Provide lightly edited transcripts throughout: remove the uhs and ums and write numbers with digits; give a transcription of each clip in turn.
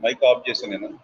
Mic off చేశాను నేను.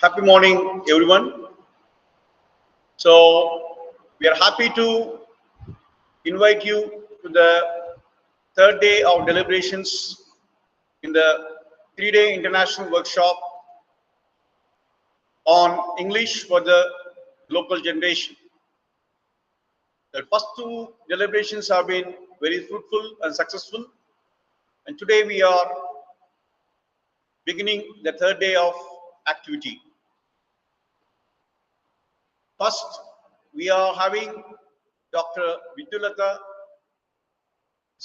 Happy morning, everyone. So we are happy to invite you to the third day of deliberations in the 3-day international workshop on English for the Glocal Generation. The first two deliberations have been very fruitful and successful, and today we are beginning the third day of activity. First, we are having Dr. Vidyulata,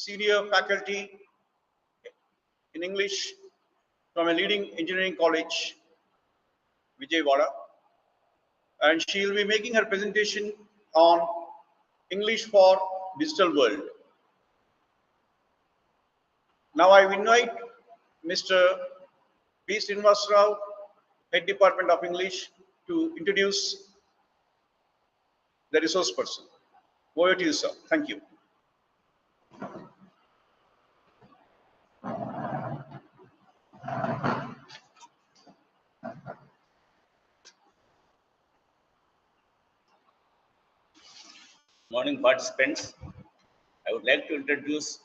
senior faculty in English from a leading engineering college, Jawahar, and she will be making her presentation on English for digital world. Now I invite Mr. B. Srinivas Rao, Head Department of English, to introduce the resource person. Over to you, sir. Thank you. Morning participants, I would like to introduce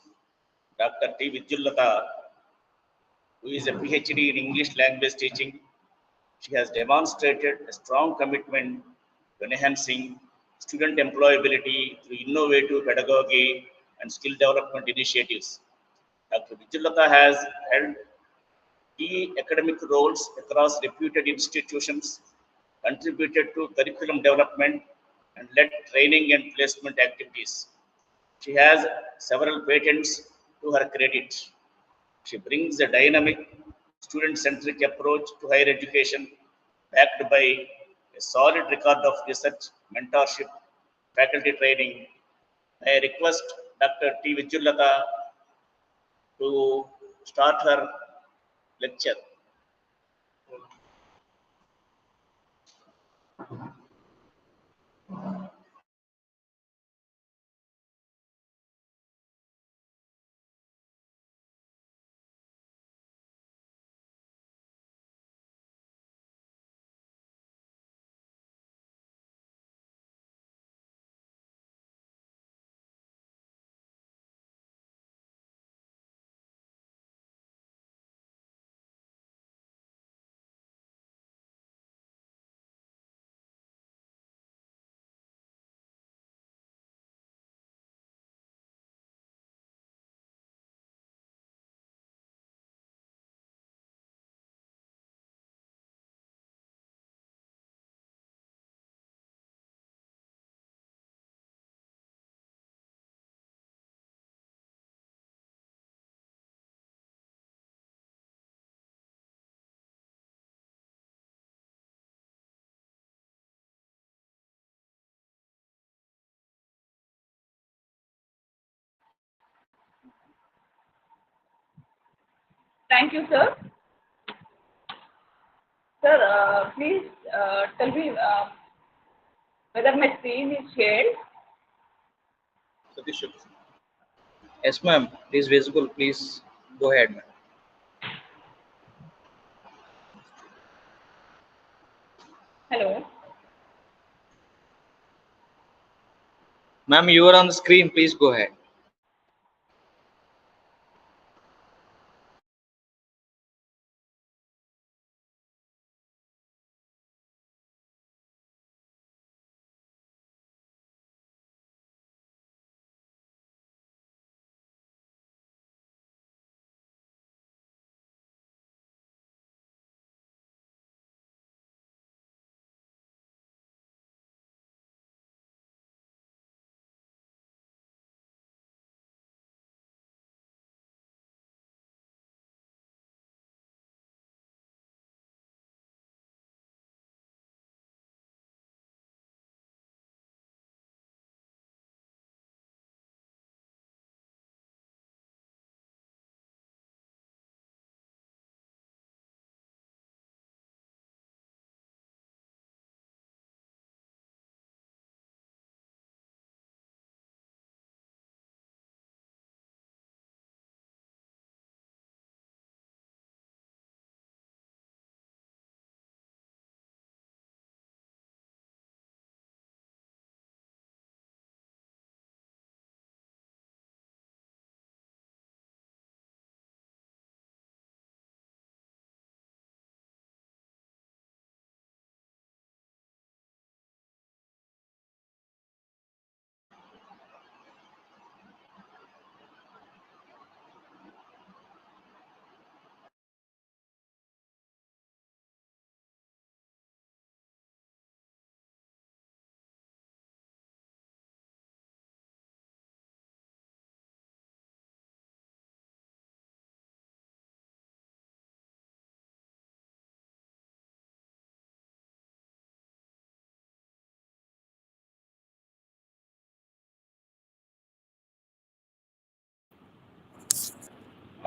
Dr. T. Vidyulata, who is a PhD in English language teaching. She has demonstrated a strong commitment to enhancing student employability through innovative pedagogy and skill development initiatives. Dr. Vidyulata has held key academic roles across reputed institutions, contributed to curriculum development, and led training and placement activities. She has several patents to her credit. She brings a dynamic, student-centric approach to higher education, backed by a solid record of research, mentorship, faculty training. I request Dr. T. Vidyulata to start her lecture. Thank you, sir. Sir, please tell me whether my screen is shared. Sadil. Yes, ma'am. It is visible. Please go ahead, ma'am. Hello. Ma'am, you are on the screen. Please go ahead.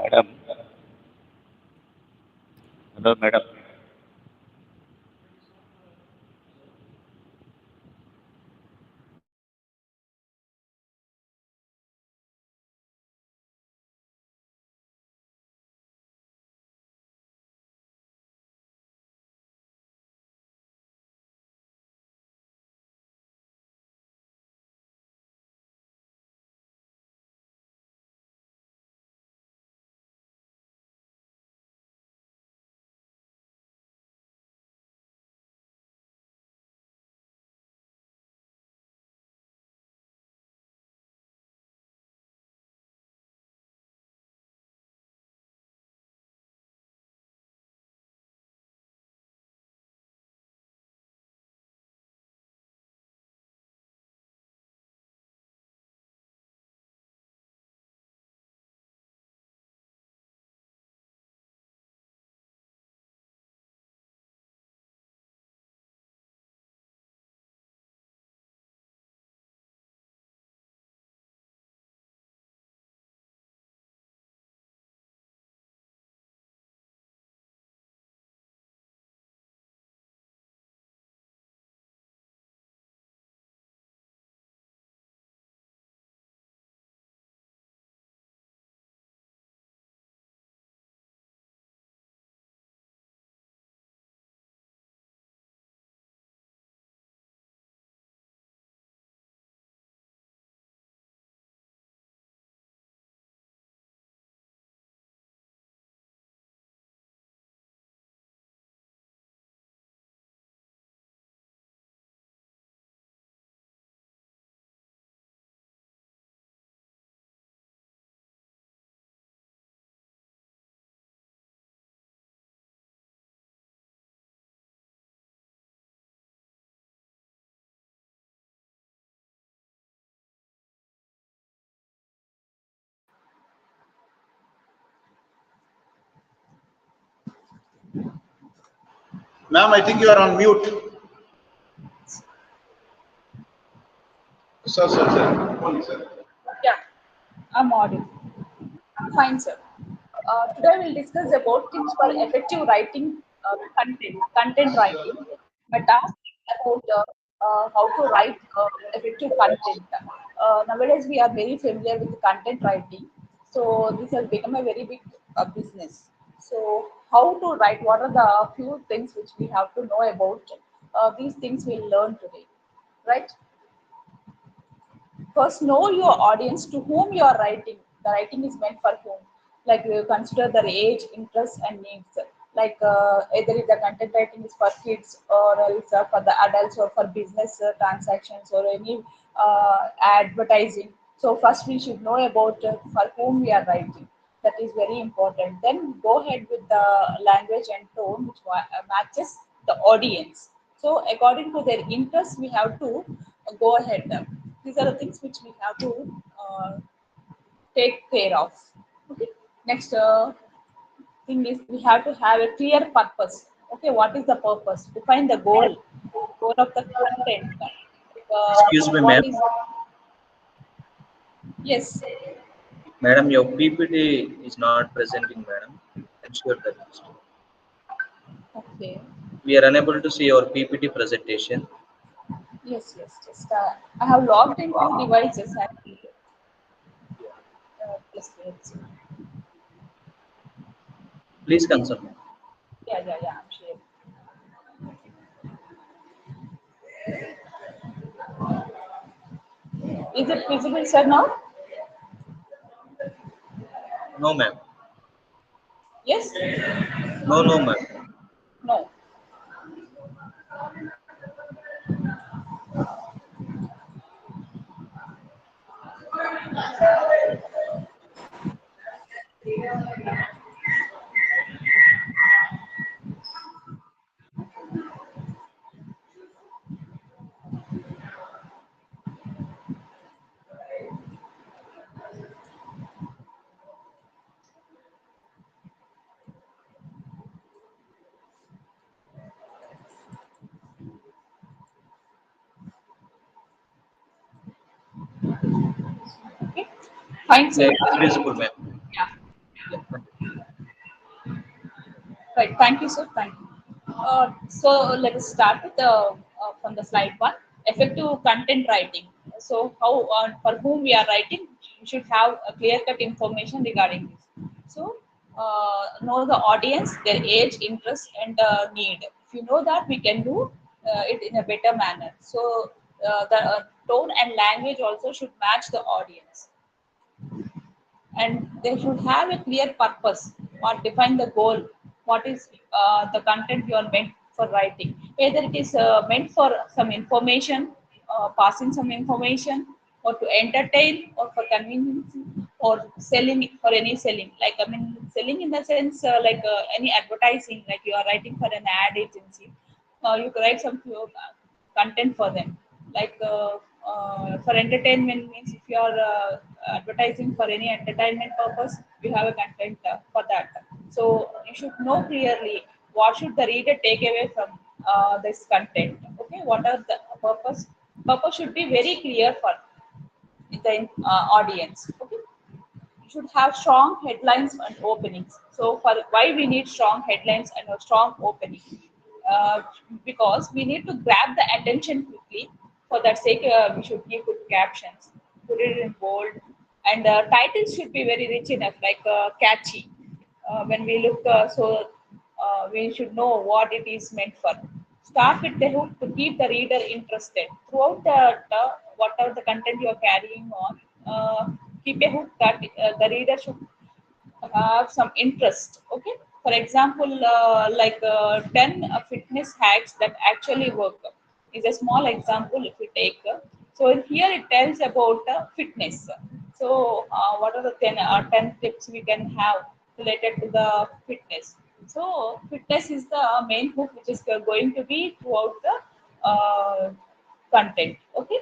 Madam. Hello, madam. Ma'am, I think you are on mute. Sir. Yeah, I'm audible. Fine, sir. Today we'll discuss about tips for effective writing content writing. But ask about how to write effective content. Nowadays we are very familiar with content writing, so this has become a very big business. So how to write? What are the few things which we have to know about? These things we'll learn today, right? First, know your audience to whom you are writing. The writing is meant for whom. Like you consider their age, interests, and needs. Like either if the content writing is for kids or else for the adults or for business transactions or any advertising. So first we should know about for whom we are writing. That is very important. Then go ahead with the language and tone which matches the audience. So according to their interests, we have to go ahead. These are the things which we have to take care of. Okay. Next thing is we have to have a clear purpose. Okay, what is the purpose? Define the goal of the content. Excuse me, What ma'am. is yes? Madam, your PPT is not presenting, madam. Ensure that Okay. we are unable to see your PPT presentation. Yes, yes. Just I have logged in two devices and just let's see. Please confirm. Yeah, yeah, yeah. I'm sure. Is it visible, sir? Now? No, ma'am. Yes. No, no, ma'am. No. Okay. Fine, sir. Yeah, it's visible, ma'am. Yeah. Yeah, continue. Right. Thank you, sir. Thank you. So let us start with the from the slide one. Effective content writing. So how for whom we are writing, we should have a clear-cut information regarding this. So know the audience, their age, interest, and need. If you know that, we can do it in a better manner. So the tone and language also should match the audience, and they should have a clear purpose or define the goal. What is the content you are meant for writing? Either it is meant for some information, passing some information, or to entertain, or for convenience, or selling, for any selling, like I mean selling in the sense like any advertising, like you are writing for an ad agency. You can write some content for them, like for entertainment means if you are advertising for any entertainment purpose, you have a content for that. So you should know clearly what should the reader take away from this content. Okay, what are the purpose should be very clear for the audience. Okay, you should have strong headlines and openings. So for why we need strong headlines and a strong opening? Uh, because we need to grab the attention quickly. For that sake, we should give good captions, put it in bold, and titles should be very rich enough, like catchy. When we look, we should know what it is meant for. Start with the hook to keep the reader interested throughout the whatever the content you are carrying on. Keep a hook that the reader should have some interest. Okay, for example, like 10 fitness hacks that actually work is a small example if we take. So here it tells about fitness. So what are the 10 tips we can have related to the fitness? So fitness is the main hook which is going to be throughout the content. Okay.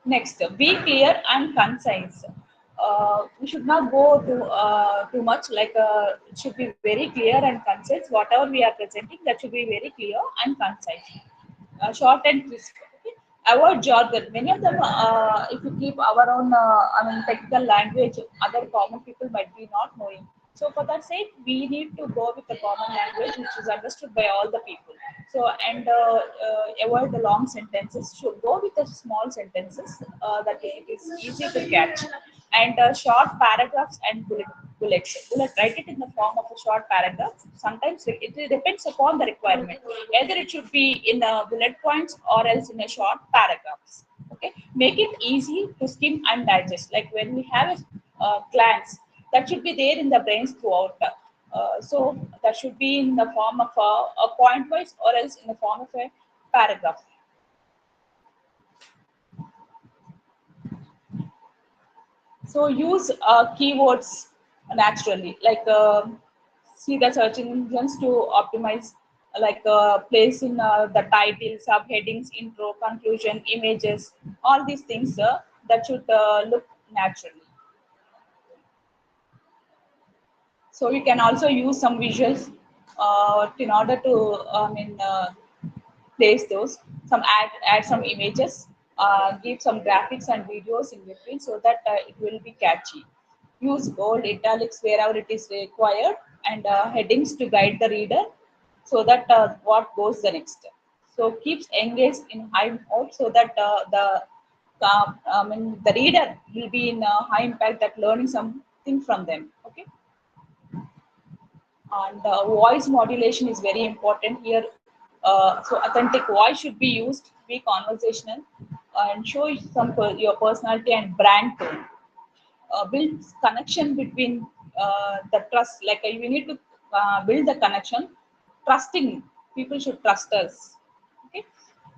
Next, be clear and concise. We should not go too much. Like it should be very clear and concise. Whatever we are presenting, that should be very clear and concise. Short and crisp. Okay? Avoid jargon. Many of them, if you keep our own, technical language, other common people might be not knowing. So for that sake, we need to go with the common language which is understood by all the people. So and avoid the long sentences. Should go with the small sentences that it is easy to catch, and short paragraphs and bullets. Write it in the form of a short paragraph. Sometimes it depends upon the requirement. Either it should be in bullet points or else in a short paragraphs. Okay, make it easy to skim and digest. Like when we have a glance, that should be there in the brains throughout. So that should be in the form of a point wise or else in the form of a paragraph. So use keywords naturally, like see the search engines to optimize, like placing the title, subheadings, intro, conclusion, images, all these things that should look naturally. So you can also use some visuals in order to, place those. Some add some images, give some graphics and videos in between so that it will be catchy. Use bold italics wherever it is required, and headings to guide the reader so that what goes the next. So keeps engaged in high mode so that the reader will be in high impact, that learning something from them. Okay. And voice modulation is very important here. So authentic voice should be used, be conversational, and show your personality and brand tone. Build connection between the trust. Like we need to build the connection. Trusting people should trust us. Okay.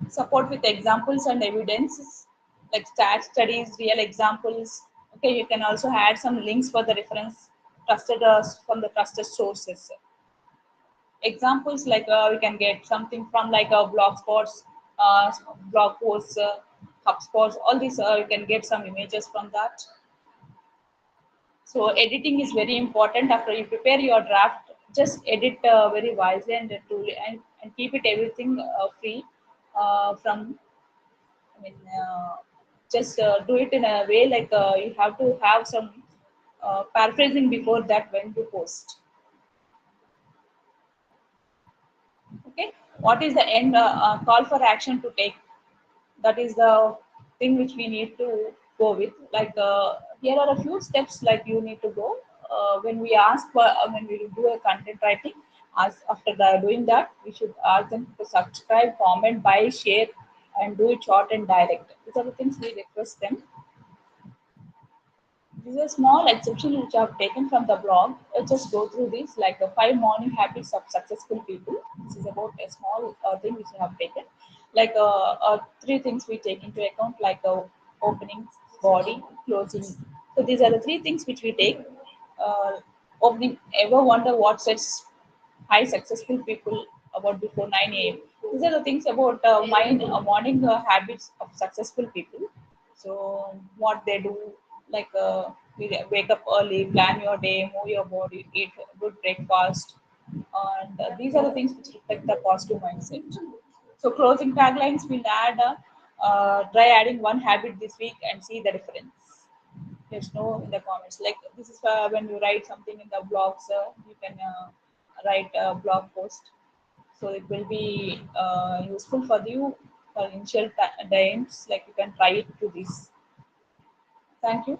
Support with examples and evidences, like studies, real examples. Okay, you can also add some links for the reference, trusted from the trusted sources. Examples like we can get something from like blog spots, uh, blog posts, HubSpots, all these you can get some images from that. So editing is very important. After you prepare your draft, just edit very wisely and truly, and keep it everything free from. I mean, just do it in a way like you have to have some paraphrasing before that when to post. Okay, what is the end call for action to take? That is the thing which we need to go with. Like here are a few steps like you need to go when we ask for when we do a content writing. As after doing that, we should ask them to subscribe, comment, buy, share, and do it short and direct. These are the things we request them. This is a small exception which I have taken from the blog. Let's just go through this, like the 5 morning habits of successful people. This is about a small thing which I have taken. Like three things we take into account, like opening, body, closing. So these are the three things which we take. Opening. Ever wonder what sets high successful people about before 9 a.m.? These are the things about morning habits of successful people. So what they do, like wake up early, plan your day, move your body, eat good breakfast, and these are the things which reflect the positive mindset. So closing taglines will add. Try adding one habit this week and see the difference. Let know in the comments. Like this is when you write something in the blogs, you can write a blog post. So it will be useful for you for initial times. Like you can try it to this. Thank you.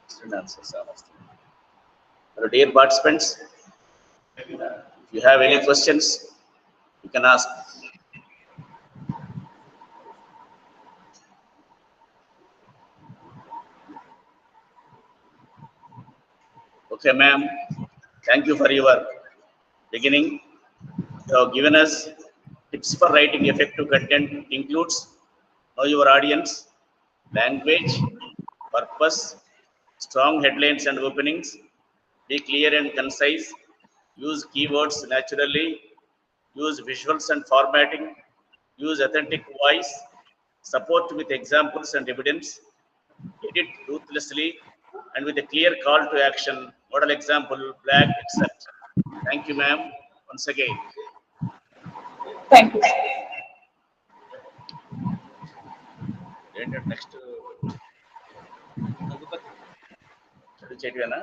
Excellent answers, honestly. Hello, dear participants, if you have any questions, you can ask. Okay, ma'am. Thank you for your beginning. You have given us tips for writing effective content includes know your audience, language, purpose, strong headlines and openings, be clear and concise, use keywords naturally, use visuals and formatting, use authentic voice, support with examples and evidence, edit ruthlessly, and with a clear call to action, model example, flag, accept. Thank you, ma'am, once again. Thank you. Next, చదివేనా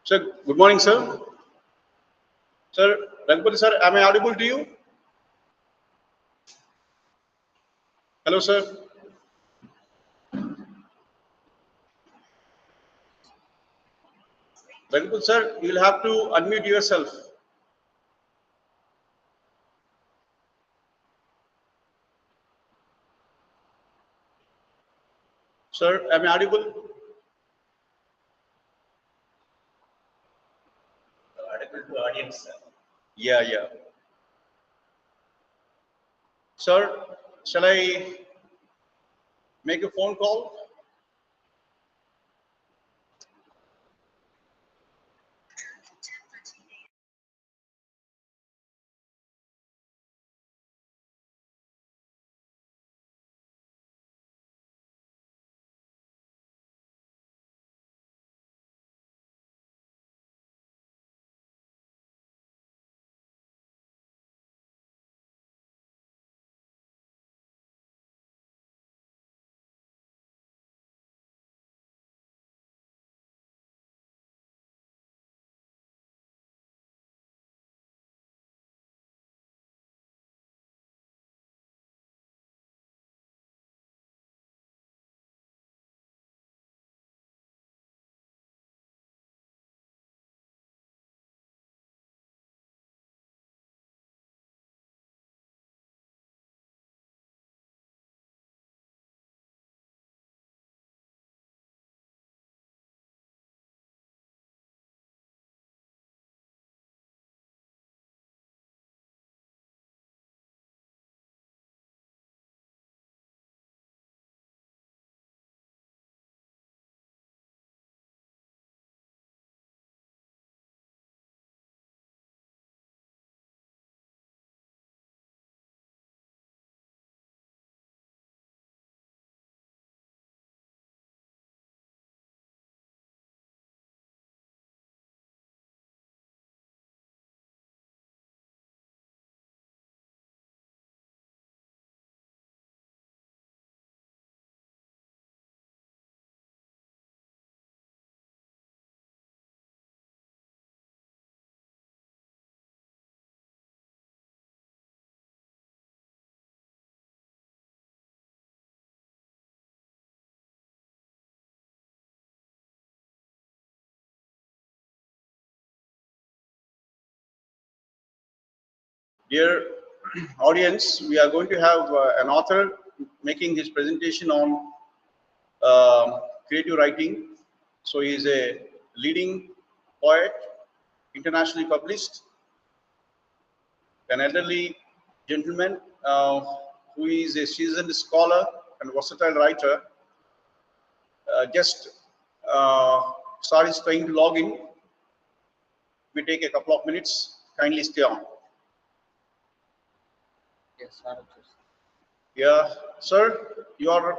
Sir, good morning, sir. Sir, Raghupathi sir, am I audible to you? Hello, sir. Raghupathi sir, you will have to unmute yourself. Sir, am I audible? Article to audience. Yeah, yeah. Sir, shall I make a phone call? Dear audience, we are going to have an author making his presentation on creative writing. So he is a leading poet, internationally published, an elderly gentleman who is a seasoned scholar and versatile writer. Sar is trying to log in. We take a couple of minutes. Kindly stay on. Yes, Yeah, sir, you are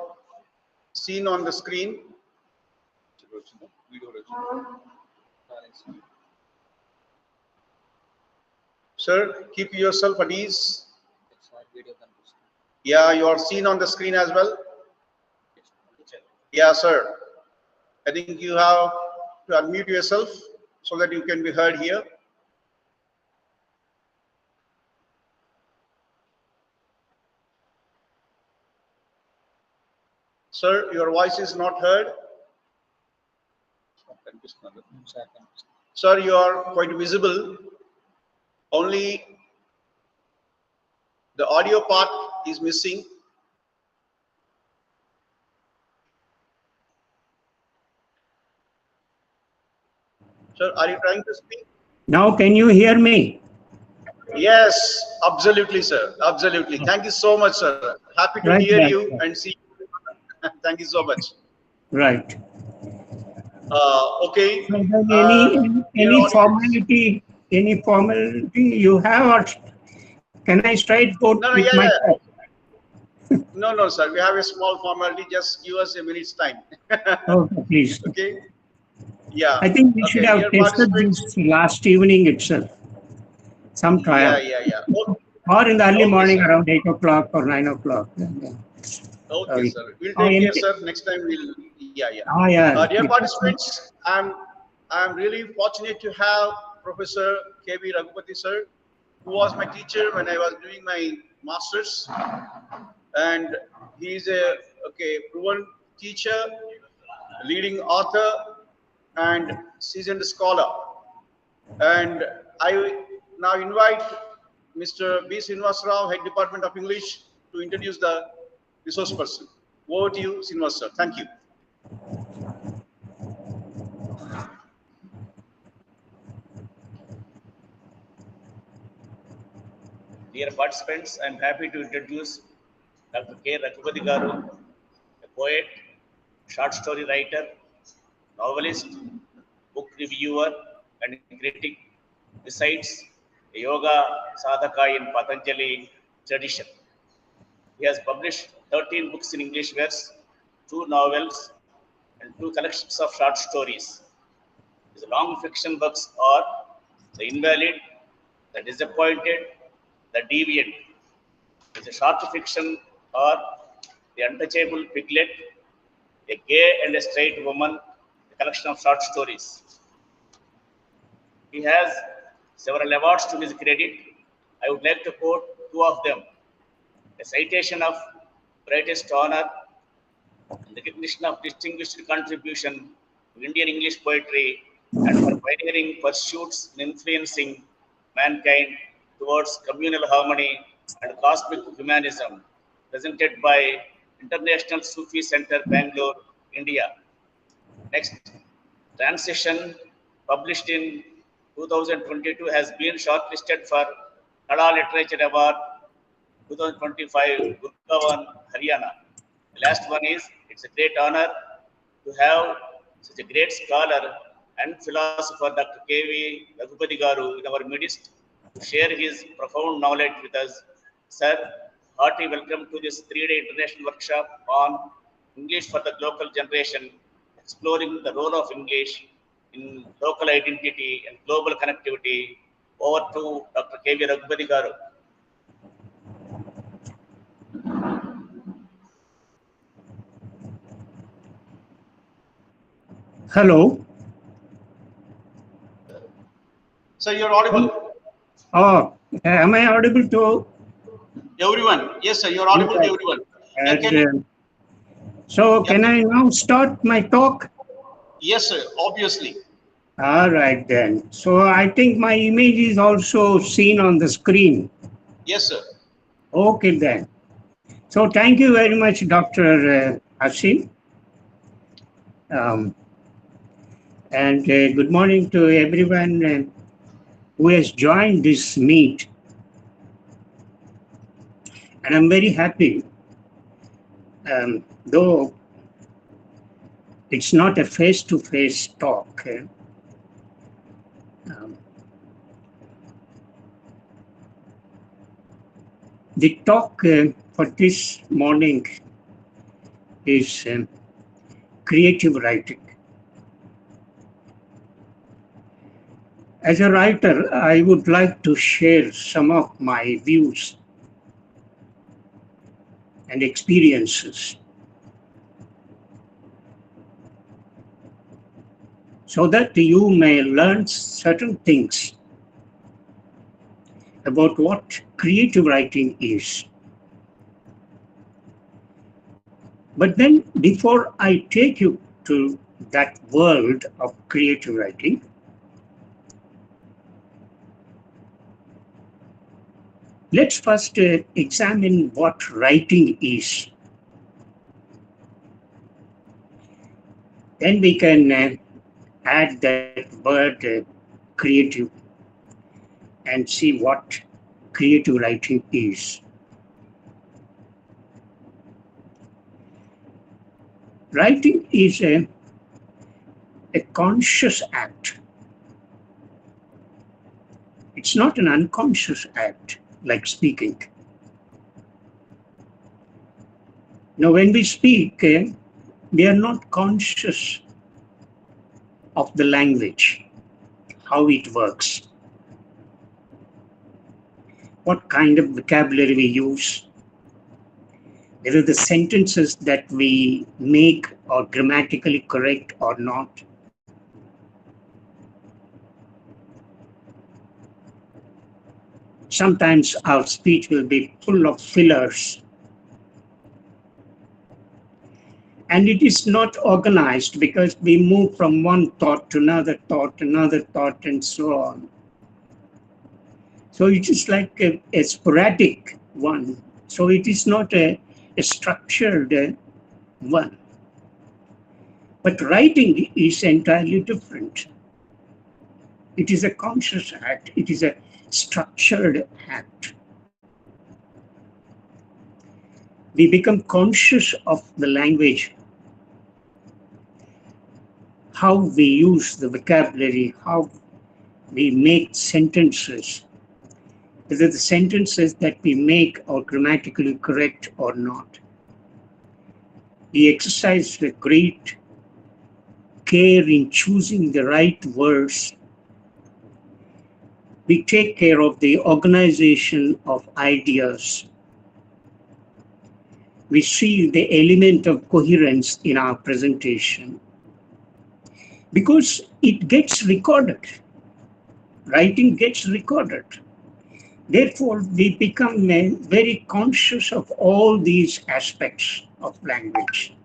seen on the screen. Sir, keep yourself at ease. Yeah, you are seen on the screen as well. Yeah, sir. I think you have to unmute yourself so that you can be heard here. Sir, your voice is not heard. Sir, you are quite visible. Only the audio part is missing. Sir, are you trying to speak? Now, can you hear me? Yes, absolutely, sir. Absolutely. Thank you so much, sir. Happy to hear you and see you. Thank you so much. Right. Okay. So then any formality you have, or can I straight go No, with my talk? No, sir. We have a small formality. Just give us a minute's time. Okay, please. Okay. Yeah. I think we should have tested this last evening itself. Some trial. Yeah. Okay. Or in the early morning sir. around 8 o'clock or 9 o'clock. Okay, sir. We'll take care, sir. Next time we'll. Yeah. Dear participants, I'm really fortunate to have Professor K.V. Raghupati, sir, who was my teacher when I was doing my masters, and he is a proven teacher, leading author, and seasoned scholar. And I now invite Mr. B. Srinivas Rao, Head Department of English, to introduce the resource person. Over to you, Srinivas sir. Thank you. Dear participants, I am happy to introduce Dr. K. Raghupati Garu, a poet, short story writer, novelist, book reviewer, and critic, besides a yoga sadhaka in Patanjali tradition. He has published 13 books in English verse, 2 novels, and 2 collections of short stories. His long fiction works are The Invalid, The Disappointed, The Deviant. His short fiction are The Untouchable Piglet, A Gay and a Straight Woman, a collection of short stories. He has several awards to his credit. I would like to quote 2 of them. A citation of brightest honor and recognition of distinguished contribution to Indian English poetry and for pioneering pursuits in influencing mankind towards communal harmony and cosmic humanism, presented by International Sufi Center, Bangalore, India. Next, Transition, published in 2022, has been shortlisted for Kala Literature Award 2025, Gurgaon, Haryana. The last one is, it's a great honor to have such a great scholar and philosopher, Dr. K.V. Raghupati Garu, in our midst to share his profound knowledge with us. Sir, hearty welcome to this 3-day international workshop on English for the Glocal Generation, exploring the role of English in local identity and global connectivity. Over to Dr. K.V. Raghupati Garu. Hello. Sir, you're audible. Oh, am I audible to Everyone. Yes, sir, you're audible to everyone. So can I now start my talk? Yes, sir, obviously. All right then. So I think my image is also seen on the screen. Yes, sir. Okay then. So thank you very much, Dr. Hasim. Um, and good morning to everyone who has joined this meet. And I'm very happy, though it's not a face-to-face talk. Um, the talk for this morning is creative writing. As a writer, I would like to share some of my views and experiences so that you may learn certain things about what creative writing is. But then, before I take you to that world of creative writing, let's first examine what writing is. Then we can add that word creative and see what creative writing is. Writing is a conscious act. It's not an unconscious act like speaking. Now, when we speak, we are not conscious of the language, how it works, what kind of vocabulary we use, whether the sentences that we make are grammatically correct or not. Sometimes our speech will be full of fillers, and it is not organized because we move from one thought to another thought, and so on. So it is like a sporadic one. So it is not a structured one. But writing is entirely different. It is a conscious act. It is a structured act. We become conscious of the language, how we use the vocabulary, how we make sentences, whether the sentences that we make are grammatically correct or not. We exercise the great care in choosing the right words. We take care of the organization of ideas. We see the element of coherence in our presentation because it gets recorded. Writing gets recorded. Therefore, we become very conscious of all these aspects of language.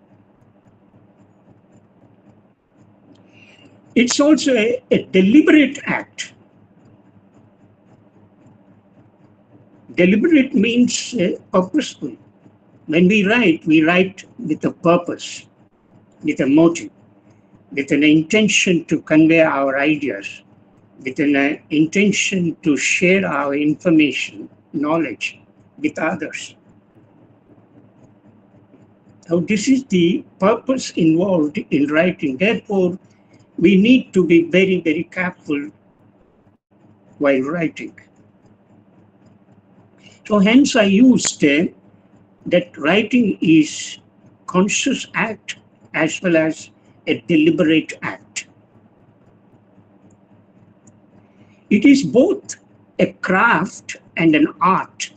It's also a deliberate act. Deliberate means purposeful. When we write with a purpose, with a motive, with an intention to convey our ideas, with an intention to share our information, knowledge with others. Now, this is the purpose involved in writing. Therefore, we need to be very, very careful while writing. So hence I used that writing is conscious act as well as a deliberate act. It is both a craft and an art.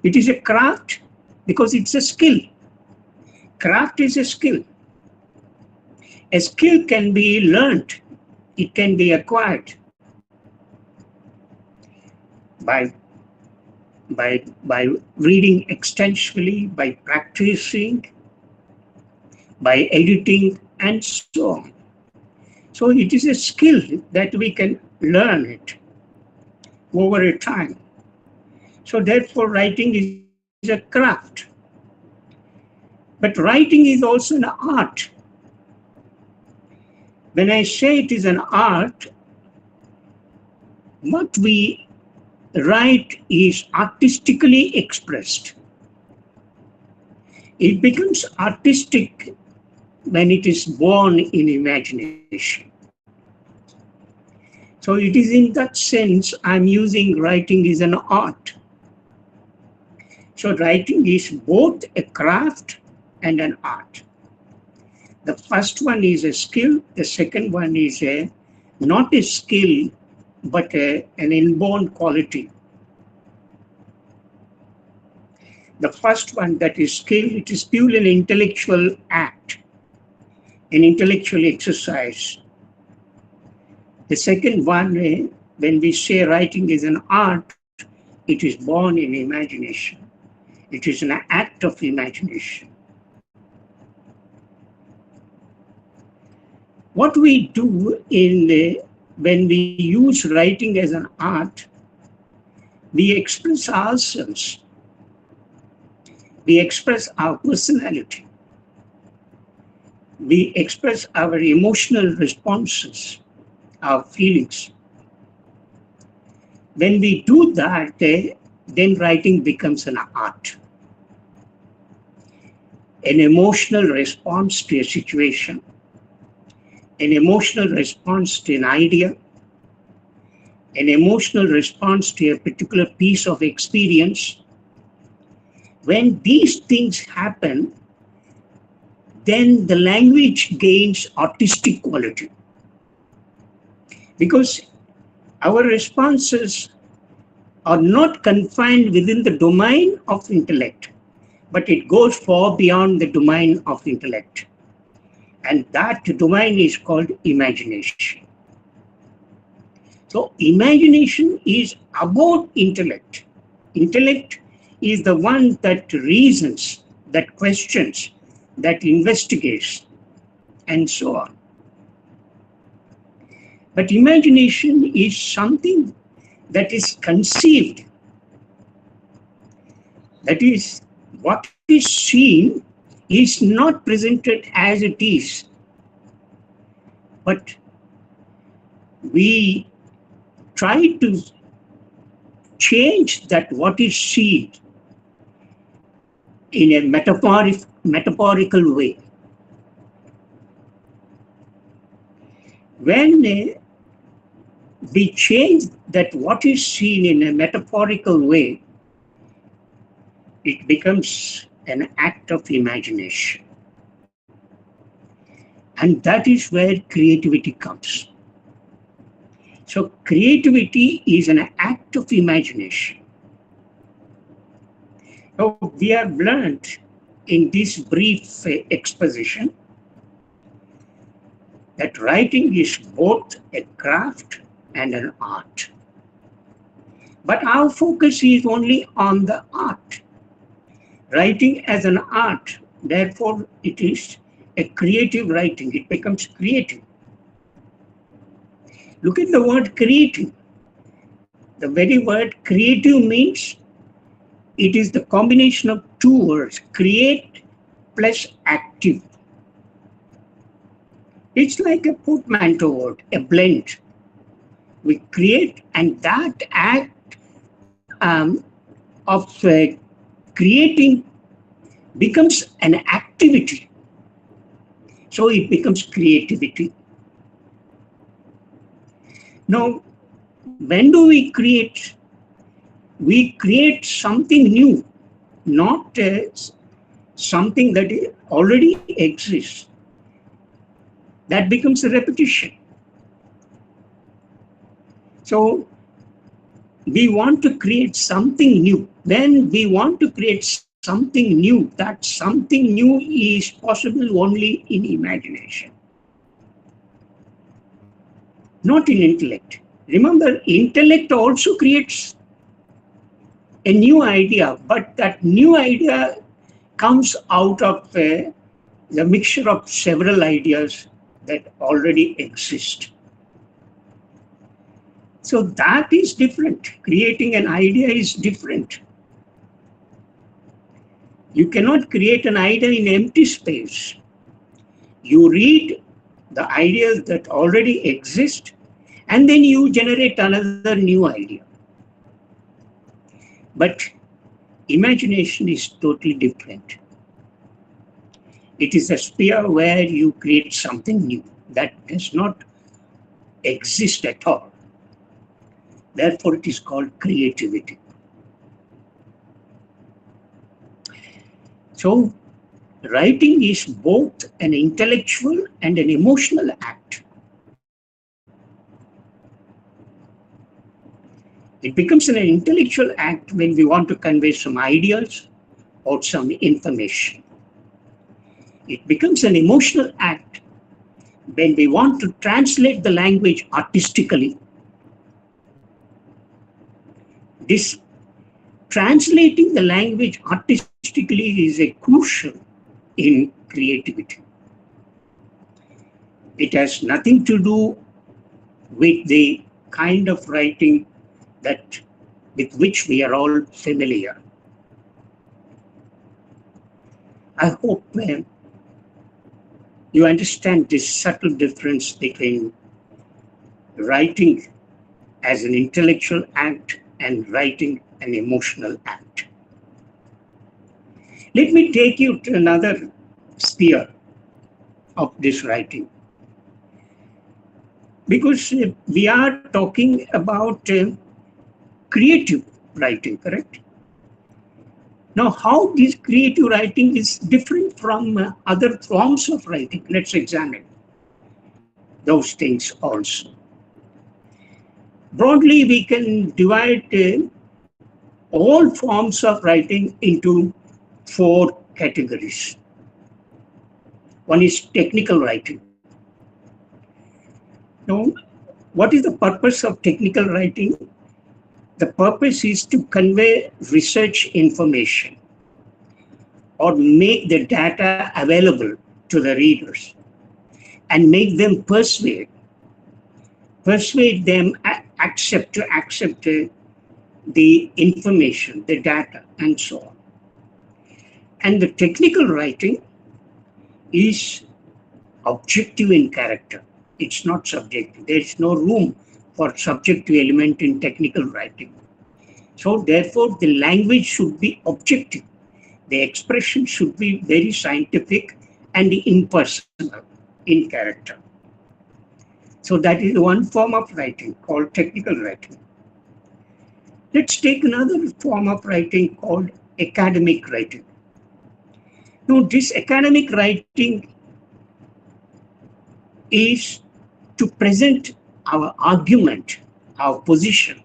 It is a craft because it's a skill. Craft is a skill. A skill can be learned. It can be acquired by reading extensively, by practicing, by editing, and so on. So it is a skill that we can learn it. over a time. So therefore, writing is a craft. But writing is also an art. When I say it is an art, what we write is artistically expressed. It becomes artistic when it is born in imagination. So it is in that sense I'm using writing is an art. So writing is both a craft and an art. The first one is a skill, the second one is not a skill, but an inborn quality. The first one, that is skill, it is purely an intellectual act, an intellectual exercise. The second one, when we say writing is an art, it is born in imagination. It is an act of imagination. What we do when we use writing as an art, we express ourselves. We express our personality. We express our emotional responses, our feelings. When we do that, then writing becomes an art. An emotional response to a situation, an emotional response to an idea, an emotional response to a particular piece of experience. When these things happen, then the language gains artistic quality. Because our responses are not confined within the domain of intellect, but it goes far beyond the domain of intellect. And that domain is called imagination. So imagination is about intellect. Intellect is the one that reasons, that questions, that investigates, and so on. But imagination is something that is conceived. That is, what is seen is not presented as it is, but we try to change that what is seen in a metaphorical way. When we change that what is seen in a metaphorical way, it becomes an act of imagination. And that is where creativity comes. So creativity is an act of imagination. So we have learned in this brief exposition that writing is both a craft and an art. But our focus is only on the art. Writing as an art, therefore it is a creative writing. It becomes creative. Look at the word creative. The very word creative means it is the combination of two words, create plus active. It's like a portmanteau word, a blend. We create, and that act of creating becomes an activity. So it becomes creativity. Now, when do we create? We create something new, not something that already exists. That becomes a repetition. So we want to create something new. When we want to create something new, that something new is possible only in imagination, not in intellect. Remember, intellect also creates a new idea, but that new idea comes out of the mixture of several ideas that already exist. So that is different. Creating an idea is different. You cannot create an idea in empty space. You read the ideas that already exist and then you generate another new idea. But imagination is totally different. It is a sphere where you create something new that does not exist at all. Therefore, it is called creativity. So, writing is both an intellectual and an emotional act. It becomes an intellectual act when we want to convey some ideas or some information. It becomes an emotional act when we want to translate the language artistically. This translating the language artistically is a crucial in creativity. It has nothing to do with the kind of writing that with which we are all familiar. I hope you understand this subtle difference between writing as an intellectual act and writing an emotional act. Let me take you to another sphere of this writing. Because we are talking about creative writing, correct? Now, how this creative writing is different from other forms of writing? Let's examine those things also. Broadly, we can divide all forms of writing into 4 categories. One is technical writing. Now, what is the purpose of technical writing? The purpose is to convey research information or make the data available to the readers and make them persuade them accept the information, the data, and so on. And the technical writing is objective in character. It's not subjective. There is no room for subjective element in technical writing. So therefore, the language should be objective. The expression should be very scientific and impersonal in character. So that is one form of writing called technical writing. Let's take another form of writing called academic writing. Now, this academic writing is to present our argument, our position.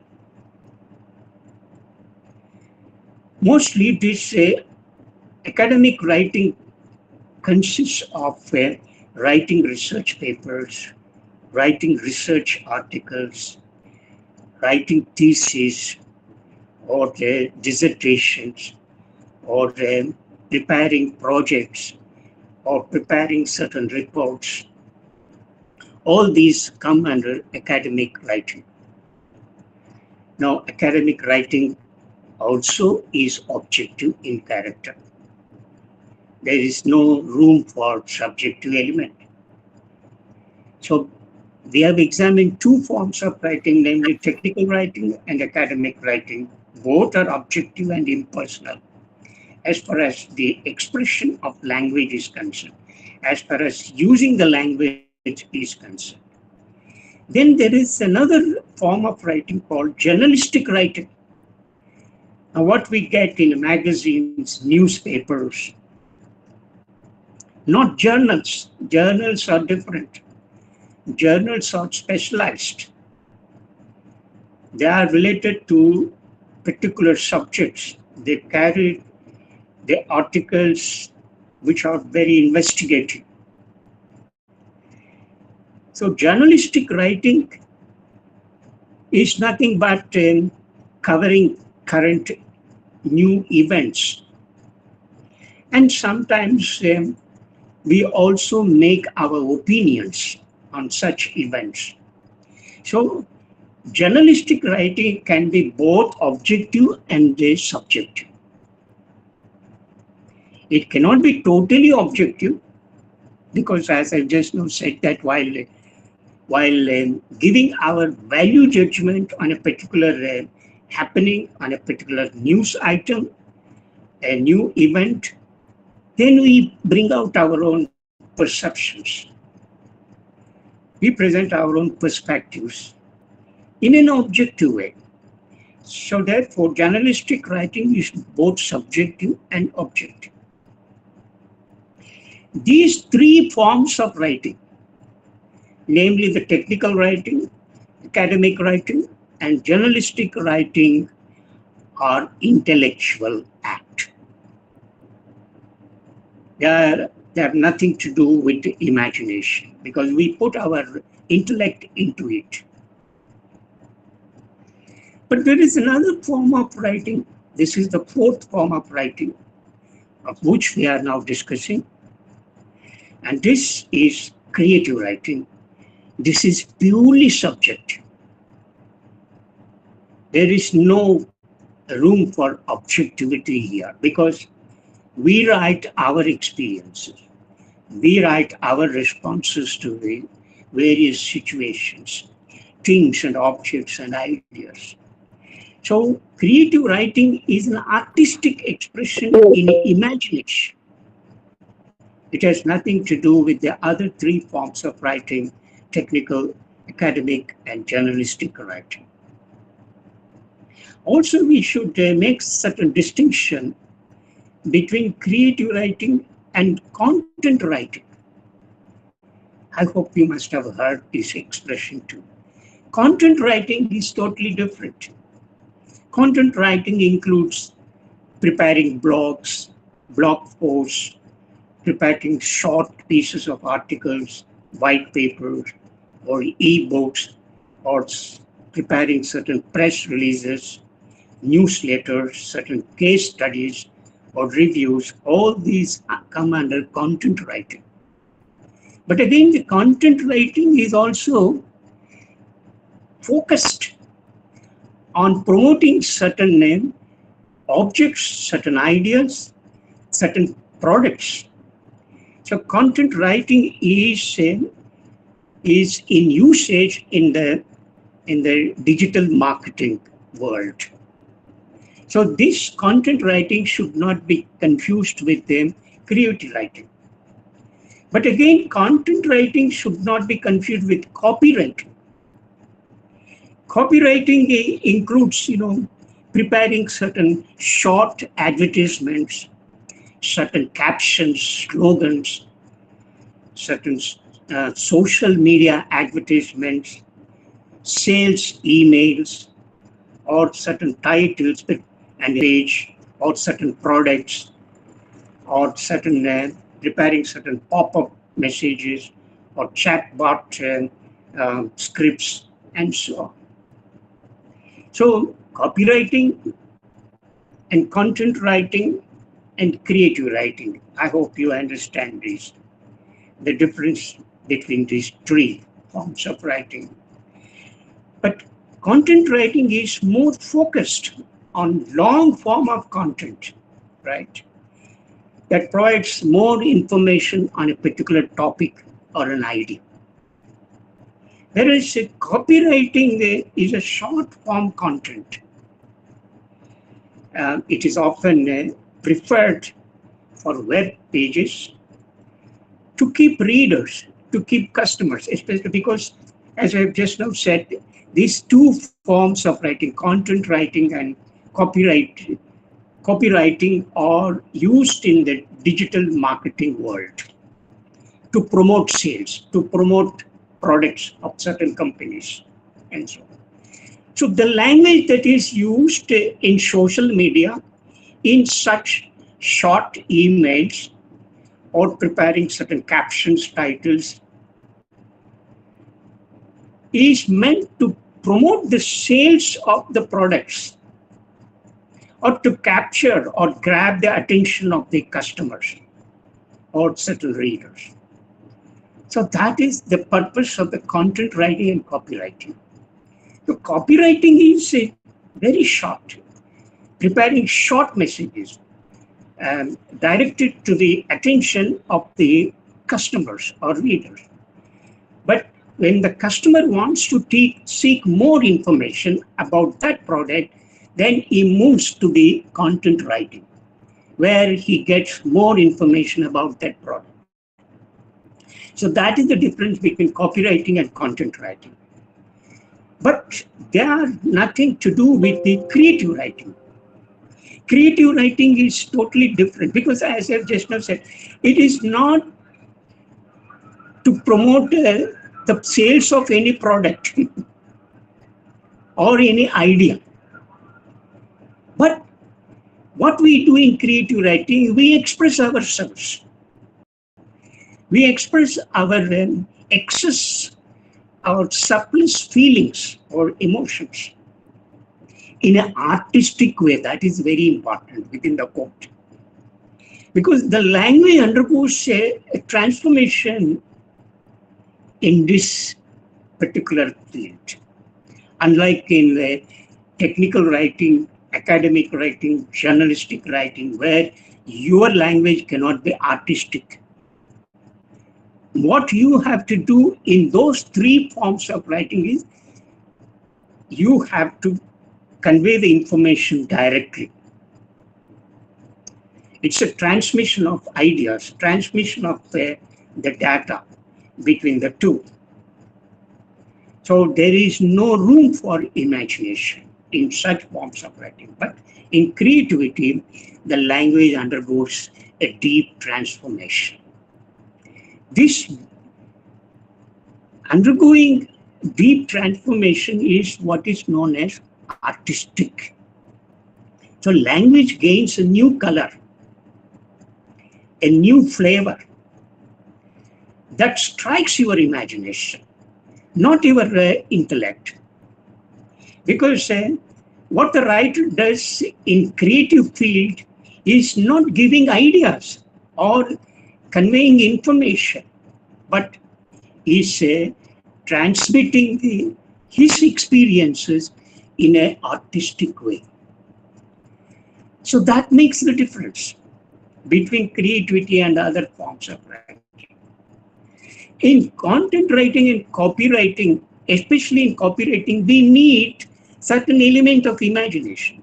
Mostly this academic writing consists of writing research papers, writing research articles, writing theses or dissertations, or preparing projects, or preparing certain reports. All these come under academic writing. Now, academic writing also is objective in character. There is no room for subjective element. So, we have examined 2 forms of writing, namely technical writing and academic writing. Both are objective and impersonal as far as the expression of language is concerned, as far as using the language is concerned. Then there is another form of writing called journalistic writing. Now, what we get in magazines, newspapers, not journals. Journals are different. Journals are specialized. They are related to particular subjects. They carry the articles which are very investigative. So journalistic writing is nothing but covering current new events. And sometimes we also make our opinions on such events. So journalistic writing can be both objective and subjective. It cannot be totally objective because, as I just now said, that while giving our value judgment on a particular happening, on a particular news item, a new event, then we bring out our own perceptions. We present our own perspectives in an objective way. So therefore, journalistic writing is both subjective and objective. These three forms of writing, namely the technical writing, academic writing, and journalistic writing, are intellectual act. They have nothing to do with the imagination because we put our intellect into it. But there is another form of writing. This is the fourth form of writing, of which we are now discussing. And this is creative writing. This is purely subjective. There is no room for objectivity here because we write our experiences. We write our responses to the various situations, things and objects and ideas. So creative writing is an artistic expression in imagination. It has nothing to do with the other three forms of writing: technical, academic, and journalistic writing. Also, we should make certain distinction between creative writing and content writing. I hope you must have heard this expression too. Content writing is totally different. Content writing includes preparing blogs, blog posts, preparing short pieces of articles, white papers, or e-books, or preparing certain press releases, newsletters, certain case studies, or reviews. All these come under content writing. But again, the content writing is also focused on promoting certain objects, certain ideas, certain products. So content writing is in usage in the digital marketing world. So this content writing should not be confused with creative writing. But again, content writing should not be confused with copywriting. Copywriting includes, preparing certain short advertisements, certain captions, slogans, certain social media advertisements, sales emails, or certain titles and page, or certain products, or certain preparing certain pop-up messages, or chatbot scripts, and so on. So copywriting and content writing and creative writing, I hope you understand this, the difference between these three forms of writing. But content writing is more focused on long form of content, right? That provides more information on a particular topic or an idea. Whereas copywriting is a short form content. It is often preferred for web pages to keep readers, to keep customers, especially because, as I've just now said, these two forms of writing, content writing and copywriting, are used in the digital marketing world to promote sales, to promote products of certain companies, and so on. So the language that is used in social media, in such short emails, or preparing certain captions, titles, is meant to promote the sales of the products, or to capture or grab the attention of the customers or certain readers. So that is the purpose of the content writing and copywriting. So copywriting is very short, preparing short messages directed to the attention of the customers or readers. But when the customer wants to seek more information about that product, then he moves to the content writing, where he gets more information about that product. So that is the difference between copywriting and content writing. But they are nothing to do with the creative writing. Creative writing is totally different because, as I've just now said, it is not to promote the sales of any product or any idea. But what we do in creative writing, we express ourselves. We express our excess, our surplus feelings or emotions in an artistic way. That is very important within the quote. Because the language undergoes a transformation in this particular field. Unlike in the technical writing, academic writing, journalistic writing, where your language cannot be artistic. What you have to do in those three forms of writing is you have to convey the information directly. It's a transmission of ideas, transmission of the data between the two. So there is no room for imagination in such forms of writing. But in creativity, the language undergoes a deep transformation. This undergoing deep transformation is what is known as artistic. So language gains a new color, a new flavor that strikes your imagination, not your intellect. Because what the writer does in creative field is not giving ideas or conveying information, but is transmitting his experiences in an artistic way. So that makes the difference between creativity and other forms of writing. In content writing and copywriting, especially in copywriting, we need certain element of imagination.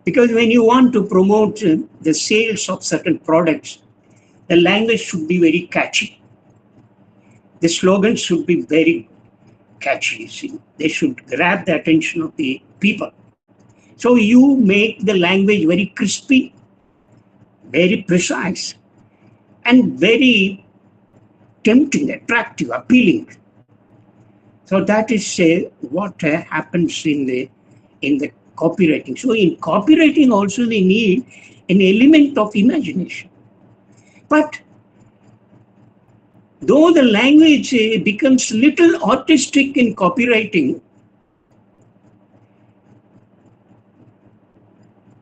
Because when you want to promote the sales of certain products, the language should be very catchy. The slogans should be very catchy. See? They should grab the attention of the people. So you make the language very crispy, very precise, and very tempting, attractive, appealing. So that is what happens in the copywriting. So in copywriting also we need an element of imagination. But though the language becomes little artistic in copywriting,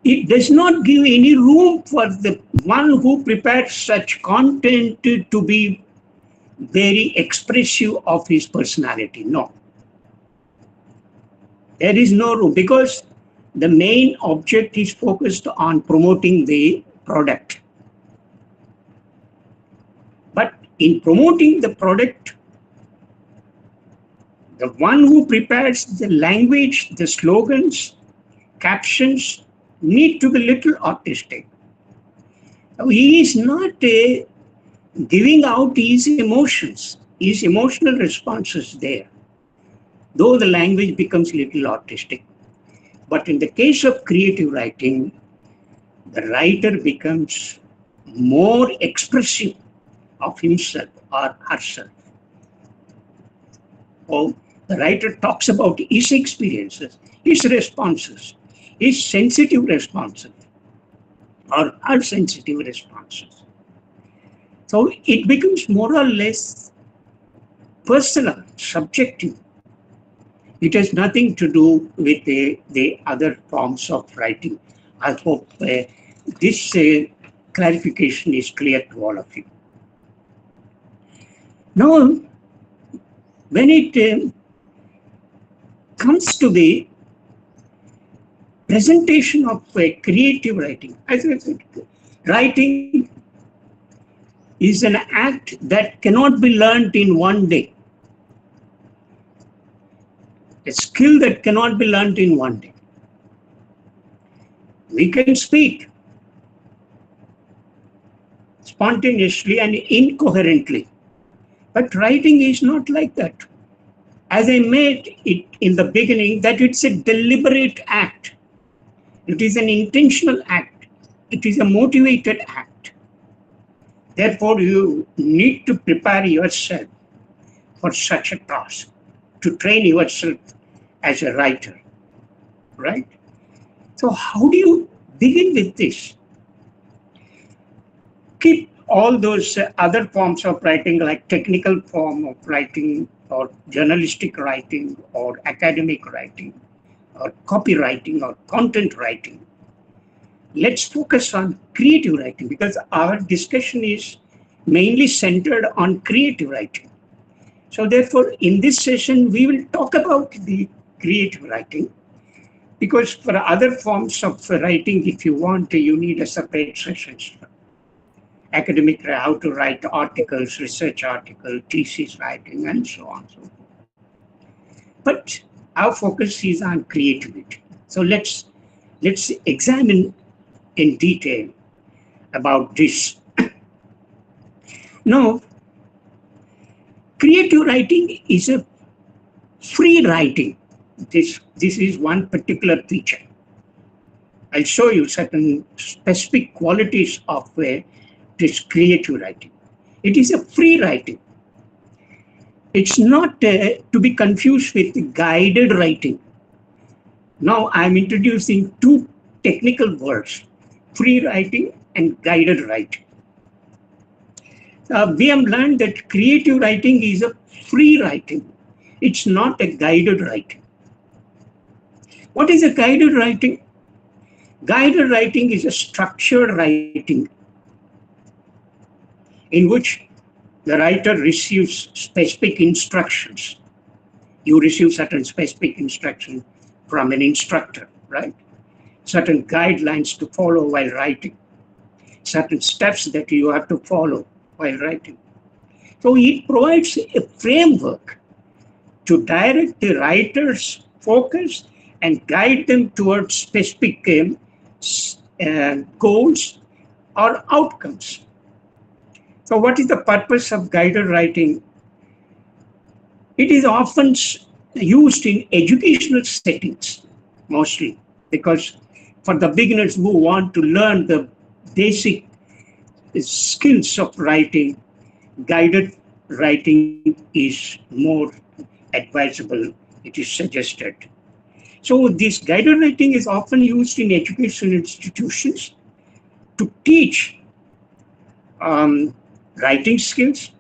it does not give any room for the one who prepares such content to be very expressive of his personality. No. There is no room because the main object is focused on promoting the product. But in promoting the product, the one who prepares the language, the slogans, captions need to be little artistic. He is not giving out his emotions, his emotional responses there, though the language becomes little artistic. But in the case of creative writing, the writer becomes more expressive of himself or herself. Or the writer talks about his experiences, his responses, his sensitive responses, or her sensitive responses. So it becomes more or less personal, subjective. It has nothing to do with the other forms of writing. I hope this clarification is clear to all of you. Now, when it comes to the presentation of creative writing, as I said, writing is an act that cannot be learned in one day. A skill that cannot be learned in one day. We can speak spontaneously and incoherently, but writing is not like that. As I made it in the beginning, that it's a deliberate act. It is an intentional act. It is a motivated act. Therefore, you need to prepare yourself for such a task, to train yourself as a writer, right? So how do you begin with this? Keep all those other forms of writing, like technical form of writing or journalistic writing or academic writing or copywriting or content writing. Let's focus on creative writing, because our discussion is mainly centered on creative writing. So therefore, in this session, we will talk about the creative writing, because for other forms of writing, if you want, you need a separate session. Academic, how to write articles, research article, thesis writing, and so on. So, but our focus is on creativity. So let's examine in detail about this. Now, creative writing is a free writing. This is one particular feature. I'll show you certain specific qualities of this creative writing. It is a free writing. It's not to be confused with guided writing. Now I'm introducing two technical words, free writing and guided writing. We have learned that creative writing is a free writing. It's not a guided writing. What is a guided writing? Guided writing is a structured writing in which the writer receives specific instructions. You receive certain specific instructions from an instructor, right? Certain guidelines to follow while writing, certain steps that you have to follow while writing. So it provides a framework to direct the writer's focus and guide them towards specific goals or outcomes. So what is the purpose of guided writing? It is often used in educational settings, mostly, because for the beginners who want to learn the basic skills of writing, guided writing is more advisable, it is suggested. So this guided writing is often used in educational institutions to teach writing skills,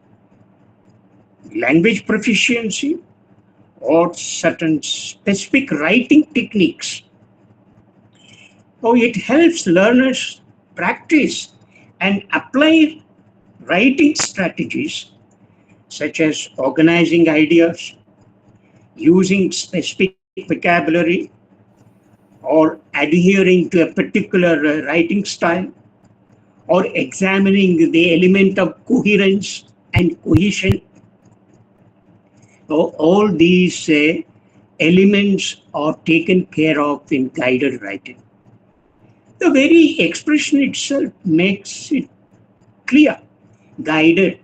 language proficiency, or certain specific writing techniques. So it helps learners practice and apply writing strategies such as organizing ideas, using specific vocabulary, or adhering to a particular writing style, or examining the element of coherence and cohesion. So all these elements are taken care of in guided writing. The very expression itself makes it clear. Guided.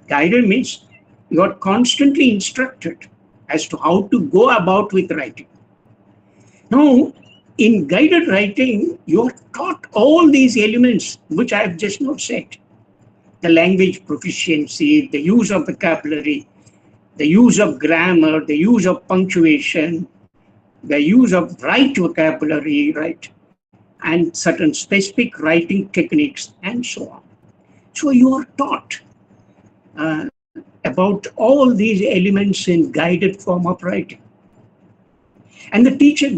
Guided means you are constantly instructed as to how to go about with writing. Now, in guided writing, you are taught all these elements which I have just now said. The language proficiency, the use of vocabulary, the use of grammar, the use of punctuation, the use of right vocabulary, right, and certain specific writing techniques, and so on. So you are taught about all these elements in guided form of writing. And the teacher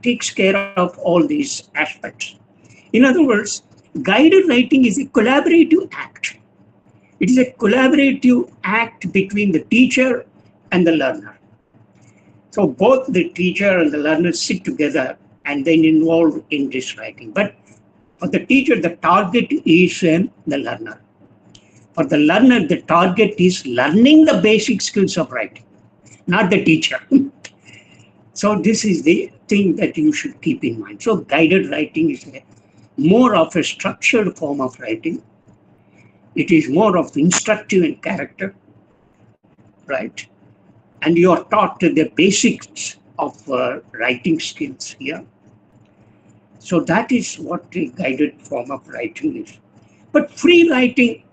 takes care of all these aspects. In other words, guided writing is a collaborative act. It is a collaborative act between the teacher and the learner. So both the teacher and the learner sit together and then involved in this writing. But for the teacher, the target is the learner. For the learner, the target is learning the basic skills of writing, not the teacher. So this is the thing that you should keep in mind. So guided writing is more of a structured form of writing. It is more of instructive in character, right? And you are taught the basics of writing skills here. So that is what the guided form of writing is. But free writing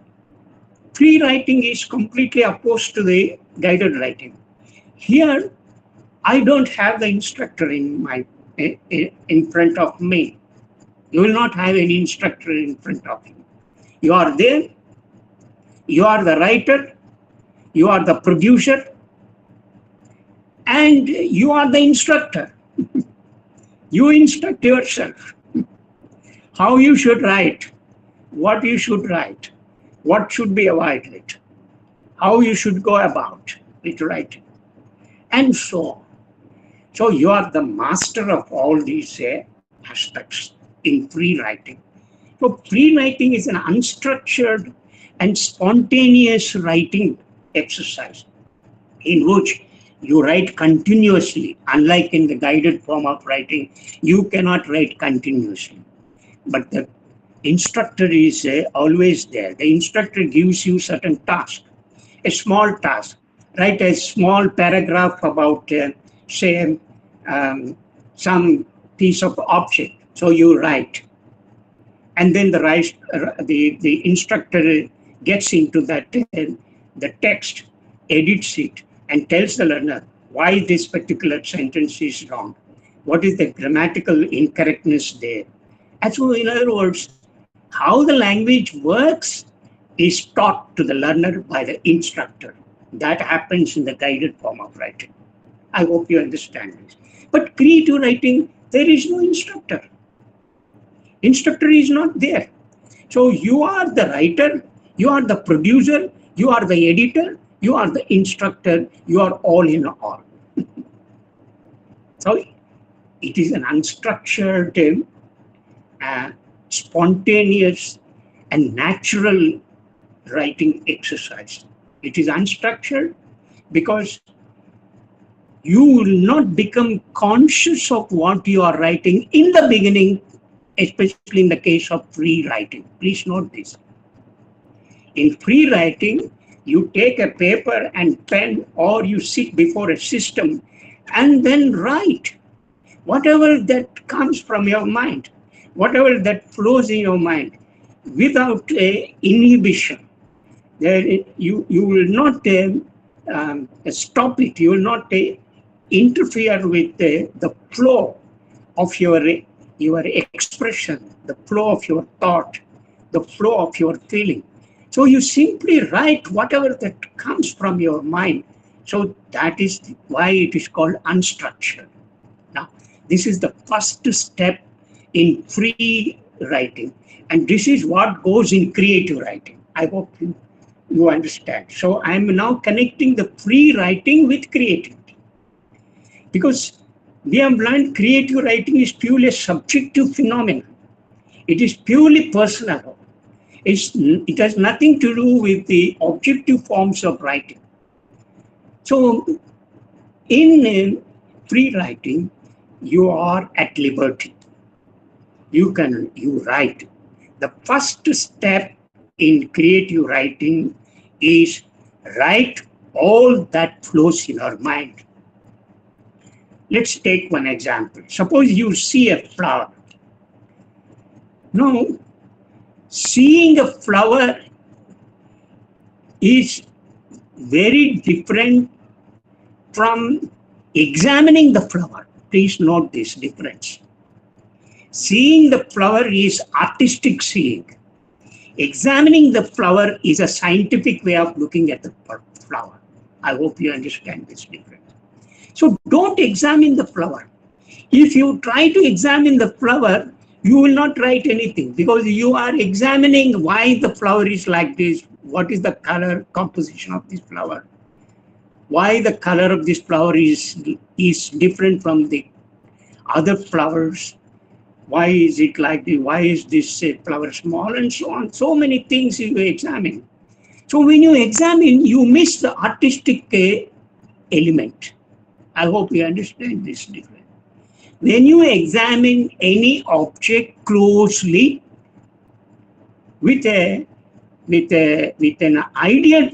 is completely opposed to the guided writing. Here, I don't have the instructor in front of me. You will not have any instructor in front of you. You are there. You are the writer. You are the producer. And you are the instructor. You instruct yourself. How you should write. What you should write. What should be avoided. How you should go about with writing. And so on. So you are the master of all these aspects in free writing. So free writing is an unstructured and spontaneous writing exercise in which you write continuously. Unlike in the guided form of writing, you cannot write continuously. But the instructor is always there. The instructor gives you certain task, a small task. Write a small paragraph about, say, some piece of object. So you write. And then the instructor gets into that the text, edits it, and tells the learner why this particular sentence is wrong. What is the grammatical incorrectness there? And so, in other words, how the language works is taught to the learner by the instructor. That happens in the guided form of writing. I hope you understand this. But creative writing, there is no instructor. Instructor is not there. So you are the writer, you are the producer, you are the editor, you are the instructor, you are all in all. So it is an unstructured, spontaneous and natural writing exercise. It is unstructured because you will not become conscious of what you are writing in the beginning, especially in the case of free writing. Please note this. In free writing, you take a paper and pen or you sit before a system and then write whatever that comes from your mind, whatever that flows in your mind without inhibition. You will not stop it. You will not interfere with the flow of your expression, the flow of your thought, the flow of your feeling. So you simply write whatever that comes from your mind. So that is why it is called unstructured. Now, this is the first step in free writing. And this is what goes in creative writing. I hope you understand. So I am now connecting the free writing with creativity. Because we have learned creative writing is purely a subjective phenomenon. It is purely personal. It has nothing to do with the objective forms of writing. So in free writing, you are at liberty. You write. The first step in creative writing is write all that flows in your mind. Let's take one example. Suppose you see a flower. Now, seeing a flower is very different from examining the flower. Please note this difference. Seeing the flower is artistic seeing. Examining the flower is a scientific way of looking at the flower. I hope you understand this difference. So don't examine the flower. If you try to examine the flower, you will not write anything because you are examining why the flower is like this, what is the color composition of this flower. why the color of this flower is different from the other flowers. Why is it like this? Why is this flower small, and so on? So many things you examine. So when you examine, you miss the artistic element. I hope you understand this difference. When you examine any object closely with an idea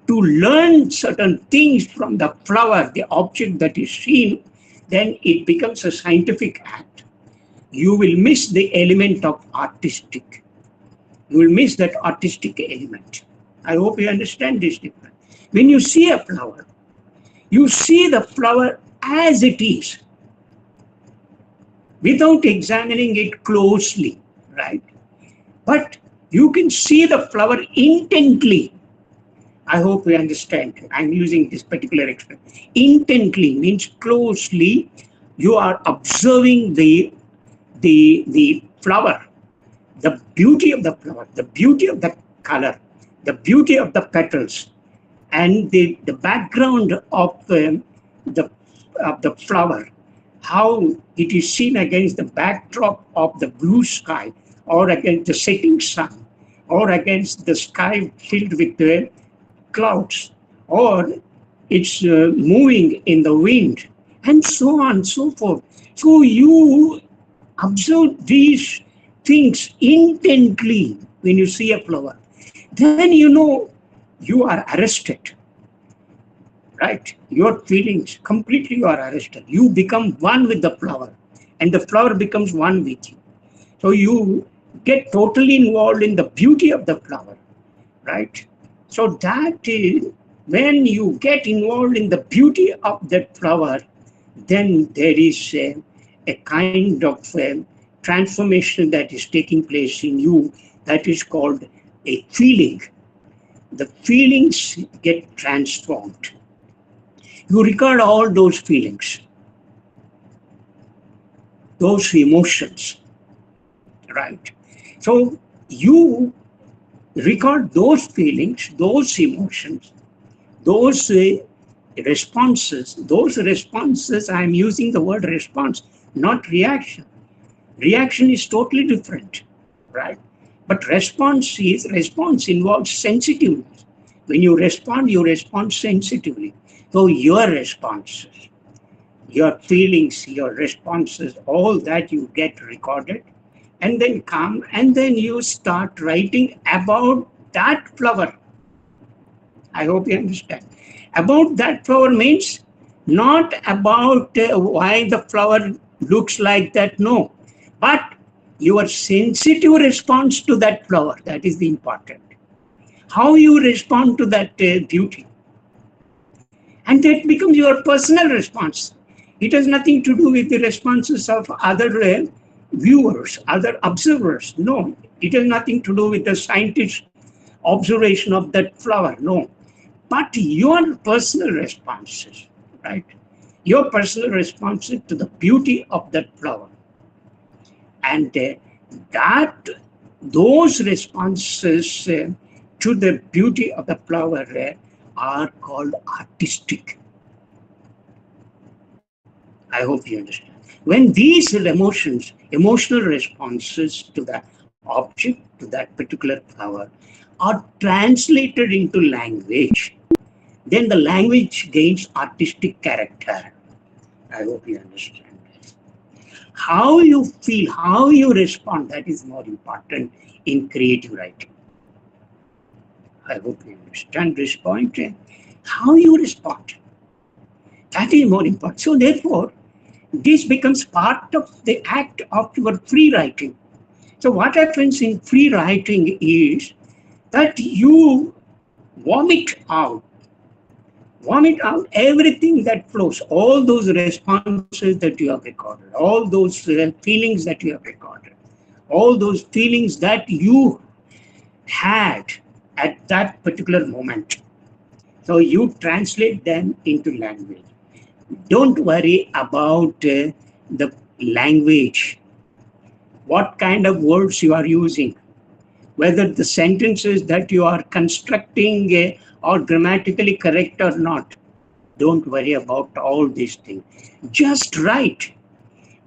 to learn certain things from the flower, the object that is seen, then it becomes a scientific act. You will miss the element of artistic. You will miss that artistic element. I hope you understand this difference. When you see a flower, you see the flower as it is, without examining it closely, right? But you can see the flower intently. I hope you understand. I'm using this particular expression. Intently means closely. You are observing the flower, the beauty of the flower, the beauty of the color, the beauty of the petals, and the background of the flower, how it is seen against the backdrop of the blue sky, or against the setting sun, or against the sky filled with the clouds, or it's moving in the wind, and so on and so forth. So you observe these things intently when you see a flower. Then you know you are arrested, right? Your feelings, completely you are arrested. You become one with the flower, and the flower becomes one with you. So you get totally involved in the beauty of the flower, right? So that is, when you get involved in the beauty of that flower, then there is a kind of transformation that is taking place in you, that is called a feeling. The feelings get transformed. You record all those feelings, those emotions, right? So you record those feelings, those emotions, those responses. Those responses, I am using the word response, not reaction. Reaction is totally different, right? But response involves sensitiveness. When you respond sensitively. So your responses, your feelings, your responses, all that you get recorded, and then come and then you start writing about that flower. I hope you understand. About that flower means not about why the flower looks like that, no, but your sensitive response to that flower, that is the important. How you respond to that beauty. And that becomes your personal response. It has nothing to do with the responses of other viewers, other observers. No, it has nothing to do with the scientist's observation of that flower. No, but your personal responses, right? Your personal responses to the beauty of that flower. And those responses to the beauty of the flower are called artistic. I hope you understand. When these emotional responses to the object, to that particular flower, are translated into language, then the language gains artistic character. I hope you understand. How you feel, how you respond, that is more important in creative writing. I hope you understand this point. How you respond, that is more important. So therefore, this becomes part of the act of your free writing. So what happens in free writing is that you vomit out everything that flows, all those responses that you have recorded, all those feelings that you have recorded, all those feelings that you had at that particular moment. So you translate them into language. Don't worry about the language, what kind of words you are using, whether the sentences that you are constructing are grammatically correct or not. Don't worry about all these things. Just write.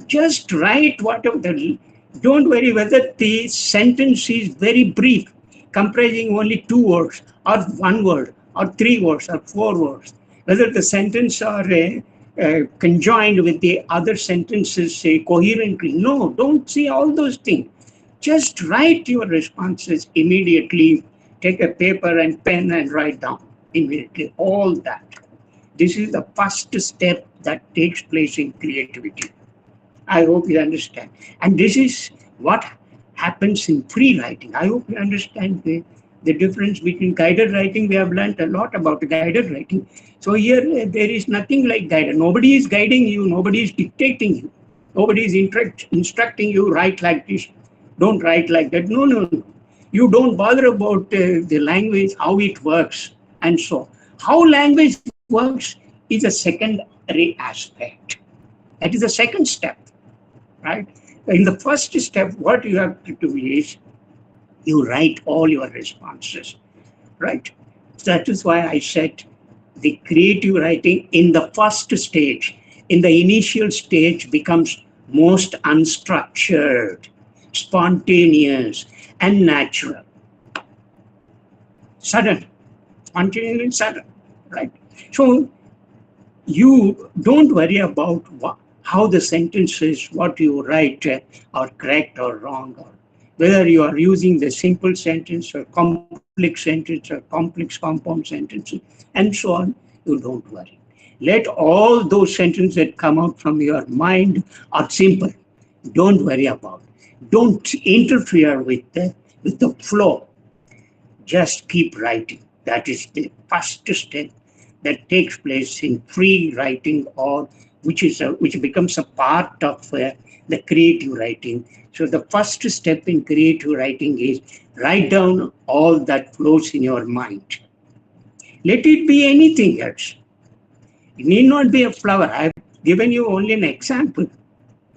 Just write whatever the. Don't worry whether the sentence is very brief, comprising only 2 words, or 1 word, or 3 words, or 4 words. Whether the sentence are conjoined with the other sentences coherently. No, don't see all those things. Just write your responses immediately. Take a paper and pen and write down immediately all that. This is the first step that takes place in creativity. I hope you understand. And this is what happens in free writing. I hope you understand the difference between guided writing. We have learned a lot about guided writing. So here there is nothing like guided. Nobody is guiding you. Nobody is dictating you. Nobody is instructing you, write like this. Don't write like that. No, no, no. You don't bother about the language, how it works, and so. How language works is a secondary aspect. That is the second step, right? In the first step, what you have to do is you write all your responses, right? That is why I said the creative writing in the first stage, in the initial stage, becomes most unstructured, spontaneous, and natural. Sudden, spontaneous and sudden, right? So you don't worry about how the sentences, what you write are correct or wrong, or whether you are using the simple sentence or complex sentence or complex compound sentences, and so on. You don't worry. Let all those sentences that come out from your mind are simple. Don't worry about it. Don't interfere with the flow. Just keep writing. That is the first step that takes place in free writing, or which becomes a part of the creative writing. So the first step in creative writing is write down all that flows in your mind. Let it be anything else. It need not be a flower. I've given you only an example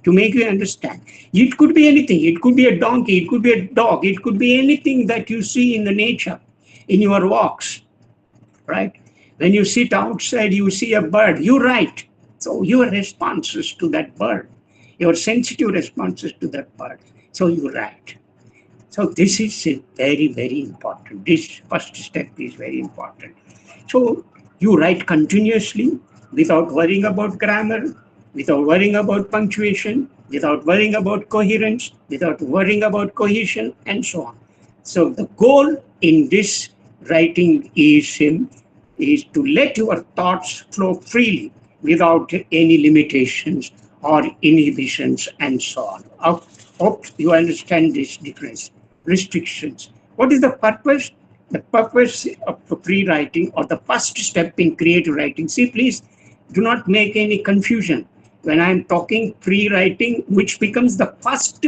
to make you understand. It could be anything. It could be a donkey. It could be a dog. It could be anything that you see in the nature, in your walks, right? When you sit outside, you see a bird, you write. So your responses to that bird, your sensitive responses to that bird, so you write. So this is very, very important. This first step is very important. So you write continuously without worrying about grammar, without worrying about punctuation, without worrying about coherence, without worrying about cohesion, and so on. So the goal in this writing is to let your thoughts flow freely without any limitations or inhibitions, and so on. I hope you understand this difference. Restrictions. What is the purpose? The purpose of free writing, or the first step in creative writing. See, please do not make any confusion when I'm talking free writing, which becomes the first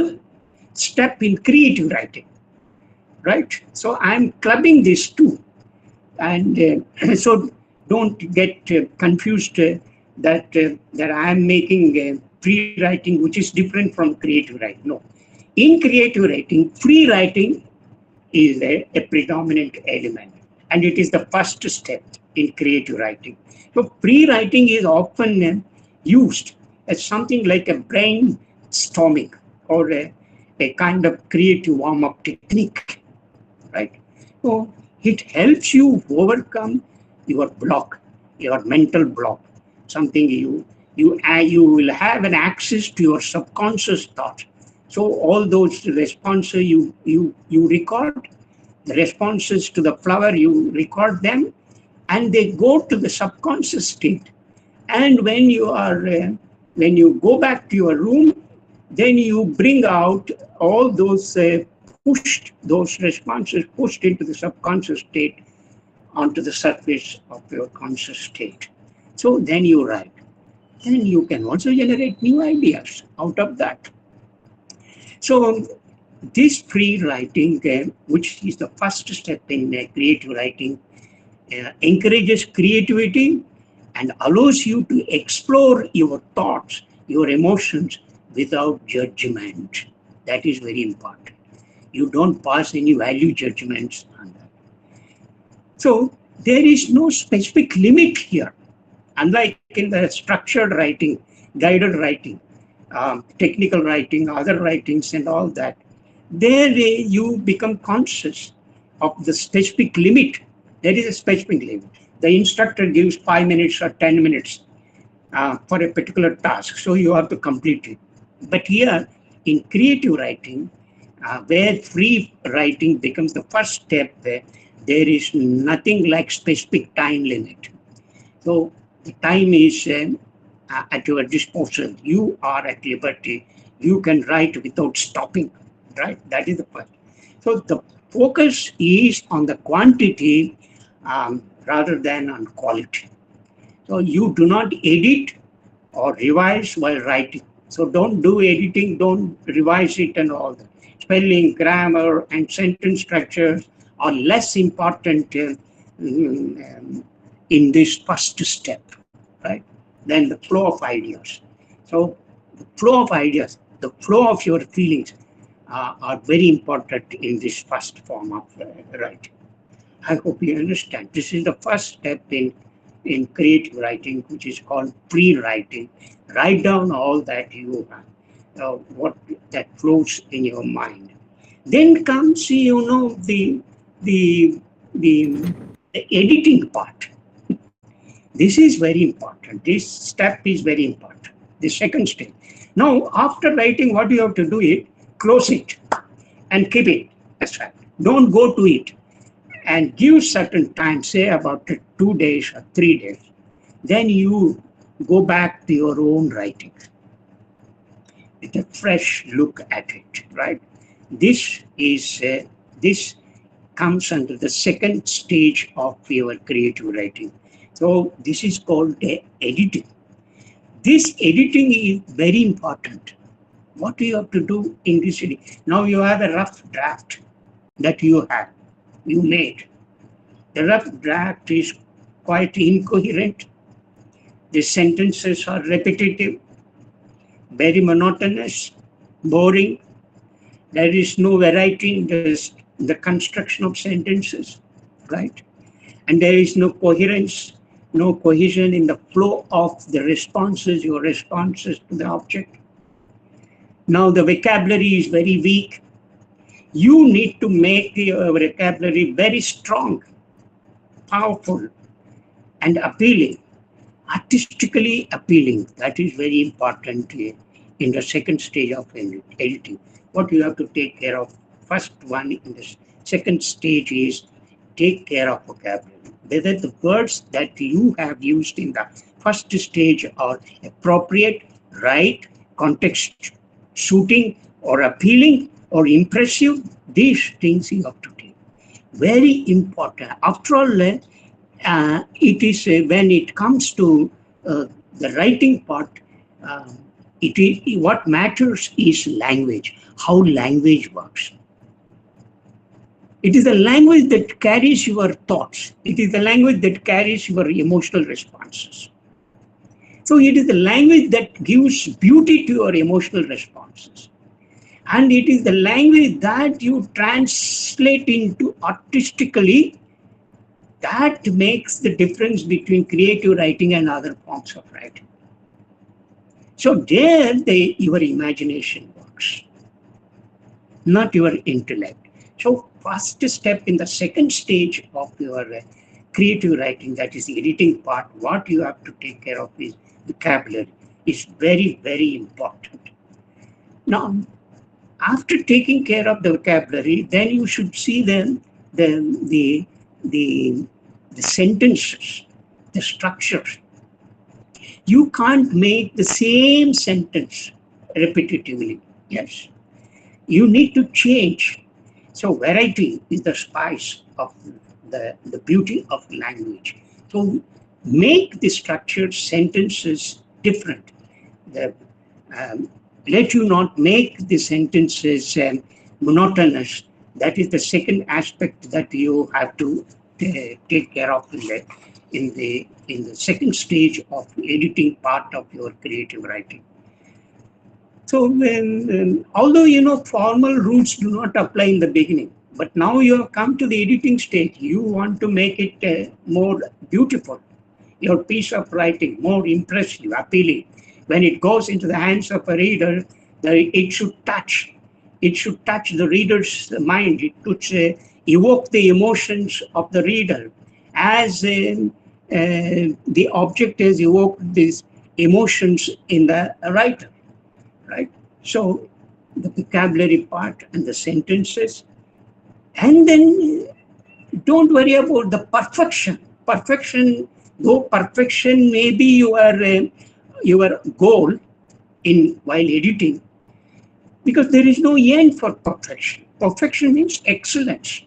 step in creative writing, right? So I'm clubbing these two, and so don't get confused that I'm making free writing, which is different from creative writing. No, in creative writing, free writing is a predominant element, and it is the first step in creative writing. So free writing is often used as something like a brainstorming, or a kind of creative warm-up technique, right? So it helps you overcome your block, your mental block, something you will have an access to your subconscious thoughts. So all those responses you record, the responses to the flower, you record them, and they go to the subconscious state. And when you go back to your room, then you bring out all those those responses pushed into the subconscious state onto the surface of your conscious state. So then you write. Then you can also generate new ideas out of that. So this free writing, which is the first step in creative writing, encourages creativity and allows you to explore your thoughts, your emotions without judgment. That is very important. You don't pass any value judgments on that. So there is no specific limit here. Unlike in the structured writing, guided writing, technical writing, other writings and all that, there you become conscious of the specific limit. There is a specific limit. The instructor gives 5 minutes or 10 minutes for a particular task, so you have to complete it. But here in creative writing, where free writing becomes the first step, there is nothing like specific time limit. So the time is at your disposal. You are at liberty. You can write without stopping, right? That is the point. So the focus is on the quantity rather than on quality. So you do not edit or revise while writing. So don't do editing, don't revise it and all that. Spelling, grammar, and sentence structures are less important in this first step, right? Than the flow of ideas. So the flow of ideas, the flow of your feelings are very important in this first form of writing. I hope you understand. This is the first step in creative writing, which is called pre-writing. Write down all that you have, what that flows in your mind. Then comes, the editing part. This is very important. This step is very important. The second step. Now, after writing, what you have to do is close it and keep it aside. Don't go to it. And give certain time, say about 2 days or 3 days. Then you go back to your own writing with a fresh look at it, right? This comes under the second stage of your creative writing. So this is called editing. This editing is very important. What do you have to do in this editing? Now you have a rough draft that you made. The rough draft is quite incoherent. The sentences are repetitive, very monotonous, boring. There is no variety in the construction of sentences, right? And there is no coherence, no cohesion in the flow of the responses, your responses to the object. Now the vocabulary is very weak. You need to make your vocabulary very strong, powerful, and appealing, artistically appealing. That is very important in the second stage of editing. What you have to take care of, first one in the second stage is take care of vocabulary. Whether the words that you have used in the first stage are appropriate, right, context suiting, or appealing, or impressive, these things you have to take. Very important. After all, it is when it comes to the writing part, what matters is language, how language works. It is the language that carries your thoughts. It is the language that carries your emotional responses. So it is the language that gives beauty to your emotional responses. And it is the language that you translate into artistically that makes the difference between creative writing and other forms of writing. So there your imagination works, not your intellect. So first step in the second stage of your creative writing, that is the editing part, what you have to take care of is vocabulary. Is very, very important. Now, after taking care of the vocabulary, then you should see the sentences, the structures. You can't make the same sentence repetitively. Yes, you need to change. So variety is the spice of the beauty of language. So make the structured sentences different. Let you not make the sentences monotonous. That is the second aspect that you have to take care of in the second stage of editing part of your creative writing. So although formal rules do not apply in the beginning, but now you have come to the editing stage, you want to make it more beautiful. your piece of writing more impressive, appealing. When it goes into the hands of a reader, it should touch. It should touch the reader's mind. It should evoke the emotions of the reader, as the object has evoked these emotions in the writer, right? So the vocabulary part and the sentences, and then don't worry about the perfection. Perfection, though perfection may be your goal in while editing, because there is no end for perfection. Perfection means excellence.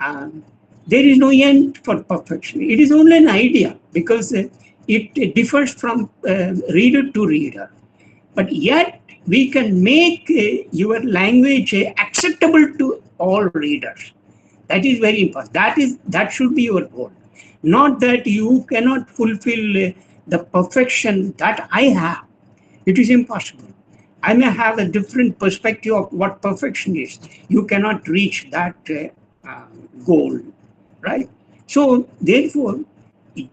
Um, there is no end for perfection. It is only an idea, because it differs from reader to reader. But yet we can make your language acceptable to all readers. That is very important. That should be your goal. Not that you cannot fulfill the perfection that I have. It is impossible. I may have a different perspective of what perfection is. You cannot reach that goal, right? So therefore,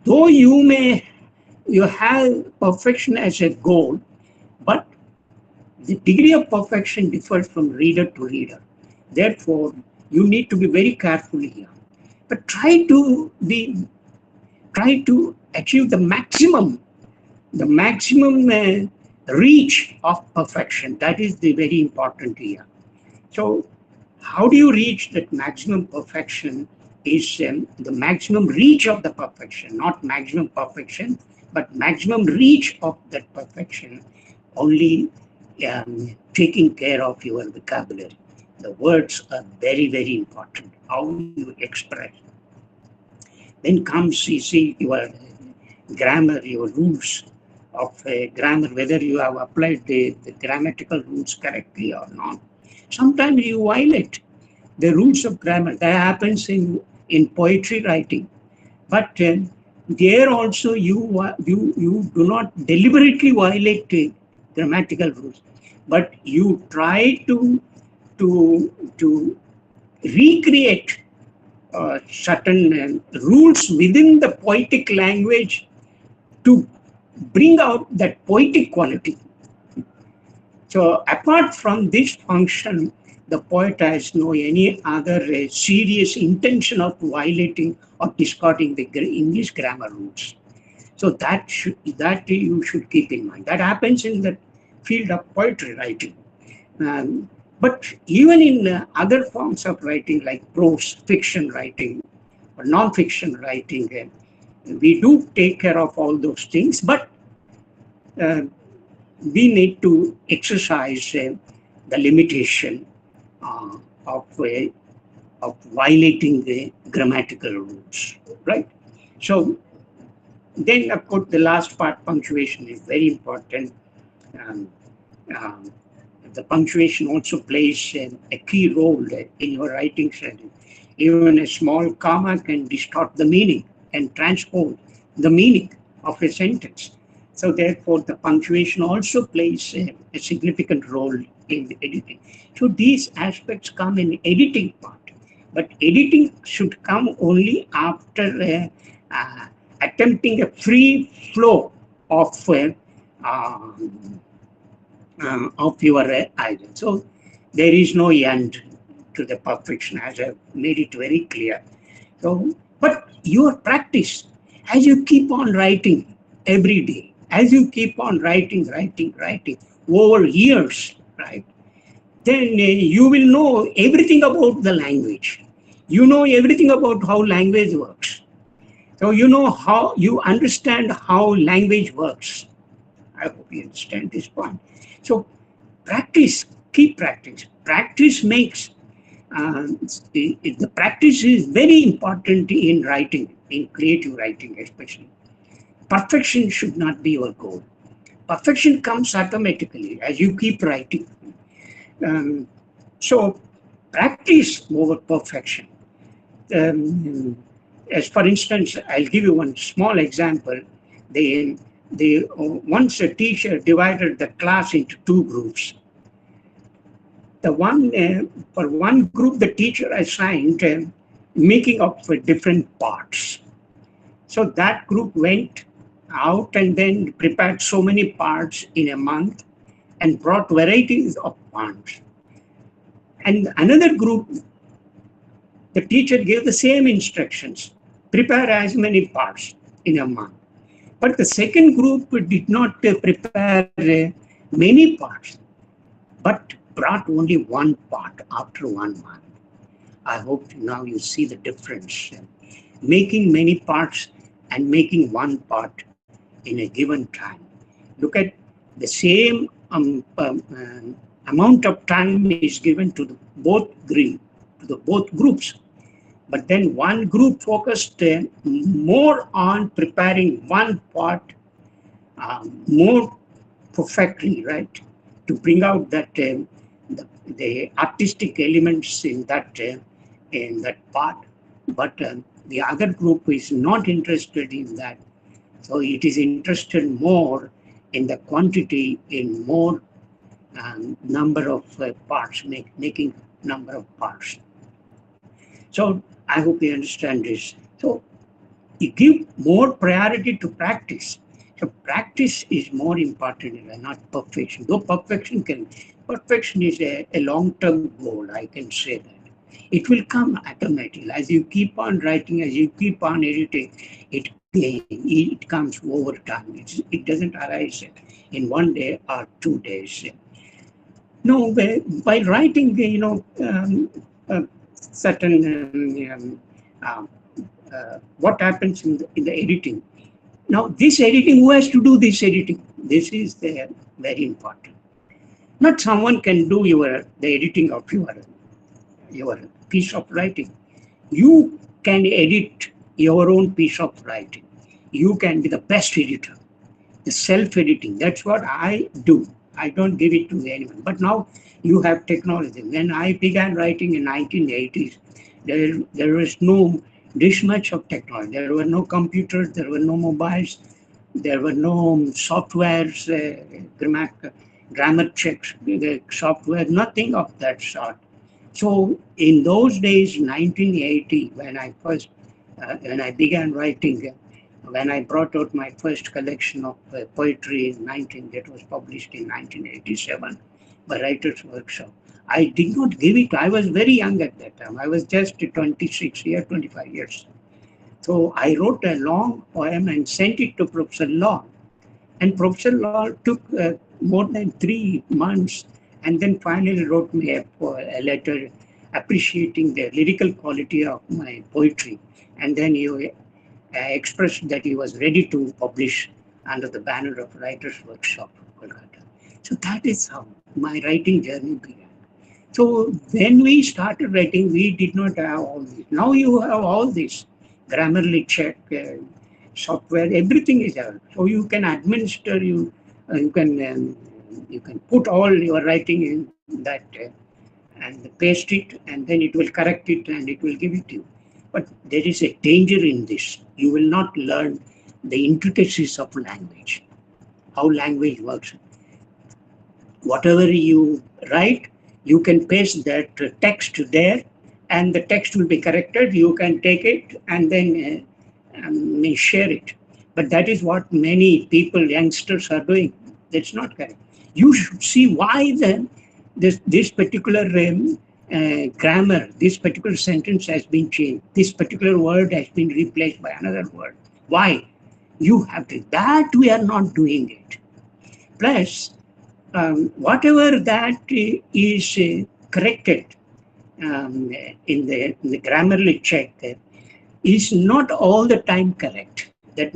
though you have perfection as a goal, but the degree of perfection differs from reader to reader. Therefore, you need to be very careful here. But try to achieve the maximum reach of perfection. That is the very important here. So how do you reach that maximum perfection is the maximum reach of the perfection, not maximum perfection, but maximum reach of that perfection, only taking care of your vocabulary. The words are very, very important, how you express. Then comes, you see, your grammar, your rules of grammar, whether you have applied the grammatical rules correctly or not. Sometimes you violate the rules of grammar. That happens in poetry writing. But there also you do not deliberately violate grammatical rules, but you try to recreate certain rules within the poetic language to bring out that poetic quality. So apart from this function, the poet has no any other serious intention of violating or discarding the English grammar rules. So that you should keep in mind. That happens in the field of poetry writing. But even in other forms of writing, like prose, fiction writing, or non-fiction writing, we do take care of all those things, but we need to exercise the limitation of violating the grammatical rules, right? So then, of course, the last part, punctuation, is very important. The punctuation also plays a key role in your writing strategy. Even a small comma can distort the meaning and transpose the meaning of a sentence. So therefore, the punctuation also plays a significant role in editing. So these aspects come in editing part, but editing should come only after attempting a free flow of your idea. So there is no end to the perfection, as I made it very clear. So, but your practice, as you keep on writing every day, as you keep on writing over years, right? Then you will know everything about the language. You know everything about how language works. So you know how you understand how language works. I hope you understand this point. So practice, keep practice. Practice makes the practice is very important in writing, in creative writing especially. Perfection should not be your goal. Perfection comes automatically as you keep writing. So practice over perfection. As for instance, I'll give you one small example. Once a teacher divided the class into two groups. For one group, the teacher assigned making up for different parts. So that group went out and then prepared so many parts in a month and brought varieties of parts. And another group, the teacher gave the same instructions, prepare as many parts in a month. But the second group did not prepare many parts, but brought only one part after 1 month. I hope now you see the difference. Making many parts and making one part in a given time. Look at the same amount of time is given to the both groups. But then one group focused more on preparing one part more perfectly, right? To bring out that the artistic elements in that part. But the other group is not interested in that. So it is interested more in the quantity, in more number of parts, making number of parts. So I hope you understand this. So you give more priority to practice. So practice is more important than not perfection. Though perfection is a long-term goal, I can say that. It will come automatically. As you keep on writing, as you keep on editing, it comes over time. It doesn't arise in 1 day or 2 days. No, by writing, certain what happens in the editing. Now, this editing, who has to do this editing? This is very important. Not someone can do the editing of your piece of writing. You can edit your own piece of writing. You can be the best editor. The self-editing, that's what I do. I don't give it to anyone. But now you have technology. When I began writing in 1980s, there was no this much of technology. There were no computers, there were no mobiles, there were no softwares, grammar checks, software, nothing of that sort. So in those days, 1980, when I began writing, when I brought out my first collection of poetry that was published in 1987 by Writers' Workshop, I did not give it. I was very young at that time. I was just 25 years. So I wrote a long poem and sent it to Professor Law. And Professor Law took more than 3 months and then finally wrote me a letter appreciating the lyrical quality of my poetry. And then he expressed that he was ready to publish under the banner of Writers' Workshop, Kolkata. So that is how my writing journey began. So when we started writing, we did not have all this. Now you have all this. Grammarly check, software, everything is there. So you can administer, you can put all your writing in that and paste it, and then it will correct it and it will give it to you. But there is a danger in this. You will not learn the intricacies of language, how language works. Whatever you write, you can paste that text there and the text will be corrected. You can take it and then share it. But that is what many people, youngsters, are doing. That's not correct. You should see why this particular grammar, this particular sentence has been changed. This particular word has been replaced by another word. Why? You have to. That we are not doing it. Plus, whatever that is corrected in the Grammarly check is not all the time correct. That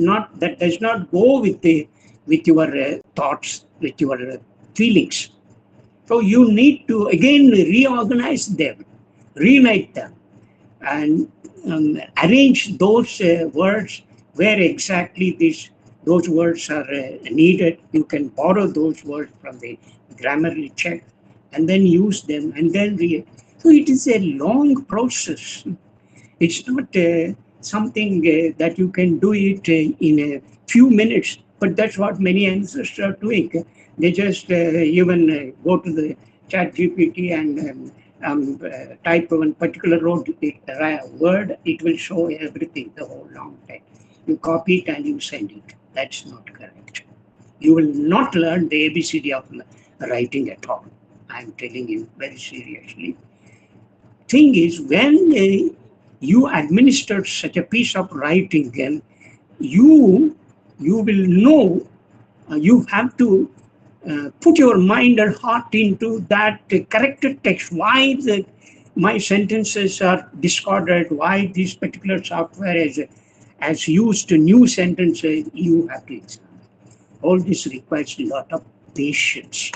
does not go with your thoughts, with your feelings. So you need to again reorganize them, rewrite them, and arrange those words where exactly those words are needed. You can borrow those words from the Grammarly check and then use them and then So it is a long process. It's not something that you can do it in a few minutes, but that's what many answers are doing. They just even go to the chat GPT and type one particular word, it will show everything the whole long time. You copy it and you send it. That's not correct. You will not learn the ABCD of writing at all. I'm telling you very seriously. Thing is, when you administer such a piece of writing, then you will know. You have to put your mind and heart into that corrected text. Why my sentences are discorded? Why this particular software has used new sentences? You have to examine. All this requires a lot of patience.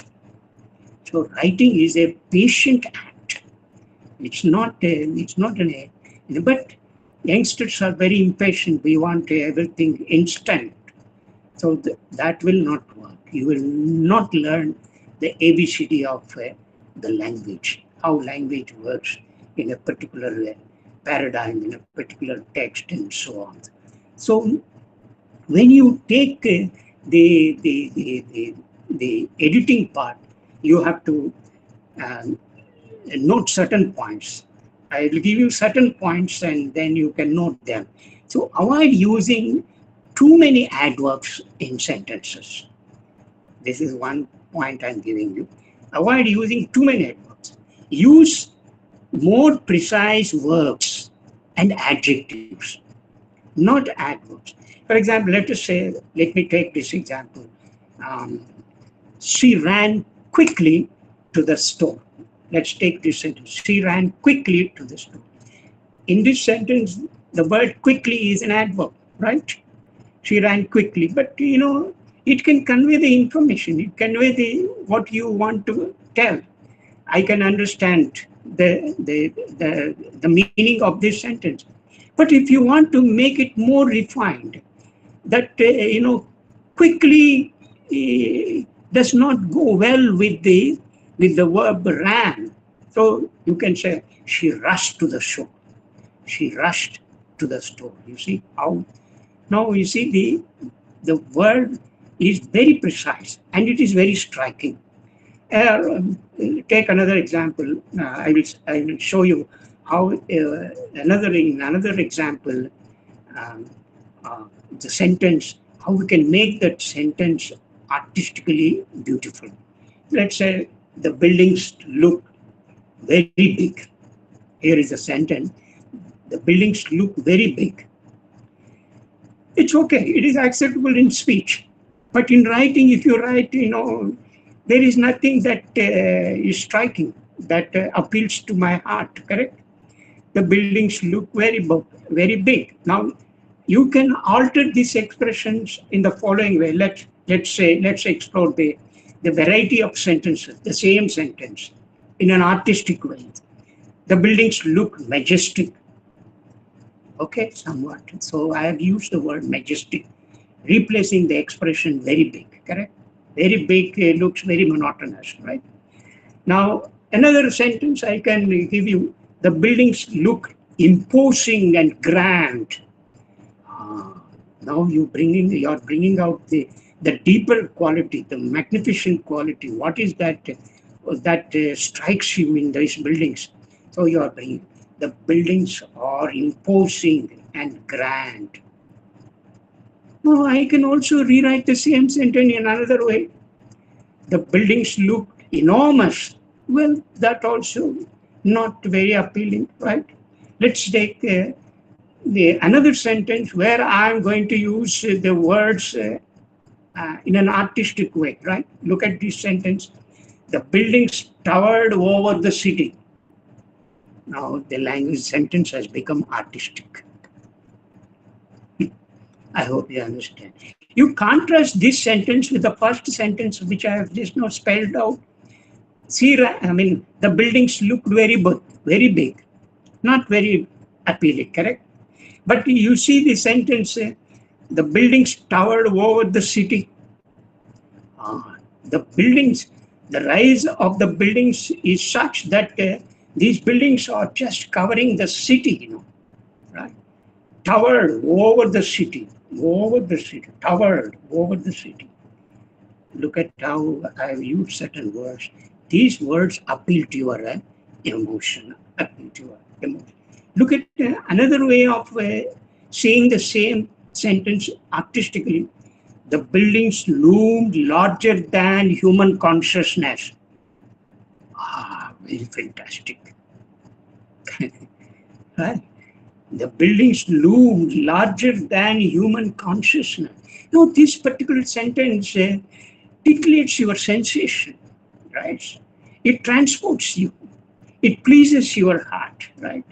So writing is a patient act. It's not an. But youngsters are very impatient. We want everything instant. So that will not work. You will not learn the ABCD of the language, how language works in a particular paradigm, in a particular text, and so on. So when you take the editing part, you have to note certain points. I will give you certain points and then you can note them. So avoid using too many adverbs in sentences. This is one point I'm giving you. Avoid using too many adverbs. Use more precise verbs and adjectives, not adverbs. For example, let me take this example. She ran quickly to the store. Let's take this sentence. She ran quickly to the store. In this sentence, the word quickly is an adverb, right? She ran quickly, but it can convey the information. It convey what you want to tell. I can understand the meaning of this sentence. But if you want to make it more refined, that quickly does not go well with the verb ran. So you can say she rushed to the store. She rushed to the store. You see how now you see the word is very precise and it is very striking. Take another example. I will show you how another example. The sentence, how we can make that sentence artistically beautiful. Let's say the buildings look very big. Here is a sentence. The buildings look very big. It's okay. It is acceptable in speech. But in writing, if you write, there is nothing that is striking, that appeals to my heart, correct? The buildings look very big. Now, you can alter these expressions in the following way. Let's explore the variety of sentences, the same sentence, in an artistic way. The buildings look majestic. Okay, somewhat. So I have used the word majestic, replacing the expression very big, correct? Very big looks very monotonous, right? Now, another sentence I can give you, the buildings look imposing and grand. Now you are bringing out the deeper quality, the magnificent quality. What is that strikes you in these buildings? So you are bringing, the buildings are imposing and grand. Now I can also rewrite the same sentence in another way. The buildings look enormous. Well, that also not very appealing, right? Let's take another sentence where I'm going to use the words in an artistic way, right? Look at this sentence. The buildings towered over the city. Now the language sentence has become artistic. I hope you understand. You contrast this sentence with the first sentence which I have just now spelled out. See, the buildings looked very big, not very appealing, correct? But you see the sentence, the buildings towered over the city. The rise of the buildings is such that these buildings are just covering the city, right? Towered over the city, towered over the city. Look at how I've used certain words. These words appeal to your emotion, Look at another way of seeing the same sentence artistically. The buildings loomed larger than human consciousness. Ah, very fantastic. Right? The buildings loomed larger than human consciousness. Now, this particular sentence titillates your sensation, right? It transports you. It pleases your heart, right?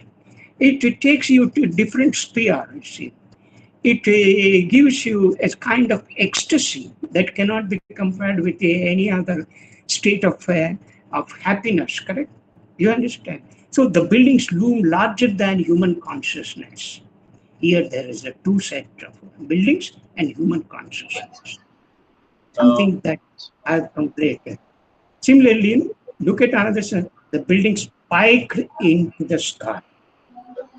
It takes you to a different sphere, you see. It gives you a kind of ecstasy that cannot be compared with any other state of happiness, correct? You understand? So the buildings loom larger than human consciousness. Here there is a two set of buildings and human consciousness. Something that I've completed. Similarly, look at another set. The building spiked into the sky.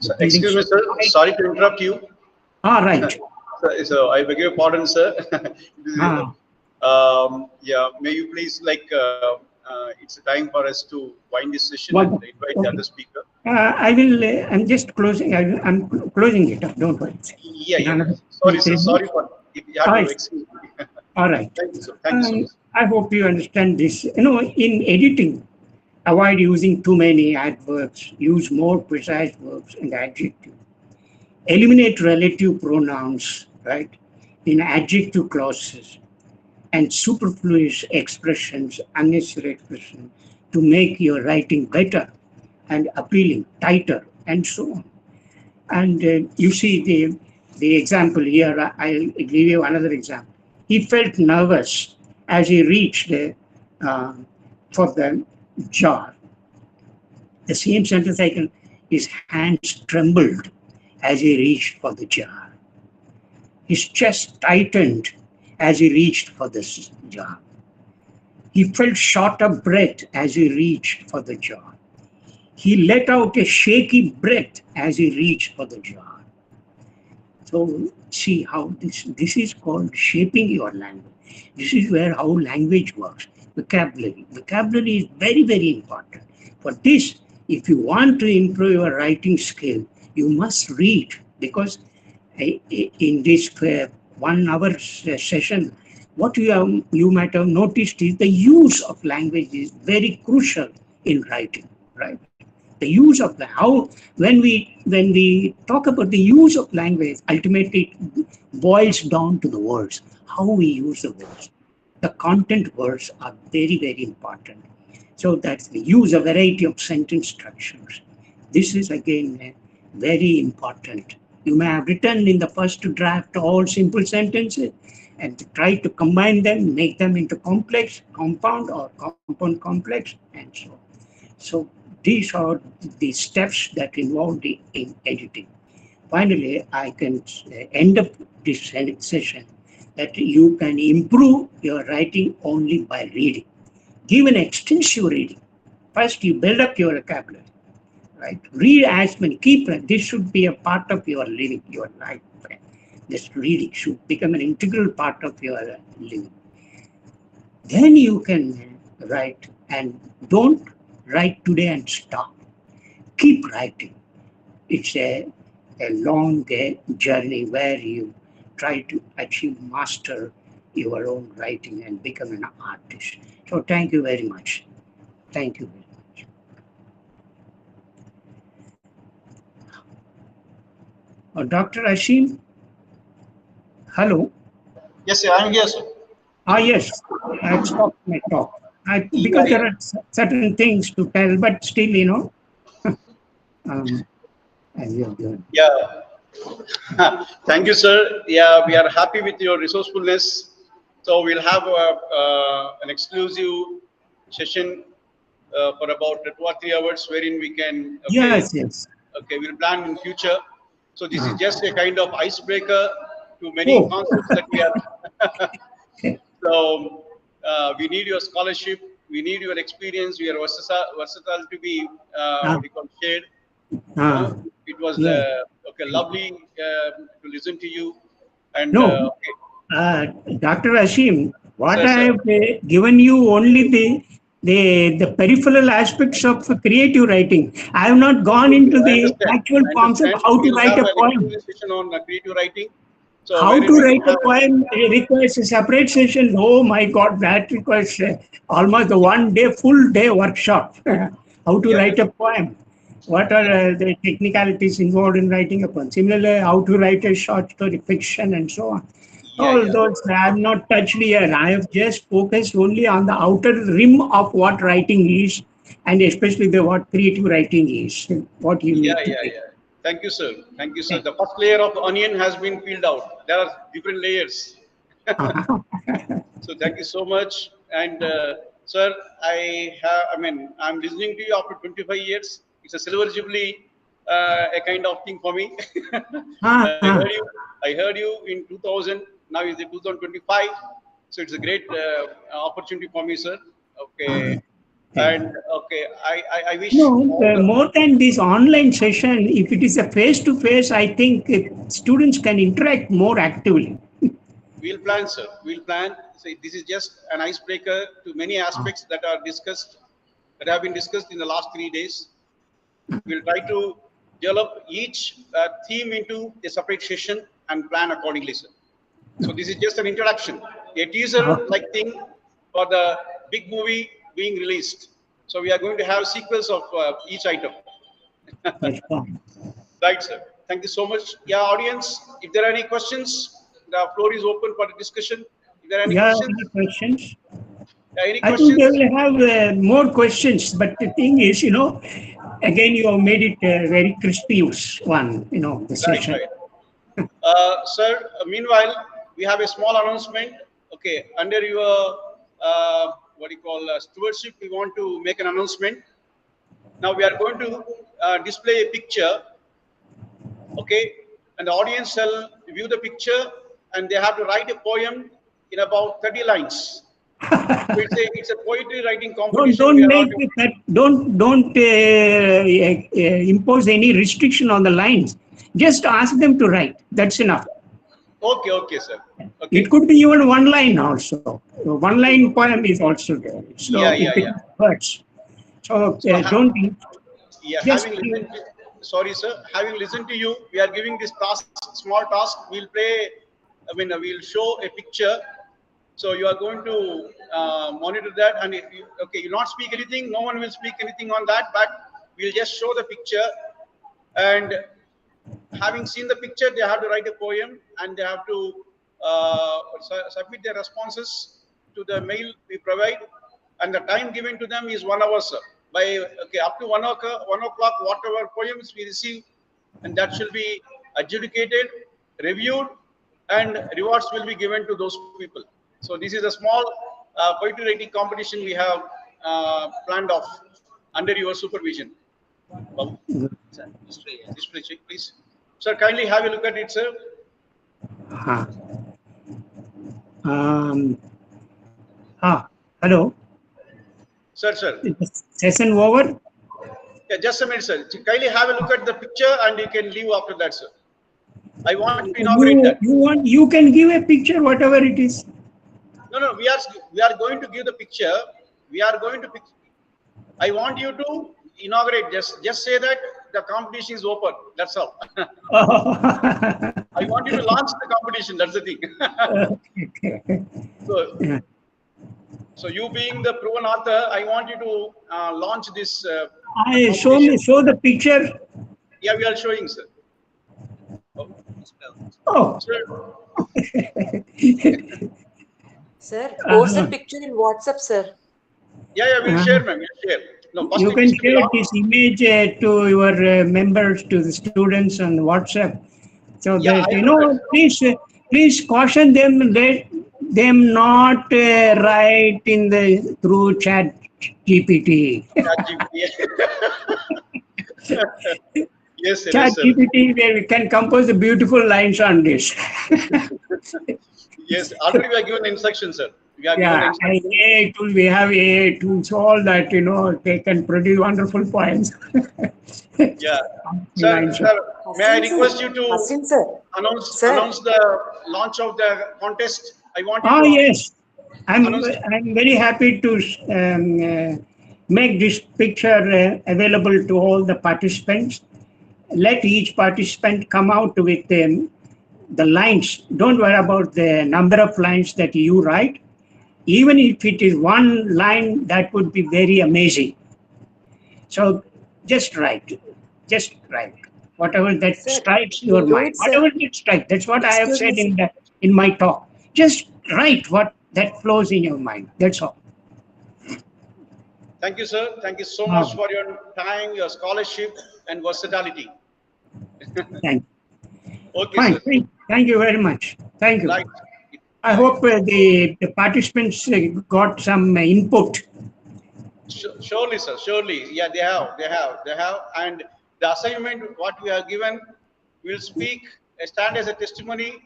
So, excuse me, sir. Sorry to interrupt you. Right. So I beg your pardon, sir. Yeah, may you please it's a time for us to wind this session and invite the other speaker. I will. I'm just closing. I'm closing it up. Don't worry. Yeah. Sorry, sir. Sorry for if you have to excuse me. All right. Thank you, sir. Thank you so much. I hope you understand this. In editing, avoid using too many adverbs. Use more precise verbs and adjectives. Eliminate relative pronouns, right, in adjective clauses, and superfluous expressions, unnecessary expressions, to make your writing better and appealing, tighter, and so on. And you see the example here. I'll give you another example. He felt nervous as he reached for the jar. The same sentence his hands trembled as he reached for the jar. His chest tightened as he reached for the jar. He felt short of breath as he reached for the jar. He let out a shaky breath as he reached for the jar. So see how this is called shaping your language. This is how language works. Vocabulary. Vocabulary is very, very important. For this, if you want to improve your writing skill, you must read, because in this 1 hour session, what you might have noticed is the use of language is very crucial in writing, right? The use of when we talk about the use of language, ultimately it boils down to the words, how we use the words. The content words are very, very important. So that's the use a variety of sentence structures. This is again very important. You may have written in the first draft all simple sentences and try to combine them, make them into complex, compound, or compound complex, and so on. So these are the steps that involved in editing. Finally, I can end up this session that you can improve your writing only by reading. Give an extensive reading. First, you build up your vocabulary. Right? Read as many. This should be a part of your living, your life. This reading should become an integral part of your living. Then you can write, and don't write today and stop. Keep writing. It's a long journey where you try to master your own writing and become an artist. So thank you very much. Thank you very much. Dr. Ashim? Hello? Yes, sir, I'm here, sir. Yes. I've stopped my talk. Because there are certain things to tell, but still, as you're doing. Yeah. Thank you, sir. Yeah, we are happy with your resourcefulness. So we'll have an exclusive session for about 2 or 3 hours, wherein we can. Okay, Yes. Okay, we'll plan in future. So this is just a kind of icebreaker to many concepts that we are. So we need your scholarship. We need your experience. We are versatile to be shared. It was lovely to listen to you. And Dr. Ashim, what I have given you only the peripheral aspects of creative writing. I have not gone into the actual concept how to write a poem. Session on creative writing. So How wherein to we write a have, poem requires a separate session. Oh my God, that requires almost a 1 day, full day workshop. How to yeah, write a poem. What are the technicalities involved in writing a poem? Similarly, how to write a short story, fiction, and so on. yeah, All yeah. those I have not touched here. I have just focused only on the outer rim of what writing is, and especially the what creative writing is, what you Yeah, need to yeah, be. yeah. Thank you, sir. Thank you, sir. The first layer of the onion has been peeled out. There are different layers. So thank you so much. And sir, I mean, I'm listening to you after 25 years. It's a silver jubilee, a kind of thing for me. I heard you in 2000. Now is the 2025. So it's a great opportunity for me, sir. Okay. Thank And you. okay, I wish No, all the, more than this online session, if it is a face-to-face, I think students can interact more actively. we'll plan, sir. We'll plan. So this is just an icebreaker to many aspects that are discussed, that have been discussed in the last 3 days. We'll try to develop each theme into a separate session and plan accordingly, sir. So this is just an introduction, a teaser-like thing for the big movie being released. So we are going to have sequels of each item. That's fine. Right, sir. Thank you so much. Yeah, audience, if there are any questions, the floor is open for the discussion. If there are any Yeah, questions, any questions? any I think they questions? will have more questions, but the thing is, again, you have made it a very crispy one, the Right, session. right. Sir, meanwhile, we have a small announcement. Okay, under your what do you call stewardship, we want to make an announcement. Now we are going to display a picture. Okay, and the audience shall view the picture, and they have to write a poem in about 30 lines. So it's a poetry writing Don't competition. We don't are make not. that. Don't impose any restriction on the lines. Just ask them to write. That's enough. Okay, okay, sir. It Okay. could be even one line also. One line poem is also there. Yeah, So yeah, if it yeah. hurts, so So, don't yeah, just. sorry, sir, having listened to you, we are giving this task, small task. We'll play, I mean, we'll show a picture. So you are going to monitor that, and if you, okay, you not speak anything, no one will speak anything on that, but we'll just show the picture, and having seen the picture, they have to write a poem, and they have to submit their responses to the mail we provide, and the time given to them is 1 hour, sir. By okay, up to 1 o'clock, whatever poems we receive, and that shall be adjudicated, reviewed, and rewards will be given to those people. So this is a small poetry writing competition we have planned off under your supervision. Babu, display check, please. Sir, kindly have a look at it, sir. Uh, um, hello. Sir, sir. Session over. Yeah, just a minute, sir. Kindly have a look at the picture, and you can leave after that, sir. I want to inaugurate that. You can give a picture, whatever it is. No, no, we are going to give the picture. We are going to pick. I want you to inaugurate. Just say that the competition is open. That's all. I want you to launch the competition. That's the thing. Okay. So, Yeah. so you being the proven author, I want you to launch this Show competition. the picture. Yeah, we are showing, sir. Oh. Sir, Sir, post the picture in WhatsApp, sir. yeah, we'll share, ma'am. We'll share. No, first You it is can to be share launched. this image to your members, to the students on WhatsApp, so Yeah, that I'll do that. please caution them. Let them not write in the through chat GPT. Yes, sir. Chat Yes, sir. GPT, they can compose the beautiful lines on this. Yes, already we are given instructions, sir. We are given the Yeah, and instructions. AI tools, we have AI tools, all that, they can produce wonderful poems. Yeah, sir. Lines. Sir, may I Hasin sir. request you to Hasin sir. Sir. announce the launch of the contest? I want you Oh, to yes. I'm announce. very happy to make this picture available to all the participants. Let each participant come out with the lines. Don't worry about the number of lines that you write. Even if it is one line, that would be very amazing. So just write. Just write. Whatever that Sir, strikes we your do mind. it, sir. Whatever that strikes. That's what I have Excuse said me, sir. in my talk. Just write what that flows in your mind. That's all. Thank you, sir. Thank you so Ah. much for your time, your scholarship, and versatility. Thank you. Okay, Fine. sir. Thank you very much. Thank you. Right. I hope the participants got some input. Surely, sir. Surely. Yeah, they have. And the assignment, what we have given, will stand as a testimony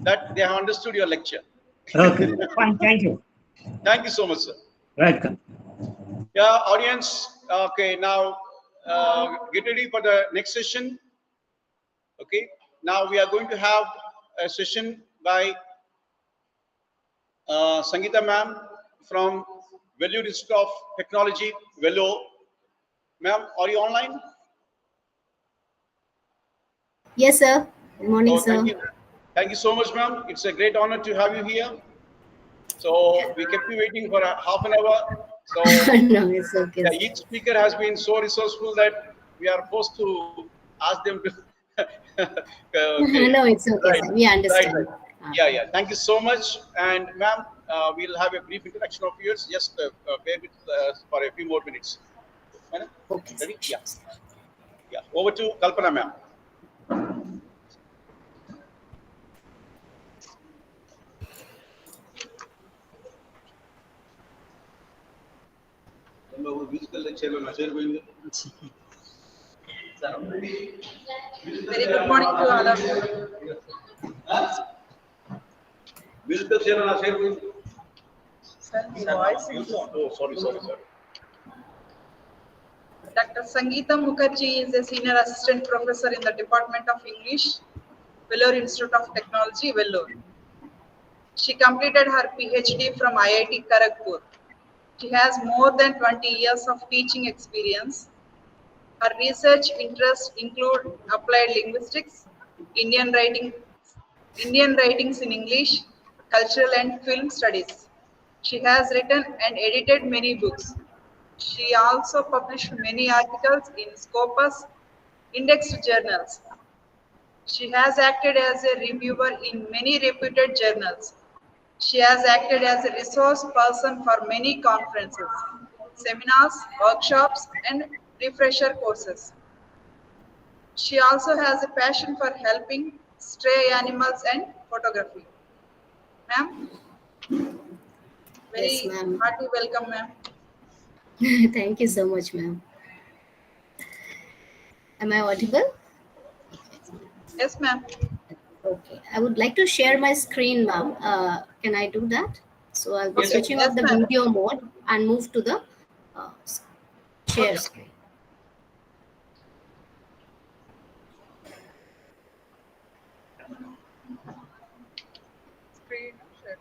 that they have understood your lecture. Okay. Fine. Thank you. Thank you so much, sir. Welcome. Yeah, audience. Okay, now get ready for the next session. Okay, now we are going to have a session by Sangeeta ma'am from Vellore Institute of Technology, Vellore. Ma'am, are you online? Yes, sir. Good morning, sir. Thank you. Thank you so much, ma'am. It's a great honor to have you here. So we kept you waiting for half an hour. So No, it's okay. yeah, each speaker has been so resourceful that we are forced to ask them to. Okay. No, it's okay, Right. sir. We understand. Right. Yeah. Thank you so much. And ma'am, we'll have a brief introduction of yours. Just bear with for a few more minutes. Okay, sir. Ready? Yeah. Over to Kalpana, ma'am. Very good morning to all of you. Sir, my voice is low. Oh, sorry. Dr. Sangeeta Mukherjee is a senior assistant professor in the Department of English, Vellore Institute of Technology, Vellore. She completed her PhD from IIT Kharagpur. She has more than 20 years of teaching experience. Her research interests include applied linguistics, Indian writings in English, cultural and film studies. She has written and edited many books. She also published many articles in Scopus indexed journals. She has acted as a reviewer in many reputed journals. She has acted as a resource person for many conferences, seminars, workshops, and refresher courses. She also has a passion for helping stray animals and photography. Ma'am, very Yes, ma'am. hearty welcome, ma'am. Thank you so much, ma'am. Am I audible? Yes, ma'am. Okay. I would like to share my screen, ma'am. Can I do that? So I'll be Yes, switching yes, off the ma'am. video mode and move to the share screen. Screen share.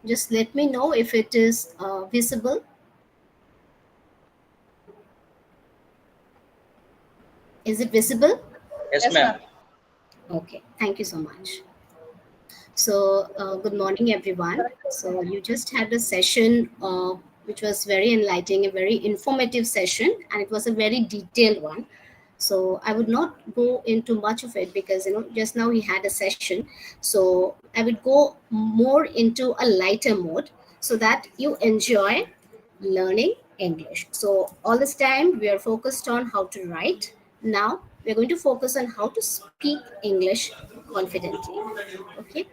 Just let me know if it is visible. Is it visible? Yes, Yes, ma'am. ma'am. Okay. Thank you so much. So, good morning, everyone. So, you just had a session which was very enlightening, a very informative session, and it was a very detailed one. So, I would not go into much of it because, just now we had a session. So, I would go more into a lighter mode so that you enjoy learning English. So, all this time we are focused on how to write. Now, we're going to focus on how to speak English confidently. Okay.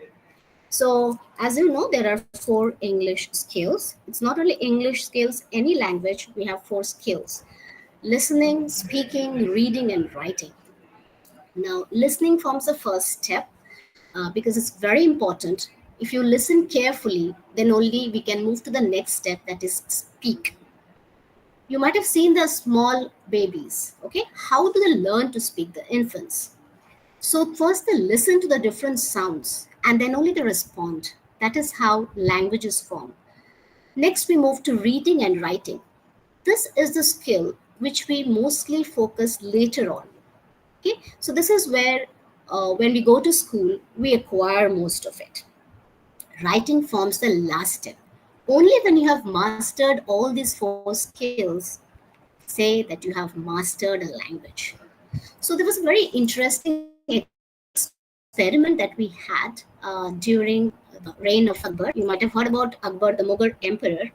So, as you know, there are 4 English skills. It's not only English skills, any language, we have 4 skills: listening, speaking, reading, and writing. Now, listening forms the first step because it's very important. if you listen carefully, then only we can move to the next step, that is speak. You might have seen the small babies. Okay, how do they learn to speak, the infants? So first they listen to the different sounds and then only they respond. That is how language is formed. Next we move to reading and writing. This is the skill which we mostly focus later on. Okay, so this is where when we go to school, we acquire most of it. Writing forms the last step. Only when you have mastered all these four skills, say that you have mastered a language. So there was a very interesting experiment that we had during the reign of Akbar. You might have heard about Akbar, the Mughal emperor.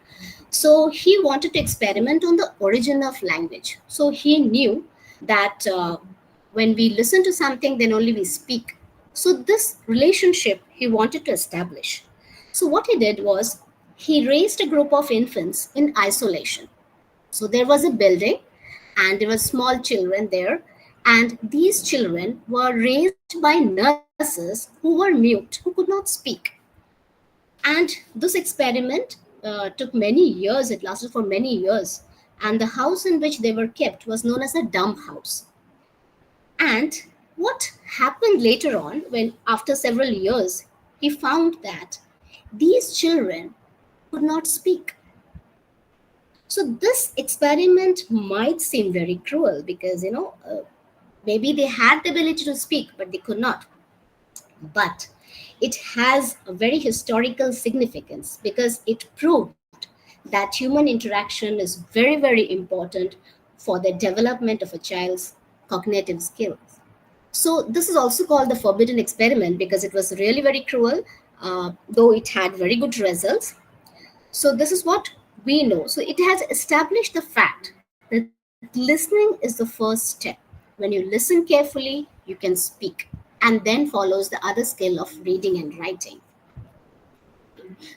So he wanted to experiment on the origin of language. So he knew that when we listen to something, then only we speak. So this relationship he wanted to establish. So what he did was he raised a group of infants in isolation. So there was a building and there were small children there, and these children were raised by nurses who were mute, who could not speak. And this experiment took many years, it lasted for many years, and the house in which they were kept was known as a dumb house. And what happened later on, when after several years, he found that these children could not speak. So this experiment might seem very cruel because, maybe they had the ability to speak, but they could not. But it has a very historical significance because it proved that human interaction is very, very important for the development of a child's cognitive skills. So this is also called the forbidden experiment because it was really very cruel, though it had very good results. So this is what we know. So it has established the fact that listening is the first step. When you listen carefully, you can speak. And then follows the other skill of reading and writing.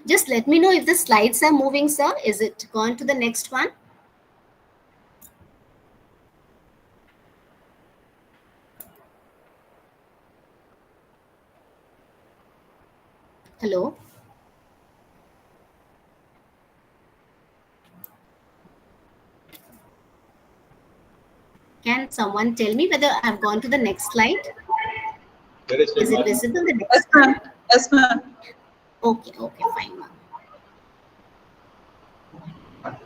Just let me know if the slides are moving, sir. Is it gone to the next one? Hello? Can someone tell me whether I've gone to the next slide? Is it visible? The next Yes, ma'am. Yes, ma'am. Okay, fine, ma'am.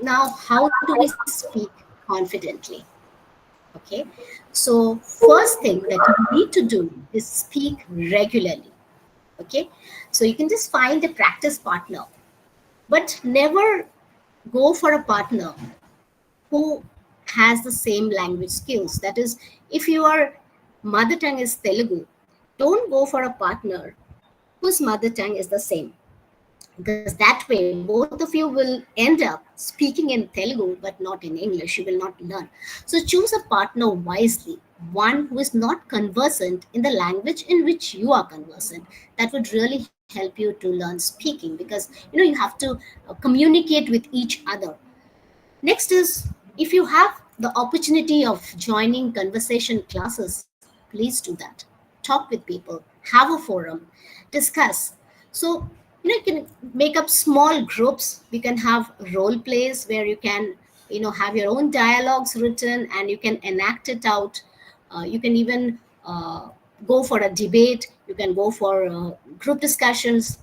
Now, how do we speak confidently? Okay, so first thing that you need to do is speak regularly. Okay, so you can just find a practice partner, but never go for a partner who has the same language skills. That is, if your mother tongue is Telugu, don't go for a partner whose mother tongue is the same, because that way both of you will end up speaking in Telugu but not in English. You will not learn. So choose a partner wisely, one who is not conversant in the language in which you are conversant. That would really help you to learn speaking, because you have to communicate with each other. Next is, if you have the opportunity of joining conversation classes, please do that. Talk with people, have a forum, discuss. So, you can make up small groups. You can have role plays where you can, have your own dialogues written and you can enact it out. You can even go for a debate. You can go for group discussions.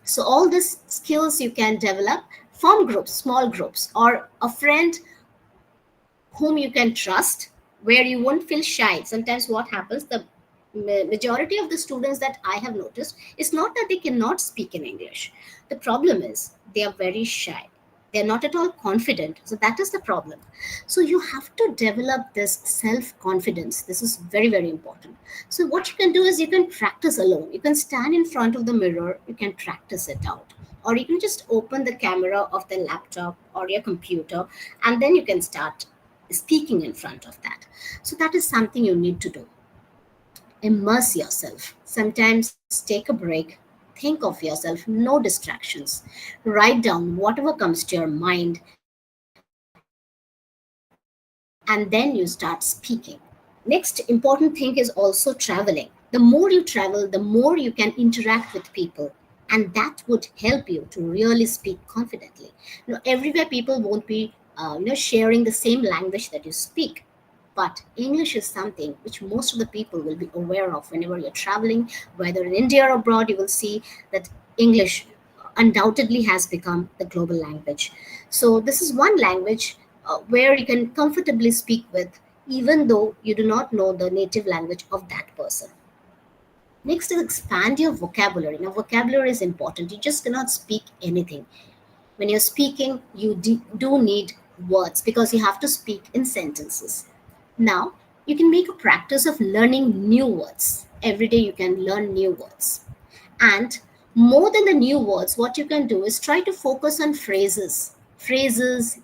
So all these skills you can develop. Form groups, small groups, or a friend whom you can trust, where you won't feel shy. Sometimes what happens, the majority of the students that I have noticed, is not that they cannot speak in English. The problem is they are very shy. They're not at all confident. So that is the problem. So you have to develop this self-confidence. This is very, very important. So what you can do is you can practice alone. You can stand in front of the mirror. You can practice it out. Or you can just open the camera of the laptop or your computer, and then you can start speaking in front of that. So that is something you need to do. Immerse yourself. Sometimes take a break. Think of yourself, no distractions. Write down whatever comes to your mind, and then you start speaking. Next important thing is also traveling. The more you travel, the more you can interact with people. And that would help you to really speak confidently. Everywhere people won't be, sharing the same language that you speak. But English is something which most of the people will be aware of whenever you're traveling, whether in India or abroad, you will see that English undoubtedly has become the global language. So, this is one language where you can comfortably speak with, even though you do not know the native language of that person. Next is expand your vocabulary. Now, vocabulary is important. You just cannot speak anything. When you're speaking, you do need words because you have to speak in sentences. Now, you can make a practice of learning new words. Every day, you can learn new words. And more than the new words, what you can do is try to focus on phrases,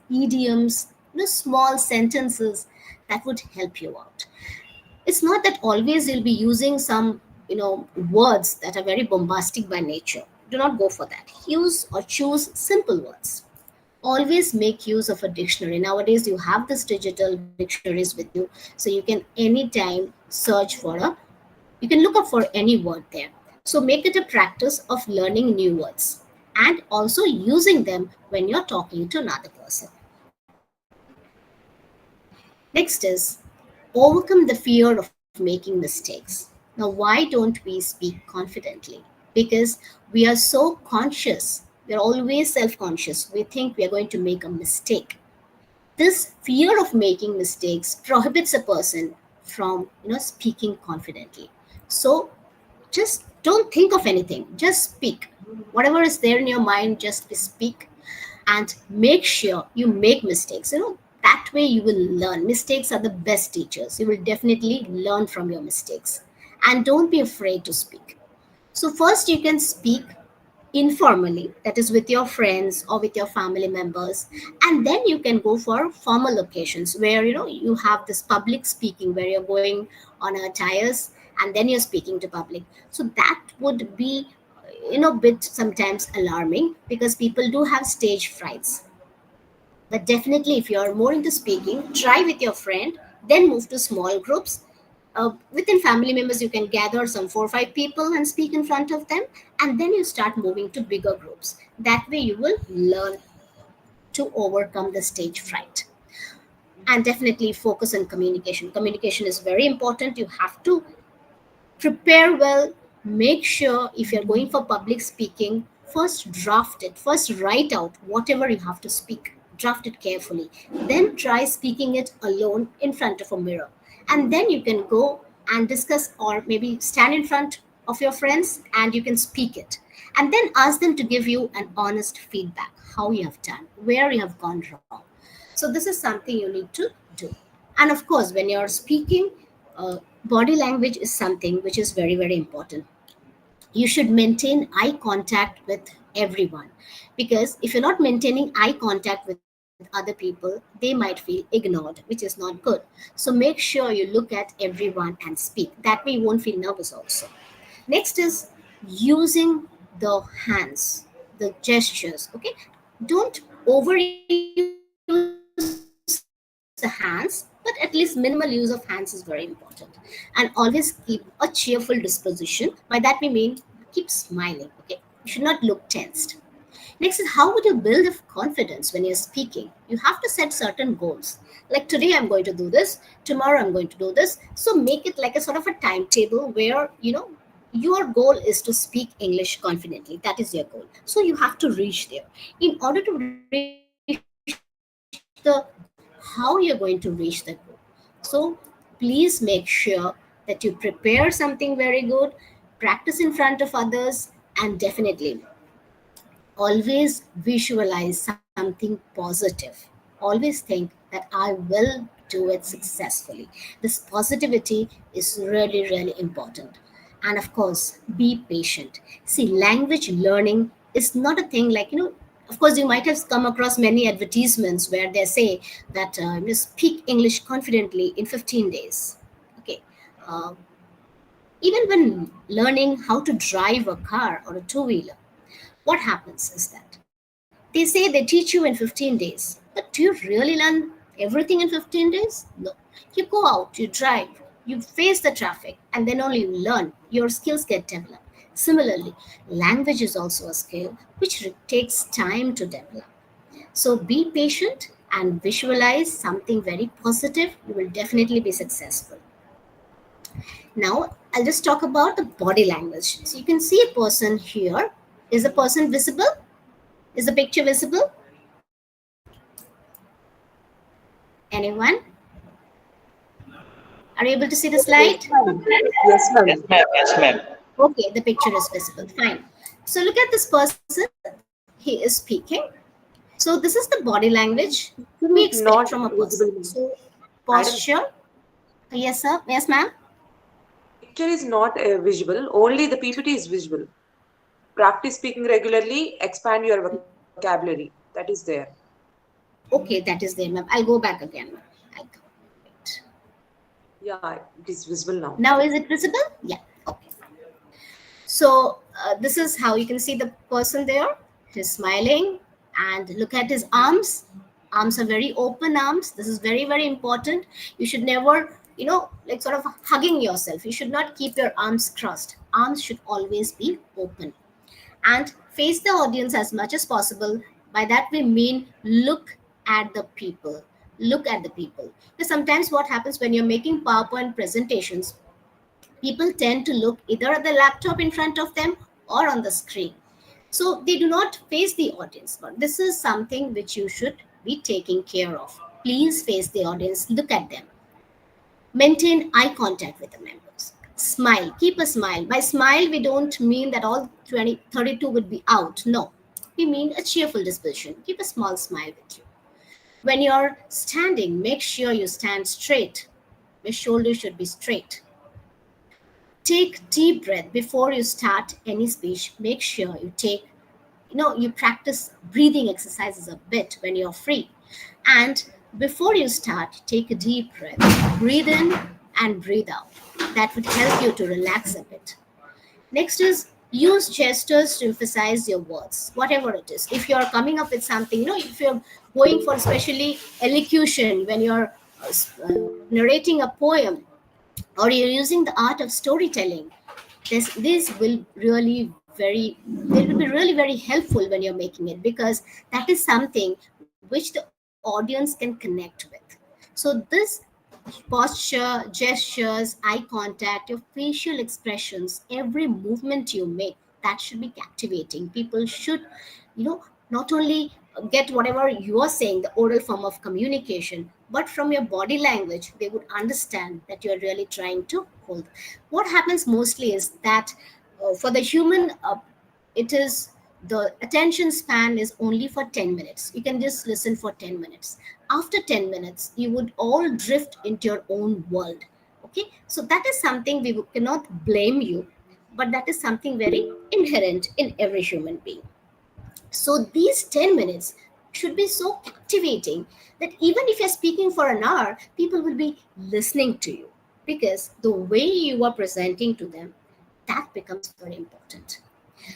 idioms, small sentences that would help you out. It's not that always you'll be using some words that are very bombastic by nature. Do not go for that. Use or choose simple words. Always make use of a dictionary. Nowadays you have this digital dictionaries with you, so you can anytime search for a you can look up for any word there. So make it a practice of learning new words and also using them when you're talking to another person. Next is overcome the fear of making mistakes. Now, why don't we speak confidently? Because we are so conscious. We are always self conscious. We think we are going to make a mistake. This fear of making mistakes prohibits a person from speaking confidently. So just don't think of anything, just speak. Whatever is there in your mind, just speak, and make sure you make mistakes. That way you will learn. Mistakes are the best teachers. You will definitely learn from your mistakes. And don't be afraid to speak. So first you can speak informally, that is with your friends or with your family members, and then you can go for formal occasions where you have this public speaking where you're going on a tires and then you're speaking to public. So that would be bit sometimes alarming because people do have stage frights. But definitely, if you are more into speaking, try with your friend, then move to small groups. Within family members, you can gather some 4 or 5 people and speak in front of them, and then you start moving to bigger groups. That way, you will learn to overcome the stage fright. And definitely focus on communication. Communication is very important. You have to prepare well. Make sure if you're going for public speaking, first draft it, first write out whatever you have to speak, draft it carefully, then try speaking it alone in front of a mirror, and then you can go and discuss or maybe stand in front of your friends and you can speak it, and then ask them to give you an honest feedback, how you have done, where you have gone wrong. So this is something you need to do. And of course, when you're speaking, body language is something which is very, very important. You should maintain eye contact with everyone, because if you're not maintaining eye contact with other people, they might feel ignored, which is not good. So make sure you look at everyone and speak. That way you won't feel nervous also. Next is using the hands, the gestures. Okay, don't overuse the hands, but at least minimal use of hands is very important. And always keep a cheerful disposition. By that we mean keep smiling. Okay, you should not look tensed. Next is how would you build a confidence when you're speaking? You have to set certain goals. Like today I'm going to do this, tomorrow I'm going to do this. So make it like a sort of a timetable where your goal is to speak English confidently. That is your goal. So you have to reach there. In order to reach how you're going to reach the goal. So please make sure that you prepare something very good, practice in front of others, and definitely always visualize something positive. Always think that I will do it successfully. This positivity is really, really important. And of course, be patient. See, language learning is not a thing like, of course, you might have come across many advertisements where they say that you speak English confidently in 15 days. Okay. Uh, Even when learning how to drive a car or a two-wheeler, what happens is that they say they teach you in 15 days. But do you really learn everything in 15 days? No. You go out, you drive, You face the traffic, and then only you learn. Your skills get developed. Similarly, language is also a skill which takes time to develop. So be patient and visualize something very positive. You will definitely be successful. Now, I'll just talk about the body language. So you can see a person here. Is the person visible? Is the picture visible? Anyone? Are you able to see the slide? Yes, Yes, ma'am. ma'am. Yes, ma'am. Okay, the picture is visible. Fine. So look at this person. He is speaking. So this is the body language we Picture is expect not from a person. visible, ma'am. So Madam, posture. Yes, sir. Yes, ma'am. picture is not visible. Only the PPT is visible. Practice speaking regularly. Expand your vocabulary. That is there. Okay, that is there, ma'am. I'll go back again. I'll go. Wait. Yeah, it is visible now. Now is it visible? Yeah. Okay. So this is how you can see the person there. He's smiling, and look at his arms. Arms are very open arms. This is very, very important. You should never, like sort of hugging yourself. You should not keep your arms crossed. Arms should always be open. And face the audience as much as possible. By that we mean look at the people. Look at the people. Because sometimes what happens when you're making PowerPoint presentations, people tend to look either at the laptop in front of them or on the screen. So they do not face the audience. But this is something which you should be taking care of. Please face the audience, look at them. Maintain eye contact with the members. Smile, keep a smile. By smile, we don't mean that all 32 would be out. No, we mean a cheerful disposition. Keep a small smile with you. When you're standing, make sure you stand straight. Your shoulders should be straight. Take deep breath before you start any speech. Make sure you you practice breathing exercises a bit when you're free. And before you start, take a deep breath. Breathe in and breathe out. That would help you to relax a bit. Next is use gestures to emphasize your words, whatever it is. If you're coming up with something, if you're going for especially elocution, when you're narrating a poem, or you're using the art of storytelling, this will really they will be really very helpful when you're making it, because that is something which the audience can connect with. So this posture, gestures, eye contact, your facial expressions, every movement you make, that should be captivating. People should, not only get whatever you are saying, the oral form of communication, but from your body language, they would understand that you're really trying to hold. What happens mostly is that for the human, it is the attention span is only for 10 minutes. You can just listen for 10 minutes. After 10 minutes, you would all drift into your own world. Okay, so that is something we cannot blame you, but that is something very inherent in every human being. So these 10 minutes should be so captivating that even if you're speaking for an hour, people will be listening to you, because the way you are presenting to them, that becomes very important.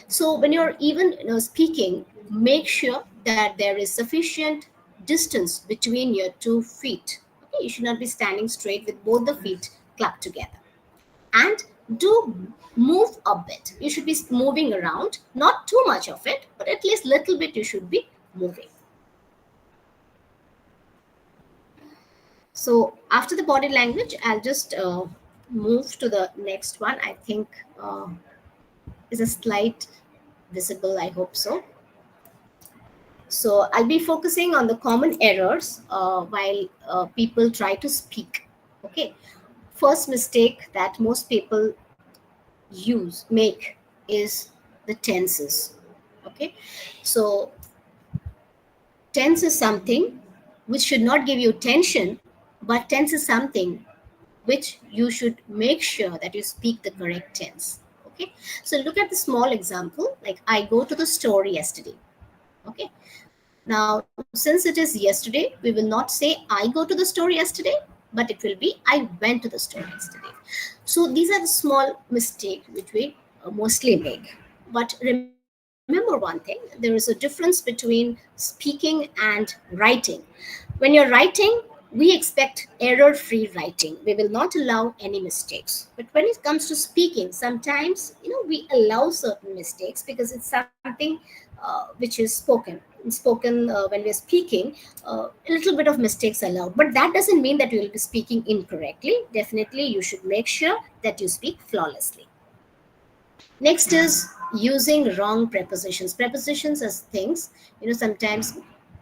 So when you're even speaking, make sure that there is sufficient distance between your 2 feet. Okay, you should not be standing straight with both the feet clapped together. And do move a bit. You should be moving around, not too much of it, but at least little bit you should be moving. So after the body language, I'll just move to the next one. I think is a slide visible. I hope so. So I'll be focusing on the common errors while people try to speak. Okay. First mistake that most people make is the tenses. Okay. So tense is something which should not give you tension, but tense is something which you should make sure that you speak the correct tense. Okay. So look at the small example, like I go to the store yesterday. Okay. Now, since it is yesterday, we will not say I go to the store yesterday, but it will be I went to the store yesterday. So these are the small mistakes which we mostly make. But remember one thing, there is a difference between speaking and writing. When you're writing, we expect error-free writing. We will not allow any mistakes. But when it comes to speaking, sometimes we allow certain mistakes because it's something which is spoken. When we are speaking, a little bit of mistakes allowed. But that doesn't mean that you will be speaking incorrectly. Definitely, you should make sure that you speak flawlessly. Next is using wrong prepositions. Prepositions as things, sometimes,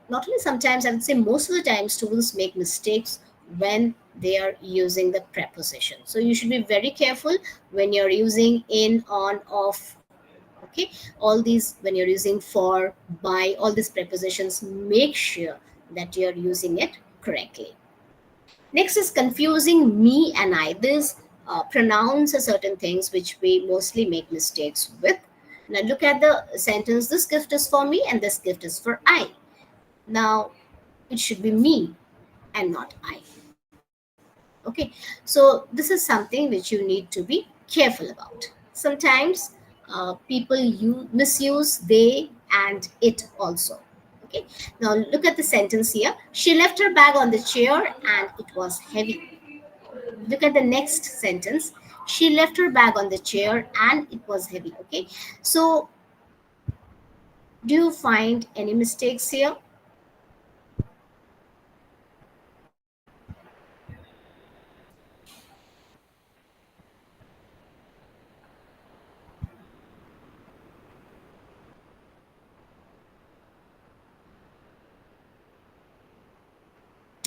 not only sometimes, I would say most of the time, students make mistakes when they are using the preposition. So you should be very careful when you're using in, on, off. Okay, all these, when you're using for, by, all these prepositions, make sure that you're using it correctly. Next is confusing me and I. This pronouns are certain things which we mostly make mistakes with. Now look at the sentence, this gift is for me and this gift is for I. Now it should be me and not I. Okay, so this is something which you need to be careful about. Sometimes people misuse they and it also. Okay, now look at the sentence here. She left her bag on the chair and it was heavy. Look at the next sentence. She left her bag on the chair and it was heavy. Okay, so do you find any mistakes here?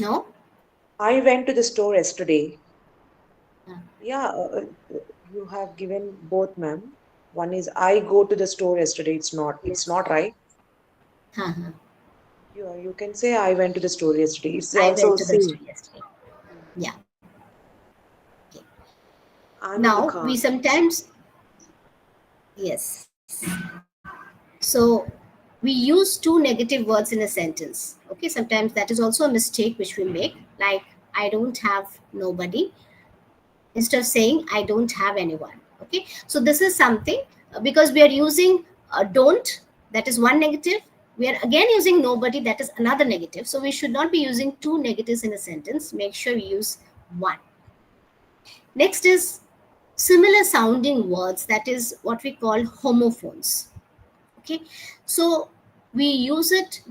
No? I went to the store yesterday. Uh, Yeah, you have given both, ma'am. One is I go to the store yesterday. It's not right. uh-huh. You can say I went to the store yesterday. It's I also went to the same. store yesterday. Yeah. Okay. I'm in the Now we car. sometimes, yes. So we use two negative words in a sentence. Okay, sometimes that is also a mistake which we make, like I don't have nobody, instead of saying I don't have anyone. Okay, so this is something because we are using don't, that is one negative. We are again using nobody, that is another negative. So we should not be using two negatives in a sentence. Make sure you use one. Next is similar sounding words, that is what we call homophones. Okay, so we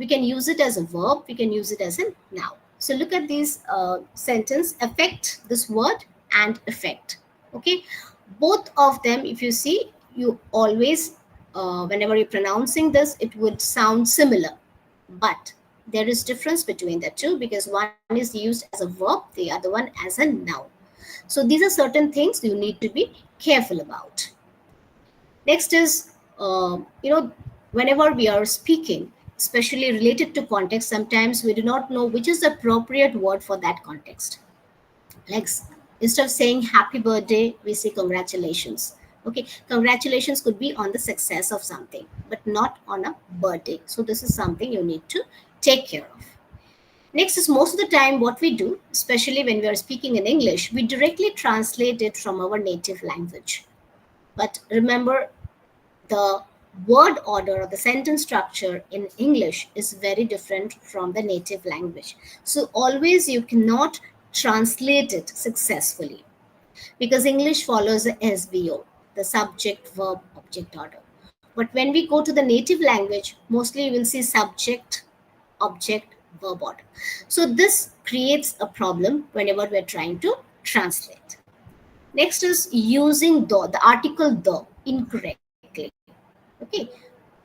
can use it as a verb, we can use it as a noun. So look at these sentence, affect, this word, and effect. Okay, both of them, if you see, you always whenever you're pronouncing this, it would sound similar, but there is difference between the two because one is used as a verb, the other one as a noun. So these are certain things you need to be careful about. Next is, whenever we are speaking, especially related to context, sometimes we do not know which is the appropriate word for that context. Like instead of saying happy birthday, we say congratulations. Okay, congratulations could be on the success of something, but not on a birthday. So this is something you need to take care of. Next is, most of the time what we do, especially when we are speaking in English, we directly translate it from our native language. But remember, the word order or the sentence structure in English is very different from the native language. So always you cannot translate it successfully because English follows the SVO, the subject, verb, object order. But when we go to the native language, mostly you will see subject, object, verb order. So this creates a problem whenever we're trying to translate. Next is using the article the incorrectly. Okay,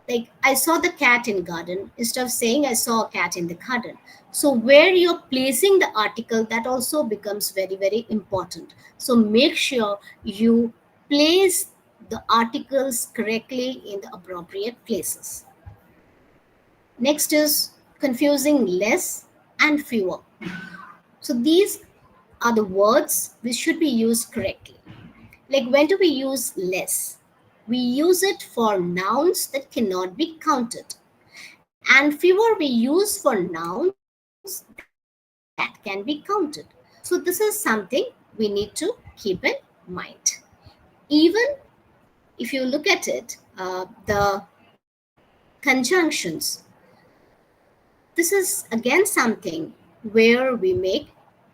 like I saw the cat in garden, instead of saying I saw a cat in the garden. So where you're placing the article, that also becomes very, very important. So make sure you place the articles correctly in the appropriate places. Next is confusing less and fewer. So these are the words which should be used correctly. Like, when do we use less? We use it for nouns that cannot be counted. And fewer we use for nouns that can be counted. So this is something we need to keep in mind. Even if you look at it, the conjunctions, this is again something where we make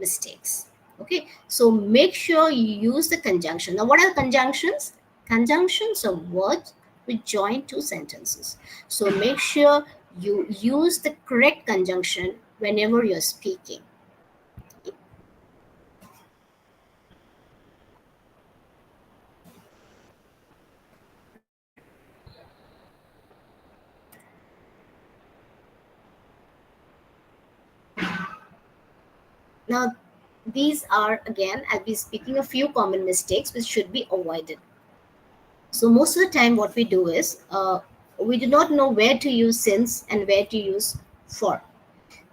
mistakes. Okay, so make sure you use the conjunction. Now, what are conjunctions? Conjunctions are words which join two sentences. So make sure you use the correct conjunction whenever you're speaking. Now, these are, again, I'll be speaking a few common mistakes which should be avoided. So most of the time what we do is, we do not know where to use since and where to use for.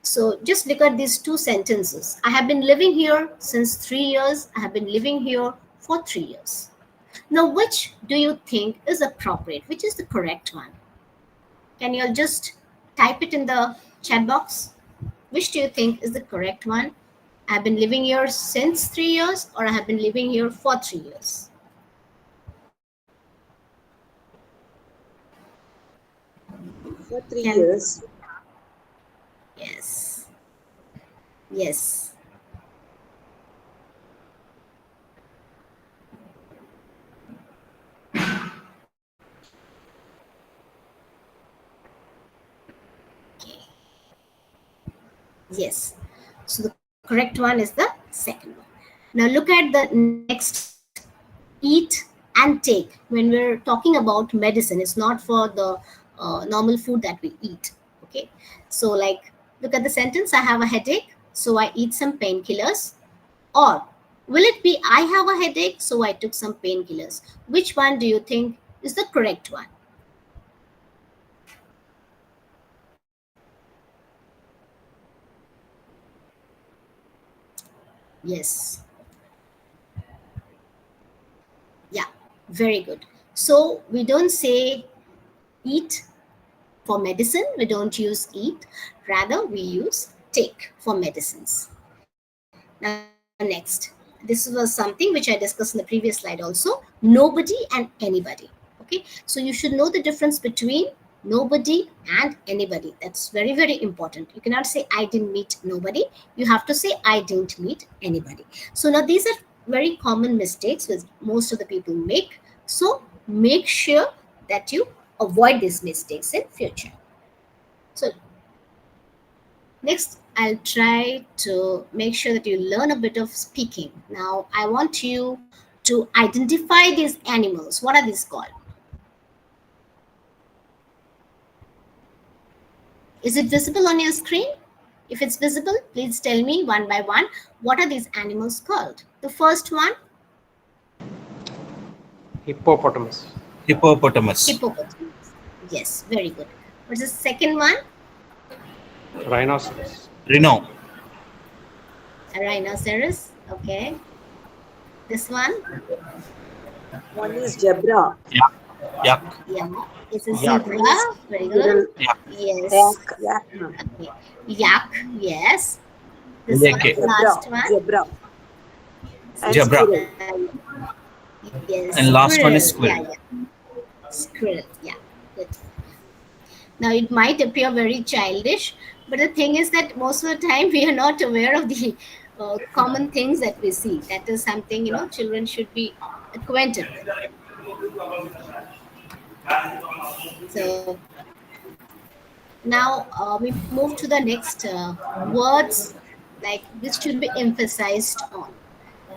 So just look at these two sentences. I have been living here since 3 years. I have been living here for 3 years. Now, which do you think is appropriate? Which is the correct one? Can you all just type it in the chat box? Which do you think is the correct one? I have been living here since 3 years, or I have been living here for 3 years. For 3 years. Yes. Yes. Okay. Yes. So the correct one is the second one. Now look at the next, eat and take. When we're talking about medicine, it's not for the normal food that we eat. Okay. So like, look at the sentence, I have a headache, so I eat some painkillers. Or will it be, I have a headache, so I took some painkillers? Which one do you think is the correct one? Yes. Yeah, very good. So we don't say eat for medicine, we don't use eat, rather we use take for medicines. Now next, this was something which I discussed in the previous slide also, nobody and anybody. Okay, so you should know the difference between nobody and anybody. That's very, very important. You cannot say I didn't meet nobody, you have to say I didn't meet anybody. So now these are very common mistakes which most of the people make, so make sure that you avoid these mistakes in future. So next, I'll try to make sure that you learn a bit of speaking. Now, I want you to identify these animals. What are these called? Is it visible on your screen? If it's visible, please tell me one by one. What are these animals called? The first one? Hippopotamus. Hippopotamus. Hippopotamus. Yes, very good. What's the second one? Rhinoceros. Rhino. A rhinoceros. Okay. This one? One is zebra. Yak. Yak. Yeah. It's a Yak. zebra. Very good. Yak. Yes. Yak. Okay. Yak. Yes. This Yak. one, the last one. Zebra. And Zebra. squirrel. Yes. And last one is squirrel. squirrel. Yeah. Squirrel. Yeah. Good. Now it might appear very childish, but the thing is that most of the time we are not aware of the common things that we see. That is something, children should be acquainted with. So now we move to the next words, like which should be emphasized on.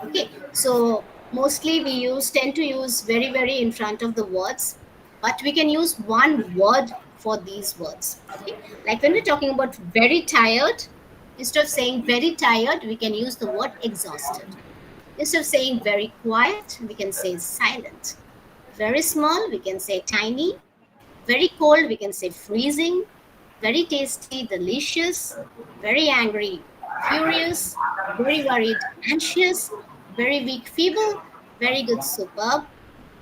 Okay, so mostly we tend to use very, very in front of the words, but we can use one word for these words. Okay, like when we're talking about very tired, instead of saying very tired, we can use the word exhausted. Instead of saying very quiet, we can say silent. Very small, we can say tiny. Very cold, we can say freezing. Very tasty, delicious. Very angry, furious. Very worried, anxious. Very weak, feeble. Very good, superb.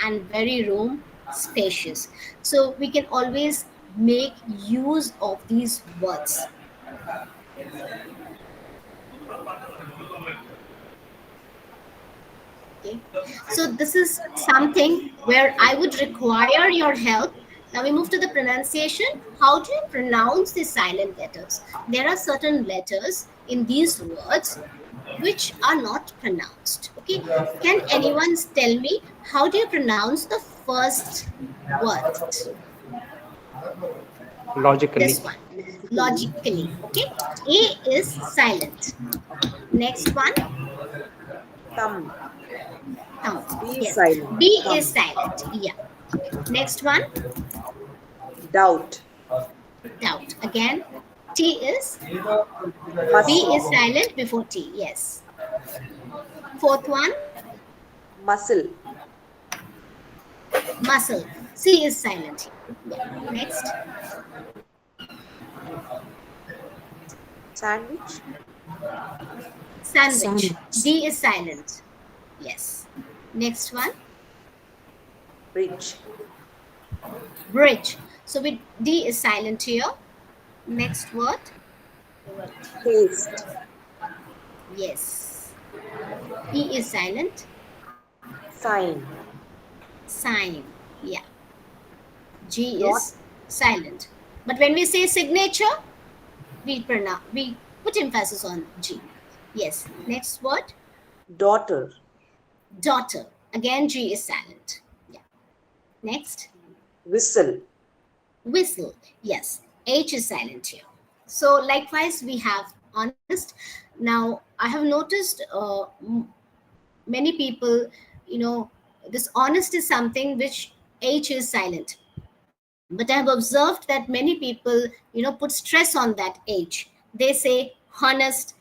And very room, spacious. So we can always make use of these words. Okay. So this is something where I would require your help. Now we move to the pronunciation. How do you pronounce the silent letters? There are certain letters in these words which are not pronounced. Okay, can anyone tell me how do you pronounce the first word? Logically. This one, logically. Okay, A is silent. Next one, Thumb. thumb. B is Yes, silent. B Thumb. is silent. Yeah. Next one, Doubt. doubt. Again, T is, B Muscle. is silent before T. Yes. Fourth one, Muscle. muscle. C is silent here. Yeah. Next, Sandwich. sandwich. D is silent. Yes. Next one, Bridge. bridge. So with D is silent here. Next word, Taste. yes. E is silent. Sign. Sign. Yeah. G Dot. is silent. But when we say signature, we put emphasis on G. Yes. Next word, Daughter. daughter. Again, G is silent. Yeah. Next, Whistle. whistle. Yes. H is silent here. So likewise, we have honest. Now, I have noticed many people, this honest is something which H is silent. But I have observed that many people, put stress on that H. They say honest,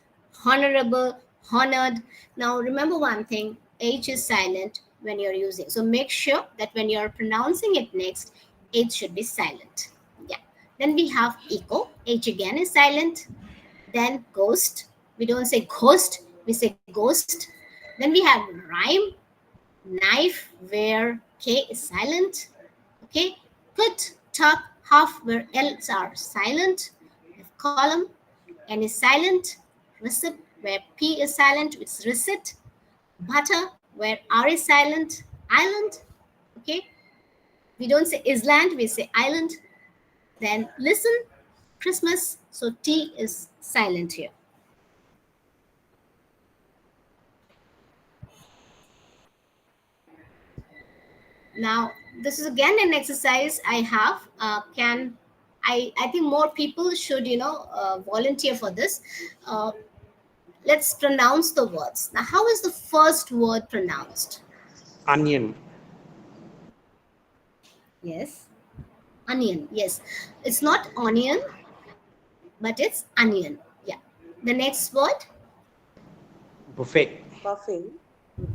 honorable, honored. Now, remember one thing, H is silent when you're using. So make sure that when you're pronouncing it next, H should be silent. Yeah. Then we have echo. H again is silent. Then ghost. We don't say ghost, we say ghost. Then we have rhyme, knife, where K is silent. Okay. Put, tuck, half, where L's are silent. Column, N is silent. Receipt, where P is silent, it's receipt. Butter, where R is silent. Island, okay. We don't say island, we say island. Then listen, Christmas, so T is silent here. Now, this is again an exercise I have. I think more people should, volunteer for this. Let's pronounce the words. Now, how is the first word pronounced? Onion. Yes. Onion. Yes. It's not onion, but it's onion. Yeah. The next word. Buffet. Buffet.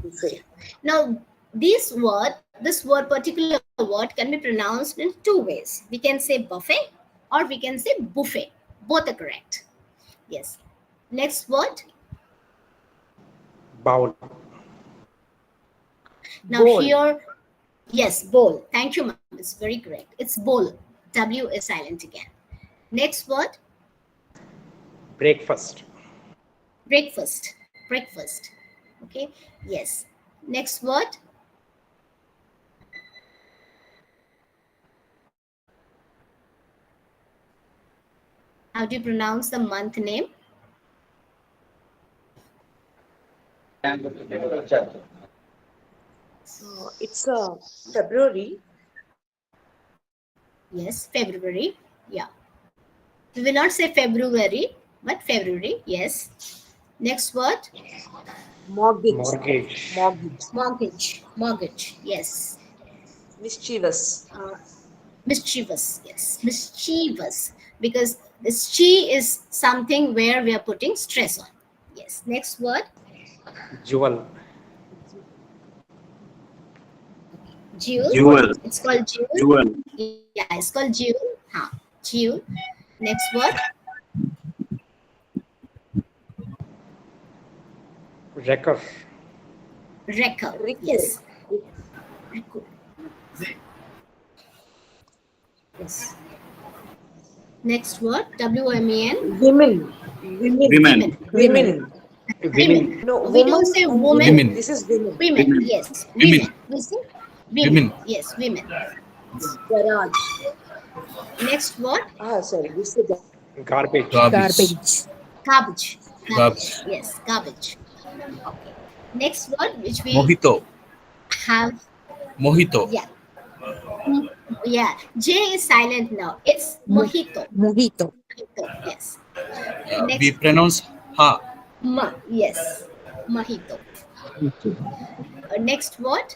Buffet. Now, this particular word can be pronounced in two ways. We can say buffet or we can say buffet. Both are correct. Yes. Next word. Bowl. Now Bowl. here, yes, bowl. Thank you, ma'am. It's very correct. It's bowl. W is silent again. Next word. Breakfast. Breakfast. Breakfast. Okay. Yes. Next word. How do you pronounce the month name? It's February. Yes, February. Yeah. We will not say February, but February. Yes. Next word. Mortgage. Mortgage. Mortgage. Mortgage. Mortgage. Yes. Mischievous. Mischievous. Yes. Mischievous. Because this chi is something where we are putting stress on. Yes. Next word. Jewel. Jewel. Jewel. It's called jewel. Jewel. Yeah, it's called jewel. Jewel. Next word. Wrecker. Wrecker. Record. Yes. Record. Yes. Next word. WOMEN. Women. Women. Women. Women. No, We woman don't say and woman. Women. This is women. Women. Women. Yes. Women. Women. We say Women. women. Yes. Women. Garage. Next word. Sorry. This is Garbage. Garbage. Garbage. Garbage. Garbage. Yes. Garbage. Okay. Next word which we Mojito. have, Mojito. yeah. Yeah, J is silent now. It's mojito. Mojito. Mojito, yes. We Next, pronounce ha. yes, mojito. Next word,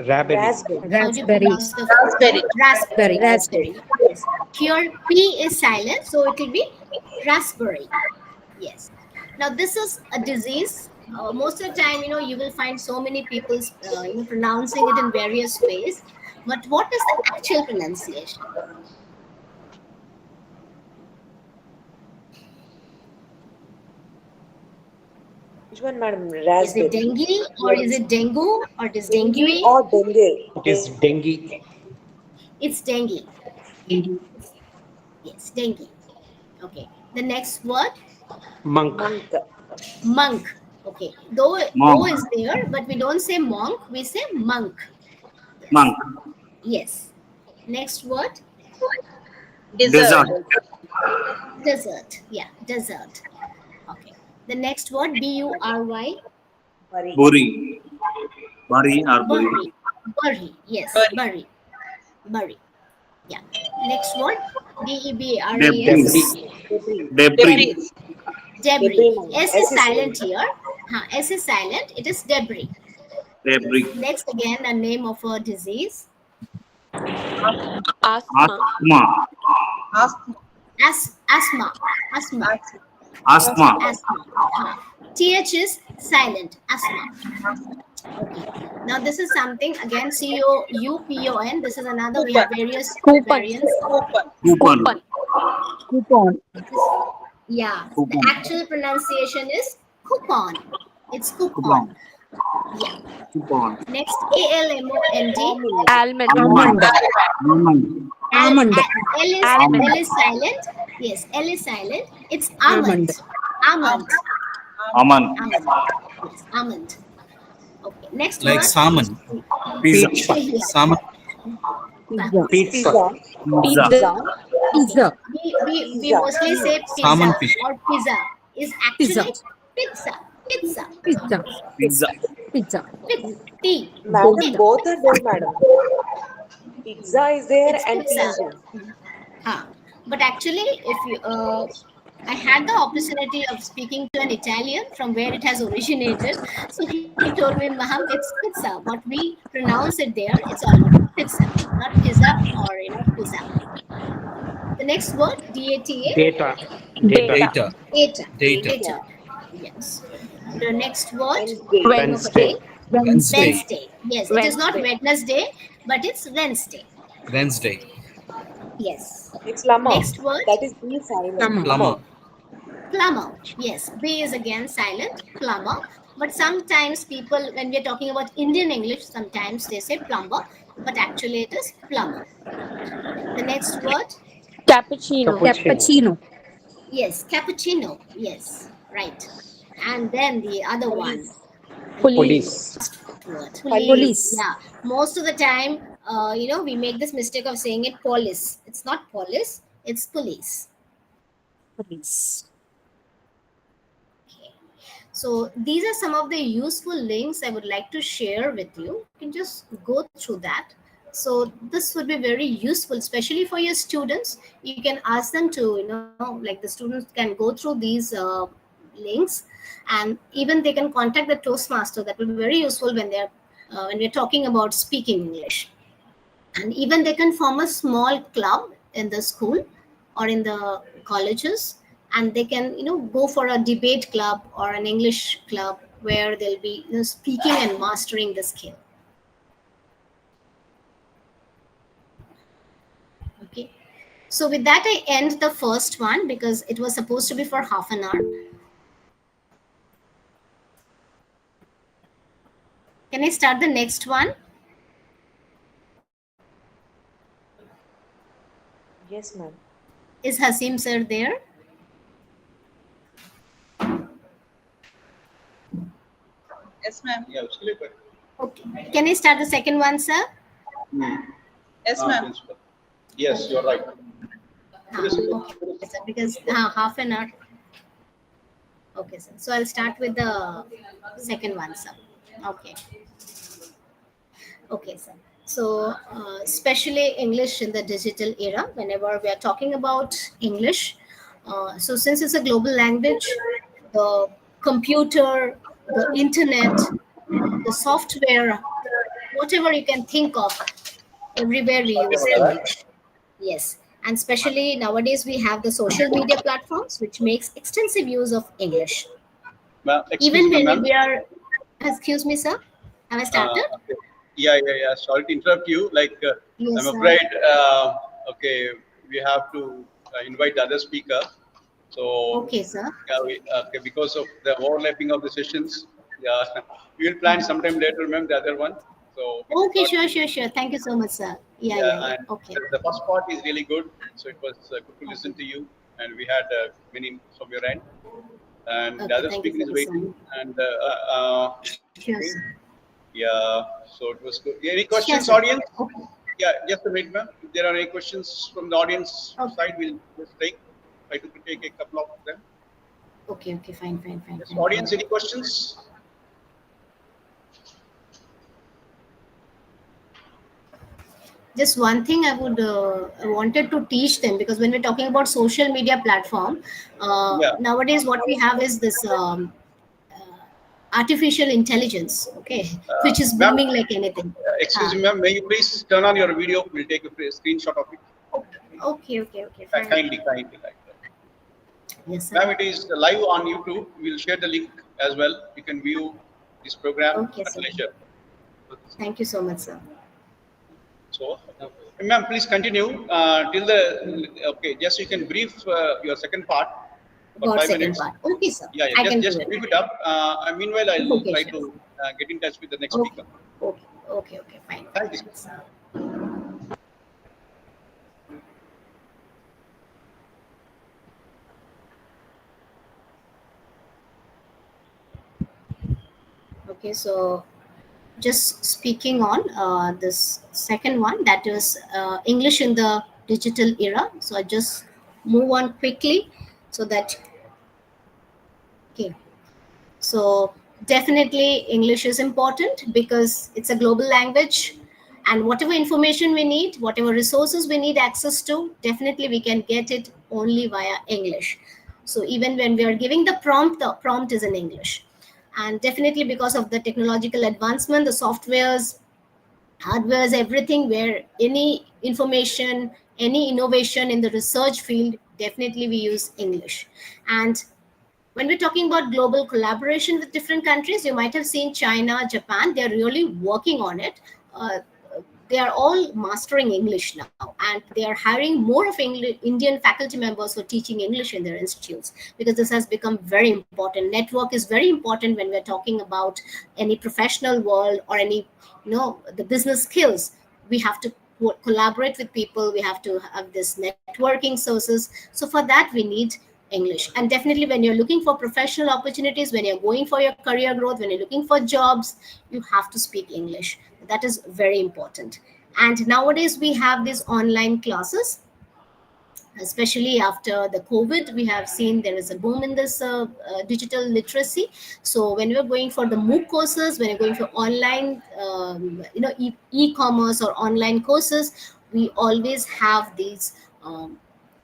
Rabbit. Raspberry. how do you Raspberry. pronounce the raspberry? Raspberry. Raspberry. Yes. Here, P is silent, so it will be raspberry. Yes. Now, this is a disease. Most of the time, you will find so many people, pronouncing it in various ways. But what is the actual pronunciation? Which one, madam? Is it Raspberry. dengue or is it dengue or is Dengue dengue? or dengue? It is dengue. It's dengue. Okay. Yes, dengue. Okay. The next word, Monk. Monk. monk. Okay. Though is there, but we don't say monk, we say monk. Yes. Monk. Yes. Next word, Desert. desert. Yeah, desert. Okay. The next word, B-U-R-Y, Bari. Buri. Bari or Buri. bury. Bury. Yes, bury. Bury. Yeah. Next word, D-E-B-R-E-S. Debris. Debris. Debris. Debris. Debris, madam. S is silent here. S is silent. It is debris. Debris. Yes. Next, again, a name of a disease. Asthma. Asthma. Asthma. Asthma. Asthma. Asthma. TH is silent. Asthma. Okay. Now this is something again. COUPON. This is another. We have various variants. Coupon. Coupon. Yeah. Coupon. The actual pronunciation is coupon. It's coupon. Yeah. Coupon. Next, ALMOND. Almond. Almond. Almond. L is silent. Yes, L is silent. It's almond. Almond. Almond. Yes, almond. Okay. Next Like word. salmon. Pizza. Yeah. Salmon. Pizza. Pizza. Pizza. We mostly say pizza Salmon fish. or pizza. Is actually pizza. Pizza. Pizza. Pizza. Pizza. With T. Madam, both are there, madam. Pizza is there It's and pizza. pizza. But actually, if you, I had the opportunity of speaking to an Italian from where it has originated. So he told me, "Ma'am, it's pizza. What we pronounce it there, it's almost pizza, not pizza or pizza." The next word, DATA. Data. Data. Data. Data. Yes. The next word, Wednesday. Wednesday. Yes, it is not Wednesday. Wednesday, but it's Wednesday. Wednesday. Yes. It's llama. Next word, That is B silent. Plumber. plumber. Yes, B is again silent, plumber. But sometimes people, when we are talking about Indian English, sometimes they say plumber, but actually it is plumber. The next word, Cappuccino. Cappuccino. yes, cappuccino. Yes, right. And then the other one, Police. word, Police. Yeah, most of the time, we make this mistake of saying it police. It's not police, it's police. Police. So these are some of the useful links I would like to share with you. You can just go through that. So this would be very useful, especially for your students. You can ask them to, like the students can go through these links, and even they can contact the Toastmaster. That will be very useful when we're talking about speaking English. And even they can form a small club in the school or in the colleges, and they can go for a debate club or an English club where they'll be speaking and mastering the skill. Okay, so with that I end the first one because it was supposed to be for half an hour. Can I start the next one? Yes, ma'am. Is Hasim sir there? Yes, ma'am. Yeah, absolutely. Okay. Can I start the second one, sir? Yes, ma'am. Yes, you're right. Okay, sir, because half an hour. Okay, sir. So I'll start with the second one, sir. Okay. Okay, sir. So, especially English in the digital era, whenever we are talking about English, so since it's a global language, the computer, the internet, the software, whatever you can think of, everywhere we use English. Yes. And especially nowadays, we have the social media platforms, which makes extensive use of English. Excuse Even me, when ma'am. we are, excuse me, sir, have I started? Okay. Yeah. Sorry to interrupt you. Yes, I'm sir. afraid, okay, we have to invite the other speaker. So, Okay, sir. okay, because of the overlapping of the sessions, yeah, we will plan sometime later, ma'am, the other one. So, we Okay, thought, sure. Thank you so much, sir. Yeah. and Okay. the first part is really good. So, it was good to listen to you, and we had many from your end. And the Okay, other thank you speaker for is the waiting. sign. And Sure, okay. sir. Yeah, so it was good. Any Sure, questions, sir. audience? Okay. Yeah, just a minute, ma'am. If there are any questions from the audience Okay. side, we'll just try to take a couple of them. Okay, fine. Yes, audience, any questions? Just one thing I would wanted to teach them, because when we're talking about social media platform, Yeah, nowadays what we have is this artificial intelligence, okay, which is ma'am. booming like anything. Excuse me, ma'am. May you please turn on your video? We'll take a screenshot of it. Okay, fine. Kindly, like that. Yes, sir. Ma'am, it is live on YouTube. We'll share the link as well. You can view this program Okay, at sir. leisure. Thank you so much, sir. So, ma'am, please continue till the. Okay, just you can brief your second part for About 5 second minutes. part. Okay, sir. Yeah. I can do Just it. brief it up. And meanwhile, I'll Okay, try sure. to get in touch with the next Okay. speaker. Okay, fine. Thank you. Thanks. Okay, so just speaking on this second one, that is English in the digital era. So I just move on quickly so that, okay. So definitely English is important because it's a global language, and whatever information we need, whatever resources we need access to, definitely we can get it only via English. So even when we are giving the prompt is in English. And definitely because of the technological advancement, the softwares, hardwares, everything, where any information, any innovation in the research field, definitely we use English. And when we're talking about global collaboration with different countries, you might have seen China, Japan, they're really working on it. Uh, they are all mastering English now, and they are hiring more of Indian faculty members for teaching English in their institutes, because this has become very important. Network is very important when we're talking about any professional world or any, the business skills. We have to collaborate with people. We have to have this networking sources. So for that, we need English. And definitely when you're looking for professional opportunities, when you're going for your career growth, when you're looking for jobs, you have to speak English. That is very important. And nowadays we have these online classes, especially after the COVID. We have seen there is a boom in this digital literacy. So when we're going for the MOOC courses, when you're going for online, e-commerce or online courses, we always have these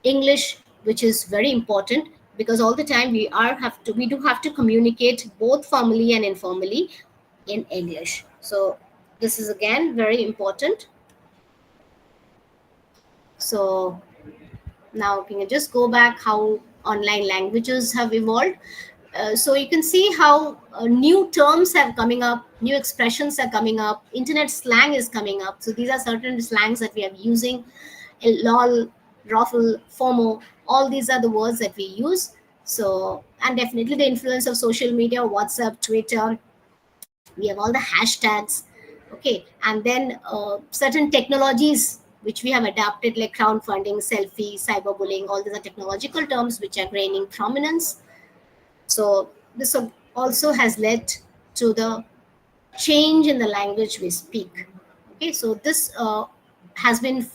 English, which is very important, because all the time we do have to communicate both formally and informally in English. So this is again very important. So now can you just go back how online languages have evolved. So you can see how new terms have coming up, new expressions are coming up, internet slang is coming up. So these are certain slangs that we are using. Lol, ruffle, FOMO, all these are the words that we use. So, and definitely the influence of social media, WhatsApp, Twitter, we have all the hashtags. Okay, and then certain technologies which we have adapted, like crowdfunding, selfie, cyberbullying, all these are technological terms which are gaining prominence. So this also has led to the change in the language we speak. Okay, so this has been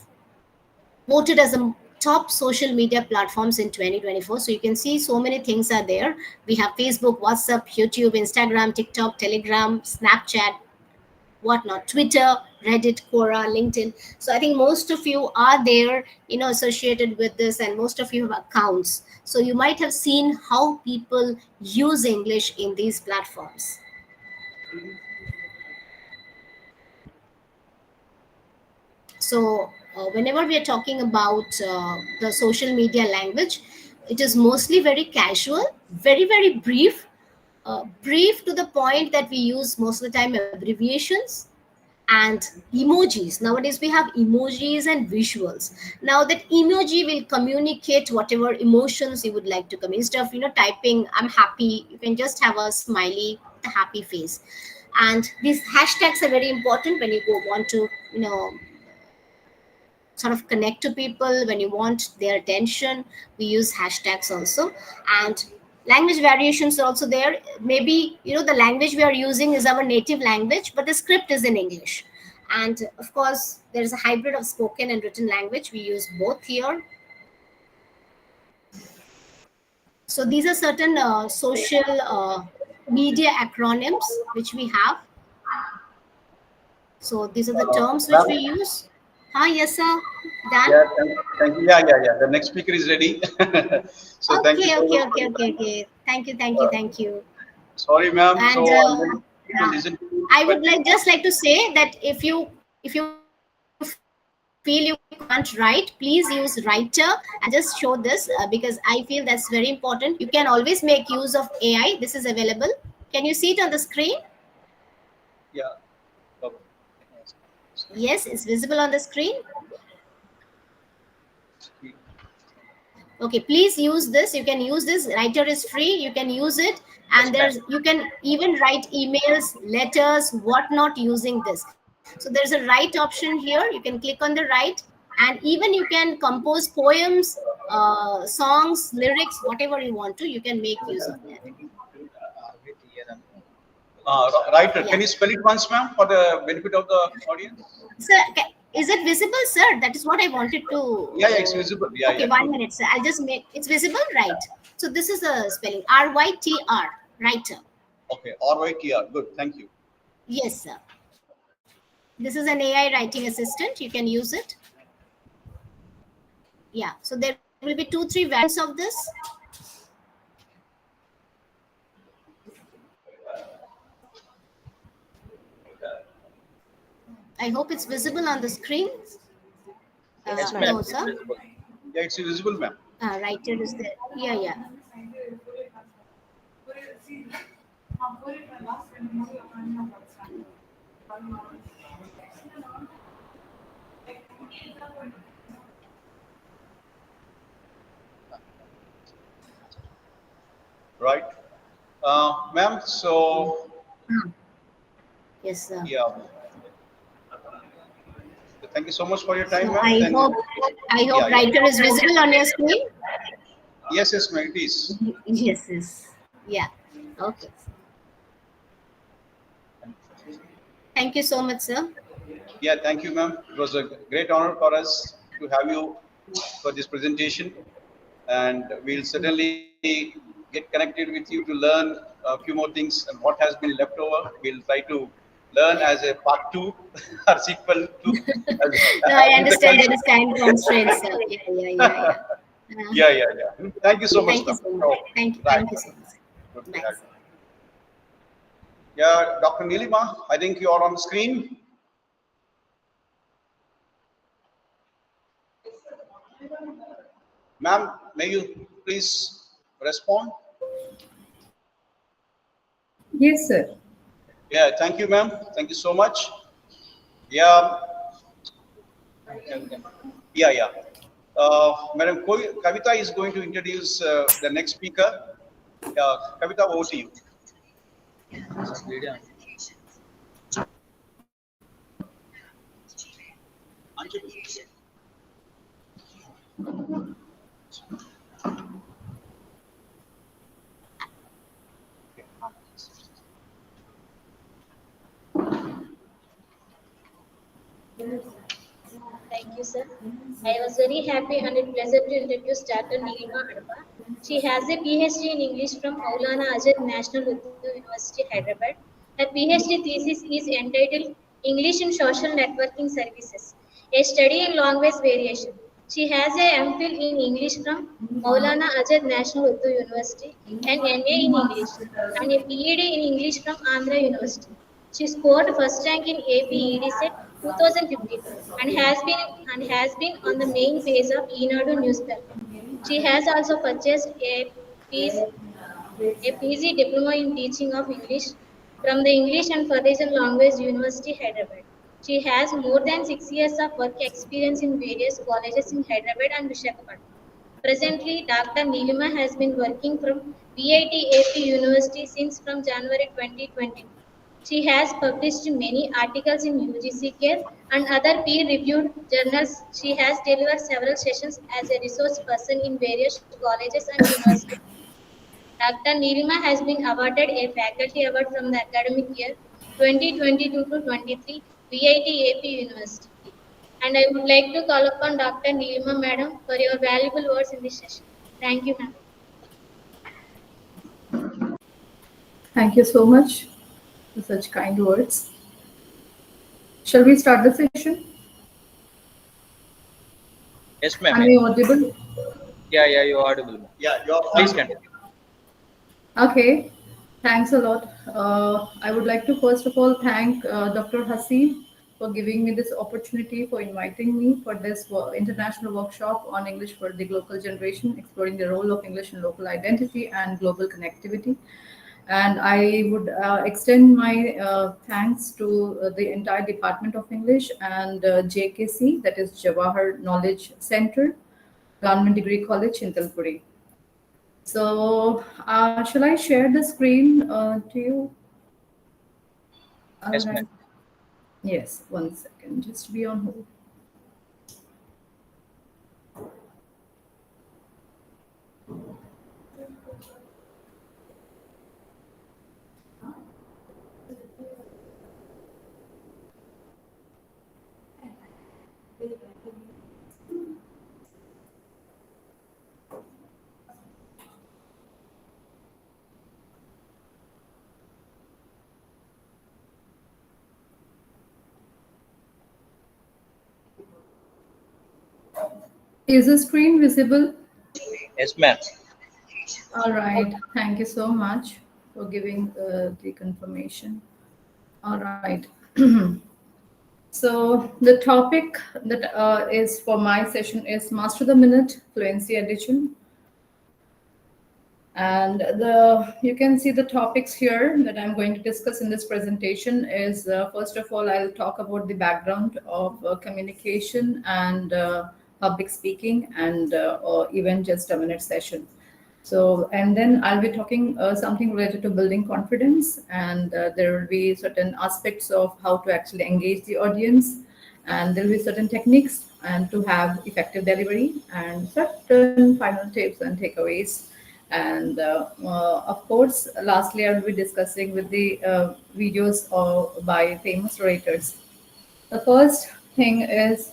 voted as top social media platforms in 2024. So you can see so many things are there. We have Facebook, WhatsApp, YouTube, Instagram, TikTok, Telegram, Snapchat, whatnot, Twitter, Reddit, Quora, LinkedIn. So I think most of you are there, associated with this, and most of you have accounts. So you might have seen how people use English in these platforms. So whenever we are talking about the social media language, it is mostly very casual, very, very brief, brief to the point that we use most of the time abbreviations and emojis. Nowadays we have emojis and visuals. Now that emoji will communicate whatever emotions you would like to come. Instead of typing I'm happy, you can just have a smiley, a happy face. And these hashtags are very important when you want to sort of connect to people. When you want their attention, we use hashtags also. And language variations are also there. Maybe the language we are using is our native language, but the script is in English. And of course there is a hybrid of spoken and written language. We use both here. So these are certain social media acronyms which we have. So these are the terms which we Ma'am? use. Yes sir, Dan? Yeah, thank you. Yeah. The next speaker is ready. So thank you so much. Okay. Thank you. Sorry, ma'am. And So I'm going to listen to you. I would just like to say that if you feel you can't write, please use writer and just show this, because I feel that's very important. You can always make use of AI. This is available. Can you see it on the screen? Yeah. Okay. Yes, it's visible on the screen. Okay, please use this. You can use this. Writer is free. You can use it, and you can even write emails, letters, whatnot using this. So there's a write option here. You can click on the write, and even you can compose poems, songs, lyrics, whatever you want to. You can make use of that. Writer, Yeah. can you spell it once, ma'am, for the benefit of the audience? Sir, is it visible, sir? That is what I wanted to. Yeah, it's visible. Yeah, Okay, 1 minute, sir. I'll just make it's visible, right? So this is a spelling RYTR, writer. Okay, RYTR. Good, thank you. Yes, sir. This is an AI writing assistant. You can use it. Yeah. So there will be 2-3 variants of this. I hope it's visible on the screen. Yes, ma'am. No, It's sir. visible. Yeah, it's visible, ma'am. Writer is there. Yeah. Right. Ma'am, so Yes, sir. yeah. Thank you so much for your time, So ma'am. I hope Yeah. writer is visible on your screen. Yes, ma'am, it is. Yes. Yeah. Okay. Thank you so much, sir. Yeah, thank you, ma'am. It was a great honor for us to have you for this presentation, and we'll certainly get connected with you to learn a few more things and what has been left over. We'll try to learn as a part two or sequel to. No, I understand there is time constraints, sir. Yeah. Yeah. Thank you so much, Thank you ma'am. so much. Thank you so much. Good to Bye, have sir. you. Yeah, Dr. Nilima, I think you are on the screen. Ma'am, may you please respond? Yes, sir. Yeah, thank you, ma'am. Thank you so much. Yeah. Madam Kavita is going to introduce the next speaker. Kavita, over to you. Thank you, sir. I was very happy and a pleasure to introduce Dr. Nilima Adpa. She has a PhD in English from Maulana Azad National Urdu University, Hyderabad. Her PhD thesis is entitled English in Social Networking Services, a study in language variation. She has a MPhil in English from Maulana Azad National Urdu University, an MA in English, and a PhD in English from Andhra University. She scored first rank in AP EDCET 2015 and has been on the main page of Enadu newspaper. She has also purchased a PG diploma in teaching of English from the English and Foundation Language University, Hyderabad. She has more than 6 years of work experience in various colleges in Hyderabad and Visakhapatnam. Presently, Dr. Nilima has been working from VIT University since from January 2022. She has published many articles in UGC Care and other peer-reviewed journals. She has delivered several sessions as a resource person in various colleges and universities. Dr. Nilima has been awarded a faculty award from the academic year 2022 to 23 VIT University. And I would like to call upon Dr. Nilima Madam for your valuable words in this session. Thank you, ma'am. Thank you so much for such kind words. Shall we start the session? Yes, ma'am. Am I audible? Yeah, you're audible. Ma'am. Yeah, you are. Please continue. Okay, thanks a lot. I would like to first of all thank Dr. Haseen for giving me this opportunity, for inviting me for this international workshop on English for the Glocal Generation, exploring the role of English in local identity and global connectivity. And I would extend my thanks to the entire Department of English and JKC, that is Jawahar Knowledge Center, Government Degree College, Chintalapudi. So, shall I share the screen to you? Yes, All ma'am. right. Yes, one second, just be on hold. Is the screen visible? Yes, ma'am. All right. Thank you so much for giving the confirmation. All right. So the topic that is for my session is Master the Minute Fluency Edition. And you can see the topics here that I'm going to discuss in this presentation is, first of all, I'll talk about the background of communication and public speaking and or even just a minute session. So, and then I'll be talking something related to building confidence, and there will be certain aspects of how to actually engage the audience, and there will be certain techniques and to have effective delivery, and certain final tips and takeaways. And of course, lastly, I will be discussing with the videos by famous orators. The first thing is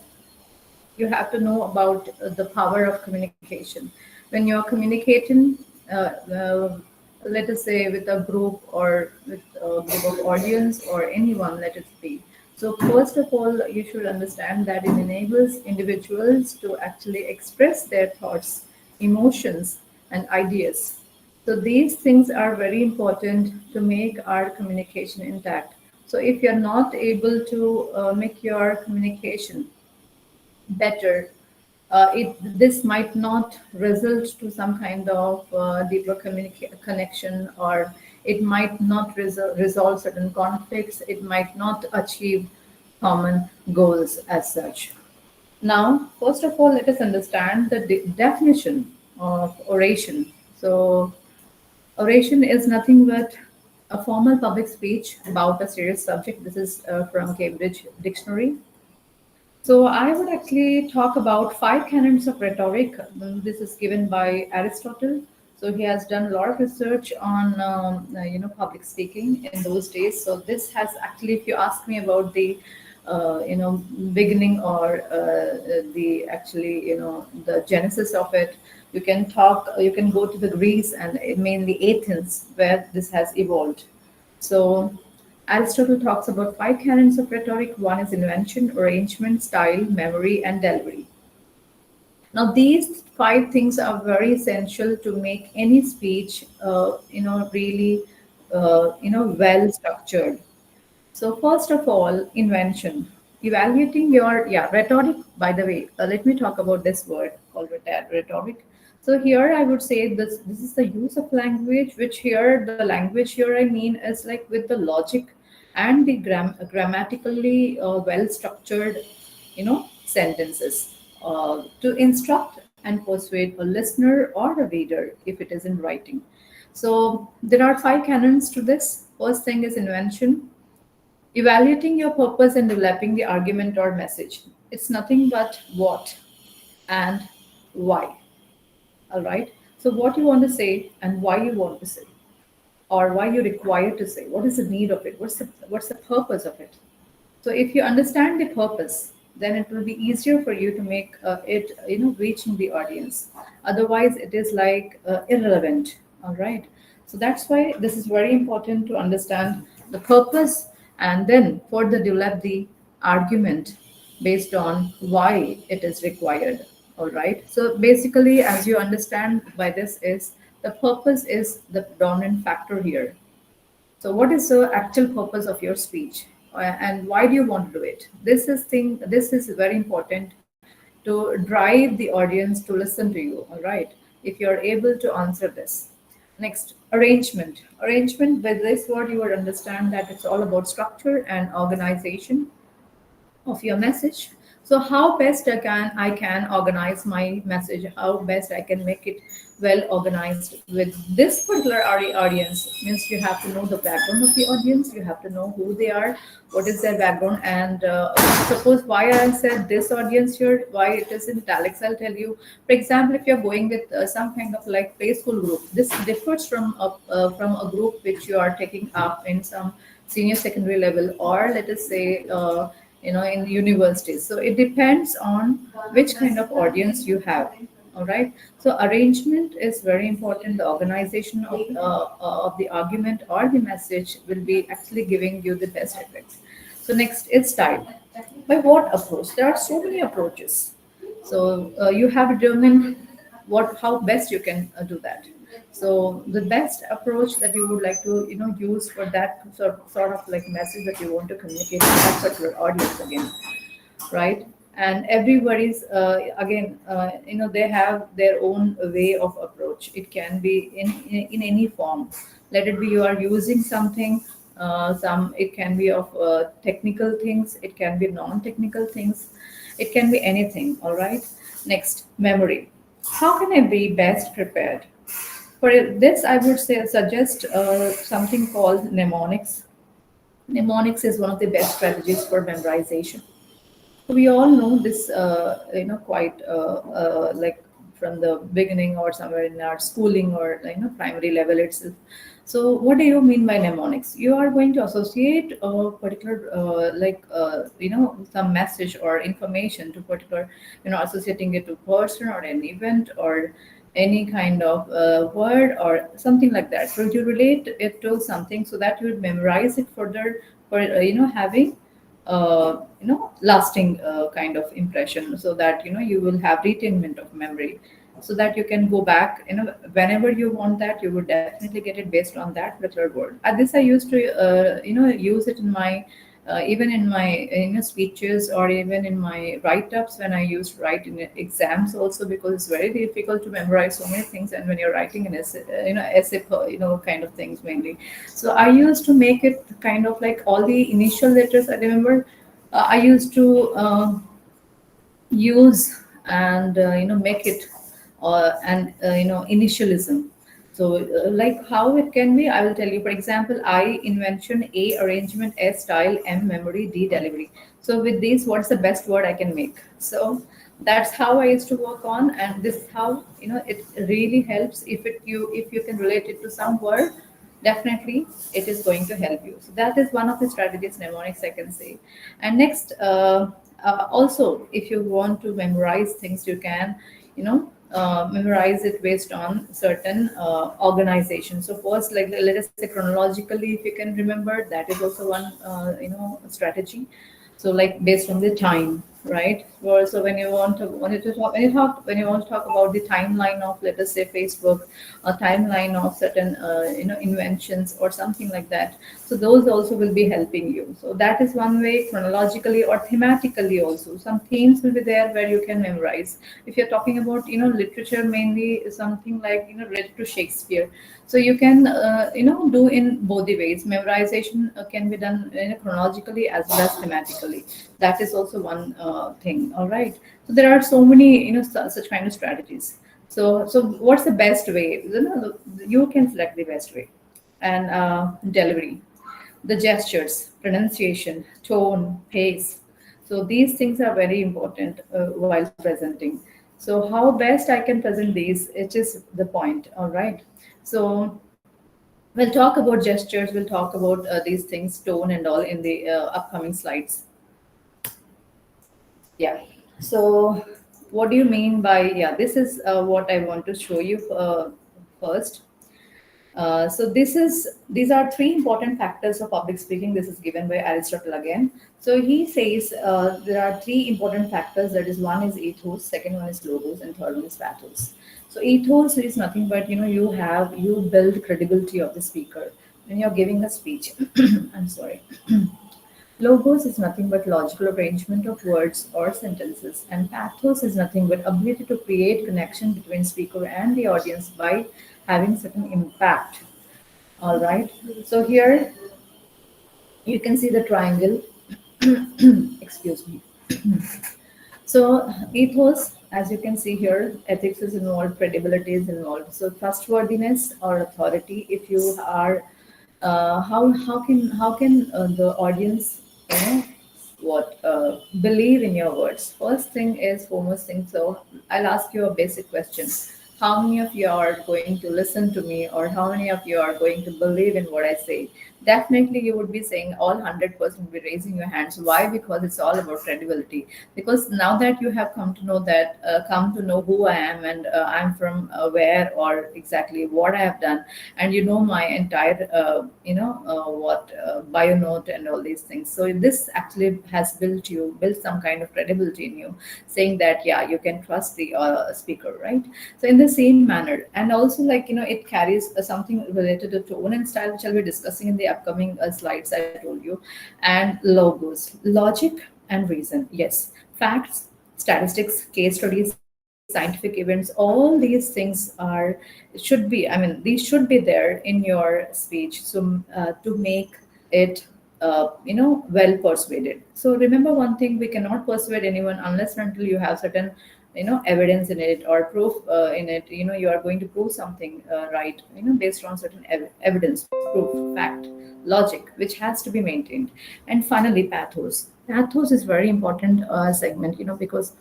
you have to know about the power of communication. When you're communicating, let us say with a group or with a group of audience or anyone, let it be. So first of all, you should understand that it enables individuals to actually express their thoughts, emotions, and ideas. So these things are very important to make our communication intact. So if you're not able to make your communication better, this might not result to some kind of deeper connection, or it might not resolve certain conflicts. It might not achieve common goals as such. Now, first of all, let us understand the definition of oration. So, oration is nothing but a formal public speech about a serious subject. This is from Cambridge Dictionary. So I would actually talk about five canons of rhetoric. This is given by Aristotle. So he has done a lot of research on public speaking in those days. So this has actually, if you ask me about the beginning or the actually, the genesis of it. You can talk, you can go to the Greece and mainly Athens where this has evolved. So Aristotle talks about five canons of rhetoric. One is invention, arrangement, style, memory, and delivery. Now, these five things are very essential to make any speech, really, well structured. So first of all, invention. Evaluating your, rhetoric, by the way, let me talk about this word called rhetoric. So here I would say this is the use of language, which here, the language here I mean is like with the logic and the grammatically well structured, sentences to instruct and persuade a listener or a reader if it is in writing. So there are five canons to this. First thing is invention. Evaluating your purpose and developing the argument or message. It's nothing but what and why. All right. So, what you want to say and why you want to say, or why you require to say. What is the need of it? What's the purpose of it? So, if you understand the purpose, then it will be easier for you to make it, reaching the audience. Otherwise, it is like irrelevant. All right. So that's why this is very important to understand the purpose and then further develop the argument based on why it is required. All right. So basically, as you understand by this is the purpose is the predominant factor here. So, what is the actual purpose of your speech, and why do you want to do it? This is very important to drive the audience to listen to you. All right, if you are able to answer this. Next, arrangement. Arrangement. With this word, you will understand that it's all about structure and organization of your message. So how best I can organize my message, how best I can make it well organized with this particular audience. Means you have to know the background of the audience, you have to know who they are, what is their background, and suppose why I said this audience here, why it is in italics, I'll tell you. For example, if you're going with some kind of like preschool group, this differs from a group which you are taking up in some senior secondary level, or let us say in universities. So it depends on which kind of audience you have. All right. So arrangement is very important. The organization of the argument or the message will be actually giving you the best effect. So next is style. By what approach? There are so many approaches. So you have to determine how best you can do that. So the best approach that you would like to use for that sort of like message that you want to communicate to that particular audience again, right? And everybody's again they have their own way of approach. It can be in any form. Let it be you are using something, it can be of technical things, it can be non-technical things, it can be anything. All right. Next, memory. How can I be best prepared? For this, I would suggest something called mnemonics. Mnemonics is one of the best strategies for memorization. We all know this, quite like from the beginning or somewhere in our schooling or primary level itself. So, what do you mean by mnemonics? You are going to associate a particular, some message or information to particular, associating it to person or an event or any kind of word or something like that. So you relate it to something so that you would memorize it further for having lasting kind of impression, so that you will have retainment of memory, so that you can go back whenever you want that, you would definitely get it based on that particular word. This I used to use it in my even in my speeches, or even in my write-ups when I used to write in exams also, because it's very difficult to memorize so many things, and when you're writing an essay, kind of things mainly. So I used to make it kind of like all the initial letters. I remember I used to use and make it and initialism. So like how it can be, I will tell you. For example, I, invention; A, arrangement; S, style; M, memory; D, delivery. So with these, what's the best word I can make? So that's how I used to work on, and this is how it really helps. If you can relate it to some word, definitely it is going to help you. So that is one of the strategies, mnemonics, I can say. And next, also, if you want to memorize things, you can, memorize it based on certain organization. So first, like let us say chronologically, if you can remember, that is also one, strategy. So like based on the time, right? Or so when you want to when you want to talk about the timeline of, let us say, Facebook, a timeline of certain inventions or something like that, so those also will be helping you. So that is one way, chronologically or thematically also. Some themes will be there where you can memorize. If you're talking about literature, mainly something like related to Shakespeare, so you can do in both the ways. Memorization can be done chronologically as well as thematically. That is also one thing. All right. So there are so many such kind of strategies. So what's the best way? You can select the best way. And delivery, the gestures, pronunciation, tone, pace. So these things are very important while presenting. So how best I can present these, it is the point. All right. So we'll talk about gestures, we'll talk about these things, tone and all, in the upcoming slides. Yeah. So what do you mean by, yeah, this is what I want to show you first. So these are three important factors of public speaking. This is given by Aristotle again. So he says there are three important factors. That is, one is ethos, second one is logos, and third one is pathos. So ethos is nothing but you build credibility of the speaker when you're giving a speech. I'm sorry. Logos is nothing but logical arrangement of words or sentences, and pathos is nothing but ability to create connection between speaker and the audience by having certain impact. All right. So here you can see the triangle. Excuse me. So ethos, as you can see here, ethics is involved, credibility is involved. So trustworthiness or authority. If you are, how can the audience, believe in your words? First thing is foremost thing. So I'll ask you a basic question. How many of you are going to listen to me, or how many of you are going to believe in what I say? Definitely you would be saying, all 100% be raising your hands. Why? Because it's all about credibility. Because now that you have come to know who I am, and I'm from where, or exactly what I have done, and you know my entire bio note and all these things. So this actually has built some kind of credibility in you, saying that yeah, you can trust the speaker, right? So in the same manner, and also, like, it carries something related to tone and style, which I'll be discussing in the upcoming slides I told you. And logos, logic and reason. Yes, facts, statistics, case studies, scientific events, all these things should be, I mean, these should be there in your speech. So to make it well persuaded. So remember one thing, we cannot persuade anyone unless and until you have certain evidence in it, or proof in it. You are going to prove something right, based on certain evidence, proof, fact, logic, which has to be maintained. And finally, pathos is very important segment, because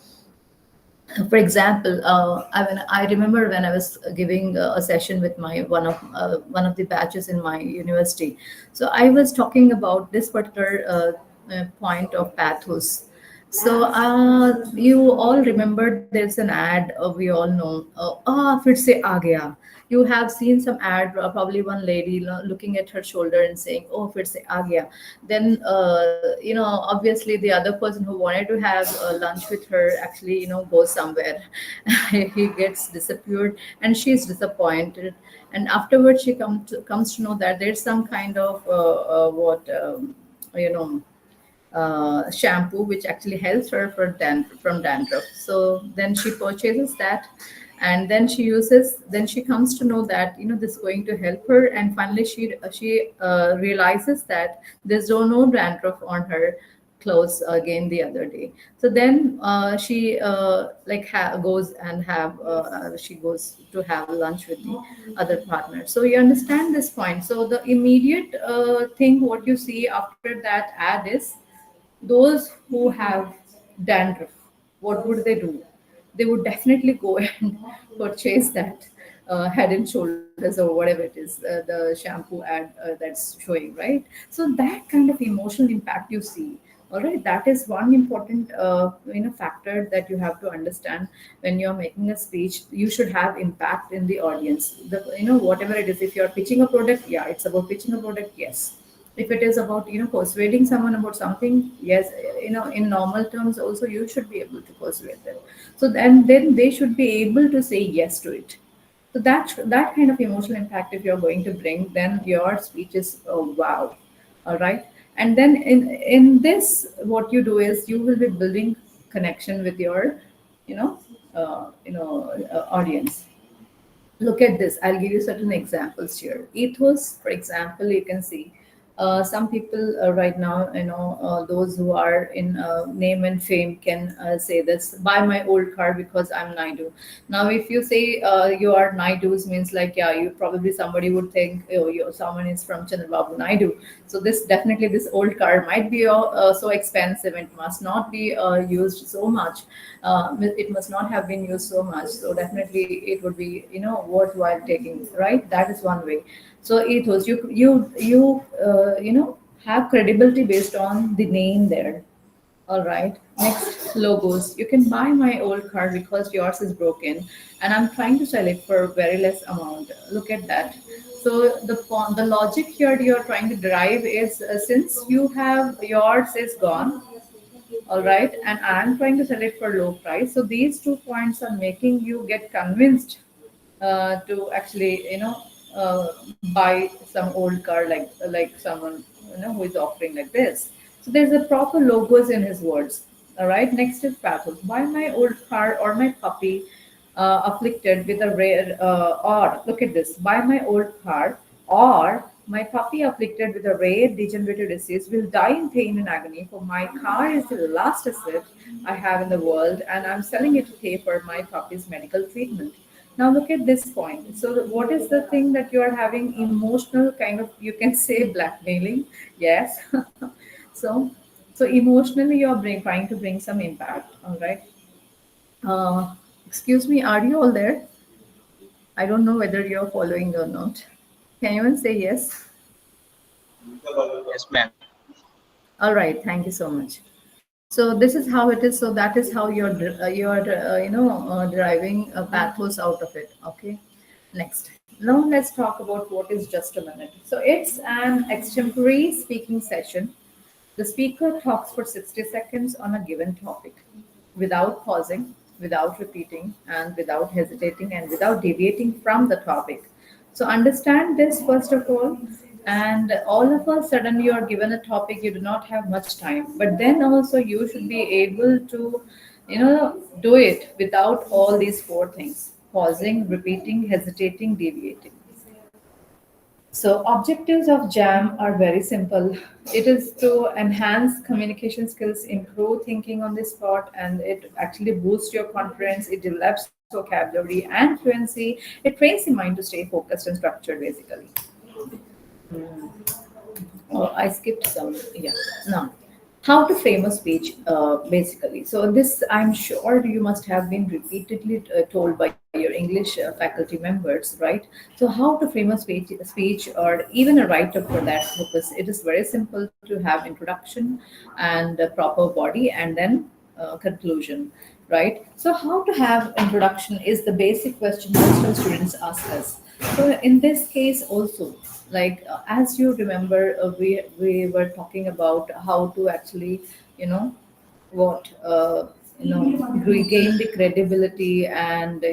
for example, I remember when I was giving a session with my one of the batches in my university. So I was talking about this particular point of pathos. So you all remember, there's an ad, we all know, फिर से आ गया. You have seen some ad, probably one lady looking at her shoulder and saying, oh, फिर से आ गया. Then obviously the other person who wanted to have lunch with her actually goes somewhere. He gets disappeared, and she's disappointed. And afterwards she comes to know that there's some kind of you know shampoo which actually helps her from dandruff. So then she purchases that, and then she uses. Then she comes to know that this is going to help her, and finally she realizes that there's no dandruff on her clothes again the other day. So then she goes and she goes to have lunch with the other partner. So you understand this point. So the immediate thing what you see after that ad is, those who have dandruff, what would they do? They would definitely go and purchase that. Head and Shoulders or whatever it is, the shampoo ad that's showing, right? So that kind of emotional impact you see. All right, that is one important factor that you have to understand when you're making a speech. You should have impact in the audience. Whatever it is, if you're pitching a product, yeah, it's about pitching a product, yes. If it is about persuading someone about something, yes, in normal terms also you should be able to persuade them. So then they should be able to say yes to it. So that kind of emotional impact, if you're going to bring, then your speech is wow. All right. And then in this, what you do is you will be building connection with your, audience. Look at this. I'll give you certain examples here. Ethos, for example, you can see some people right now, those who are in name and fame can say this: buy my old car because I'm Naidu. Now if you say you are Naidus, means like, yeah, you probably, somebody would think, oh, someone is from Chandrababu Naidu. So this old car might be so expensive, it must not be used so much. It must not have been used so much, so definitely it would be worthwhile taking, right? That is one way. So ethos, you have credibility based on the name there. All right. Next, logos. You can buy my old car because yours is broken, and I'm trying to sell it for very less amount. Look at that. So the logic here you're trying to derive is, since you have, yours is gone, all right, and I'm trying to sell it for low price. So these 2 points are making you get convinced to actually buy some old car, like someone who is offering like this. So there's a proper logos in his words. All right. Next is pathos. Buy my old car or my puppy afflicted with a rare, or look at this: buy my old car or my puppy afflicted with a rare degenerative disease will die in pain and agony, for my car is the last asset I have in the world, and I'm selling it to pay for my puppy's medical treatment. Now look at this point. So what is the thing that you are having? Emotional kind of, you can say, blackmailing. Yes. so so emotionally you're trying to bring some impact. All right. Uh, Excuse me, are you all there? I don't know whether you're following or not. Can anyone say yes? Yes, ma'am. All right, thank you so much. So this is how it is. So that is how you're deriving a pathos out of it. Okay. Next. Now let's talk about what is just a minute. So it's an extemporary speaking session. The speaker talks for 60 seconds on a given topic without pausing, without repeating, and without hesitating, and without deviating from the topic. So understand this first of all. And all of a sudden, you are given a topic, you do not have much time. But then also, you should be able to, do it without all these four things: pausing, repeating, hesitating, deviating. So objectives of JAM are very simple. It is to enhance communication skills, improve thinking on the spot, and it actually boosts your confidence. It develops vocabulary and fluency. It trains the mind to stay focused and structured, basically. Oh, I skipped some. Yeah. Now, how to frame a speech, basically. So this, I'm sure you must have been repeatedly told by your English faculty members, right? So how to frame a speech, or even a write-up for that purpose. It is very simple to have introduction and a proper body, and then conclusion, right? So how to have introduction is the basic question most of students ask us. So in this case also, like as you remember, we were talking about how to actually, you know, what regain the credibility, and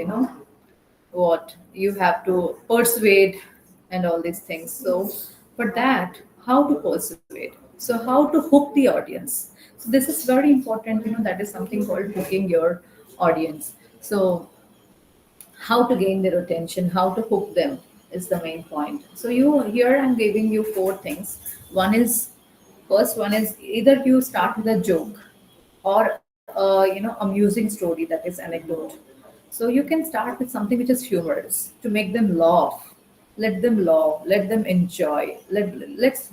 what you have to persuade, and all these things. So for that, how to persuade? So how to hook the audience? So this is very important. That is something called hooking your audience. So how to gain their attention, how to hook them is the main point. So you here I'm giving you four things. One is, first one is, either you start with a joke, or amusing story, that is anecdote. So you can start with something which is humorous to make them laugh, let them enjoy. Let's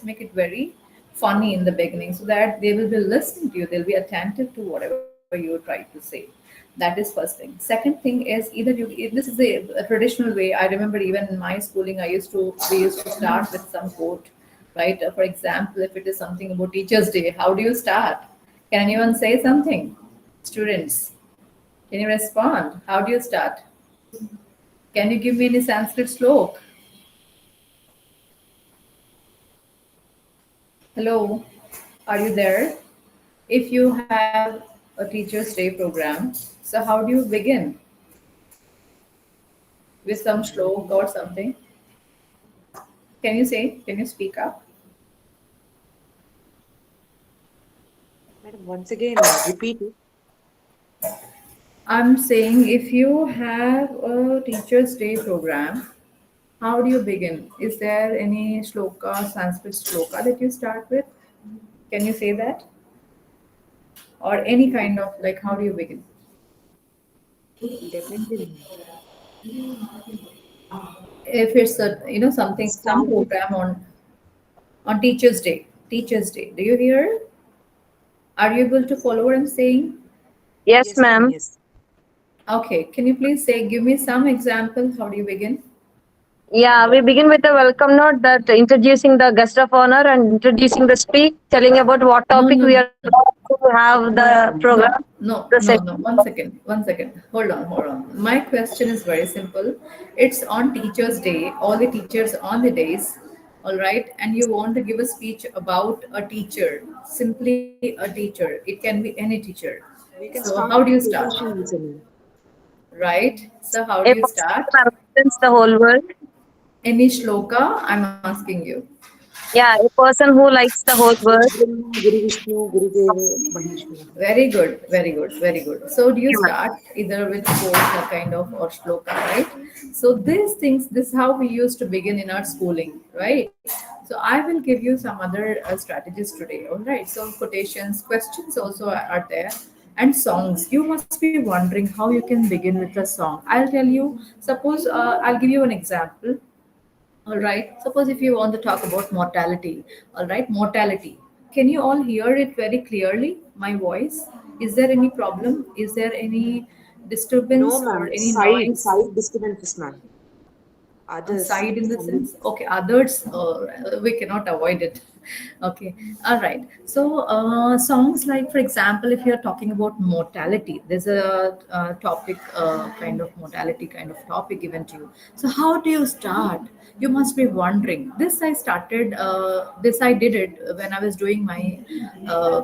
make it very funny in the beginning, so that they will be listening to you, they'll be attentive to whatever you try to say. Then That is first thing. Second thing is either you. This is a traditional way. I remember even in my schooling, we used to start with some quote, right? For example, if it is something about Teachers' Day, how do you start? Can anyone say something? Students, can you respond? How do you start? Can you give me any Sanskrit slok? Hello, are you there? If you have a Teachers' Day program, so how do you begin? With some slok or something? Can you say? Can you speak up? Madam, once again, repeat it. I'm saying if you have a Teachers' Day program, how do you begin? Is there any shloka, Sanskrit shloka that you start with? Can you say that? Or any kind of like, how do you begin? Definitely. If it's a something, some Start with program on Teachers' Day. Teachers' Day. Do you hear? Are you able to follow what I'm saying? Yes, yes, ma'am. ma'am. Yes. Okay. Can you please give me some example? How do you begin? Yeah, we begin with a welcome note that introducing the guest of honor and introducing the speak, telling about what No, topic no, we are going to have the program, the no. session. One second. Hold on. My question is very simple. It's on Teachers' Day, all the teachers on the days, all right? And you want to give a speech about a teacher, simply a teacher. It can be any teacher. We can So start how do with you start? quotation also, ma'am. Right? So how do A you person start? who represents the whole world. Any shloka? I'm asking you. Yeah, a person who likes the whole Guru world. Brahma, Guru Vishnu, Guru Deva, Maheshwara. Very good. So do you Okay, ma'am. start either with quote or kind of or shloka, right? So these things, this is how we used to begin in our schooling, right? So I will give you some other strategies today, all right? So quotations, questions also are there, and songs. You must be wondering how you can begin with a song. I'll tell you. Suppose I'll give you an example. All right. Suppose if you want to talk about mortality, all right, mortality. Can you all hear it very clearly? My voice. Is there any problem? Is there any No, disturbance or ma'am. any noise? Side disturbances, ma'am. Others. Side in the Someone. sense, okay, others, we cannot avoid it. Okay, all right. So songs like, for example, if you're talking about mortality, there's a topic, kind of mortality kind of topic given to you. So how do you start? You must be wondering. This I did it when I was doing my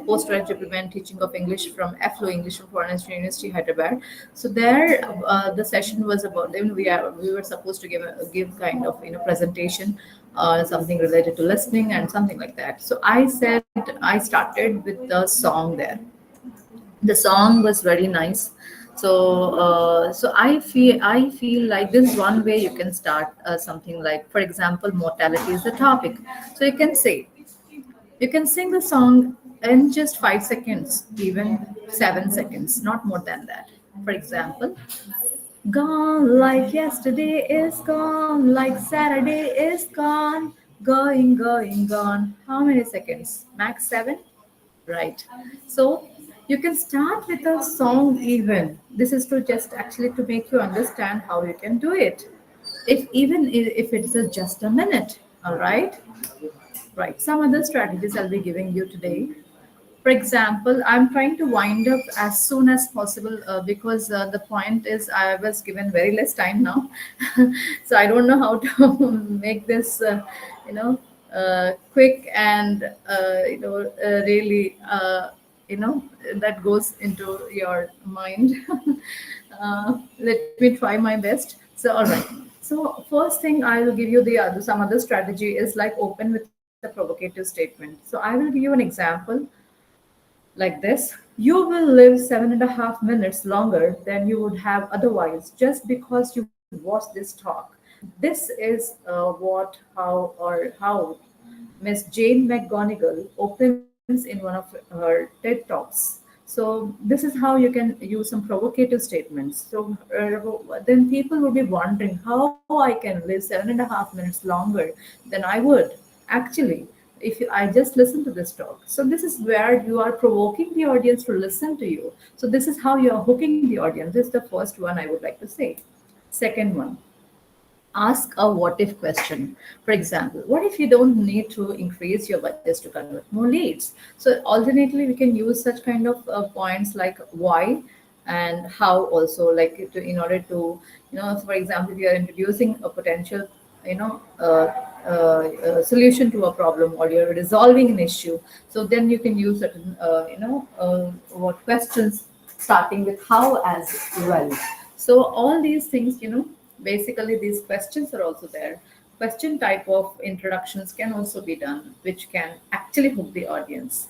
postgraduate diploma in teaching of English from FLO, English from Foreigners University, Hyderabad. So there, the session was about. Then we were supposed to give kind of presentation, something related to listening and something like that. So I started with the song there. The song was very nice. So I feel like this is one way you can start something like, for example, mortality is the topic. So you can sing the song in just 5 seconds, even 7 seconds, not more than that. For example, gone like yesterday is gone, like Saturday is gone, going, gone. How many seconds? Max 7? Right. So you can start with a song even. This is to just actually to make you understand how you can do it. If it's just a minute, all right? Right. Some other strategies I'll be giving you today. For example, I'm trying to wind up as soon as possible because the point is I was given very less time now. So I don't know how to make this, quick and, really, that goes into your mind. Let me try my best. So, all right. So first thing I will give you some other strategy is like open with a provocative statement. So I will give you an example like this: you will live 7.5 minutes longer than you would have otherwise just because you watched this talk. This is how Miss Jane McGonigal opens in one of her TED talks. So this is how you can use some provocative statements. So then people will be wondering how I can live 7.5 minutes longer than I would actually. I just listen to this talk. So this is where you are provoking the audience to listen to you. So this is how you are hooking the audience. This is the first one I would like to say. Second one, ask a what if question. For example, what if you don't need to increase your budgets to convert more leads? So alternately, we can use such kind of points like why and how also, like in order to, for example, if you are introducing a potential, you know, solution to a problem, or you're resolving an issue. So then you can use certain, what questions starting with how as well. So all these things, basically these questions are also there. Question type of introductions can also be done, which can actually hook the audience.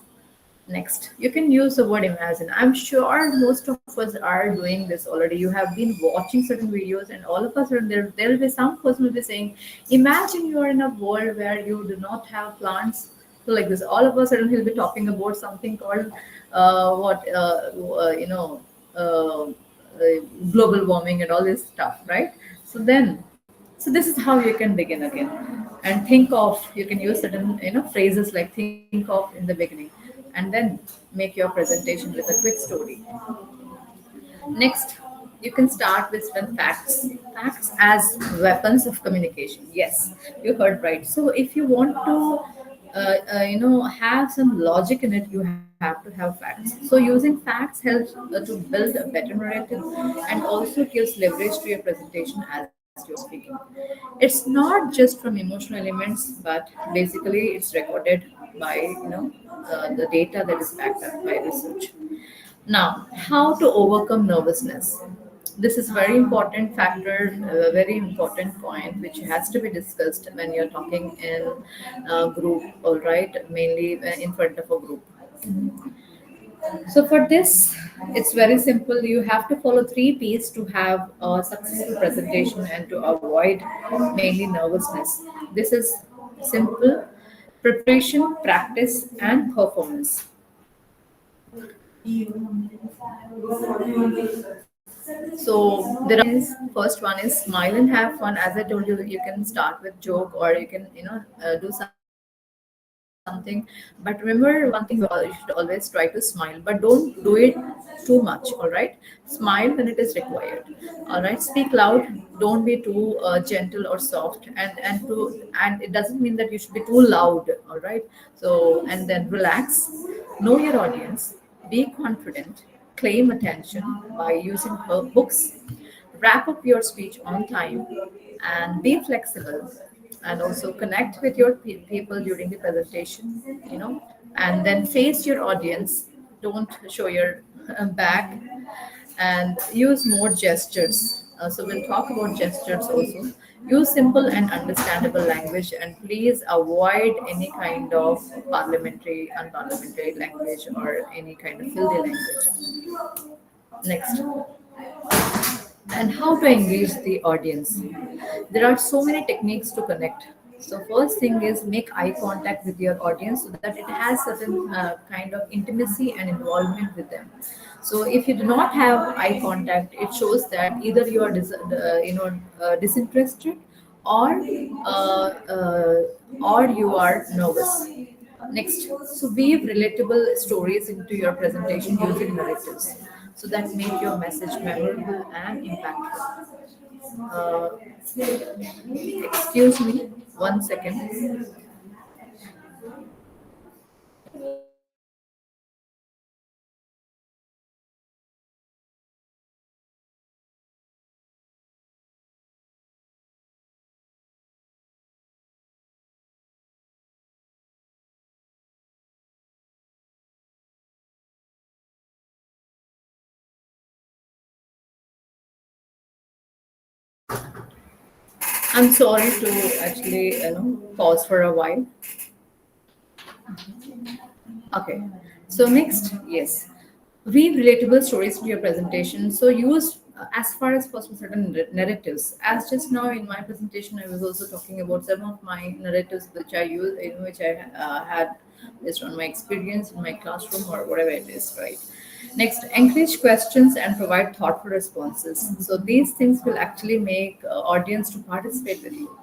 Next, you can use the word imagine. I'm sure most of us are doing this already. You have been watching certain videos, and all of us are there'll be some person will be saying, imagine you are in a world where you do not have plants. So like this, all of a sudden he'll be talking about something called what uh, global warming and all this stuff, right? So this is how you can begin again, and think of, you can use certain phrases like think of in the beginning, and then make your presentation with a quick story. Next, you can start with certain facts as weapons of communication. Yes, you heard right. So if you want to have some logic in it, you have to have facts. So using facts helps to build a better narrative, and also gives leverage to your presentation as you're speaking. It's not just from emotional elements, but basically it's recorded by the data that is backed up by research. Now, how to overcome nervousness? This is very important factor, a very important point which has to be discussed when you're talking in a group, all right, mainly in front of a group. So for this, it's very simple. You have to follow 3 P's to have a successful presentation and to avoid mainly nervousness. This is simple: preparation, practice, and performance. So there is, first one is smile and have fun. As I told you, you can start with joke, or you can do something. But remember one thing: you should always try to smile, but don't do it too much. All right, smile when it is required. All right, speak loud. Don't be too gentle or soft, and it doesn't mean that you should be too loud. All right, so and then relax, know your audience, be confident, claim attention by using her books, wrap up your speech on time, and be flexible, and also connect with your people during the presentation, and then face your audience. Don't show your back, and use more gestures. So we'll talk about gestures also. Use simple and understandable language, and please avoid any kind of parliamentary, unparliamentary language, or any kind of filthy language. Next, and how to engage the audience. There are so many techniques to connect. So first thing is make eye contact with your audience, so that it has certain kind of intimacy and involvement with them. So if you do not have eye contact, it shows that either you are disinterested, or uh, uh, or you are nervous. Next, so weave relatable stories into your presentation using narratives, so that make your message memorable and impactful. Excuse me, 1 second. I'm sorry to actually pause for a while. Okay. So next, yes, weave relatable stories to your presentation. So use as far as possible certain narratives. As just now in my presentation, I was also talking about some of my narratives which I use, which I had based on my experience in my classroom or whatever it is, right? Next, encourage questions and provide thoughtful responses. So these things will actually make audience to participate with you.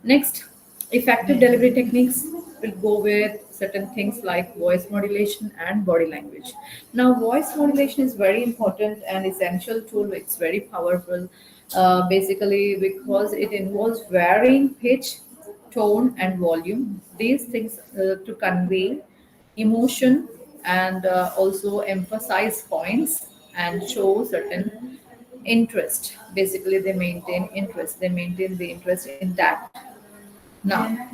Next, Effective delivery techniques will go with certain things like voice modulation and body language. Now, voice modulation is very important and essential tool. It's very powerful, basically because it involves varying pitch, tone, and volume. These things to convey emotion and also emphasize points and show certain interest. Basically, they maintain interest. They maintain the interest intact. Now,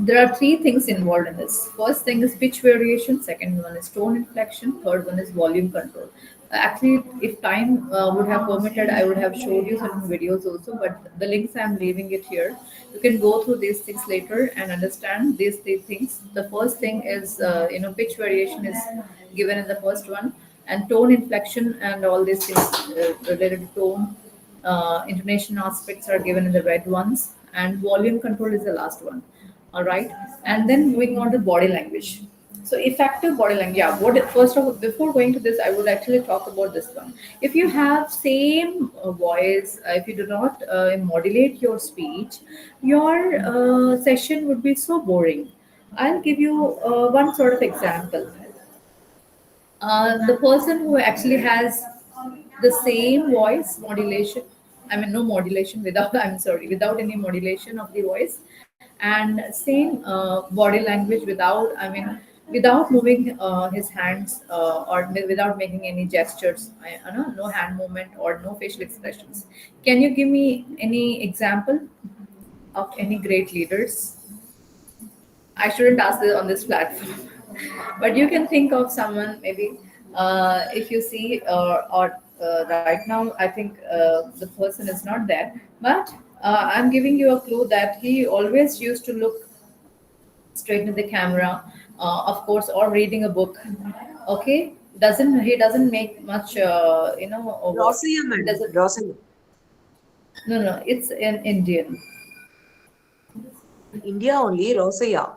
there are three things involved in this. First thing is pitch variation, second one is tone inflection, third one is volume control. Actually, if time would have permitted, I would have showed you certain videos also, but the links I'm leaving it here. You can go through these things later and understand these three things. The first thing is, pitch variation is given in the first one, and tone inflection and all these things related to tone, intonation aspects are given in the red ones, and volume control is the last one. All right, and then moving on to body language. So effective body language. Yeah, what first of all, before going to this, I would actually talk about this one. If you have same voice, if you do not modulate your speech, your session would be so boring. I'll give you one sort of example. The person who actually has the same voice modulation, I mean no modulation without I'm sorry, without any modulation of the voice, and same body language without, I mean, without moving his hands without making any gestures, no hand movement or no facial expressions. Can you give me any example of any great leaders? I shouldn't ask this on this platform, but you can think of someone maybe. If you see, right now, I think the person is not there, but I'm giving you a clue that he always used to look straight in the camera, of course, or reading a book. Okay, doesn't he doesn't make much, work. Rosia, He madam. doesn't. Rosia. No, it's an Indian. India only, Rosia.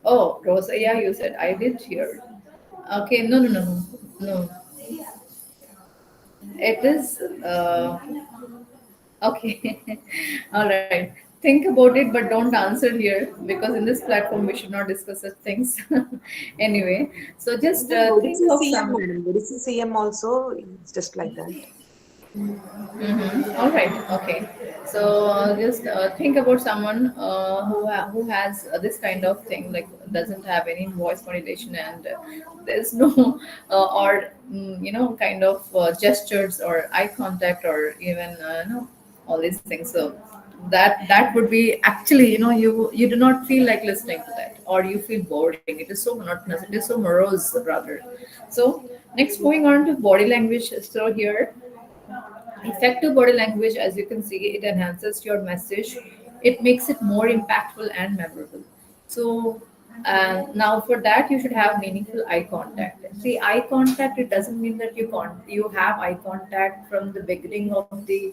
Oh, Rosa, yeah, you said I did hear. Okay, no. It is okay. All right. Think about it, but don't answer here because in this platform we should not discuss such things. Anyway, so just think Odissi of CM, some. madam. Odissi CM also, it's just like that. All right. Okay. So just think about someone who has this kind of thing, like doesn't have any voice modulation, and there's no or kind of gestures or eye contact or even no all these things. So that would be actually, you do not feel like listening to that, or you feel boring. It is so monotonous. It is so morose rather. So next, moving on to body language. So here, effective body language, as you can see, it enhances your message. It makes it more impactful and memorable. So now for that, you should have meaningful eye contact. See, eye contact, it doesn't mean that you have eye contact from the beginning of the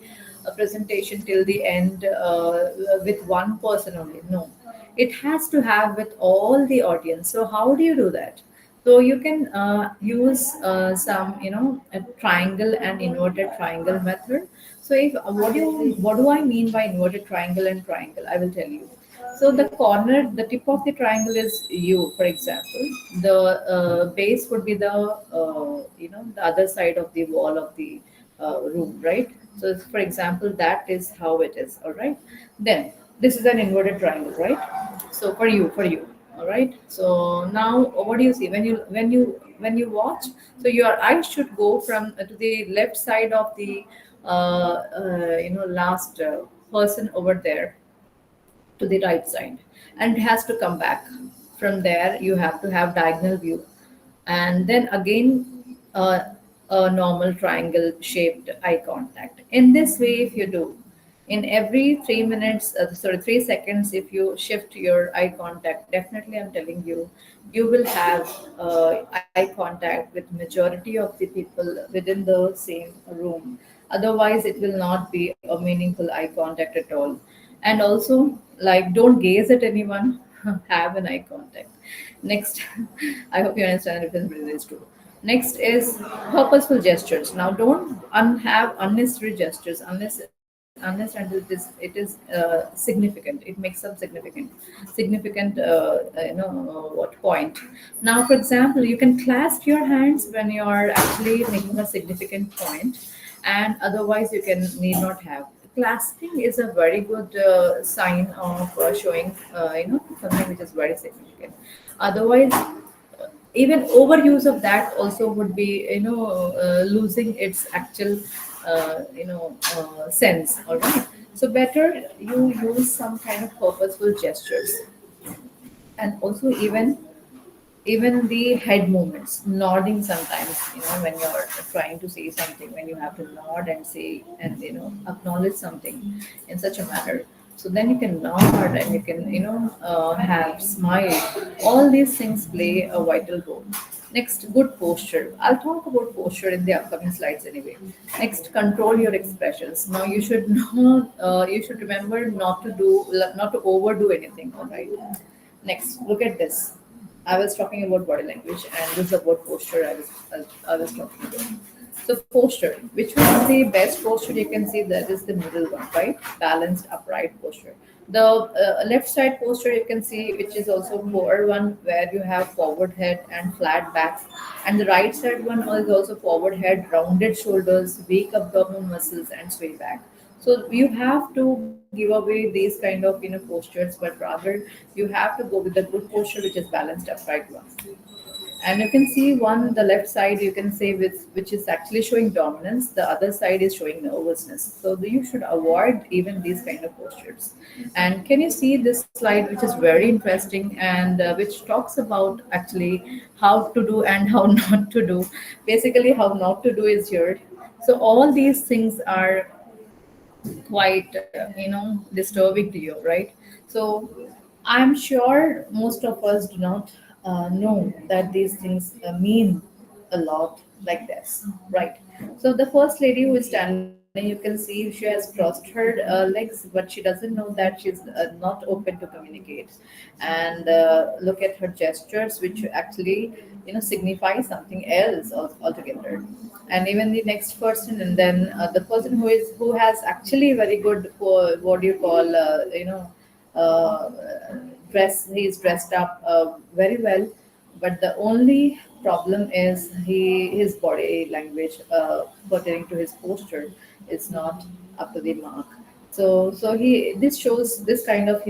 presentation till the end with one person only. No, it has to have with all the audience. So how do you do that? So you can use some, a triangle and inverted triangle method. So if what do I mean by inverted triangle and triangle? I will tell you. So the corner, the tip of the triangle is you, for example. The base would be the the other side of the wall of the room, right? So for example, that is how it is. All right. Then this is an inverted triangle, right? So for you, all right. So now what do you see when you watch? So your eyes should go from to the left side of the last person over there to the right side, and it has to come back. From there you have to have diagonal view, and then again a normal triangle shaped eye contact. In this way, if you do, in every 3 minutes, 3 seconds, if you shift your eye contact, definitely I'm telling you, you will have eye contact with majority of the people within the same room. Otherwise it will not be a meaningful eye contact at all. And also, like, don't gaze at anyone. Have an eye contact. Next, I hope you understand the difference between these two. Next is purposeful gestures. Now, don't have unnecessary gestures. Unnecessary unless until it is significant. It makes some significant what point. Now, for example, you can clasp your hands when you are actually making a significant point, and otherwise you can need not have. Clasping is a very good sign of showing something which is very significant. Otherwise, even overuse of that also would be losing its actual sense. All right, so better you use some kind of purposeful gestures, and also even the head movements, nodding sometimes, when you're trying to say something, when you have to nod and say and acknowledge something in such a manner. So then you can nod and you can, have smile. All these things play a vital role. Next, good posture. I'll talk about posture in the upcoming slides anyway. Next, control your expressions. Now you should remember not to overdo anything. All right. Next, look at this. I was talking about body language, and this is about posture. I was talking about. So posture, which one is the best posture? You can see that is the middle one, right? Balanced, upright posture. The left side posture you can see, which is also poor one, where you have forward head and flat back, and the right side one is also forward head, rounded shoulders, weak abdominal muscles, and sway back. So you have to give away these kind of postures, but rather you have to go with the good posture, which is balanced upright one. And you can see one, the left side, you can say which is actually showing dominance. The other side is showing nervousness. So you should avoid even these kind of postures. And can you see this slide, which is very interesting and which talks about actually how to do and how not to do. Basically, how not to do is here. So all these things are quite disturbing to you, right? So I'm sure most of us do not know that these things mean a lot like this, right? So the first lady who is standing, you can see she has crossed her legs, but she doesn't know that she's not open to communicate. And look at her gestures, which actually signify something else altogether. And even the next person, and then the person who has actually very good what do you call uh, dress. He's dressed up very well, but the only problem is his body language pertaining to his posture is not up to the mark. So he this shows this kind of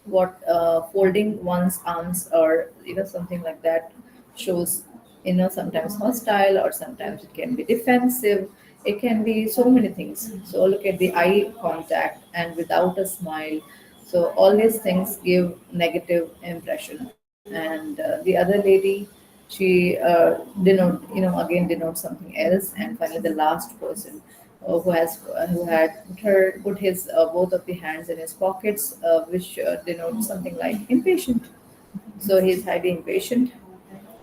what folding one's arms or something like that shows sometimes hostile, or sometimes it can be defensive. It can be so many things. So look at the eye contact and without a smile. So all these things give negative impression. And the other lady, she again denotes something else. And finally the last person who had put his both of the hands in his pockets, which denotes something like impatient. So he's highly impatient.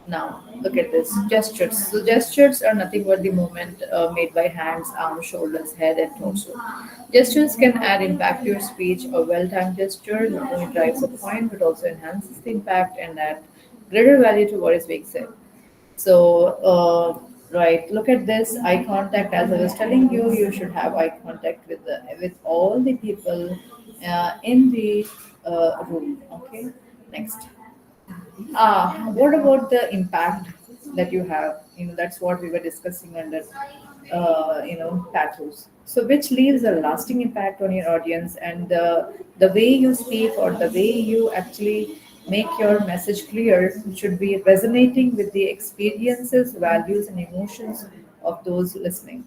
Now, look at this gestures. So, gestures are nothing but the movement made by hands, arms, shoulders, head, and torso. Gestures can add impact to your speech. A well timed gesture not only drives a point but also enhances the impact and add greater value to what is being said. So, right, look at this eye contact. As I was telling you, you should have eye contact with all the people in the room. Okay, next. What about the impact that you have? That's what we were discussing under, tattoos. So, which leaves a lasting impact on your audience, and the way you speak or the way you actually make your message clear should be resonating with the experiences, values, and emotions of those listening.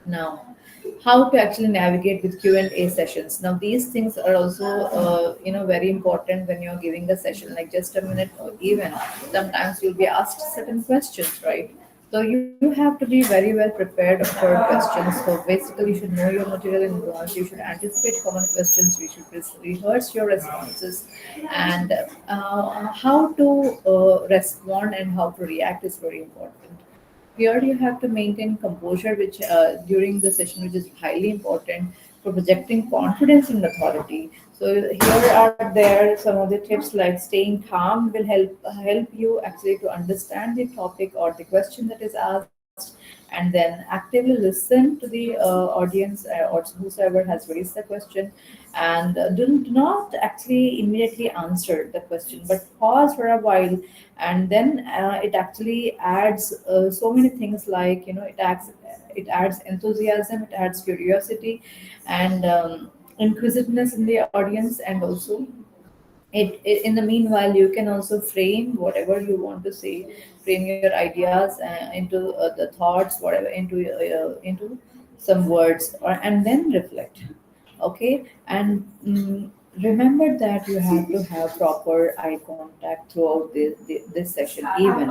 Now, how to actually navigate with Q&A sessions. Now, these things are also, very important when you're giving a session, like just a minute, or even sometimes you'll be asked certain questions, right? So you have to be very well prepared for questions. So basically, you should know your material in advance. You should anticipate common questions. You should rehearse your responses, and how to respond and how to react is very important. Here you have to maintain composure, which during the session, which is highly important for projecting confidence in authority. So here are there some of the tips, like staying calm will help you actually to understand the topic or the question that is asked, and and then actively listen to the audience or whosoever has raised the question, and do not actually immediately answer the question, but pause for a while, and then it actually adds so many things, like it adds enthusiasm, it adds curiosity, and inquisitiveness in the audience, and also in the meanwhile you can also frame whatever you want to say, frame your ideas into the thoughts, whatever, into some words, and then reflect. Okay, and remember that you have to have proper eye contact throughout this session even.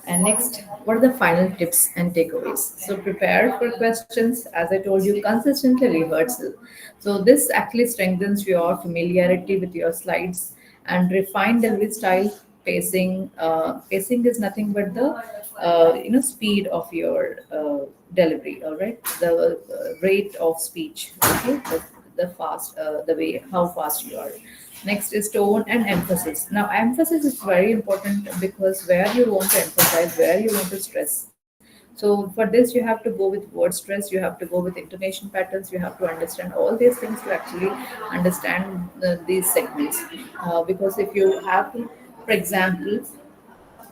And next, what are the final tips and takeaways? So prepare for questions. As I told you, consistently rehearsal. So this actually strengthens your familiarity with your slides and refine delivery style. Pacing is nothing but the speed of your delivery. All right, the rate of speech. Okay, the way how fast you are. Next is tone and emphasis. Now, emphasis is very important because where you want to emphasize, where you want to stress. So for this, you have to go with word stress, you have to go with intonation patterns, you have to understand all these things to actually understand these segments. Because if you have to, for example,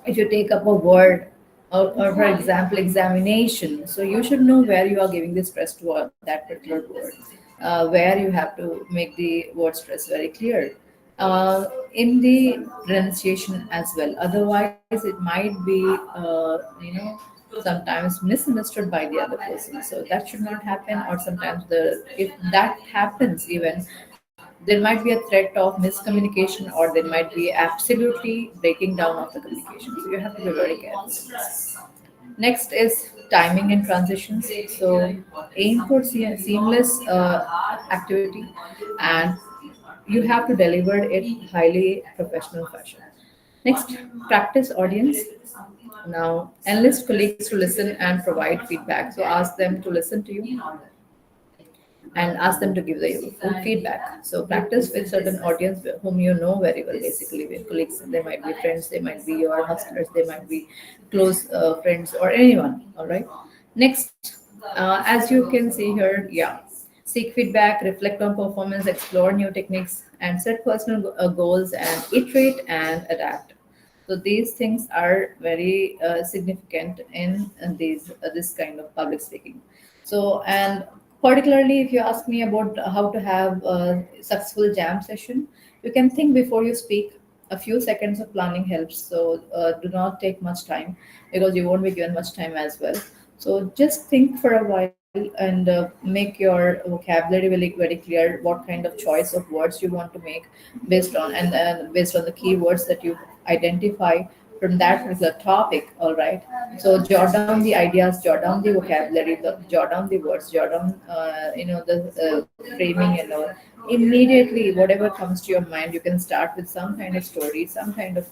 if you take up a word, or for example examination, so you should know where you are giving the stress to that particular word, where you have to make the word stress very clear in the pronunciation as well. Otherwise it might be sometimes misunderstood by the other person, so that should not happen. Or sometimes the if that happens even, there might be a threat of miscommunication, or there might be absolutely breaking down of the communication. So you have to be very careful. Next is timing and transitions. So aim for seamless activity, and you have to deliver it highly professional fashion. Next, practice audience. Now, enlist colleagues to listen and provide feedback. So ask them to listen to you and ask them to give the full feedback. So practice with certain audience whom you know very well, basically with colleagues. They might be friends, they might be your hustlers, they might be close friends, or anyone. All right. Next, as you can see here, yeah, seek feedback, reflect on performance, explore new techniques, and set personal goals, and iterate and adapt. So these things are very significant in this kind of public speaking. So, and particularly if you ask me about how to have a successful jam session, you can think before you speak. A few seconds of planning helps. So do not take much time, because you won't be given much time as well. So just think for a while, and make your vocabulary very clear. What kind of choice of words you want to make based on the keywords that you identify from that particular topic. All right. So jot down the ideas, jot down the vocabulary, jot down the words, jot down the framing and all. Immediately, whatever comes to your mind, you can start with some kind of story, some kind of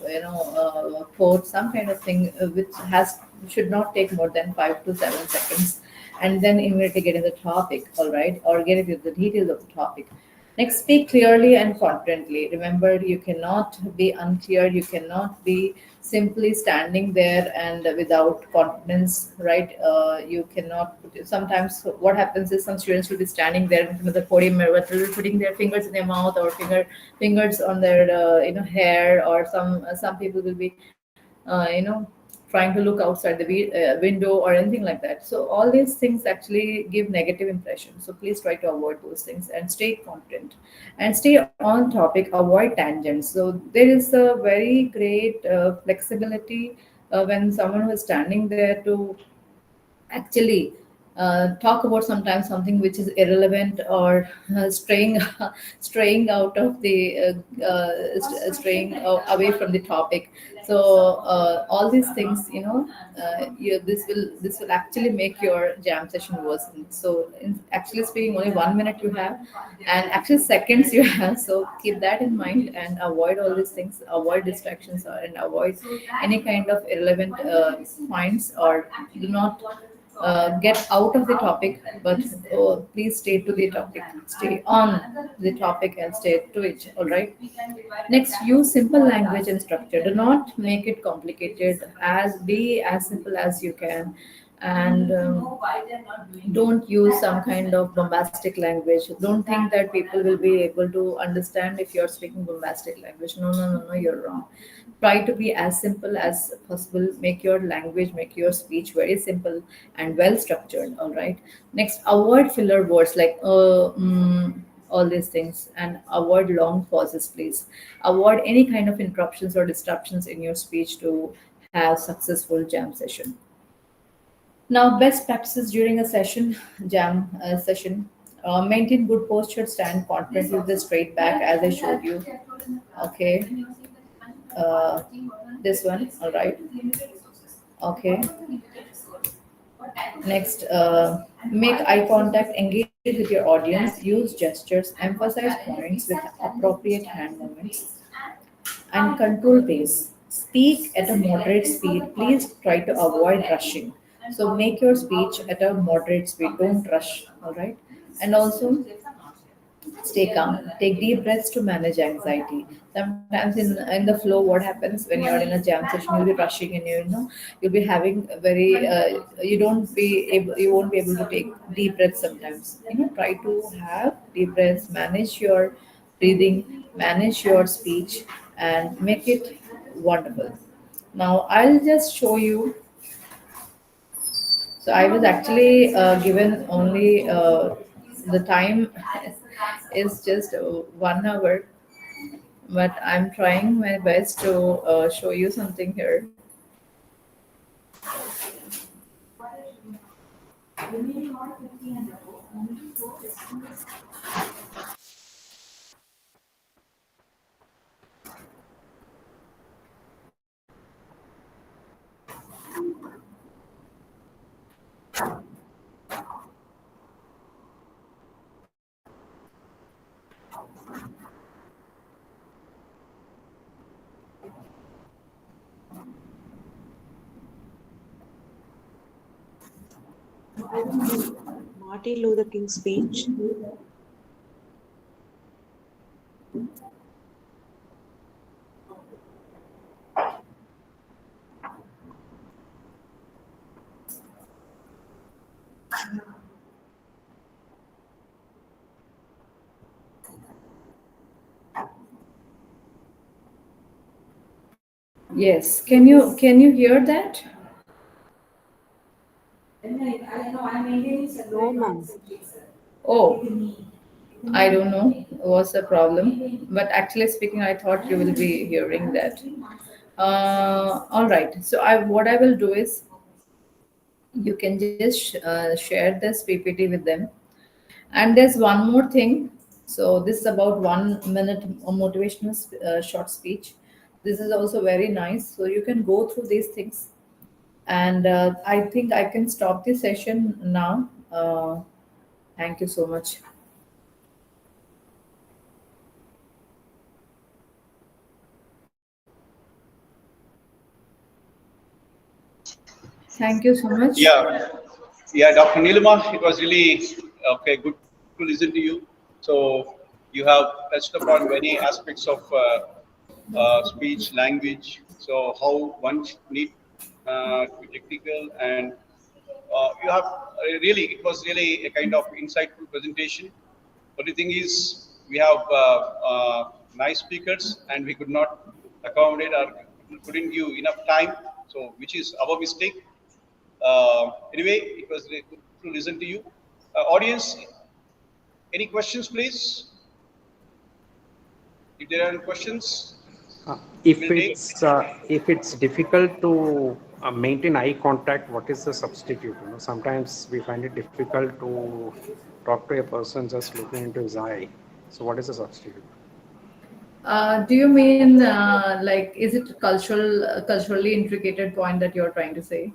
quote, some kind of thing which has should not take more than 5 to 7 seconds, and then immediately get in the topic. All right, or get into the details of the topic. Next, speak clearly and confidently. Remember, you cannot be unclear. You cannot be simply standing there and without confidence, right? You cannot. Sometimes what happens is some students will be standing there in front of the podium, putting their fingers in their mouth, or fingers on their hair, or some people will be trying to look outside the window or anything like that. So all these things actually give negative impression. So please try to avoid those things and stay confident and stay on topic. Avoid tangents. So there is a very great flexibility when someone who is standing there to actually talk about sometimes something which is irrelevant, or straying straying out of the straying away from the topic. So all these things, this will actually make your jam session worsen. So in actually speaking, only 1 minute you have, and actually seconds you have. So keep that in mind and avoid all these things, avoid distractions, and avoid any kind of irrelevant points, or do not get out of the topic, but please stay to the topic, stay on the topic and stay to it. All right. Next, use simple language and structure. Do not make it complicated. Be as simple as you can, and don't use some kind of bombastic language. Don't think that people will be able to understand if you're speaking bombastic language. No, no, no, no, you're wrong. Try to be as simple as possible. Make your language, make your speech very simple and well structured. All right. Next, avoid filler words like all these things, and avoid long pauses, please. Avoid any kind of interruptions or disruptions in your speech to have successful jam session. Now, best practices during a session, jam session. Maintain good posture, stand confident with the straight back as I showed you. Okay. Uh, this one, all right. Okay. Next, make eye contact, engage with your audience, use gestures, emphasize points with appropriate hand movements, and control pace. Speak at a moderate speed. Please try to avoid rushing. So make your speech at a moderate speed. Don't rush. All right. And also stay calm. Take deep breaths to manage anxiety. Sometimes in the flow, what happens when you're in a jam session, you'll be rushing and you'll be having very you won't be able to take deep breaths sometimes. Try to have deep breaths, manage your breathing, manage your speech, and make it wonderful. Now I'll just show you. So I was actually given only the time is just 1 hour, but I'm trying my best to show you something here. Martin Luther King's speech. Yes, can you hear that? No, ma'am. Oh, I don't know what's the problem, but actually speaking, I thought you will be hearing that. All right. So what I will do is you can just share this PPT with them. And there's one more thing. So this is about 1 minute motivational short speech. This is also very nice. So you can go through these things. And I think I can stop the session now. Thank you so much. Thank you so much. Yeah, Dr. Nilima, it was really good to listen to you. So you have touched upon many aspects of speech, language. So how one need to be technical, and you have it was really a kind of insightful presentation. But the thing is, we have nice speakers, and we could not accommodate or couldn't give enough time. So which is our mistake. Anyway, it was really good to listen to you. Audience, any questions, please? If there are any questions, if it's difficult to maintain eye contact, what is the substitute? Sometimes we find it difficult to talk to a person just looking into his eye. So what is the substitute? Do you mean is it culturally intricated point that you're trying to say?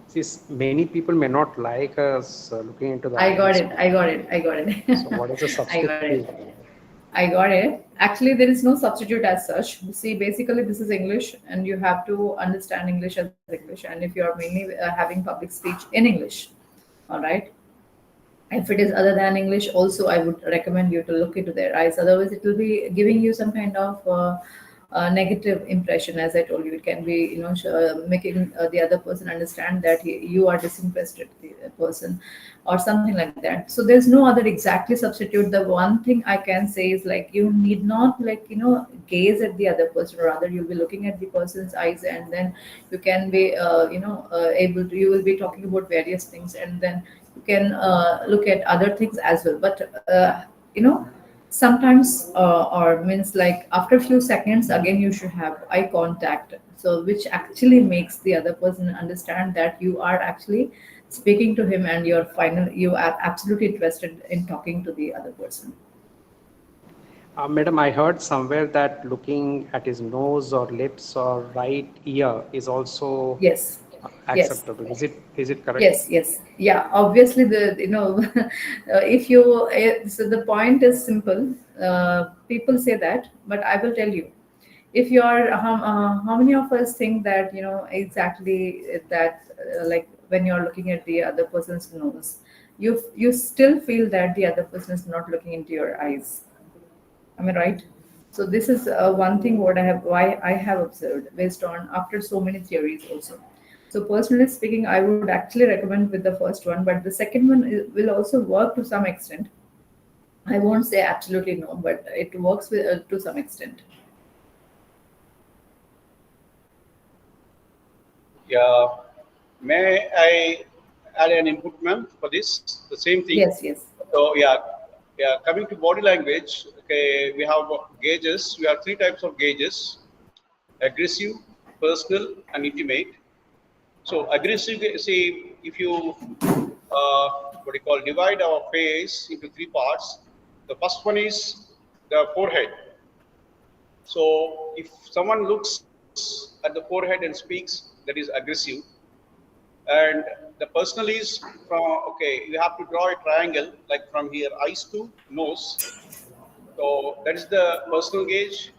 See, many people may not like us looking into the I got eyes. it. So what is the substitute? I got it. Actually, there is no substitute as such. See, basically, this is English, and you have to understand English as English. And if you are mainly having public speech in English, all right. If it is other than English, also I would recommend you to look into their eyes. Otherwise, it will be giving you some kind of negative impression. As I told you, it can be, making the other person understand that you are disinterested person or something like that. So there's no other exactly substitute. The one thing I can say is, like, you need not, like, gaze at the other person, or rather you'll be looking at the person's eyes, and then you can be able to, you will be talking about various things, and then you can look at other things as well. But sometimes, or means, like, after a few seconds again you should have eye contact, so which actually makes the other person understand that you are actually speaking to him, and you are absolutely interested in talking to the other person. Madam, I heard somewhere that looking at his nose or lips or right ear is also Yes. Yes. acceptable. Is it correct? Yes. Yeah. Obviously, if you, so the point is simple. People say that, but I will tell you, if you are, how many of us think that, exactly that, like, when you're looking at the other person's nose, you still feel that the other person is not looking into your eyes. Am I right? So this is one thing why I have observed based on after so many theories also. So personally speaking, I would actually recommend with the first one, but the second one will also work to some extent. I won't say absolutely no, but it works to some extent. Yeah. May I add an input, ma'am, for this? The same thing. Yes. So yeah. Coming to body language, okay, we have gauges. We have three types of gauges: aggressive, personal, and intimate. So aggressive, see, if you what do you call, divide our face into three parts. The first one is the forehead. So if someone looks at the forehead and speaks, that is aggressive. And the personal is from, okay, you have to draw a triangle like from here, eyes to nose. So that is the personal gaze.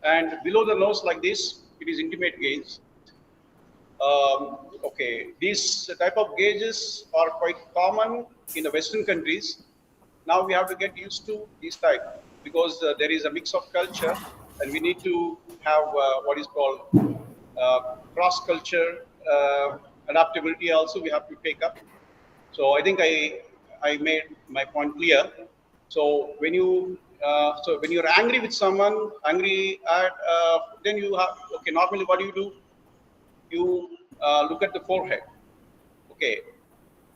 And below the nose, like this, it is intimate gaze. Okay, these type of gauges are quite common in the Western countries. Now we have to get used to this type, because there is a mix of culture, and we need to have what is called cross culture adaptability. Also, we have to take up. So I think I made my point clear. So when you're angry with someone, angry at then you have, okay, normally what do? You look at the forehead. Okay,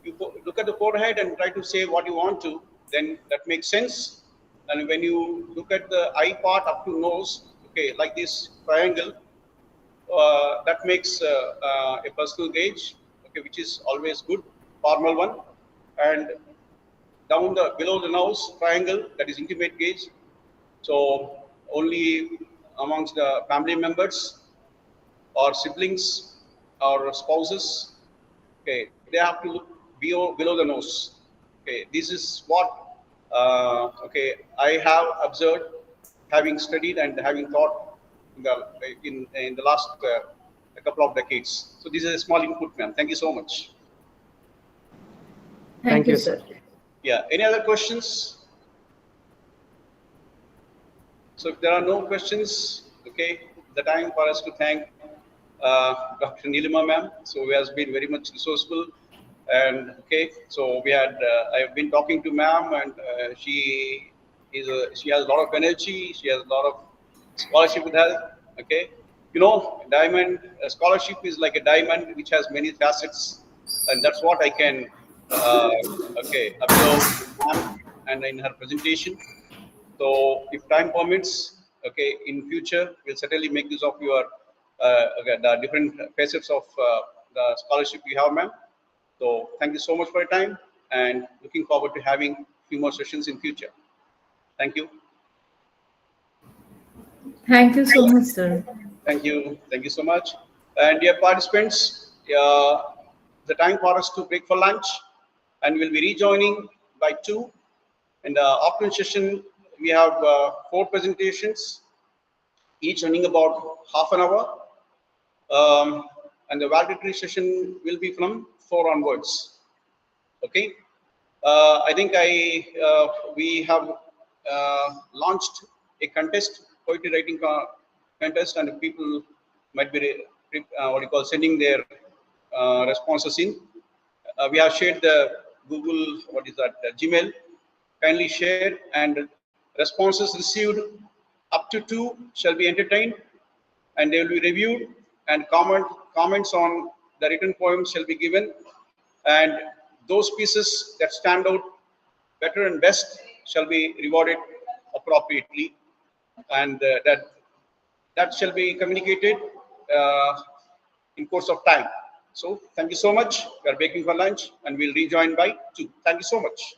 you look at the forehead and try to say what you want to, then that makes sense. And when you look at the eye part up to nose, okay, like this triangle, that makes a personal gauge, okay, which is always good, formal one. And down the below the nose triangle, that is intimate gauge. So only amongst the family members or siblings or spouses, okay, they have to look below the nose. Okay, this is what okay, I have observed, having studied and having taught in the last a couple of decades. So this is a small input, ma'am. Thank you so much. Thank you, sir. Yeah. Any other questions? So if there are no questions, okay, the time for us to thank Dr. Nilima, ma'am. So he has been very much resourceful. And okay, so we had I've been talking to ma'am, and she has a lot of energy. She has a lot of scholarship with her. Okay, diamond scholarship is like a diamond which has many facets, and that's what I can okay, observe in ma'am and in her presentation. So if time permits, okay, in future we'll certainly make use of your okay, the different facets of the scholarship you have, ma'am. So thank you so much for your time, and looking forward to having a few more sessions in future. Thank you. Thank you so much, sir. Thank you. Thank you so much. And dear participants, the time for us to break for lunch, and we'll be rejoining by 2. In the afternoon session, we have 4 presentations, each running about half an hour. And the valedictory session will be from 4 onwards. Okay. I think we have launched a contest, poetry writing contest, and people might be what you call sending their responses in. We have shared the Google, what is that, Gmail. Kindly share, and responses received up to 2 shall be entertained, and they will be reviewed, and comments on the written poems shall be given, and those pieces that stand out better and best shall be rewarded appropriately, and that shall be communicated in course of time. So thank you so much. We are breaking for lunch, and we'll rejoin by 2. Thank you so much.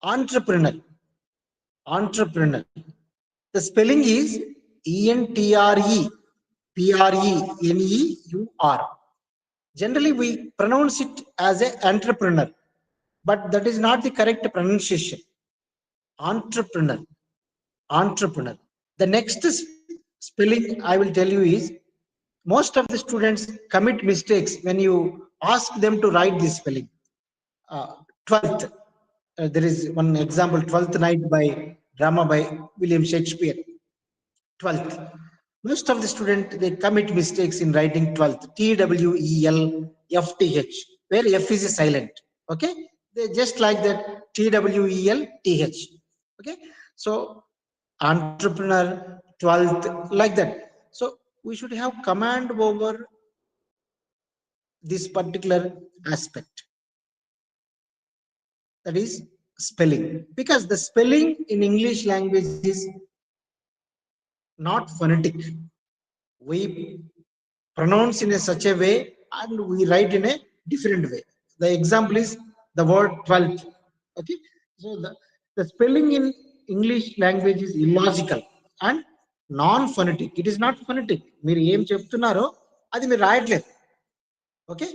Entrepreneur. Entrepreneur. The spelling is ENTREPRENEUR. Generally, we pronounce it as an entrepreneur, but that is not the correct pronunciation. Entrepreneur. Entrepreneur. The next spelling I will tell you is, most of the students commit mistakes when you ask them to write this spelling. 12th. There is one example, 12th Night by drama by William Shakespeare. 12th. Most of the students, they commit mistakes in writing 12th. TWELFTH, where F is silent. Okay, they just like that, TWELTH. Okay, so entrepreneur, 12th, like that. So we should have command over this particular aspect, that is spelling, because the spelling in English language is not phonetic. We pronounce in such a way and we write in a different way. The example is the word 12th. Okay, so the spelling in English language is illogical and non-phonetic. It is not phonetic. మీరు ఏం చెప్తున్నారో అది మీరు రాయట్లేదు. Okay,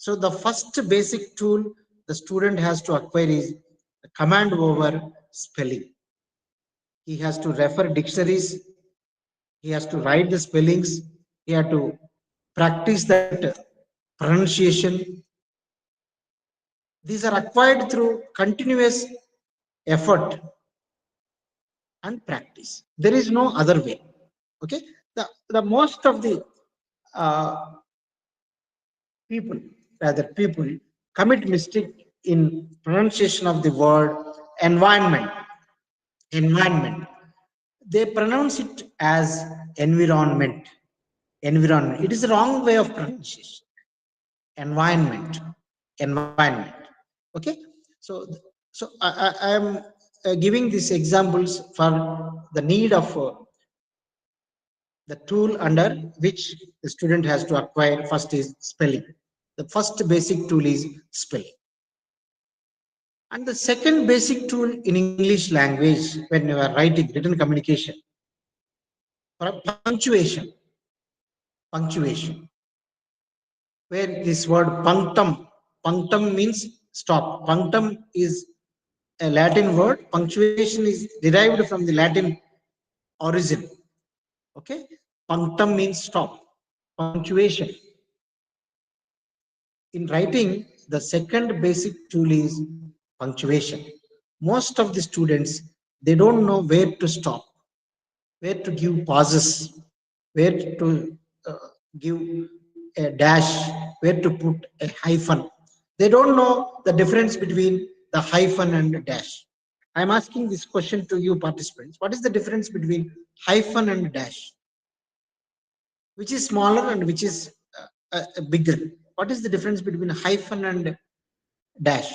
so the first basic tool the student has to acquire is the command over spelling. He has to refer dictionaries, he has to write the spellings, he has to practice that pronunciation. These are acquired through continuous effort and practice. There is no other way. Okay, the most of the people commit mistake in pronunciation of the word environment. They pronounce it as environment. It is the wrong way of pronunciation. Environment. Okay, so I am giving these examples for the need of the tool under which the student has to acquire. First is spelling. The first basic tool is spelling. And the second basic tool in English language when you are writing written communication, punctuation. Where this word punctum means stop. Punctum is a Latin word. Punctuation is derived from the Latin origin. Okay, punctum means stop. Punctuation. In writing, the second basic tool is punctuation. Most of the students, they don't know where to stop, where to give pauses, where to give a dash, where to put a hyphen. They don't know the difference between the hyphen and the dash. I am asking this question to you participants. What is the difference between hyphen and dash? Which is smaller and which is bigger? What is the difference between hyphen and dash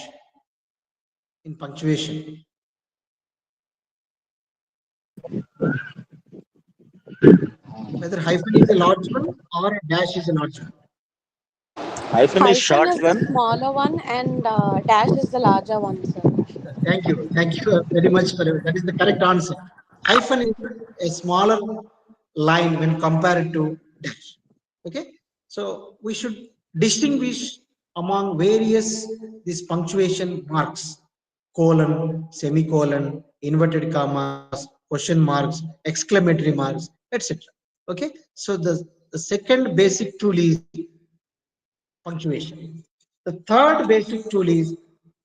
in punctuation? Whether hyphen is a large one or a dash is a large one. Hyphen is short Hyphen is one. the smaller one and dash is the larger one, sir. Thank you very much for it. That is the correct answer. Hyphen is a smaller line when compared to dash. Okay, so we should distinguish among various these punctuation marks: colon, semicolon, inverted commas, question marks, exclamatory marks, etc. Okay, so the second basic tool is punctuation. The third basic tool is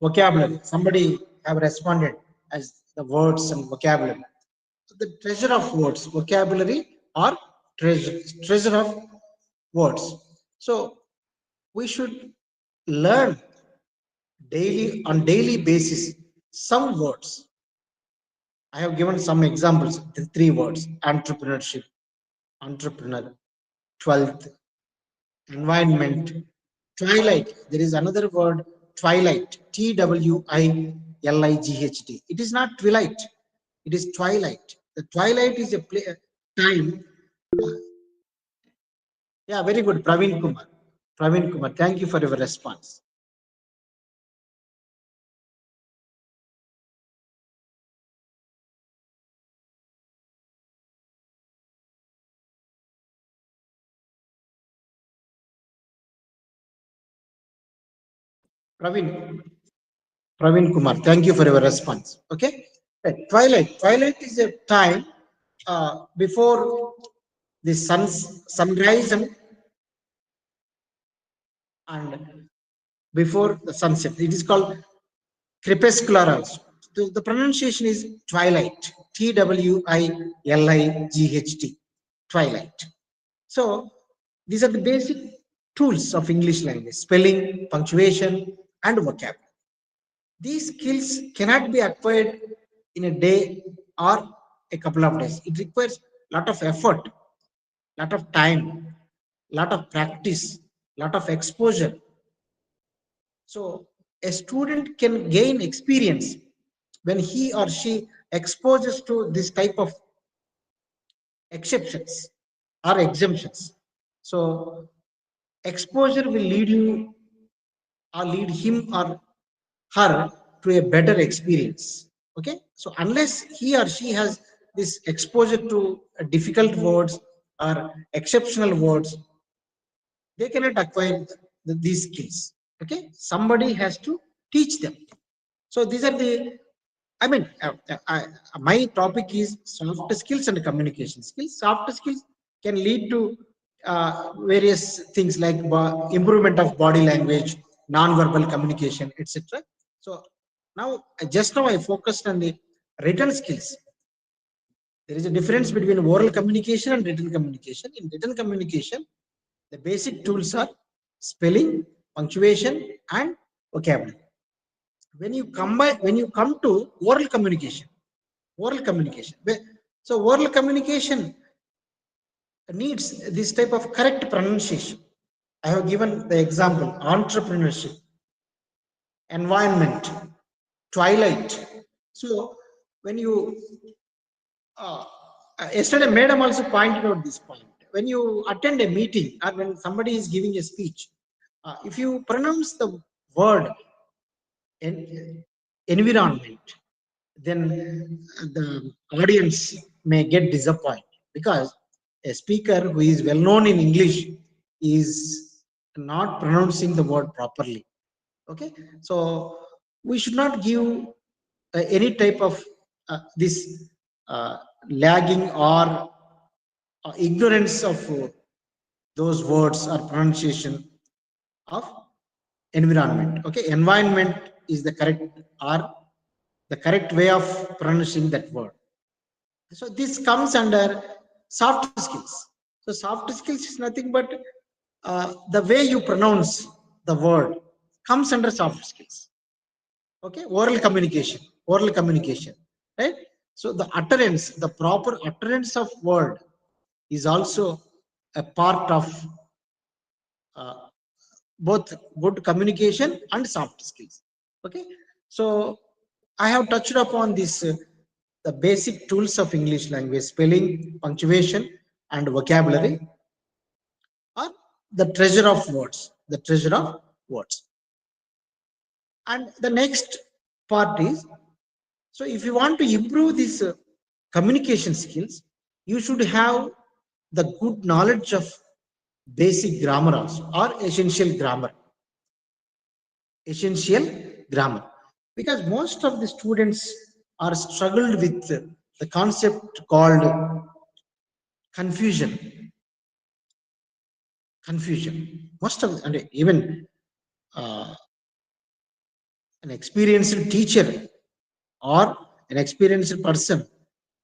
vocabulary. Somebody have responded as the words and vocabulary. The treasure of words, vocabulary or treasure of words. So we should learn on daily basis some words. I have given some examples, the 3 words: entrepreneurship, entrepreneur, 12th, environment, twilight. There is another word, twilight, TWILIGHT. It is not twilight, it is twilight. The twilight is a time. Yeah, very good, Praveen Kumar. Thank you for your response. Praveen Kumar, thank you for your response. Okay. Right. Twilight is a time before the sunrise and before the sunset. It is called crepuscular also. The pronunciation is twilight. Twilight. Twilight. So these are the basic tools of English language: spelling, punctuation, and vocabulary. These skills cannot be acquired in a day or a couple of days. It requires a lot of effort, lot of time, lot of practice, lot of exposure. So a student can gain experience when he or she exposes to this type of exceptions or exemptions. So exposure will lead you or lead him or her to a better experience. Okay, so unless he or she has this exposure to difficult words or exceptional words, they cannot acquire these skills. Okay, somebody has to teach them. So these are the, I mean, my topic is soft skills and communication skills. Soft skills can lead to various things like improvement of body language, non-verbal communication, etc. So now, just now I focused on the written skills. There is a difference between oral communication and written communication. In written communication, the basic tools are spelling, punctuation, and vocabulary. When you come to oral communication, so oral communication needs this type of correct pronunciation. I have given the example: entrepreneurship, environment, twilight. So when you yesterday madam also pointed out this point. When you attend a meeting or when somebody is giving a speech, if you pronounce the word environment, then the audience may get disappointed, because a speaker who is well known in English is not pronouncing the word properly. Okay, so we should not give any type of this lagging or ignorance of those words or pronunciation of environment. Okay, environment is the correct or the correct way of pronouncing that word. So this comes under soft skills. So soft skills is nothing but the way you pronounce the word comes under soft skills. Okay, oral communication, right? So the utterance, the proper utterance of word is also a part of both good communication and soft skills. Okay, so I have touched upon this the basic tools of English language: spelling, punctuation, and vocabulary, or the treasure of words. And the next part is, so if you want to improve these communication skills, you should have the good knowledge of basic grammar also, or essential grammar. Because most of the students are struggled with the concept called confusion. Most of, and even an experienced teacher or an experienced person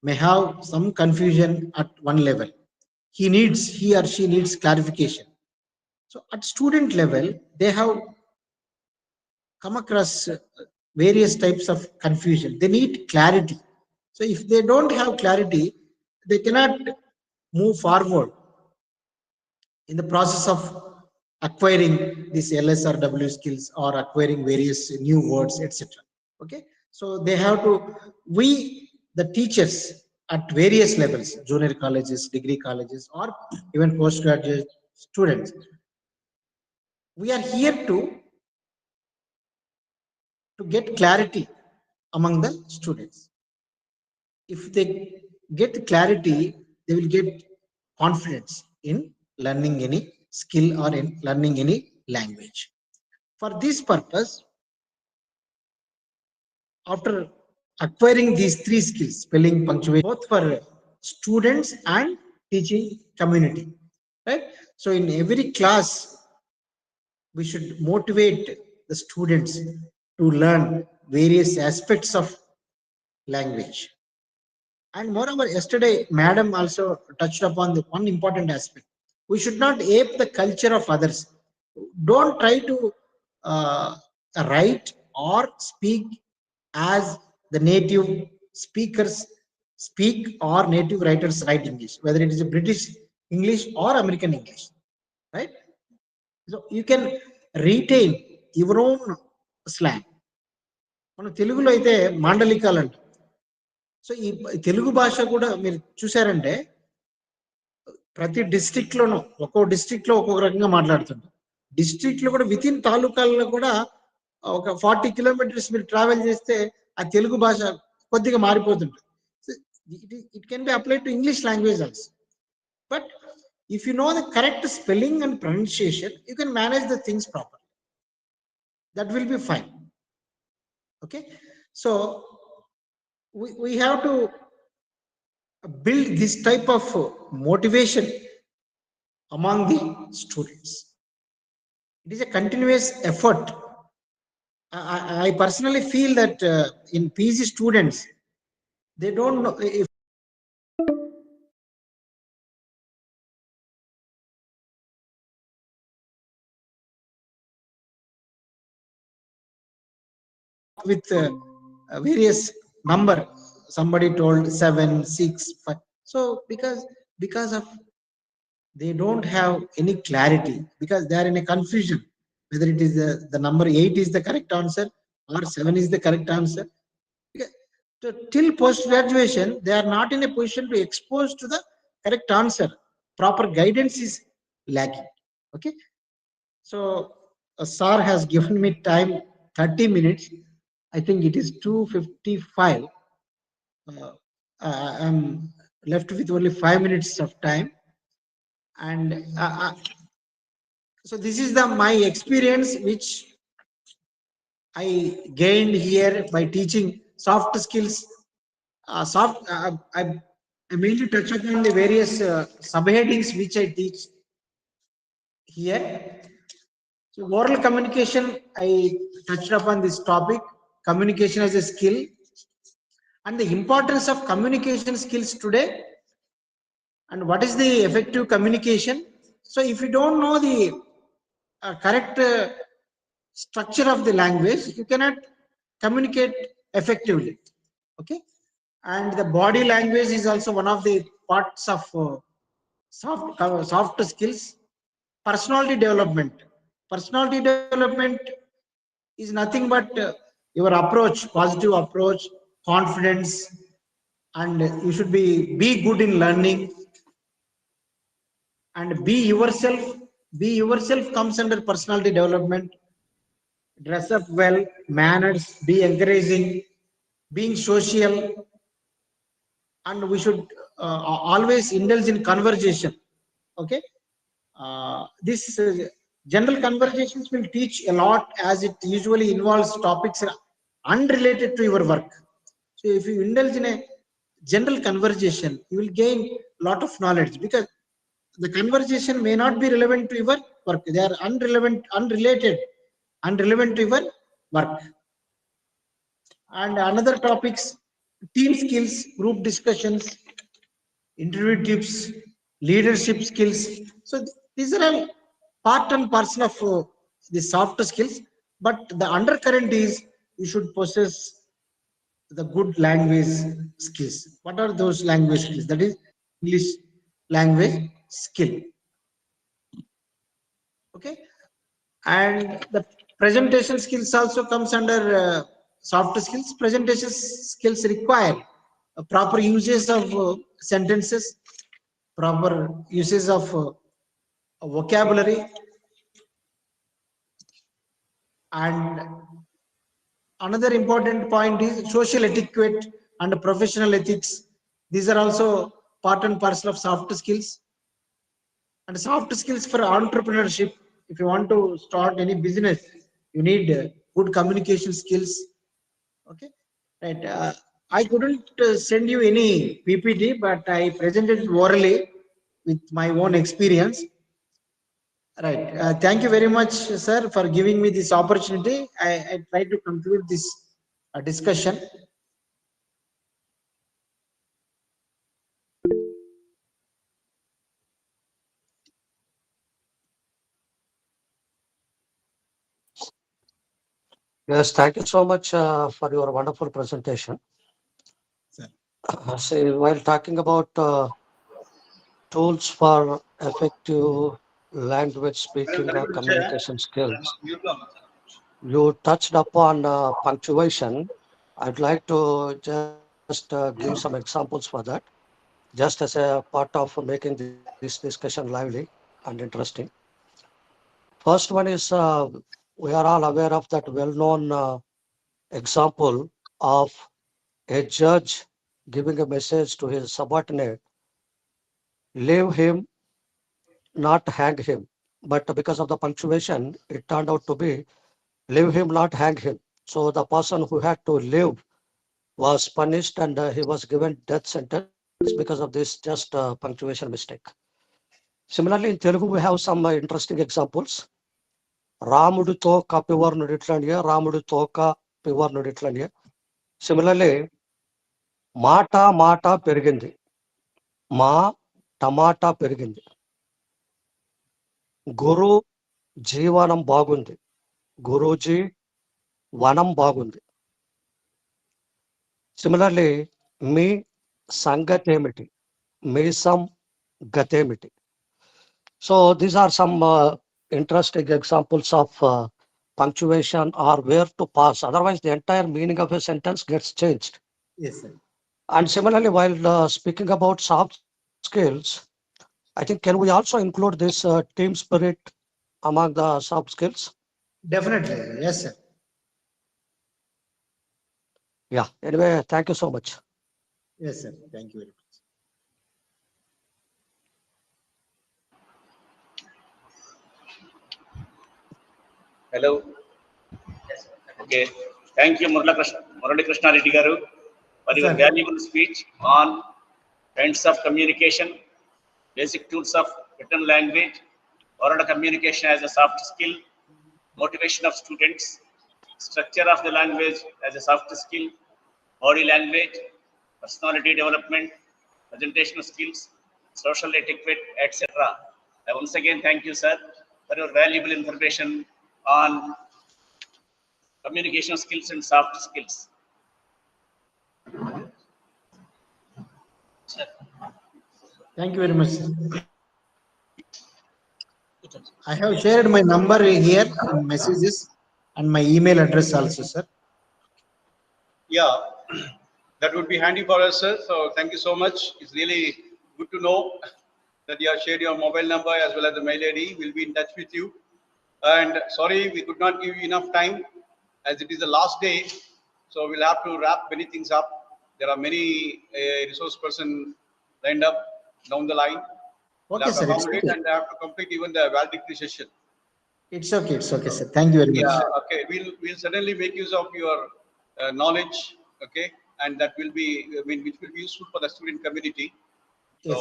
may have some confusion at one level. He or she needs clarification. So at student level, they have come across various types of confusion. They need clarity. So if they don't have clarity, they cannot move forward in the process of acquiring these LSRW skills or acquiring various new words, etc. Okay, so they have to, we the teachers at various levels, junior colleges, degree colleges, or even postgraduate students, we are here to get clarity among the students. If they get clarity, they will get confidence in learning any skill or in learning any language. For this purpose, after acquiring these three skills, spelling, punctuation, both for students and teaching community, right? So in every class, we should motivate the students to learn various aspects of language. And moreover, yesterday, Madam also touched upon the one important aspect. We should not ape the culture of others. Don't try to write or speak as the native speakers speak or native writers write English, whether it is a British English or American English, right? So you can retain your own slang. మన తెలుగులో అయితే మాండలికాలు అంట. So ఈ తెలుగు భాష కూడా మీరు చూసారంటే ప్రతి డిస్ట్రిక్ట్ లోనూ ఒక్కో డిస్ట్రిక్ట్ లో ఒక్కొక్క రకంగా మాట్లాడుతుంటారు. డిస్ట్రిక్ట్ లో కూడా విత్ ఇన్ తాలూకాల్లో కూడా ఒక 40 కిలోమీటర్స్ మీరు ట్రావెల్ చేస్తే ఆ తెలుగు భాష కొద్దిగా మారిపోతుంటుంది. It can be applied to English language also. But if you know the correct spelling and pronunciation, you can manage the things properly. That will be fine. Okay, so we have to build this type of motivation among the students. It is a continuous effort. I personally feel that in PG students, they don't know if with various number. Somebody told 7, 6, 5. So because of they don't have any clarity, because they are in a confusion whether it is the number 8 is the correct answer or 7 is the correct answer. So till post graduation, they are not in a position to expose to the correct answer. Proper guidance is lacking. Okay, so sir has given me time 30 minutes. I think it is 2:55. I'm left with only 5 minutes of time, and so this is my experience which I gained here by teaching soft skills. I mainly touch upon the various subheadings which I teach here. So oral communication, I touched upon this topic, communication as a skill, and the importance of communication skills today, and what is the effective communication. So if you don't know the correct structure of the language, you cannot communicate effectively. Okay, and the body language is also one of the parts of soft skills. Personality development is nothing but your approach, positive approach, confidence, and you should be good in learning, and be yourself comes under personality development. Dress up well, manners, be encouraging, being social, and we should always indulge in conversation. Okay, this general conversations will teach a lot, as it usually involves topics unrelated to your work. So if you indulge in a general conversation, you will gain a lot of knowledge, because the conversation may not be relevant to your work. They are unrelated to your work. And another topics, team skills, group discussions, interview tips, leadership skills. So these are all part and parcel of the soft skills, but the undercurrent is you should possess the good language skills. What are those language skills? That is English language skill. Okay, and the presentation skills also comes under soft skills. Presentation skills require a proper uses of sentences, proper uses of vocabulary, and another important point is social etiquette and professional ethics. These are also part and parcel of soft skills. And soft skills for entrepreneurship, if you want to start any business, you need good communication skills. Okay, Right. I couldn't send you any PPT, but I presented it orally with my own experience. Right. Thank you very much, sir, for giving me this opportunity. I try to conclude this discussion. Yes, thank you so much for your wonderful presentation. See, while talking about tools for effective language speaking or communication skills, you touched upon punctuation. I'd like to just give some examples for that, just as a part of making this discussion lively and interesting. First one is we are all aware of that well-known example of a judge giving a message to his subordinate, leave him, not hang him. But because of the punctuation, it turned out to be leave him, not hang him. So the person who had to live was punished and he was given death sentence because of this just punctuation mistake. Similarly, in Telugu, we have some interesting examples. రాముడితో కపివర్ణుడు ఇట్లండి రాముడితో కపివర్ణుడు ఇట్లండి. Similarly, మాట మాట పెరిగింది, మా టమాటా పెరిగింది. గురు జీవనం బాగుంది, గురూజీ వనం బాగుంది. Similarly, మీ సంగతేమిటి, మీసం గతేమిటి. So these are some interesting examples of punctuation or where to pause. Otherwise, the entire meaning of a sentence gets changed. Yes, sir. And similarly, while speaking about soft skills, I think can we also include this team spirit among the soft skills? Definitely. Yes, sir. Yeah. Anyway, thank you so much. Yes, sir. Thank you very much. Hello. Okay. Thank you, Murali Krishna Reddy Garu, for your valuable speech on trends of communication, basic tools of written language, oral communication as a soft skill, motivation of students, structure of the language as a soft skill, body language, personality development, presentation skills, social etiquette, etc. I once again thank you, sir, for your valuable information on communication skills and soft skills. Thank you very much, sir. I have shared my number here in messages and my email address also, sir. Yeah, that would be handy for us, sir. So thank you so much. It's really good to know that you have shared your mobile number as well as the mail ID. We'll be in touch with you. And sorry, we could not give you enough time as it is the last day. So we'll have to wrap many things up. There are many resource person lined up down the line. We'll Okay, have to sir. It's accommodate okay. and have to complete even the valedictory session. It's okay, sir. Thank you very much. Yeah, okay. We'll certainly make use of your knowledge, okay, and that will be, I mean, which will be useful for the student community. Yes,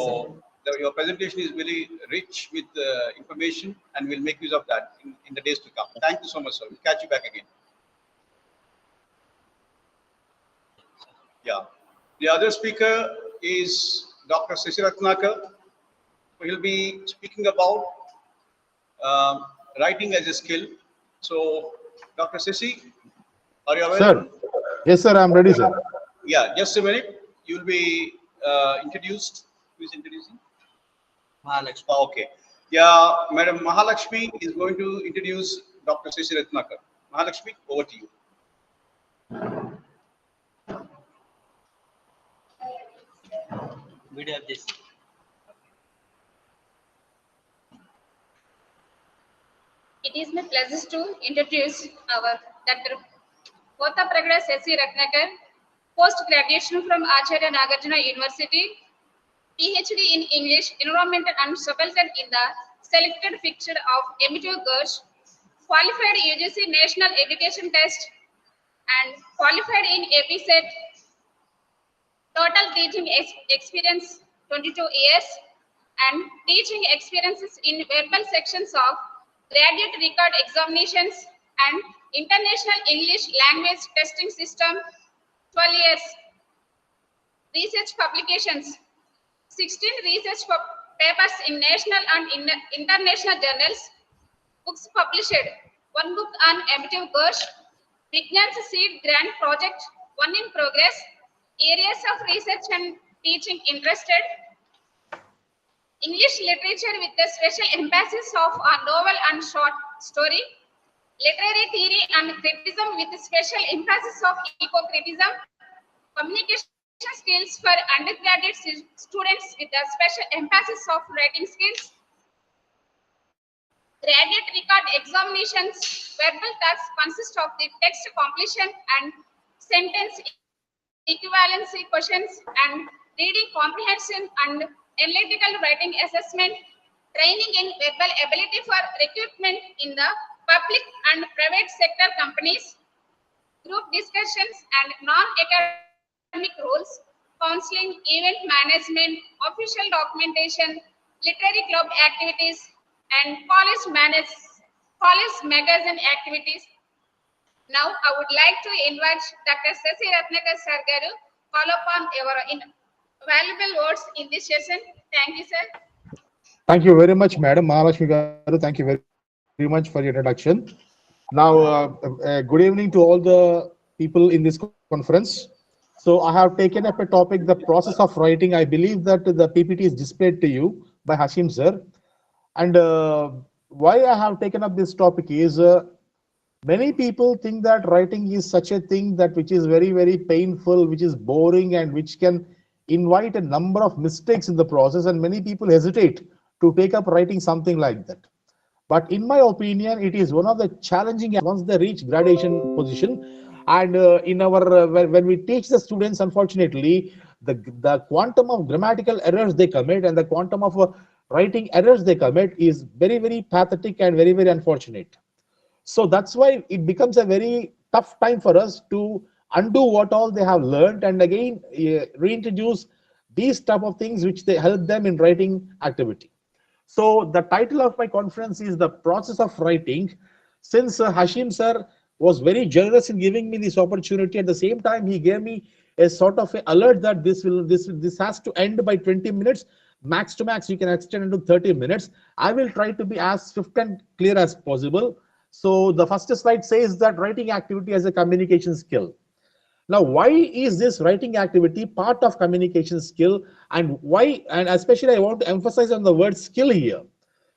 So your presentation is very rich with information, and we'll make use of that in the days to come. Thank you so much, sir. We'll catch you back again. Yeah. The other speaker is Dr. Sisi Ratnakar. He'll be speaking about writing as a skill. So, Dr. Sisi, are you available? Sir. Yes, sir. I'm ready, sir. Yeah, just a minute. You'll be introduced. Who is introducing? Mahalakshmi. Oh, okay. Yeah, Madam Mahalakshmi is going to introduce Dr. Sisi Ratnakar. Mahalakshmi, over to you. Video of this. It is my pleasure to introduce our Dr. Kota Pragada Sesi Ratnakar, post-graduation from Acharya Nagarjuna University, PhD in English, Environment and Subaltern in the selected fixture of Emitive Gersh, qualified UGC National Education Test and qualified in APSET. Total teaching experience 22 years and teaching experiences in verbal sections of graduate record examinations and international English language testing system 12 years. Research publications 16 research papers in national and international journals. Books published, one book on emitive Gersh, Vignan's Seed Grant Project, one in progress, areas of research and teaching interested, English literature with a special emphasis of a novel and short story, literary theory and criticism with a special emphasis of eco-criticism, communication skills for undergraduate students with a special emphasis of writing skills, graduate record examinations, verbal tasks consist of the text completion and sentence equivalency questions and reading comprehension and analytical writing assessment, training in verbal ability for recruitment in the public and private sector companies, group discussions and non-academic roles, counseling, event management, official documentation, literary club activities, and college magazine activities. Now, I would like to invite Dr. Sasi Ratnakar Sir Garu follow upon your valuable words in this session. Thank you, sir. Thank you very much, Madam Mahalakshmi Garu. Thank you very much for your introduction. Now, good evening to all the people in this conference. So I have taken up a topic, the process of writing. I believe that the PPT is displayed to you by Hashim sir. And why I have taken up this topic is many people think that writing is such a thing that which is very, very painful, which is boring, and which can invite a number of mistakes in the process. And many people hesitate to take up writing something like that. But in my opinion, it is one of the challenging once they reach graduation position. And in our when we teach the students, unfortunately, the quantum of grammatical errors they commit and the quantum of writing errors they commit is very, very pathetic and very, very unfortunate. So that's why it becomes a very tough time for us to undo what all they have learned and again reintroduce these type of things which they help them in writing activity. So the title of my conference is The Process of Writing. Since Hashim sir was very generous in giving me this opportunity, at the same time he gave me a sort of alert that this has to end by 20 minutes. Max to max you can extend into 30 minutes. I will try to be as swift and clear as possible. So the first slide says that writing activity as a communication skill. Now, why is this writing activity part of communication skill, and why? And especially I want to emphasize on the word skill here.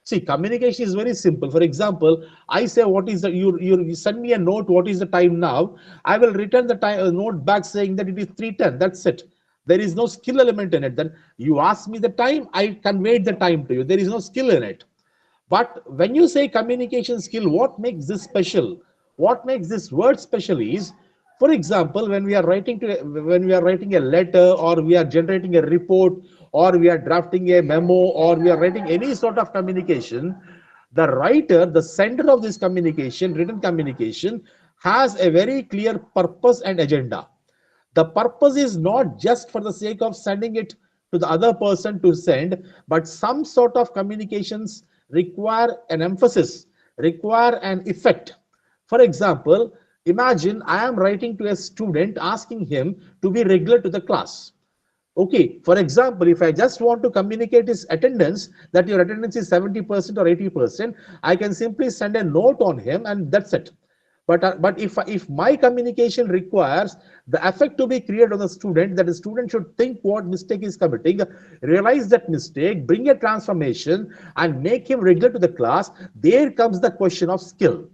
See, communication is very simple. For example, I say, what is the, you send me a note, what is the time now? I will return the time note back saying that it is 3:10. That's it. There is no skill element in it. Then you ask me the time, I conveyed the time to you. There is no skill in it. But when you say communication skill, what makes this special? What makes this word special is, for example, when we are writing a letter, or we are generating a report, or we are drafting a memo, or we are writing any sort of communication, the writer, the sender of this communication, written communication, has a very clear purpose and agenda. The purpose is not just for the sake of sending it to the other person to send, but some sort of communications require an emphasis, require an effect. For example, imagine I am writing to a student asking him to be regular to the class. Okay, for example, if I just want to communicate his attendance, that your attendance is 70% or 80%, I can simply send a note on him and that's it. But if my communication requires the effect to be created on the student, that the student should think what mistake is committing, realize that mistake, bring a transformation, and make him regular to the class, there comes the question of skill.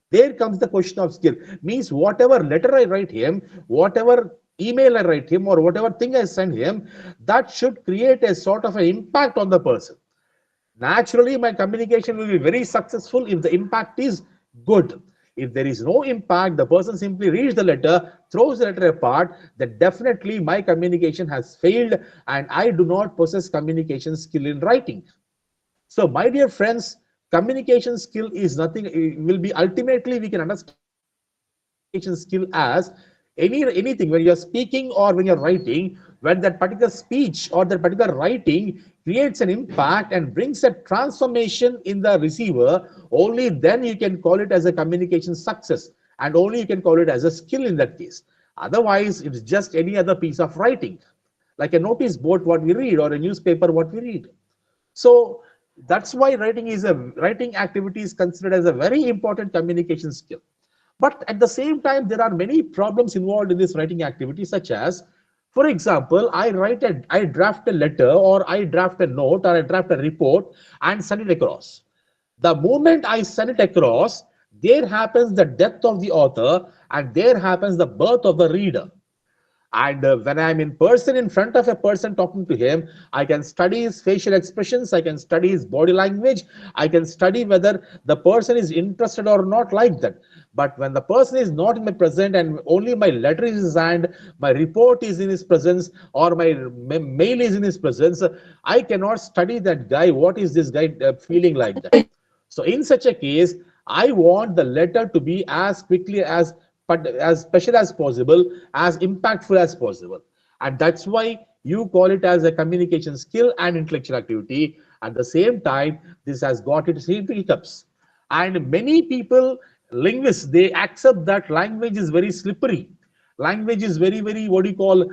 There comes the question of skill. Means whatever letter I write him, whatever email I write him, or whatever thing I send him, that should create a sort of an impact on the person. Naturally, my communication will be very successful if the impact is good. If there is no impact, the person simply reads the letter, throws the letter apart, then definitely my communication has failed and I do not possess communication skill in writing. So my dear friends, communication skill is nothing, it will be ultimately we can understand communication skill as anything. When you're speaking or when you're writing, when that particular speech or that particular writing creates an impact and brings a transformation in the receiver, only then you can call it as a communication success, and only you can call it as a skill in that case. Otherwise, it's just any other piece of writing, like a notice board what we read, or a newspaper what we read. So that's why writing activity is considered as a very important communication skill. But at the same time, there are many problems involved in this writing activity, such as, for example, I draft a letter, or I draft a note, or I draft a report and send it across. The moment I send it across, there happens the death of the author, and there happens the birth of the reader. And when I'm in person, in front of a person talking to him, I can study his facial expressions, I can study his body language, I can study whether the person is interested or not, like that. But when the person is not in my presence and only my letter is in his hand, my report is in his presence, or my mail is in his presence, I cannot study that guy. What is this guy feeling like that? So in such a case, I want the letter to be as quickly but as special as possible, as impactful as possible. And that's why you call it as a communication skill and intellectual activity. At the same time, this has got its hiccups. And many people, linguists, they accept that language is very slippery. Language is very, very, what do you call,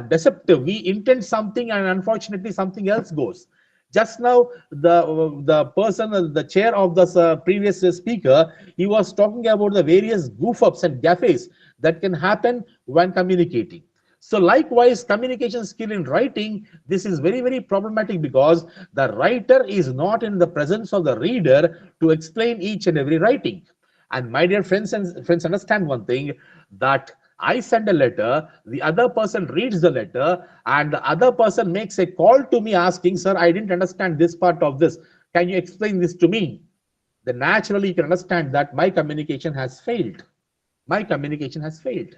deceptive. We intend something and unfortunately something else goes. Just now, the chair of the previous speaker, he was talking about the various goof-ups and gaffes that can happen when communicating. So likewise, communication skill in writing, this is very, very problematic, because the writer is not in the presence of the reader to explain each and every writing. And my dear friends, understand one thing, that I send a letter, the other person reads the letter, and the other person makes a call to me asking, sir, I didn't understand this part of this. Can you explain this to me? Then naturally you can understand that my communication has failed. My communication has failed.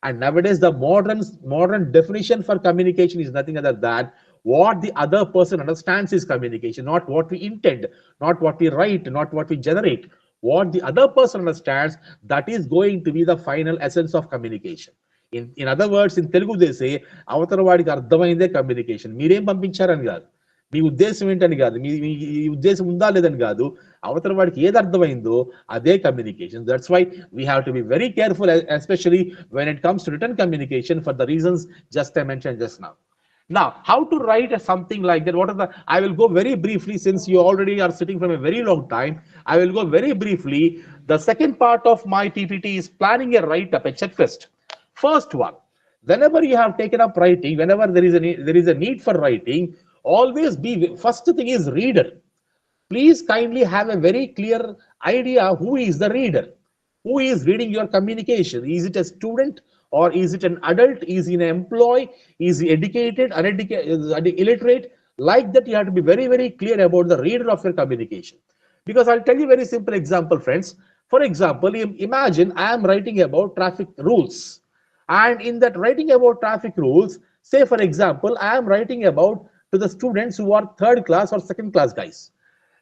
And nowadays the modern definition for communication is nothing other than what the other person understands is communication, not what we intend, not what we write, not what we generate. What the other person understands, that is going to be the final essence of communication. In other words, in Telugu they say, అవతల వాడికి అర్థమైందే communication. మీరేం పంపించారని కాదు, మీ ఉద్దేశం ఏంటని కాదు, మీ ఉద్దేశం ఉందా లేదని కాదు, అవతల వాడికి ఏది అర్థమైందో అదే communication. That's why we have to be very careful, especially when it comes to return communication, for the reasons just I mentioned just now. Now, how to write something like that? What are the? I will go very briefly, since you already are sitting from a very long time. I will go very briefly. The second part of my PPT is planning a write-up, a checklist. First one, whenever you have taken up writing, whenever there is a need for writing, always be, first thing is reader. Please kindly have a very clear idea who is the reader, who is reading your communication. Is it a student, or is it an adult? Is he an employee? Is he educated, uneducated, illiterate? Like that, you have to be very, very clear about the reader of your communication. Because I'll tell you a very simple example, friends. For example, imagine I am writing about traffic rules. And in that writing about traffic rules, say for example, I am writing about to the students who are third class or second class guys.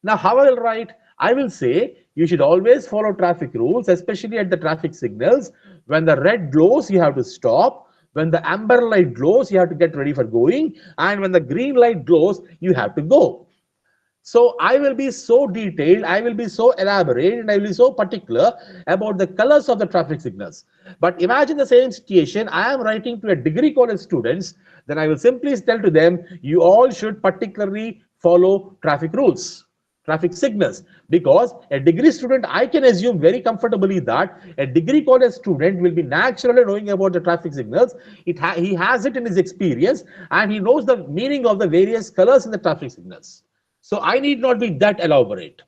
Now, how I will write? I will say, you should always follow traffic rules, especially at the traffic signals. When the red glows, you have to stop. When the amber light glows, you have to get ready for going. And when the green light glows, you have to go. So I will be so detailed, I will be so elaborate, and I will be so particular about the colors of the traffic signals. But imagine the same situation, I am writing to a degree college students, then I will simply tell to them, you all should particularly follow traffic rules, traffic signals, because a degree student, I can assume very comfortably that a degree college student will be naturally knowing about the traffic signals. He has it in his experience, and he knows the meaning of the various colors in the traffic signals. So I need not be that elaborate.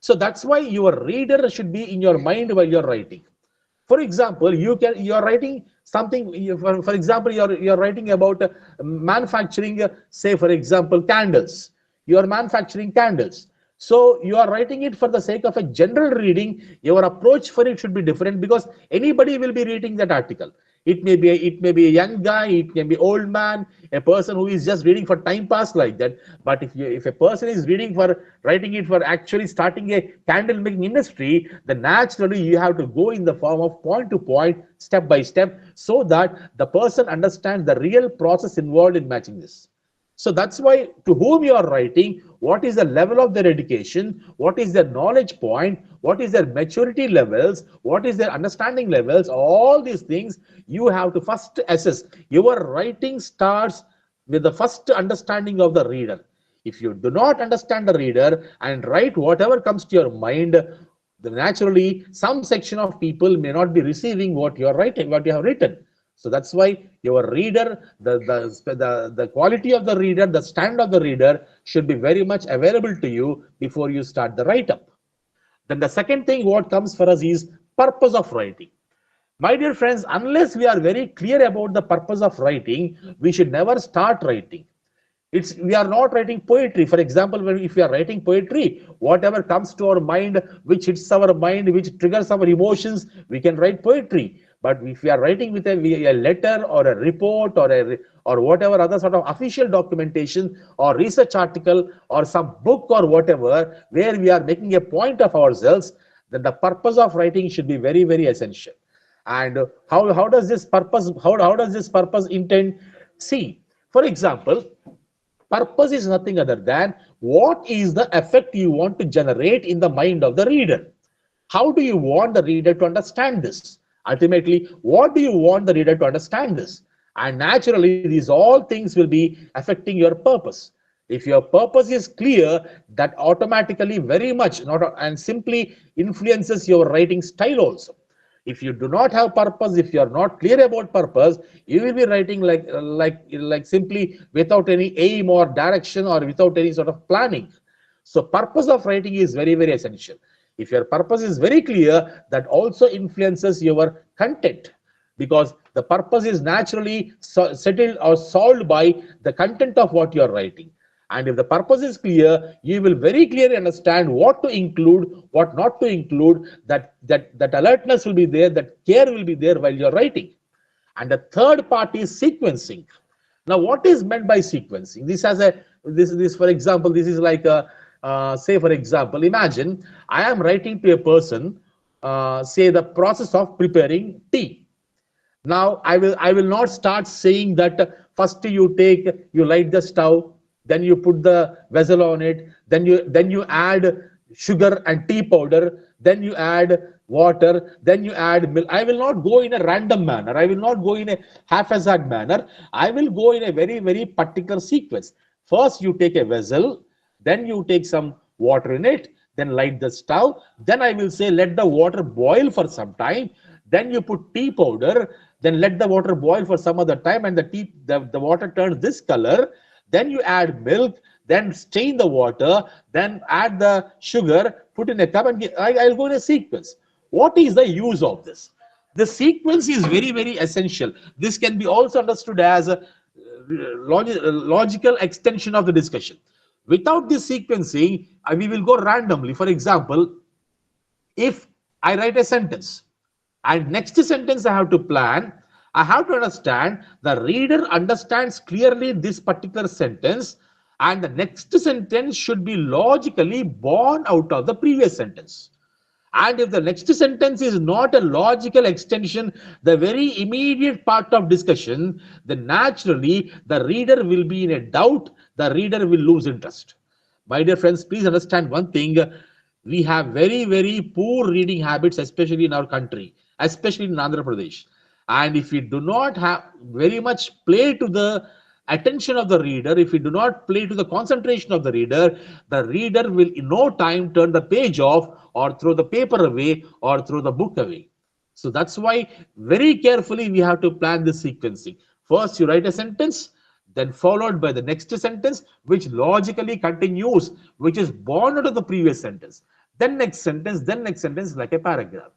So that's why your reader should be in your mind while you're writing. For example, you're writing something, for example, you're writing about manufacturing, say for example, candles. You are manufacturing candles. So you are writing it for the sake of a general reading. Your approach for it should be different, because anybody will be reading that article. It may be a young guy, it can be old man, a person who is just reading for time pass like that. But if a person is writing it for actually starting a candle making industry, then naturally you have to go in the form of point to point, step by step, so that the person understands the real process involved in matching this. So that's why to whom you are writing, what is the level of their education, what is their knowledge point, what is their maturity levels, what is their understanding levels, all these things you have to first assess. Your writing starts with the first understanding of the reader. If you do not understand the reader and write whatever comes to your mind, then naturally some section of people may not be receiving what you are writing, what you have written. So that's why your reader, the quality of the reader, the stand of the reader should be very much available to you before you start the write-up. Then the second thing what comes for us is purpose of writing. My dear friends, unless we are very clear about the purpose of writing, we should never start writing. We are not writing poetry. For example, if we are writing poetry, whatever comes to our mind, which hits our mind, which triggers our emotions, we can write poetry. But if we are writing with a letter or a report or whatever other sort of official documentation or research article or some book or whatever, where we are making a point of ourselves, then the purpose of writing should be very, very essential. And how does this purpose intend? See, for example, purpose is nothing other than what is the effect you want to generate in the mind of the reader. How do you want the reader to understand this? Ultimately, what do you want the reader to understand this? And naturally, these all things will be affecting your purpose. If your purpose is clear, that automatically very much not and simply influences your writing style also. If you do not have purpose, if you are not clear about purpose, you will be writing like simply without any aim or direction or without any sort of planning. So purpose of writing is very, very essential. If your purpose is very clear, that also influences your content, because the purpose is naturally settled or solved by the content of what you are writing. And if the purpose is clear, you will very clearly understand what to include, what not to include, that alertness will be there, that care will be there while you're writing. And the third part is sequencing. Now, what is meant by sequencing? This for example, this is like say for example, imagine I am writing to a person, say the process of preparing tea. Now, I will not start saying that first you light the stove, then you put the vessel on it, then you add sugar and tea powder, then you add water, then you add milk. I will not go in a random manner. I will not go in a haphazard manner. I will go in a very, very particular sequence. First, you take a vessel, then you take some water in it, then light the stove. Then I will say, let the water boil for some time. Then you put tea powder, then let the water boil for some other time, and the water turns this color. Then you add milk, then strain the water, then add the sugar, put in a cup, and I'll go in a sequence. What is the use of this? The sequence is very, very essential. This can be also understood as a logical extension of the discussion. Without this sequencing, we will go randomly. For example, if I write a sentence and next sentence I have to plan, I have to understand the reader understands clearly this particular sentence, and the next sentence should be logically born out of the previous sentence. And if the next sentence is not a logical extension, the very immediate part of discussion, then naturally the reader will be in a doubt, the reader will lose interest. My dear friends, please understand one thing. We have very, very poor reading habits, especially in our country, especially in Andhra Pradesh. And if we do not have very much play to the attention of the reader, if we do not play to the concentration of the reader will in no time turn the page off or throw the paper away or throw the book away. So that's why very carefully we have to plan this sequencing. First you write a sentence, then followed by the next sentence, which logically continues, which is born out of the previous sentence. Then next sentence like a paragraph.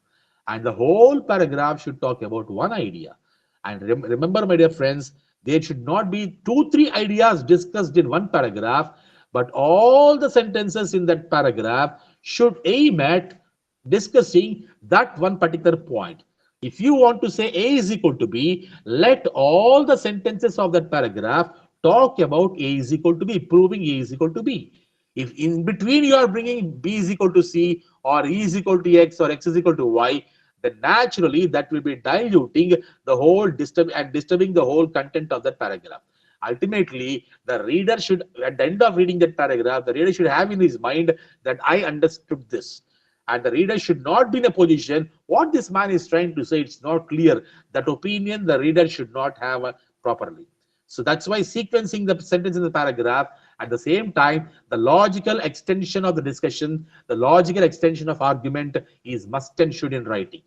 And the whole paragraph should talk about one idea. And remember, my dear friends, there should not be 2-3 ideas discussed in one paragraph, but all the sentences in that paragraph should aim at discussing that one particular point. If you want to say A is equal to B, let all the sentences of that paragraph talk about A is equal to B, proving A is equal to B. If in between you are bringing B is equal to C or E is equal to X or X is equal to Y, then naturally that will be diluting the whole disturbing the whole content of that paragraph. Ultimately, the reader should, at the end of reading that paragraph, the reader should have in his mind that I understood this. And the reader should not be in a position, what this man is trying to say, it's not clear. That opinion the reader should not have properly. So that's why sequencing the sentence in the paragraph, at the same time, the logical extension of the discussion, the logical extension of argument is must and should in writing.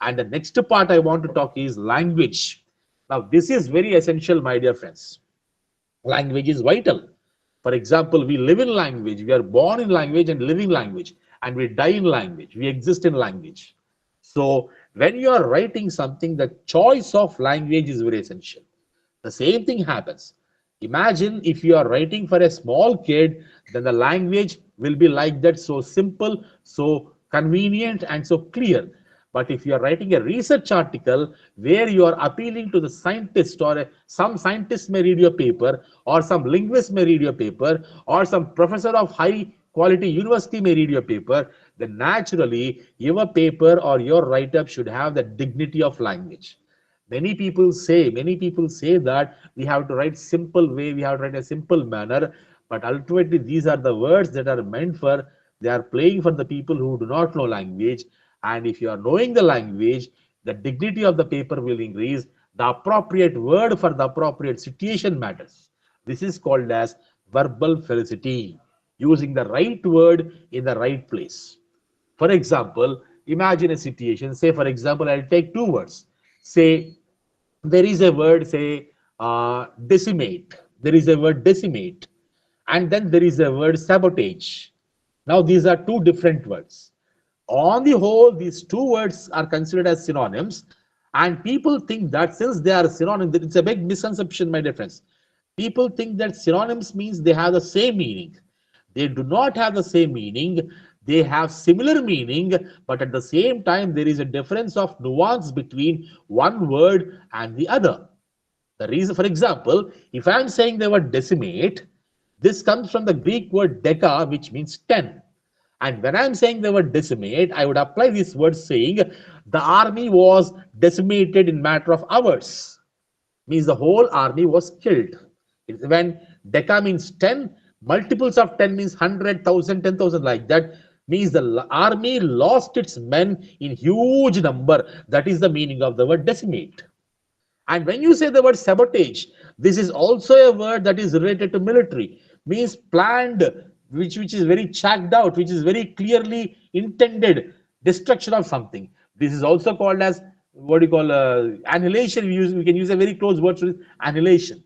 And the next part I want to talk is language. Now, this is very essential, my dear friends. Language is vital. For example, we live in language, we are born in language and live in language, and we die in language, we exist in language. So when you are writing something, the choice of language is very essential. The same thing happens. Imagine if you are writing for a small kid, then the language will be like that, so simple, so convenient, and so clear. But if you are writing a research article where you are appealing to the scientist, or some scientist may read your paper, or some linguist may read your paper, or some professor of high quality university may read your paper, then naturally your paper or your write-up should have the dignity of language. Many people say that we have to write simple way, we have to write a simple manner, but ultimately these are the words that are meant for, they are playing for the people who do not know language. And if you are knowing the language, the dignity of the paper will increase. The appropriate word for the appropriate situation matters. This is called as verbal felicity, using the right word in the right place. For example, imagine a situation, say for example, I'll take two words. Say there is a word, say decimate. There is a word decimate. And then there is a word sabotage. Now these are two different words. On the whole, these two words are considered as synonyms, and people think that since they are synonyms, it's a big misconception, my dear friends. People think that synonyms means they have the same meaning. They do not have the same meaning. They have similar meaning, but at the same time, there is a difference of nuance between one word and the other. The reason, for example, if I'm saying the word decimate, this comes from the Greek word deca, which means 10. And when I'm saying the word decimate, I would apply this word saying the army was decimated in matter of hours. Means the whole army was killed. When deca means 10, multiples of 10 means 100,000, 10,000 like that. Means the army lost its men in huge number. That is the meaning of the word decimate. And when you say the word sabotage, this is also a word that is related to military. Means planned, which is very checked out, which is very clearly intended destruction of something. This is also called as what you call annihilation. We can use a very close word to annihilation.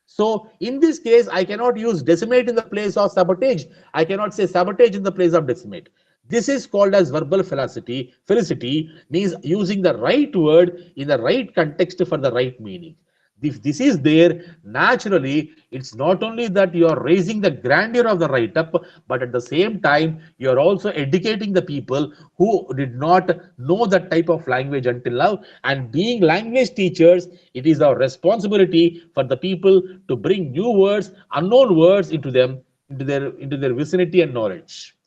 So in this case, I cannot use decimate in the place of sabotage. I cannot say sabotage in the place of decimate. This is called as verbal felicity. Felicity means using the right word in the right context for the right meaning. If this is there, naturally, it's not only that you are raising the grandeur of the write-up, but at the same time, you are also educating the people who did not know that type of language until now. And being language teachers, it is our responsibility for the people to bring new words, unknown words into them, into their vicinity and knowledge.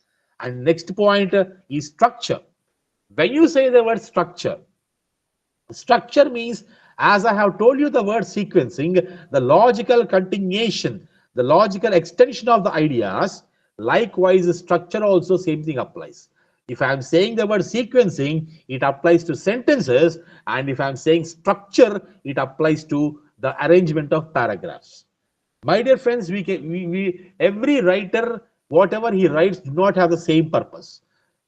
And next point is structure. When you say the word structure, structure means, as I have told you, the word sequencing, the logical continuation, the logical extension of the ideas. Likewise, structure also same thing applies. If I am saying the word sequencing, it applies to sentences, and if I am saying structure, it applies to the arrangement of paragraphs. My dear friends, every writer, whatever he writes, do not have the same purpose.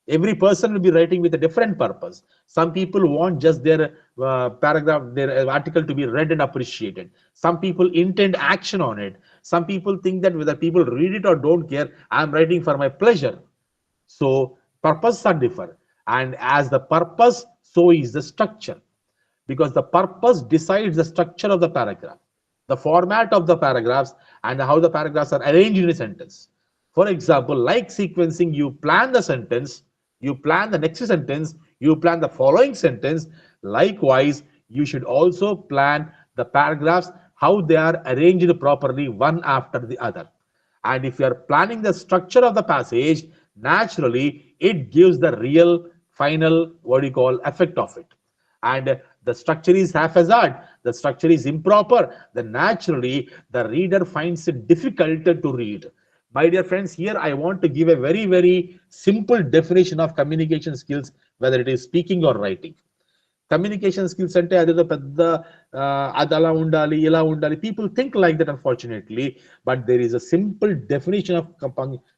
Every person will be writing with a different purpose. Some people want just their paragraph, their article to be read and appreciated. Some people intend action on it. Some people think that whether people read it or don't care, I'm writing for my pleasure. So purposes are different. And as the purpose, so is the structure. Because the purpose decides the structure of the paragraph, the format of the paragraphs, and how the paragraphs are arranged in a sentence. For example, like sequencing, you plan the sentence, you plan the next sentence, you plan the following sentence. Likewise, you should also plan the paragraphs, how they are arranged properly one after the other. And if you are planning the structure of the passage, naturally, it gives the real final, what do you call, effect of it. And the structure is haphazard, the structure is improper, then naturally the reader finds it difficult to read. My dear friends, here I want to give a very, very simple definition of communication skills, whether it is speaking or writing. Communication skills ante adedo pedda adala undali ila undali, people think like that, unfortunately, but there is a simple definition of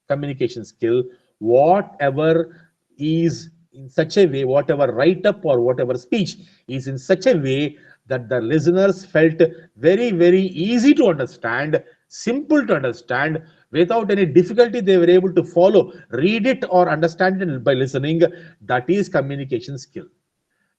communication skill. Whatever is in such a way, whatever write up or whatever speech is in such a way that the listeners felt very, very easy to understand, simple to understand, without any difficulty they were able to follow, read it or understand it by listening, that is communication skill.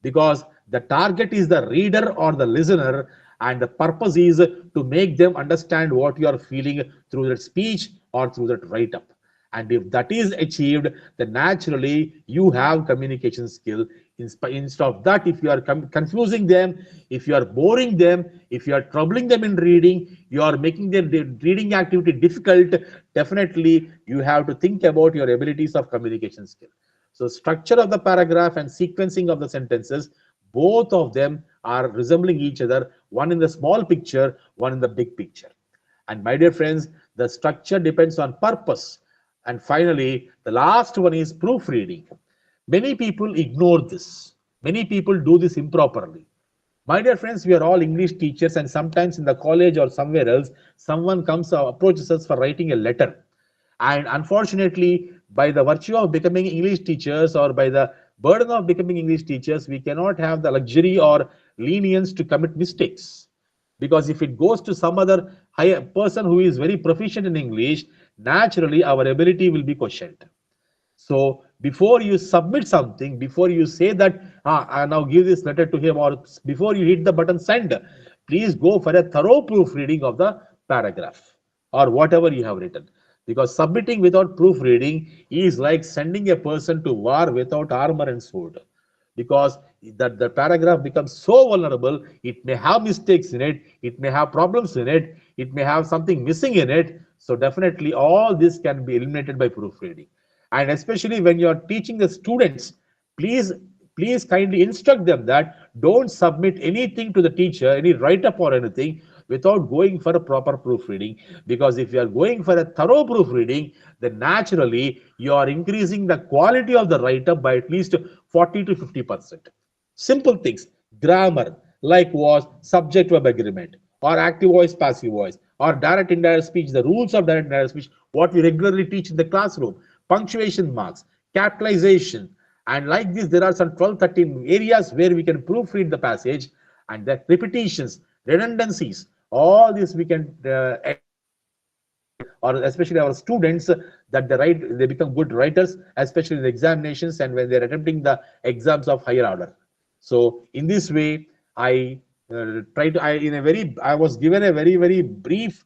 Because the target is the reader or the listener, and the purpose is to make them understand what you are feeling through that speech or through that write up. And if that is achieved, then naturally you have communication skill. Instead of that, if you are confusing them, if you are boring them, if you are troubling them in reading, you are making their reading activity difficult, definitely you have to think about your abilities of communication skill. So structure of the paragraph and sequencing of the sentences, both of them are resembling each other, one in the small picture, one in the big picture. And my dear friends, the structure depends on purpose. And finally, the last one is proofreading. Many people ignore this. Many people do this improperly. My dear friends, we are all English teachers, and sometimes in the college or somewhere else, someone comes approaches us for writing a letter. And unfortunately, by the virtue of becoming English teachers or by the burden of becoming English teachers, we cannot have the luxury or lenience to commit mistakes. Because if it goes to some other higher person who is very proficient in English, naturally our ability will be questioned. So before you submit something, before you say that, I now give this letter to him, or before you hit the button send, please go for a thorough proofreading of the paragraph or whatever you have written. Because submitting without proofreading is like sending a person to war without armor and sword. Because that the paragraph becomes so vulnerable, it may have mistakes in it, it may have problems in it, it may have something missing in it. So definitely all this can be eliminated by proofreading. And especially when you are teaching the students, please kindly instruct them that don't submit anything to the teacher, any write-up or anything, without going for a proper proofreading. Because if you are going for a thorough proofreading, then naturally you are increasing the quality of the write-up by at least 40 to 50%. Simple things, grammar, like was subject verb agreement, or active voice, passive voice, or direct indirect speech, the rules of direct indirect speech, what we regularly teach in the classroom, punctuation marks, capitalization, and like this, there are some 12, 13 areas where we can proofread the passage, and the repetitions, redundancies, all this we can or especially our students, that they become good writers, especially in the examinations and when they're attempting the exams of higher order. So in this way, I I was given a very, very brief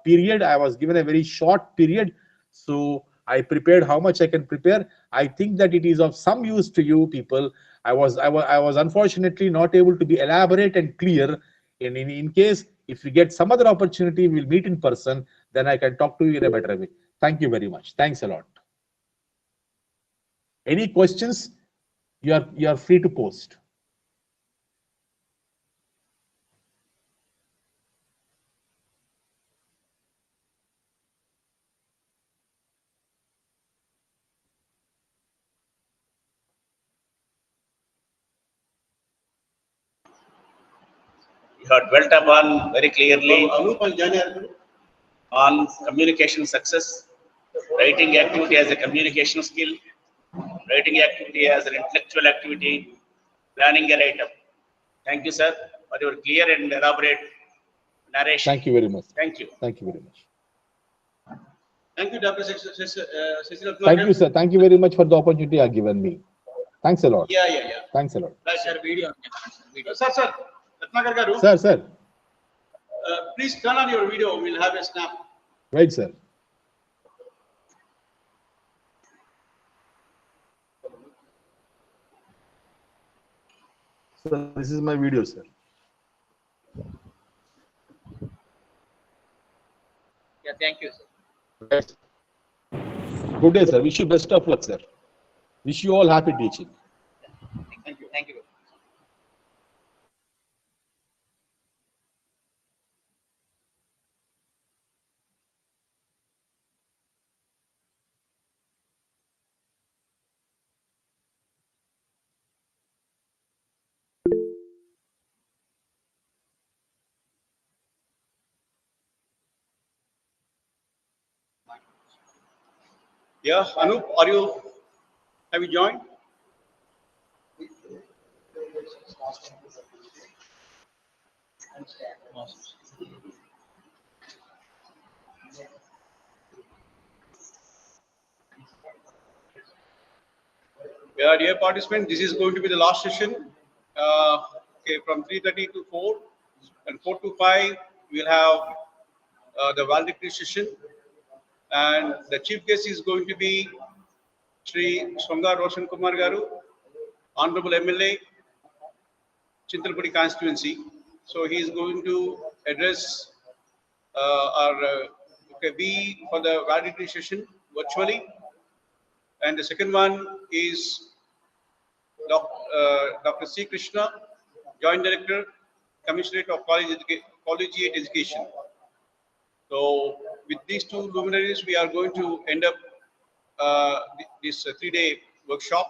period. I was given a very short period. So I prepared how much I can prepare. I think that it is of some use to you people. I was unfortunately not able to be elaborate and clear. In case if we get some other opportunity, we'll meet in person, then I can talk to you in a better way. Thank you very much. Thanks a lot. Any questions? You are free to post. You have dwelt upon very clearly on communication success, writing activity as a communication skill, writing activity as an intellectual activity, planning a write-up. Thank you, sir, for your clear and elaborate narration. Thank you very much. Thank you. Thank you very much. Thank you, Dr. Cecil. Thank you, sir. Thank you very much for the opportunity you have given me. Thanks a lot. Yeah. Thanks a lot. Share video. Sir. Ratnakar garu. Sir. Please turn on your video. We'll have a snap. Right, sir. So this is my video, sir. Yeah, thank you, sir. Right. Good day, sir. Wish you best of luck, sir. Wish you all happy teaching. Thank you. Thank you. Yeah, Anup, have you joined? Yeah, dear participants, this is going to be the last session. Okay, from 3:30 to 4, and 4 to 5, we'll have the valedictory session, and the chief guest is going to be Shri Songa Roshan Kumar Garu, Honorable MLA, Chintalapudi constituency. So he is going to address okay, we for the valedictory session virtually, and the second one is Dr. C. Krishna, Joint Director, Commissionerate of Collegiate Education. So with these two luminaries, we are going to end up this 3-day workshop.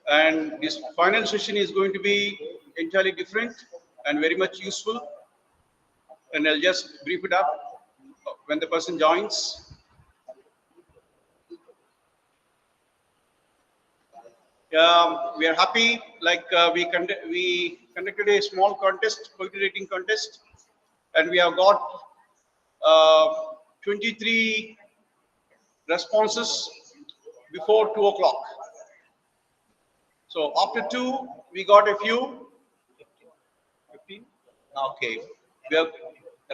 And this final session is going to be entirely different and very much useful. And I'll just brief it up when the person joins. We are happy, like we conducted a small contest, poetry rating contest, and we have got 23 responses before 2 o'clock. So after 2, we got a few. 15? Okay. We have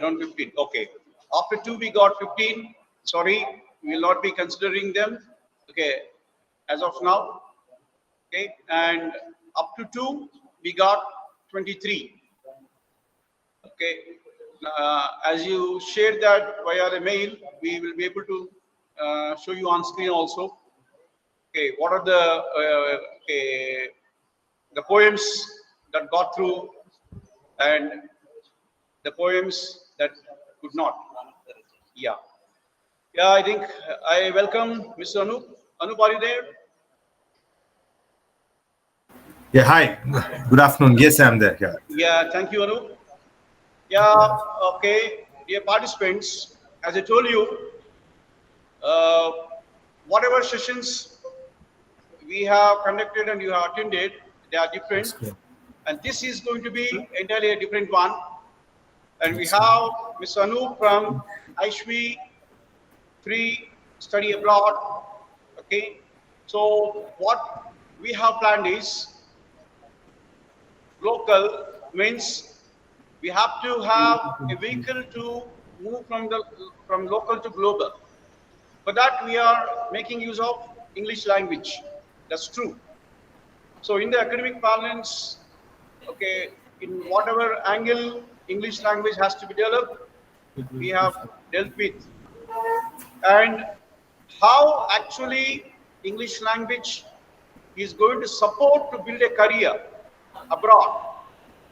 around 15. Okay. After 2, we got 15. Sorry, we will not be considering them. Okay. As of now. Okay. And up to 2, we got 23. Okay. As you share that via the mail, we will be able to show you on screen also. Okay, what are the poems that got through and the poems that could not? Yeah. Yeah, I think I welcome Mr. Anup. Anup, are you there? Yeah, hi. Good afternoon. Yes, I'm there. Yeah. Yeah, thank you, Anup. Yeah, okay. Dear participants, as I told you, whatever sessions we have conducted and you have attended, they are different. And this is going to be entirely a different one. And we have Ms. Anu from IQAC Free Study Abroad. Okay. So what we have planned is local means we have to have a vehicle to move from local to global. For that, we are making use of English language. That's true. So in the academic parlance, okay, in whatever angle English language has to be developed, we have dealt with. And how actually English language is going to support to build a career abroad.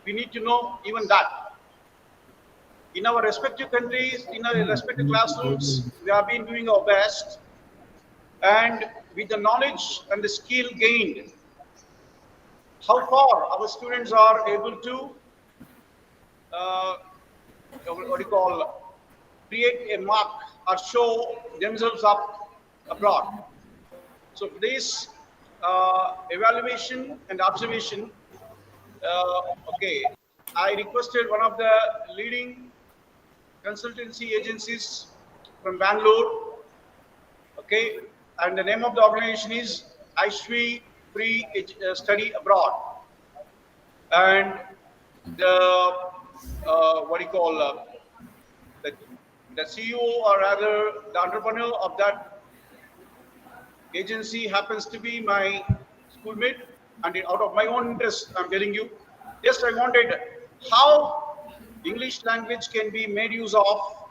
We need to know even that. In our respective countries, in our respective classrooms, we have been doing our best. And with the knowledge and the skill gained, how far our students are able to create a mark or show themselves up abroad. So for this evaluation and observation, okay, I requested one of the leading consultancy agencies from Bangalore, okay, and the name of the organization is IQAC Free Study Abroad, and the the CEO or rather the entrepreneur of that agency happens to be my schoolmate, and out of my own interest, I'm telling you, just I wanted how English language can be made use of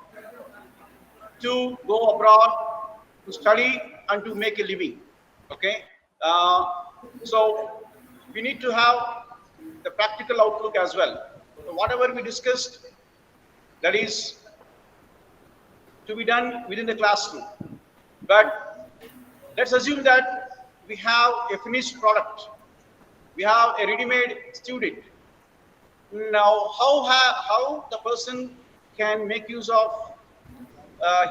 to go abroad, to study, and to make a living. Okay, uh, so we need to have the practical outlook as well. So whatever we discussed, that is to be done within the classroom. But let's assume that we have a finished product. We have a ready-made student. Now, how the person can make use of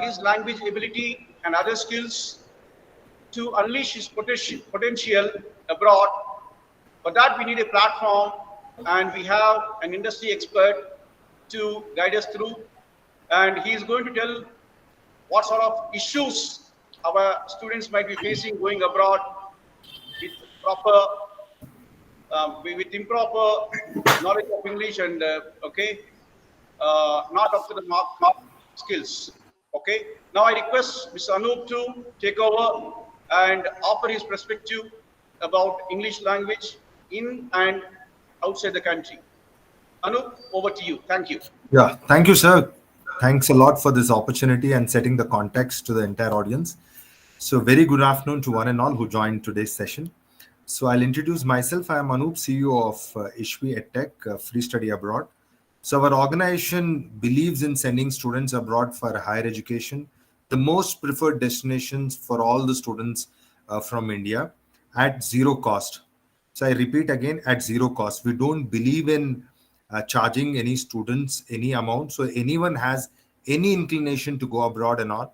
his language ability and other skills to unleash his potential abroad. For that, we need a platform, and we have an industry expert to guide us through. And he is going to tell what sort of issues our students might be facing going abroad with with improper knowledge of English and not up to the mark skills. Okay. Now I request Mr. Anup to take over and offer his perspective about English language in and outside the country. Anup, over to you. Thank you. Yeah, thank you, sir. Thanks a lot for this opportunity and setting the context to the entire audience. So, very good afternoon to one and all who joined today's session. So, I'll introduce myself. I am Anup, CEO of ISHWI EdTech, Free Study Abroad. So, our organization believes in sending students abroad for higher education, the most preferred destinations for all the students from India at zero cost. So, I repeat again, at zero cost. We don't believe in charging any students any amount. So anyone has any inclination to go abroad or not,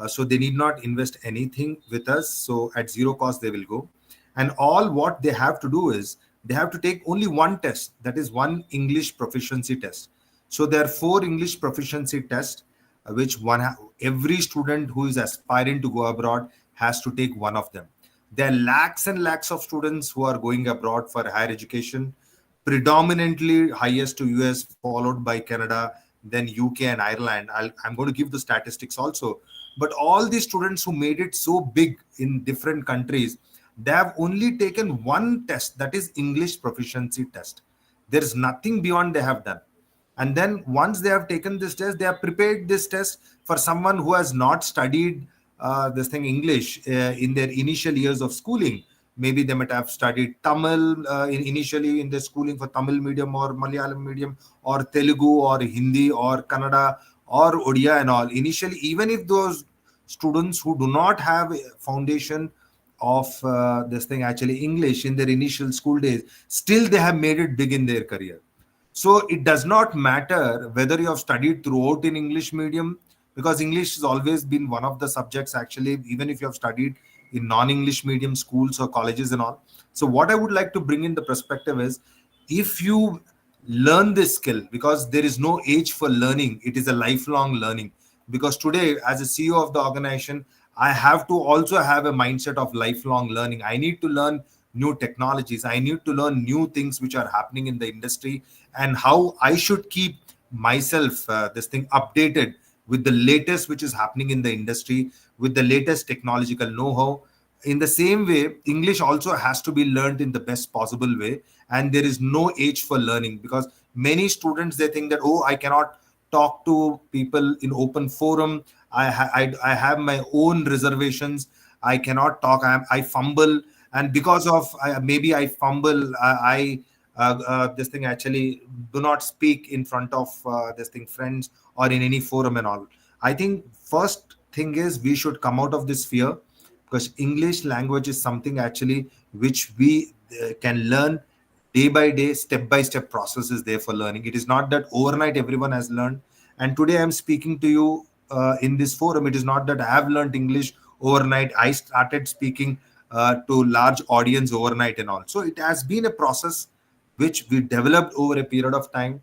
so they need not invest anything with us. So at zero cost they will go, and all what they have to do is they have to take only one test, that is one English proficiency test. So there are 4 English proficiency tests, which every student who is aspiring to go abroad has to take one of them. There are lakhs and lakhs of students who are going abroad for higher education, predominantly highest to US, followed by Canada, then UK and Ireland. I'm going to give the statistics also. But all these students who made it so big in different countries, they have only taken one test, that is English proficiency test. There is nothing beyond they have done. And then once they have taken this test, they have prepared this test for someone who has not studied this thing English in their initial years of schooling. Maybe they might have studied Tamil initially in the schooling for Tamil medium or Malayalam medium or Telugu or Hindi or Kannada or Odia and all. Initially, even if those students who do not have a foundation of this thing actually English in their initial school days, still they have made it big in their career. So it does not matter whether you have studied throughout in English medium, because English has always been one of the subjects actually, even if you have studied in non-English medium schools or colleges and all. So what I would like to bring in the perspective is, if you learn this skill, because there is no age for learning, it is a lifelong learning. Because today, as a CEO of the organization, I have to also have a mindset of lifelong learning. I need to learn new technologies. I need to learn new things which are happening in the industry, and how I should keep myself this thing updated with the latest which is happening in the industry, with the latest technological know-how. In the same way, English also has to be learned in the best possible way, and there is no age for learning, because many students, they think that, oh, I cannot talk to people in open forum. I have my own reservations. I cannot talk. I fumble, and because of maybe I fumble, this thing actually do not speak in front of this thing friends or in any forum and all. I think first thing is we should come out of this fear, because English language is something actually which we can learn day by day, step by step process is there for learning. It is not that overnight everyone has learned. And today I'm speaking to you in this forum. It is not that I have learned English overnight. I started speaking to large audience overnight and all. So it has been a process which we developed over a period of time.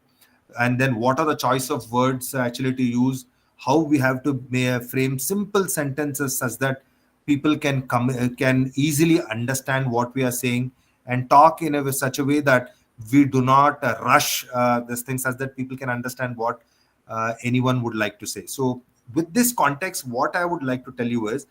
And then what are the choice of words actually to use, how we have to frame simple sentences such that people can easily understand what we are saying, and talk in such a way that we do not rush this thing, such that people can understand what anyone would like to say. So with this context, what I would like to tell you is,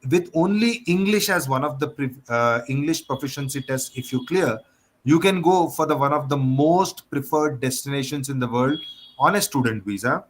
with only English as one of the English proficiency tests, if you clear, you can go for the one of the most preferred destinations in the world on a student visa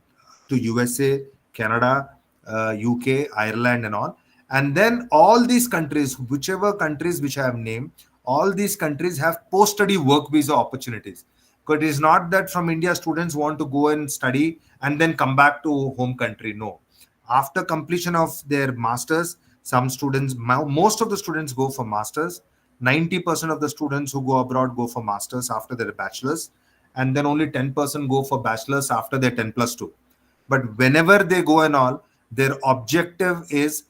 to USA, Canada, UK, Ireland, and all. And then all these countries, whichever countries which I have named, all these countries have post-study work visa opportunities. Because it is not that from India students want to go and study and then come back to home country. No. After completion of their masters, some students, most of the students go for masters. 90% of the students who go abroad go for masters after their bachelors, and then only 10% go for bachelors after their 10+2. But whenever they go and all, their objective is,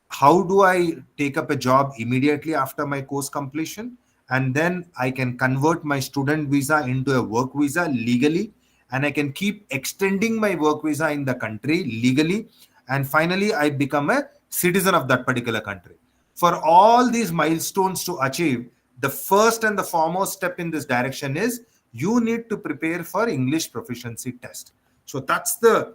how do I take up a job immediately after my course completion, and then I can convert my student visa into a work visa legally, and I can keep extending my work visa in the country legally, and finally I become a citizen of that particular country. For all these milestones to achieve, the first and the foremost step in this direction is you need to prepare for English proficiency test. So that's the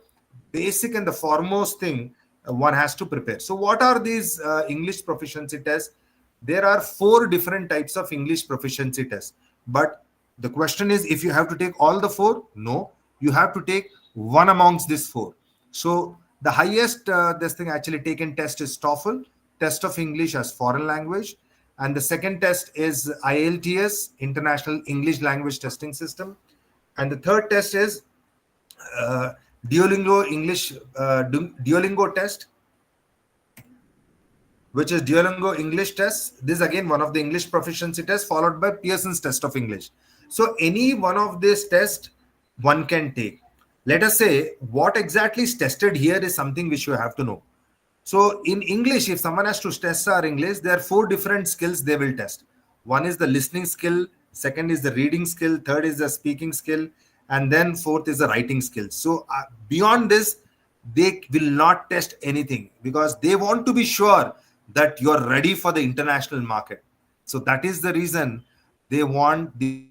basic and the foremost thing one has to prepare. So what are these English proficiency tests? There are 4 different types of English proficiency tests. But the question is, if you have to take all the 4, no, you have to take one amongst these 4. So the highest this thing actually taken test is TOEFL, test of English as foreign language. And the second test is IELTS, International English Language Testing System. And the third test is Duolingo Duolingo test, which is Duolingo English test. This is again one of the English proficiency tests, followed by Pearson's test of English. So any one of these tests one can take. Let us say what exactly is tested here is something which you have to know. So in English, if someone has to test our English, there are 4 different skills they will test. One is the listening skill, second is the reading skill, third is the speaking skill, and then fourth is the writing skill. So beyond this, they will not test anything, because they want to be sure that you're ready for the international market. So that is the reason they want these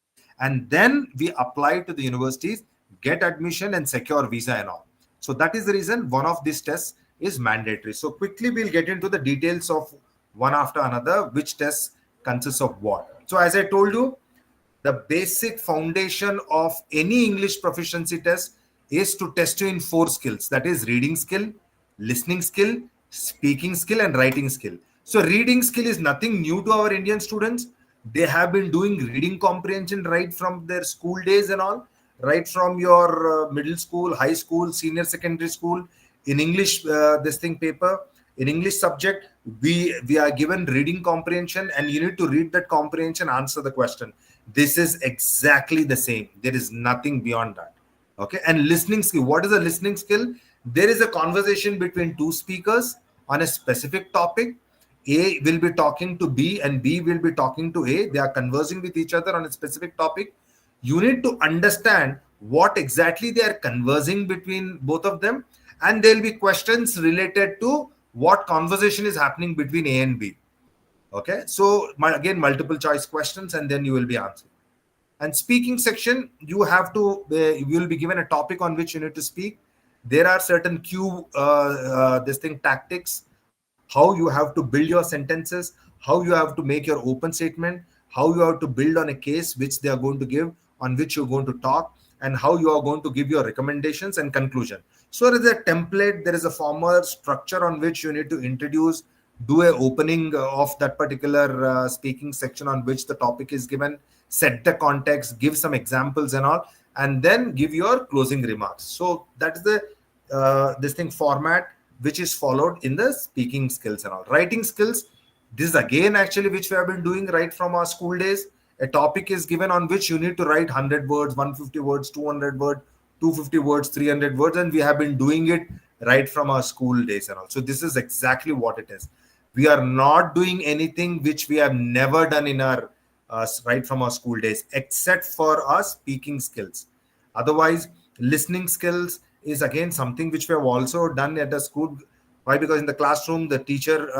tests, and then we apply to the universities, get admission and secure visa and all. So that is the reason one of these tests is mandatory. So quickly we'll get into the details of one after another, which tests consists of what. So as I told you, the basic foundation of any English proficiency test is to test you in 4 skills. That is reading skill, listening skill, speaking skill, and writing skill. So reading skill is nothing new to our Indian students. They have been doing reading comprehension right from their school days and all, right from your middle school, high school, senior secondary school. In English, this thing paper, in English subject, we are given reading comprehension, and you need to read that comprehension, answer the question. This is exactly the same. There is nothing beyond that. Okay. And listening skill. What is a listening skill? There is a conversation between 2 speakers on a specific topic. A will be talking to B and B will be talking to A. They are conversing with each other on a specific topic. You need to understand what exactly they are conversing between both of them. And there will be questions related to what conversation is happening between A and B. Okay. So again, multiple choice questions, and then you will be answering. And speaking section, you have to, you will be given a topic on which you need to speak. There are certain tactics, how you have to build your sentences, how you have to make your open statement, how you have to build on a case which they are going to give, on which you're going to talk, and how you are going to give your recommendations and conclusion. So there is a template, there is a formal structure on which you need to introduce, do a opening of that particular speaking section on which the topic is given, set the context, give some examples and all, and then give your closing remarks. So that is the format which is followed in the speaking skills and all. Writing skills, this is again actually which we have been doing right from our school days. A topic is given on which you need to write 100 words, 150 words, 200 words, 250 words, 300 words, and we have been doing it right from our school days and all. So this is exactly what it is. We are not doing anything which we have never done in our right from our school days, except for our speaking skills. Otherwise, listening skills is again something which we have also done at the school. Why? Because in the classroom, the teacher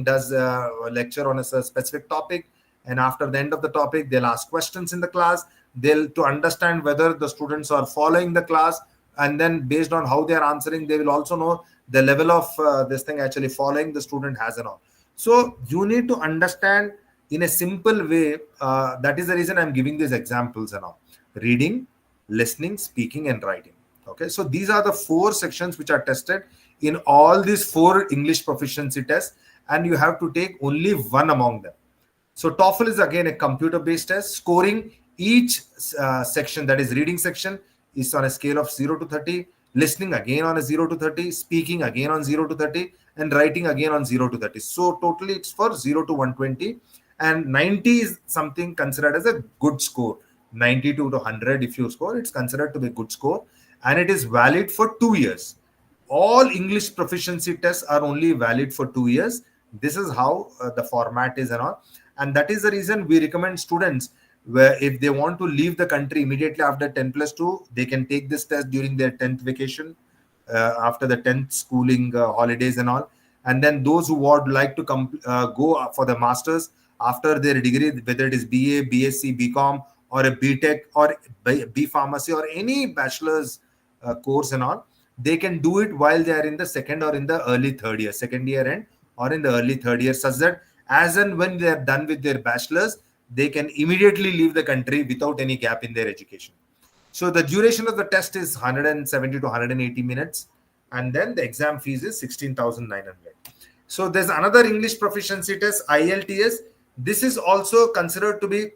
does a lecture on a specific topic, and after the end of the topic, they'll ask questions in the class. They'll to understand whether the students are following the class, and then based on how they are answering, they will also know the level of this thing actually following the student has and all. So you need to understand in a simple way. That is the reason I'm giving these examples and all: reading, listening, speaking, and writing. Okay, so these are the 4 sections which are tested in all these 4 English proficiency tests, and you have to take only one among them. So TOEFL is again a computer-based test. Scoring each section, that is reading section, is on a scale of 0 to 30. Listening again on a 0 to 30. Speaking again on 0 to 30. And writing again on 0 to 30. So totally it's for 0 to 120. And 90 is something considered as a good score. 92 to 100 if you score, it's considered to be a good score. And it is valid for 2 years. All English proficiency tests are only valid for 2 years. This is how the format is and all. And that is the reason we recommend students, where if they want to leave the country immediately after 10+2, they can take this test during their 10th vacation, after the 10th schooling holidays and all. And then those who would like to go for the masters after their degree, whether it is BA, BSc, BCom, or a BTech, or B Pharmacy, or any bachelor's course and all, they can do it while they are in the second or in the early third year, second year end, or in the early third year, such that as and when they are done with their bachelor's, they can immediately leave the country without any gap in their education. So the duration of the test is 170 to 180 minutes. And then the exam fees is 16,900. So there's another English proficiency test, IELTS. This is also considered to be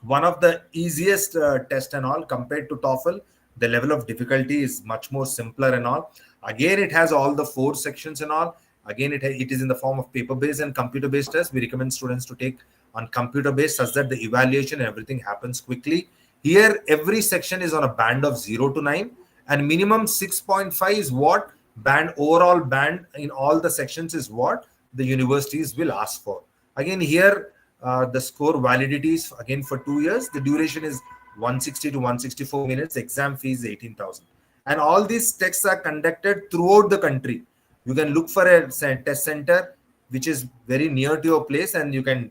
one of the easiest test and all compared to TOEFL. The level of difficulty is much more simpler and all. Again, it has all the 4 sections and all. Again, it is in the form of paper-based and computer-based test. We recommend students to take on computer-based such that the evaluation and everything happens quickly. Here, every section is on a band of 0 to 9, and minimum 6.5 is what overall band in all the sections is what the universities will ask for. Again, here, the score validity is again for 2 years. The duration is 160 to 164 minutes. Exam fee is 18,000. And all these tests are conducted throughout the country. You can look for a test center which is very near to your place, and you can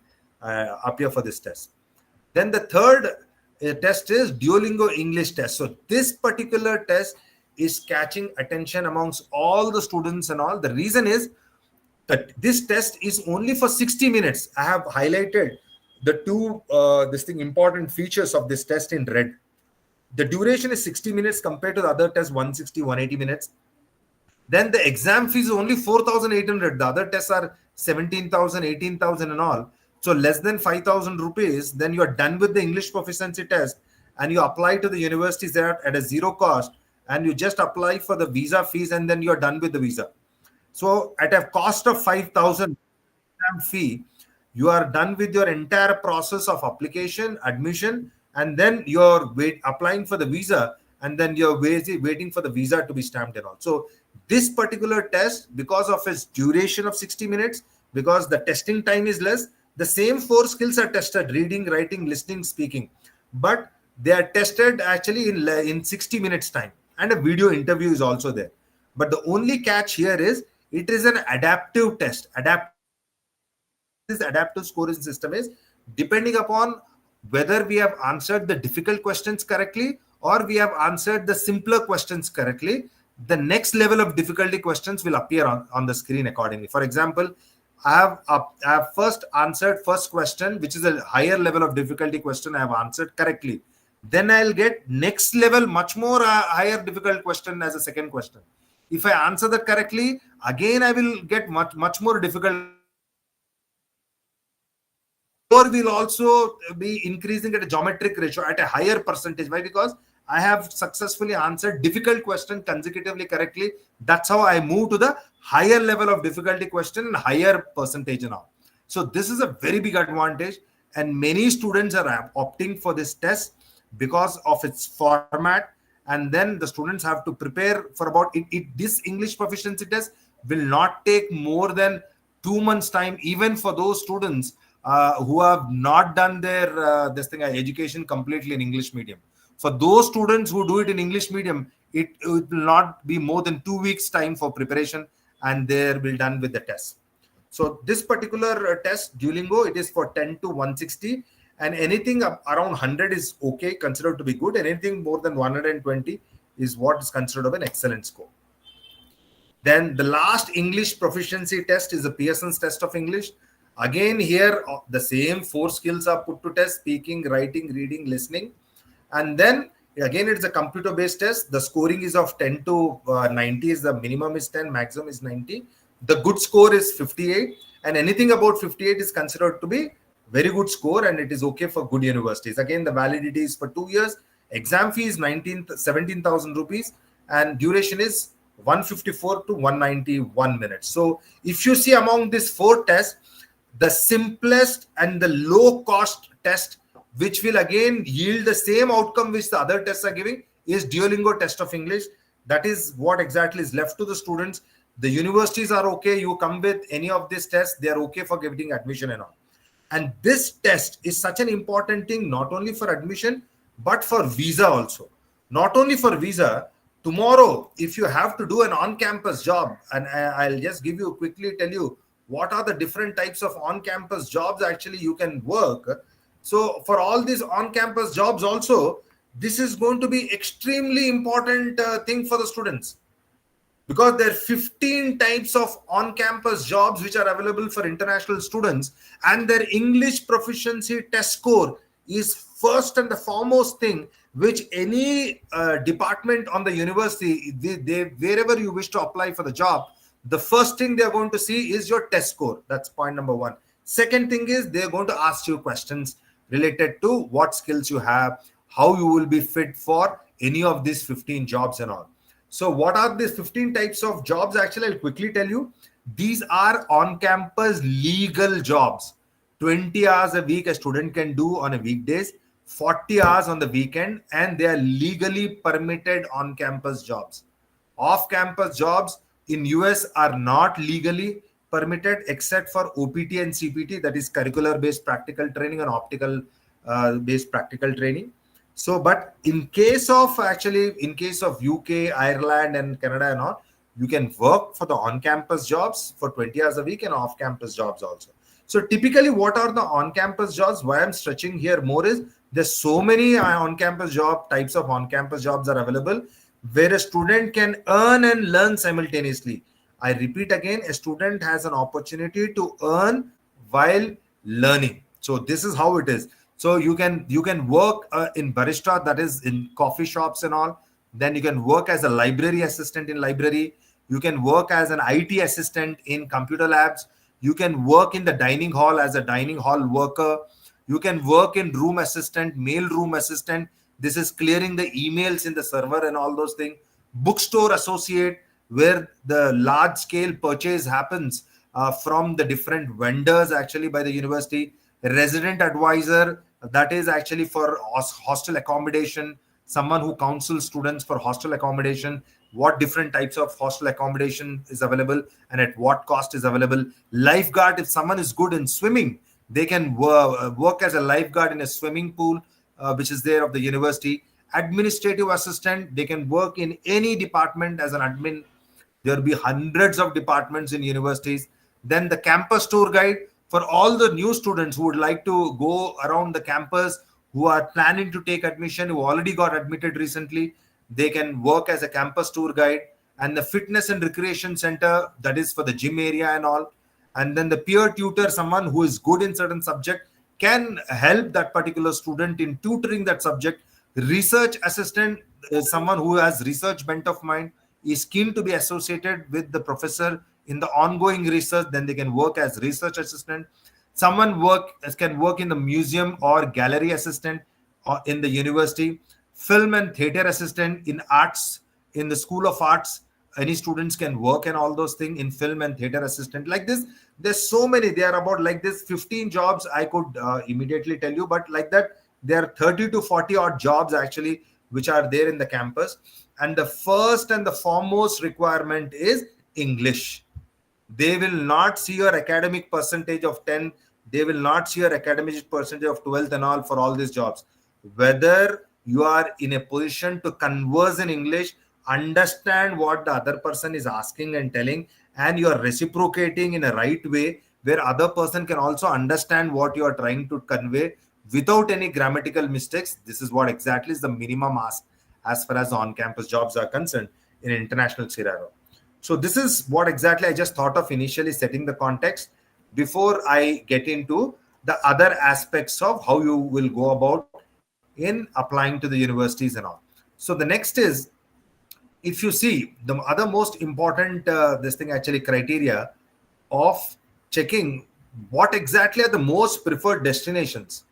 appear for this test. Then the third test is Duolingo English test. So this particular test is catching attention amongst all the students and all. The reason is that this test is only for 60 minutes. I have highlighted the 2 important features of this test in red. The duration is 60 minutes compared to the other test, 160, 180 minutes. Then the exam fees is only 4,800. The other tests are 17,000, 18,000 and all. So less than 5,000 rupees, then you are done with the English proficiency test, and you apply to the universities there at a 0 cost, and you just apply for the visa fees, and then you are done with the visa. So at a cost of 5,000 exam fee, you are done with your entire process of application, admission, and then you're applying for the visa, and then you're waiting for the visa to be stamped and all. So this particular test, because of its duration of 60 minutes, because the testing time is less, the same 4 skills are tested: reading, writing, listening, speaking. But they are tested actually in 60 minutes time, and a video interview is also there. But the only catch here is it is an adaptive test. This adaptive scoring system is depending upon whether we have answered the difficult questions correctly or we have answered the simpler questions correctly. The next level of difficulty questions will appear on the screen accordingly. For example, I have first answered first question, which is a higher level of difficulty question. I have answered correctly. Then I'll get next level, much more higher difficult question as a second question. If I answer that correctly, again I will get much more difficult. Or will also be increasing at a geometric ratio at a higher percentage. Why? Because I have successfully answered difficult question consecutively correctly. That's how I move to the higher level of difficulty question and higher percentage now. So this is a very big advantage, and many students are opting for this test because of its format. And then the students have to prepare for about it. This English proficiency test will not take more than 2 months time, even for those students who have not done their education completely in English medium. For those students who do it in English medium, it will not be more than 2 weeks time for preparation, and they will be done with the test. So this particular test, Duolingo, it is for 10 to 160, and anything around 100 is okay, considered to be good. Anything more than 120 is what is considered of an excellent score. Then the last English proficiency test is the Pearson's test of English. Again, here the same 4 skills are put to test: speaking, writing, reading, listening. And then again, it's a computer based test. The scoring is of 10 to 90 is the minimum is 10, maximum is 90. The good score is 58, and anything about 58 is considered to be very good score, and it is okay for good universities. Again, the validity is for 2 years. Exam fee is 17,000 rupees, and duration is 154 to 191 minutes. So if you see among these 4 tests, the simplest and the low cost test, which will again yield the same outcome which the other tests are giving, is Duolingo test of English. That is what exactly is left to the students. The universities are okay. You come with any of these tests, they are okay for getting admission and all. And this test is such an important thing, not only for admission, but for visa also. Not only for visa, tomorrow, if you have to do an on-campus job, and I'll just quickly tell you what are the different types of on-campus jobs actually you can work. So for all these on-campus jobs also, this is going to be extremely important thing for the students, because there are 15 types of on-campus jobs which are available for international students, and their English proficiency test score is first and the foremost thing which any department on the university, wherever you wish to apply for the job, the first thing they're going to see is your test score. That's point number 1. Second thing is they're going to ask you questions related to what skills you have, how you will be fit for any of these 15 jobs and all. So what are these 15 types of jobs? Actually, I'll quickly tell you. These are on-campus legal jobs. 20 hours a week a student can do on a weekdays, 40 hours on the weekend, and they are legally permitted on-campus jobs. Off-campus jobs in US are not legally permitted except for OPT and CPT, that is curricular-based practical training and optical based practical training. So, but in case of UK, Ireland, and Canada and all, you can work for the on-campus jobs for 20 hours a week and off-campus jobs also. So typically, what are the on-campus jobs? Why I'm stretching here more is there's so many on-campus types of on-campus jobs are available where a student can earn and learn simultaneously. I repeat again, a student has an opportunity to earn while learning. So this is how it is. So you can work in barista, that is in coffee shops and all. Then you can work as a library assistant in library. You can work as an IT assistant in computer labs. You can work in the dining hall as a dining hall worker. You can work in room assistant, mail room assistant. This is clearing the emails in the server and all those things. Bookstore associate, where the large scale purchase happens from the different vendors actually by the university. Resident advisor, that is actually for hostel accommodation, someone who counsels students for hostel accommodation, what different types of hostel accommodation is available and at what cost is available. Lifeguard, if someone is good in swimming, they can work as a lifeguard in a swimming pool which is there of the university. Administrative assistant, they can work in any department as an admin. There will be hundreds of departments in universities. Then the campus tour guide, for all the new students who would like to go around the campus, who are planning to take admission, who already got admitted recently, they can work as a campus tour guide. And the fitness and recreation center, that is for the gym area and all. And then the peer tutor, someone who is good in certain subject, can help that particular student in tutoring that subject. Research assistant is someone who has research bent of mind, is keen to be associated with the professor in the ongoing research, then they can work as research assistant. Someone can work in the museum or gallery assistant or in the university. Film and theater assistant in arts, in the School of Arts, any students can work and all those things in film and theater assistant. Like this, there's so many. They are about like this 15 jobs I could immediately tell you, but like that, there are 30 to 40 odd jobs actually which are there in the campus. And the first and the foremost requirement is English. They will not see your academic percentage of 10. They will not see your academic percentage of 12th and all for all these jobs. Whether you are in a position to converse in English, understand what the other person is asking and telling, and you are reciprocating in a right way where other person can also understand what you are trying to convey without any grammatical mistakes. This is what exactly is the minimum ask as far as on-campus jobs are concerned in an international scenario. So this is what exactly I just thought of initially, setting the context before I get into the other aspects of how you will go about in applying to the universities and all. So the next is, if you see the other most important this thing actually criteria of checking what exactly are the most preferred destinations.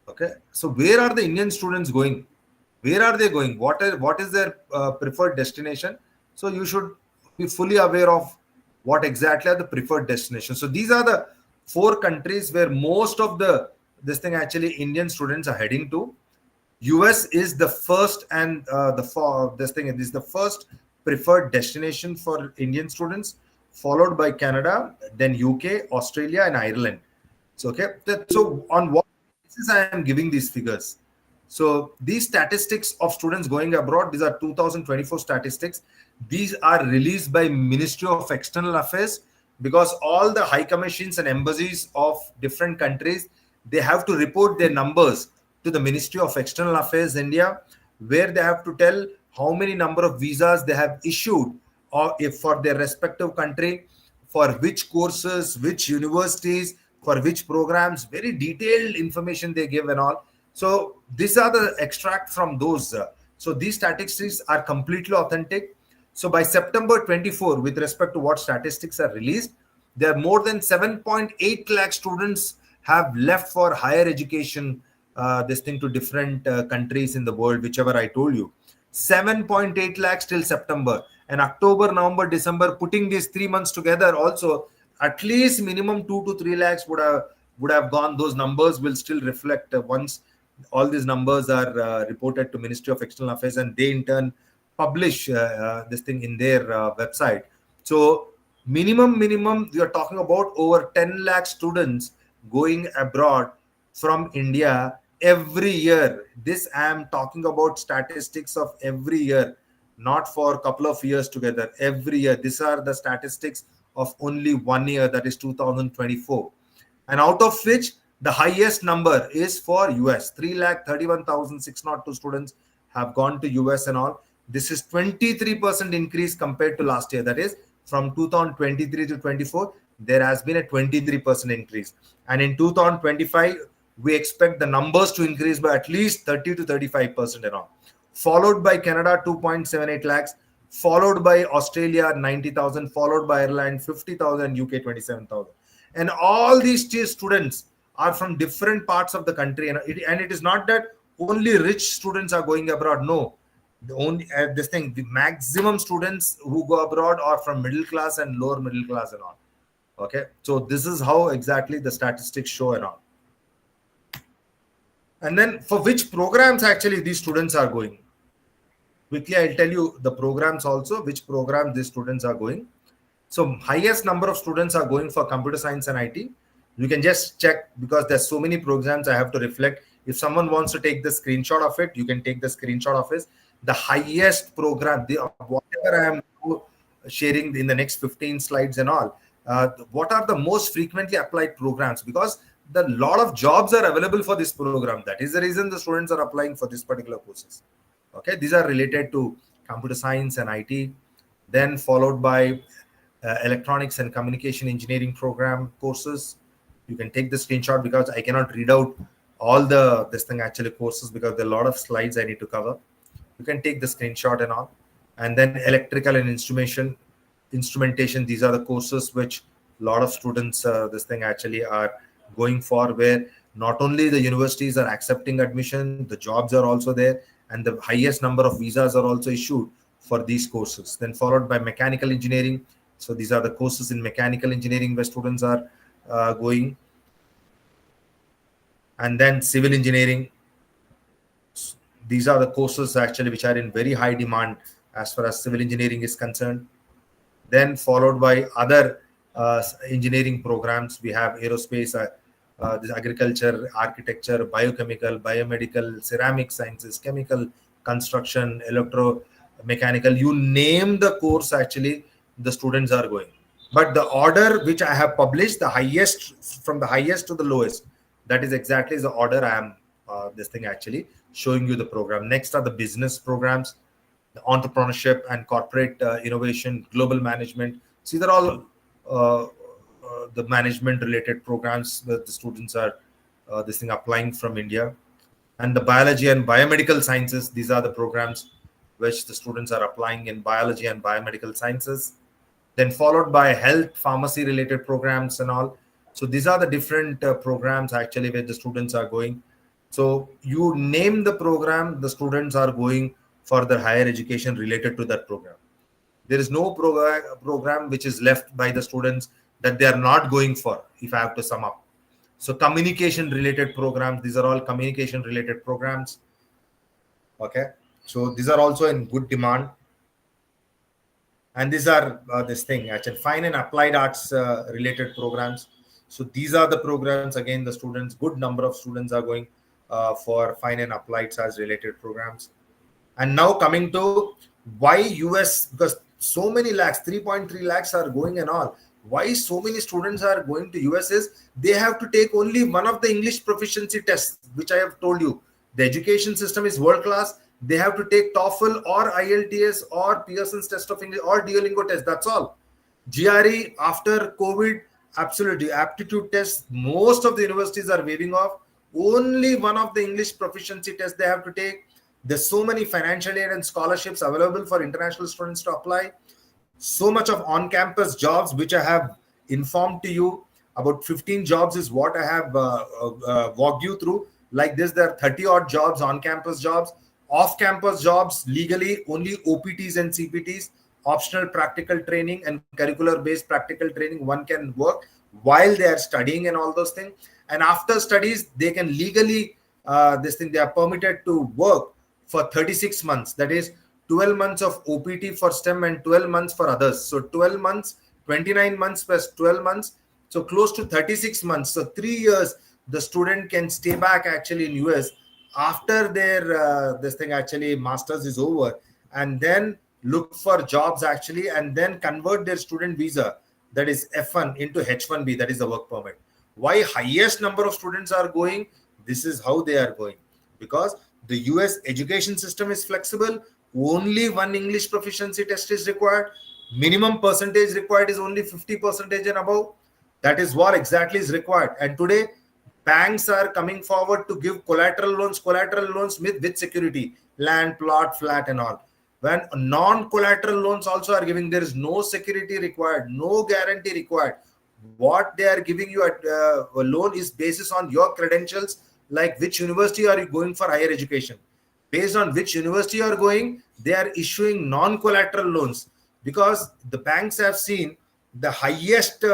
Okay, so where are the Indian students going? Where are they going? What is their preferred destination? So you should be fully aware of what exactly are the preferred destinations. So these are the 4 countries where most of the this thing actually Indian students are heading to. US is the first, and this is the first preferred destination for Indian students, followed by Canada, then UK, Australia, and Ireland. So so on what basis I am giving these figures? So these statistics of students going abroad, these are 2024 statistics. These are released by Ministry of External Affairs, because all the high commissions and embassies of different countries, they have to report their numbers to the Ministry of External Affairs India, where they have to tell how many number of visas they have issued, or if for their respective country, for which courses, which universities, for which programs, very detailed information they give and all. So these are the extract from those. So these statistics are completely authentic. So by September 24, with respect to what statistics are released, there are more than 7.8 lakh students have left for higher education, this thing to different countries in the world, whichever I told you. 7.8 lakhs till September, and October, November, December, putting these 3 months together, also at least minimum 2 to 3 lakhs would have gone. Those numbers will still reflect once all these numbers are reported to Ministry of External Affairs, and they in turn publish this thing in their website. So minimum we are talking about over 10 lakh students going abroad from India every year. This I am talking about statistics of every year, not for a couple of years together, every year. These are the statistics of only 1 year, that is 2024, and out of which the highest number is for US. 3,31,602 students have gone to US and all. This is 23% increase compared to last year. That is, from 2023 to 24, there has been a 23% increase. And in 2025, we expect the numbers to increase by at least 30 to 35% and all. Followed by Canada, 2.78 lakhs. Followed by Australia, 90,000. Followed by Ireland, 50,000. UK, 27,000. And all these students are from different parts of the country. And it is not that only rich students are going abroad. No. The maximum students who go abroad are from middle class and lower middle class and all. Okay, so this is how exactly the statistics show and all. And then for which programs actually these students are going. Quickly, I'll tell you the programs also, which program these students are going. So highest number of students are going for computer science and IT. You can just check, because there's so many programs I have to reflect. If someone wants to take the screenshot of it, you can take the screenshot of it. The highest program, whatever I am sharing in the next 15 slides and all, what are the most frequently applied programs? Because the lot of jobs are available for this program. That is the reason the students are applying for this particular courses. Okay, these are related to computer science and IT, then followed by electronics and communication engineering program courses. You can take the screenshot, because I cannot read out all the courses, because there are a lot of slides I need to cover. You can take the screenshot and all. And then electrical and instrumentation, these are the courses which a lot of students are going for, where not only the universities are accepting admission, the jobs are also there, and the highest number of visas are also issued for these courses. Then followed by mechanical engineering. So these are the courses in mechanical engineering where students are going. And then civil engineering. These are the courses actually which are in very high demand as far as civil engineering is concerned. Then followed by other engineering programs. We have aerospace, agriculture, architecture, biochemical, biomedical, ceramic sciences, chemical, construction, electromechanical. You name the course, actually the students are going. But the order which I have published, the highest, from the highest to the lowest, that is exactly the order I am actually showing you the program. Next are the business programs, the entrepreneurship and corporate innovation, global management. So these are all the management related programs that the students are this thing applying from India. And the biology and biomedical sciences, these are the programs which the students are applying in biology and biomedical sciences. Then followed by health, pharmacy related programs and all. So these are the different programs actually where the students are going. So you name the program, the students are going for the higher education related to that program. There is no program which is left by the students that they are not going for, if I have to sum up. So communication related programs, these are all communication related programs. Okay. So these are also in good demand. And these are this thing, actually, fine and applied arts related programs. So these are the programs, again, the students, good number of students are going for fine and applied arts related programs. And now coming to why US, because so many lakhs, 3.3 lakhs are going and all. Why so many students are going to US is they have to take only one of the English proficiency tests, which I have told you. The education system is world class. They have to take TOEFL or IELTS or Pearson's test of English or Duolingo test. That's all. GRE after COVID, absolutely. Aptitude tests, most of the universities are waiving off. Only one of the English proficiency tests they have to take. There's so many financial aid and scholarships available for international students to apply. So much of on-campus jobs, which I have informed to you. About 15 jobs is what I have walked you through. Like this, there are 30 odd jobs, on-campus jobs. Off-campus jobs, legally, only OPTs and CPTs. Optional practical training and curricular-based practical training one can work while they are studying and all those things. And after studies, they can legally, they are permitted to work for 36 months. That is 12 months of OPT for STEM and 12 months for others. So 12 months, 29 months plus 12 months. So close to 36 months. So 3 years, the student can stay back actually in US after their masters is over, and then look for jobs actually, and then convert their student visa, that is F1, into H1B, that is the work permit. Why highest number of students are going? This is how they are going, because the US education system is flexible. Only one English proficiency test is required. Minimum percentage required is only 50% and above. That is what exactly is required. And today banks are coming forward to give collateral loans with security, land, plot, flat and all. When non-collateral loans also are giving, there is no security required, no guarantee required. What they are giving you at a loan is basis on your credentials, like which university are you going for higher education. Based on which university you are going, they are issuing non-collateral loans, because the banks have seen the highest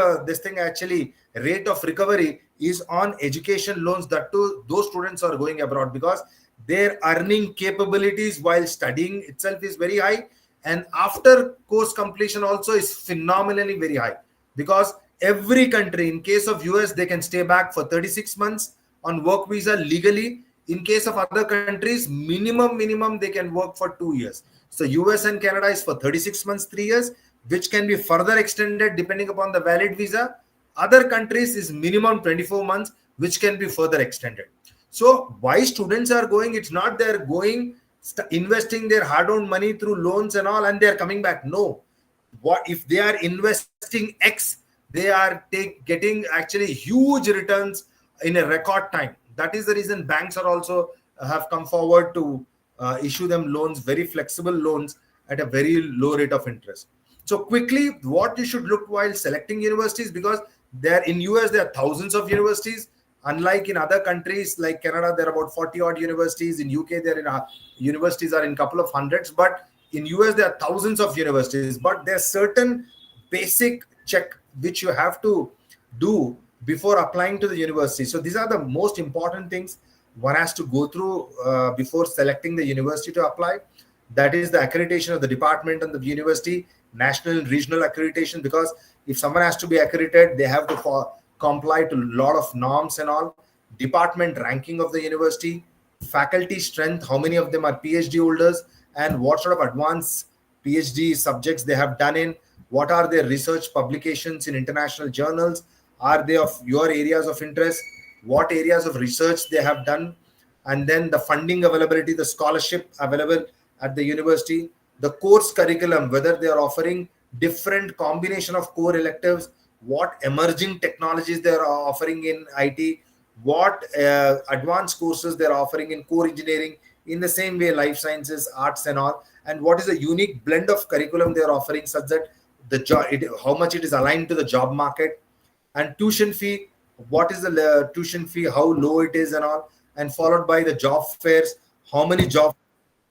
rate of recovery is on education loans. That too, those students are going abroad because their earning capabilities while studying itself is very high, and after course completion also is phenomenally very high, because every country, in case of US, they can stay back for 36 months on work visa legally. In case of other countries, minimum they can work for 2 years. So US and Canada is for 36 months, 3 years, which can be further extended depending upon the valid visa. Other countries is minimum 24 months, which can be further extended. So why students are going? It's not they're going, investing their hard-earned money through loans and all, and they're coming back. No. What if they are investing X, they are getting actually huge returns in a record time. That is the reason banks are also have come forward to issue them loans, very flexible loans at a very low rate of interest. So quickly, what you should look while selecting universities, because there in US there are thousands of universities. Unlike in other countries like Canada, there are about 40 odd universities. In UK, there are universities are in couple of hundreds. But in US, there are thousands of universities. But there are certain basic check which you have to do before applying to the university. So these are the most important things one has to go through before selecting the university to apply. That is the accreditation of the department and the university, national and regional accreditation, because if someone has to be accredited, they have to comply to a lot of norms and all. Department ranking of the university, faculty strength, how many of them are PhD holders, and what sort of advanced PhD subjects they have done in, what are their research publications in international journals, are they of your areas of interest, what areas of research they have done, and then the funding availability, the scholarship available at the university, the course curriculum, whether they are offering different combination of core electives, what emerging technologies they are offering in IT, what advanced courses they are offering in core engineering, in the same way life sciences, arts and all, and what is a unique blend of curriculum they are offering, such that the job, how much it is aligned to the job market, and tuition fee, what is the tuition fee, how low it is and all, and followed by the job fairs, how many job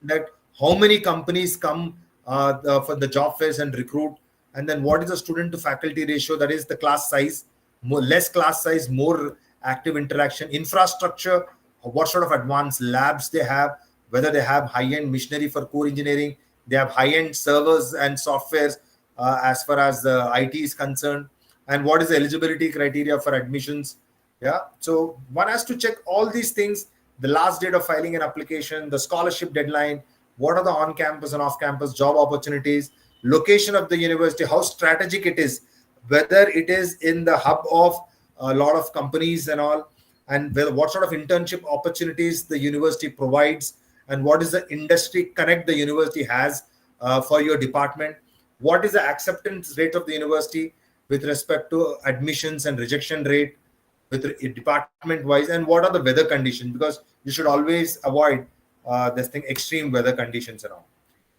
that, how many companies come for the job fairs and recruit, and then what is the student to faculty ratio, that is the class size, less class size, more active interaction, infrastructure, what sort of advanced labs they have, whether they have high-end machinery for core engineering, they have high-end servers and softwares as far as the IT is concerned, and what is the eligibility criteria for admissions. Yeah, so one has to check all these things: the last date of filing an application, the scholarship deadline, what are the on-campus and off-campus job opportunities, location of the university, how strategic it is, whether it is in the hub of a lot of companies and all, and what sort of internship opportunities the university provides, and what is the industry connect the university has for your department, what is the acceptance rate of the university with respect to admissions and rejection rate with department wise, and what are the weather conditions, because you should always avoid this thing, extreme weather conditions and all.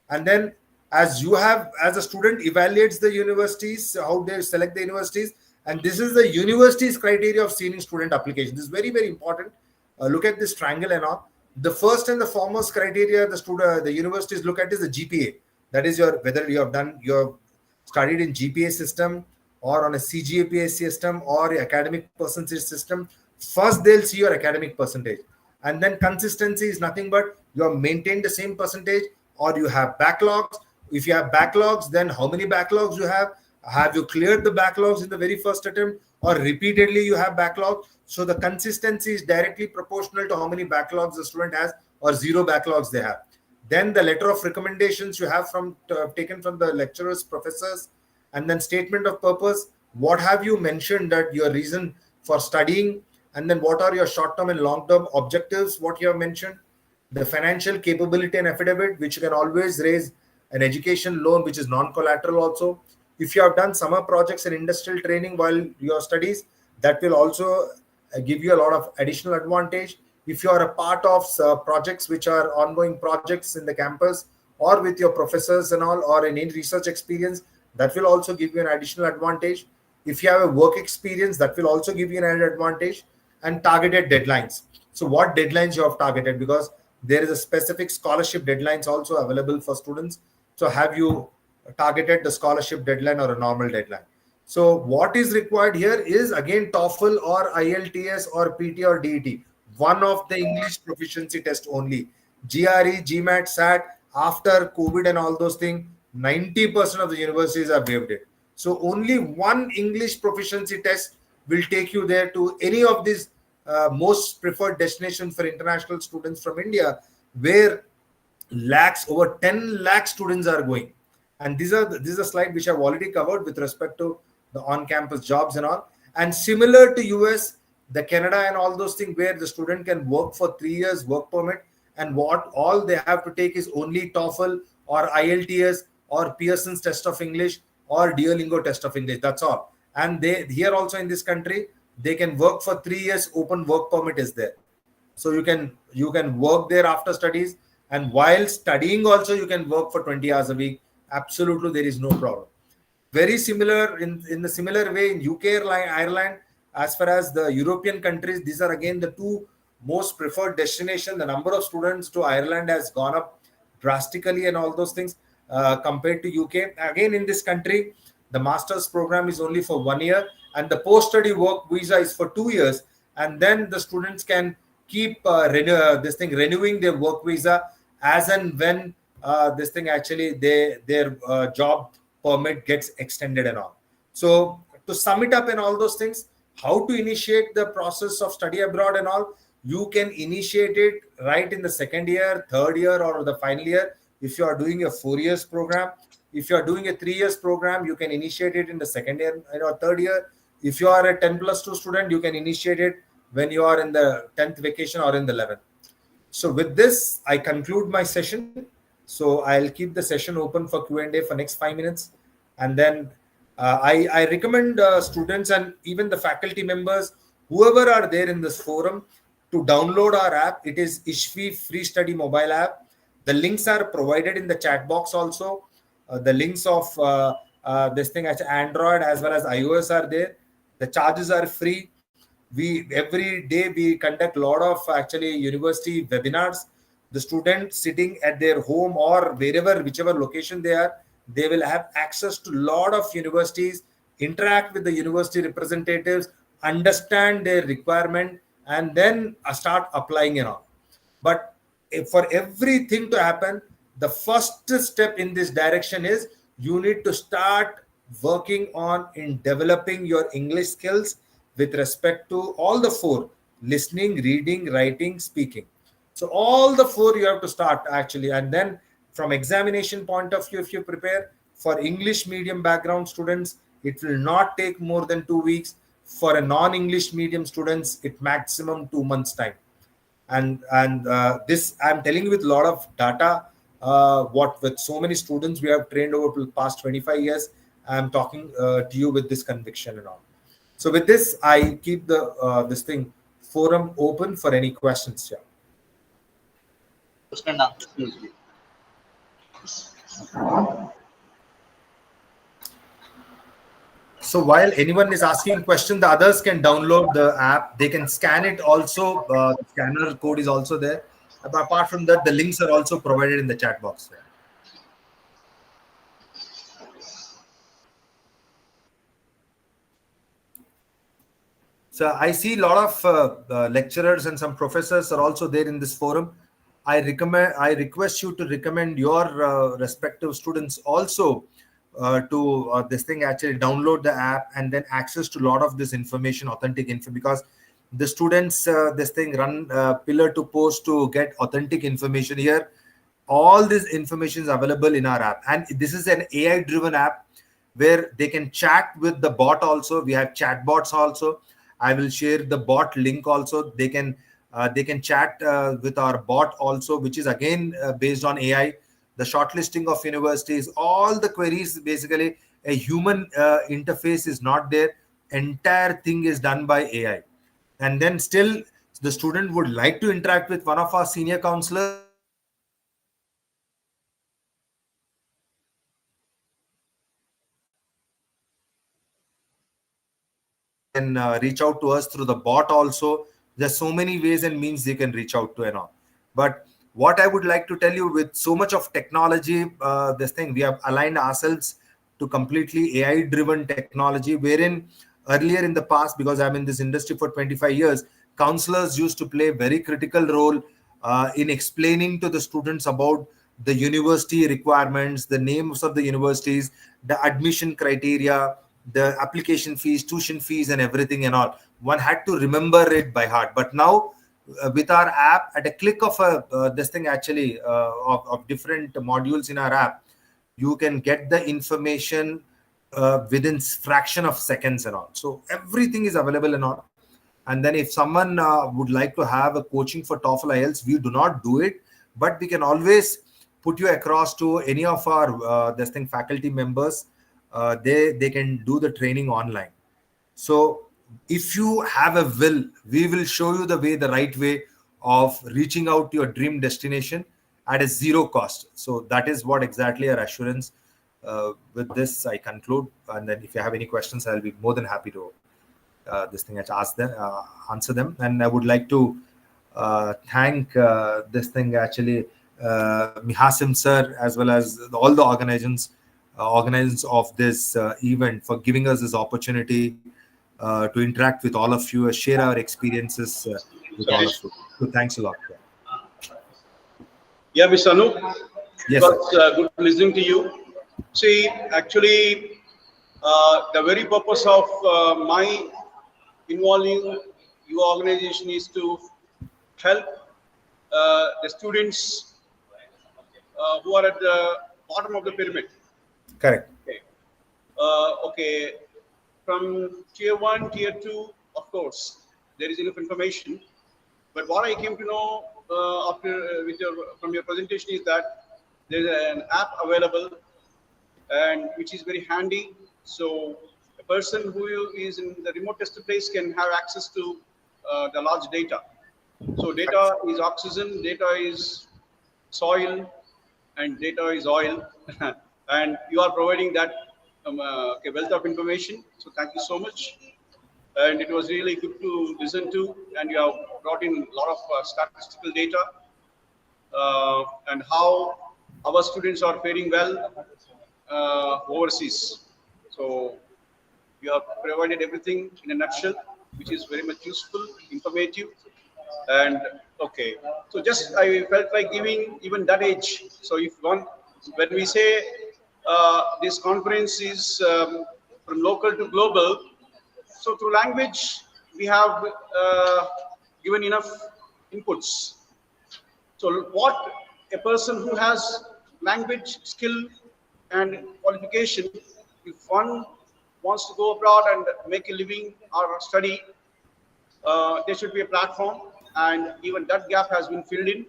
And then as you have, as a student evaluates the universities, how they select the universities, and this is the university's criteria of screening student application. This is very, very important. Look at this triangle and all. The first and the foremost criteria the universities look at is the GPA. That is your, whether you have studied in GPA system or on a CGPA system or academic percentage system. First, they'll see your academic percentage. And then consistency is nothing but you have maintained the same percentage, or you have backlogs. If you have backlogs, then how many backlogs you have? Have you cleared the backlogs in the very first attempt, or repeatedly you have backlogs? So the consistency is directly proportional to how many backlogs the student has or zero backlogs they have. Then the letter of recommendations you have from taken from the lecturers, professors, and then statement of purpose. What have you mentioned that your reason for studying, and then what are your short-term and long-term objectives, what you have mentioned. The financial capability and affidavit, which you can always raise an education loan, which is non-collateral also. If you have done summer projects and industrial training while your studies, that will also give you a lot of additional advantage. If you are a part of projects which are ongoing projects in the campus or with your professors and all, or any research experience, that will also give you an additional advantage. If you have a work experience, that will also give you an added advantage. And targeted deadlines. So what deadlines you have targeted, because there is a specific scholarship deadlines also available for students. So have you targeted the scholarship deadline or a normal deadline? So what is required here is again TOEFL or IELTS or PT or DET, one of the English proficiency test only. GRE, GMAT, SAT, after COVID and all those things, 90% of the universities have waived it. So only one English proficiency test will take you there to any of these most preferred destinations for international students from India, where over 10 lakh students are going. And this is a slide which I've already covered with respect to the on-campus jobs and all. And similar to US, the Canada and all those things, where the student can work for 3 years work permit, and what all they have to take is only TOEFL or IELTS or Pearson's test of English or Duolingo test of English. That's all. And they here also in this country, they can work for 3 years. Open work permit is there, so you can work there after studies, and while studying also you can work for 20 hours a week. Absolutely, there is no problem. Very similar in the similar way in UK, Ireland, as far as the European countries. These are again the two most preferred destination. The number of students to Ireland has gone up drastically and all those things compared to UK. Again, in this country, the master's program is only for 1 year, and the post-study work visa is for 2 years. And then the students can keep renewing their work visa as and when this thing actually their job permit gets extended and all. So to sum it up and all those things, how to initiate the process of study abroad and all, you can initiate it right in the second year, third year, or the final year. If you are doing a 4 years program, if you are doing a 3 years program, you can initiate it in the second year or third year. If you are a 10+2 student, you can initiate it when you are in the 10th vacation or in the 11th. So with this, I conclude my session. So I'll keep the session open for Q&A for next 5 minutes. And then I recommend students and even the faculty members, whoever are there in this forum, to download our app. It is ISHFI Free Study mobile app. The links are provided in the chat box also. The links of this thing as Android as well as iOS are there. The charges are free. We every day we conduct a lot of actually university webinars. The students sitting at their home or wherever, whichever location they are, they will have access to a lot of universities, interact with the university representatives, understand their requirement, and then start applying it on. But for everything to happen, the first step in this direction is you need to start working on in developing your English skills with respect to all the four: listening, reading, writing, speaking. So all the four you have to start actually. And then from examination point of view, if you prepare for English medium background students, it will not take more than 2 weeks. For a non-English medium students, it maximum 2 months time. And this I'm telling you with a lot of data. What with so many students we have trained over the past 25 years, I'm talking to you with this conviction and all. So with this, I keep the this thing forum open for any questions. Yeah. So while anyone is asking question, the others can download the app. They can scan it also. The scanner code is also there. But apart from that, the links are also provided in the chat box. So I see a lot of lecturers and some professors are also there in this forum. I request you to recommend your respective students also to this thing actually download the app and then access to a lot of this information, authentic info, because the students this thing run pillar to post to get authentic information here. All this information is available in our app, and this is an AI driven app where they can chat with the bot also. We have chat bots also. I will share the bot link also. They can chat with our bot also, which is again based on AI. The shortlisting of universities, all the queries, basically a human interface is not there. Entire thing is done by AI. And then still the student would like to interact with one of our senior counselors, can reach out to us through the bot also. There's so many ways and means they can reach out to and all. But what I would like to tell you, with so much of technology, this thing, we have aligned ourselves to completely AI driven technology, wherein earlier in the past, because I'm in this industry for 25 years, counselors used to play a very critical role in explaining to the students about the university requirements, the names of the universities, the admission criteria, the application fees, tuition fees, and everything and all. One had to remember it by heart. But now with our app, at a click of this thing actually of different modules in our app, you can get the information within fraction of seconds and all. So everything is available and all. And then if someone would like to have a coaching for TOEFL IELTS, we do not do it, but we can always put you across to any of our this thing faculty members. They can do the training online. So if you have a will, we will show you the right way of reaching out to your dream destination at a zero cost. So that is what exactly our assurance. With this, I conclude. And then if you have any questions, I'll be more than happy to this thing ask them, answer them. And I would like to thank this thing actually Mihasim sir, as well as all the organizers of this event, for giving us this opportunity to interact with all of you, share our experiences with all of you. So thanks a lot. Yeah, Mr. Anup, Yes, it was good listening to you. See, actually, the very purpose of my involving your organization is to help the students who are at the bottom of the pyramid. Correct. Okay. Okay. From tier 1, tier 2, of course, there is enough information. But what I came to know after with your from your presentation is that there is an app available and which is very handy. So a person who is in the remotest place can have access to the large data. So data is oxygen, data is soil, and data is oil. And you are providing that wealth of information. So thank you so much. And it was really good to listen to. And you have brought in a lot of statistical data and how our students are faring well overseas. So you have provided everything in a nutshell, which is very much useful, informative, and okay. So just I felt like giving even that age. So if one, when we say this conference is from local to global, so through language we have given enough inputs. So what a person who has language skill and qualification, if one wants to go abroad and make a living or study, there should be a platform, and even that gap has been filled in.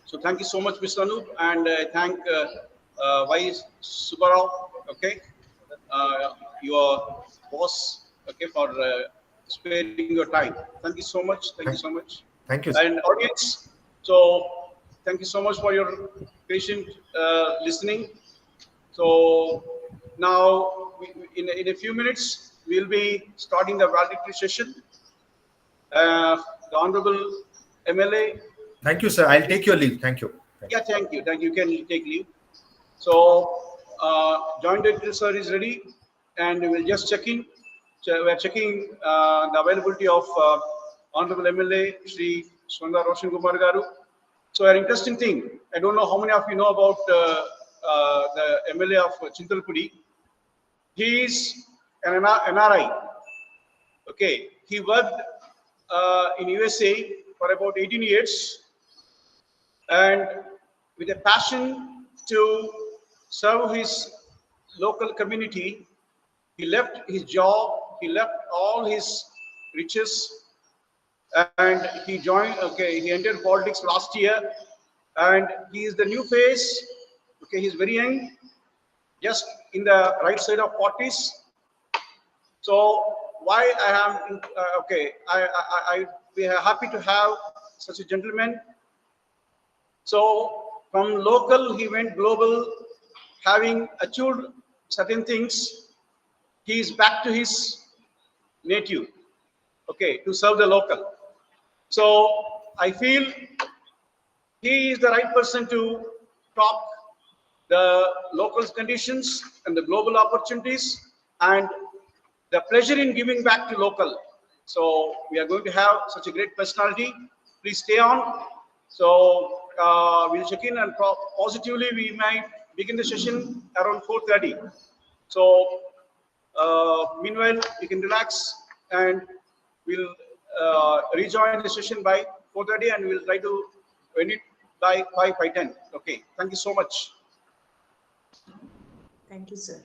So thank you so much, Mr. Anup, and thank Y. Subarao, okay, your boss, okay, for sparing your time. Thank you so much. Thank you so much. Thank you. And audience, so thank you so much for your patient listening. So now, in a few minutes, we'll be starting the valedictory session. The Honorable MLA. Thank you, sir. I'll take your leave. Thank you. Yeah, thank you. Thank you. You can take leave. So, Joint Director sir is ready, and we'll just check in. So we're checking the availability of Honorable MLA Shri Sundar Roshan Kumar Garu. So, an interesting thing. I don't know how many of you know about the MLA of Chintalapudi. He is an NRI. Okay, he worked in USA for about 18 years, and with a passion to serve his local community, he left his job, he left all his riches, and he joined. Okay, he entered politics last year, and he is the new face. Okay, he's very young, just in the right side of 40s. So why I am okay, I we are happy to have such a gentleman. So from local he went global, having achieved certain things. He is back to his native, okay, to serve the local. So I feel he is the right person to talk the local conditions and the global opportunities and the pleasure in giving back to local. So we are going to have such a great personality. Please stay on. So we'll check in, and positively we might begin the session around 4:30. So meanwhile, you can relax, and we'll rejoin the session by 4:30, and we'll try to end it by 5:10. Okay. Thank you so much. Thank you, sir.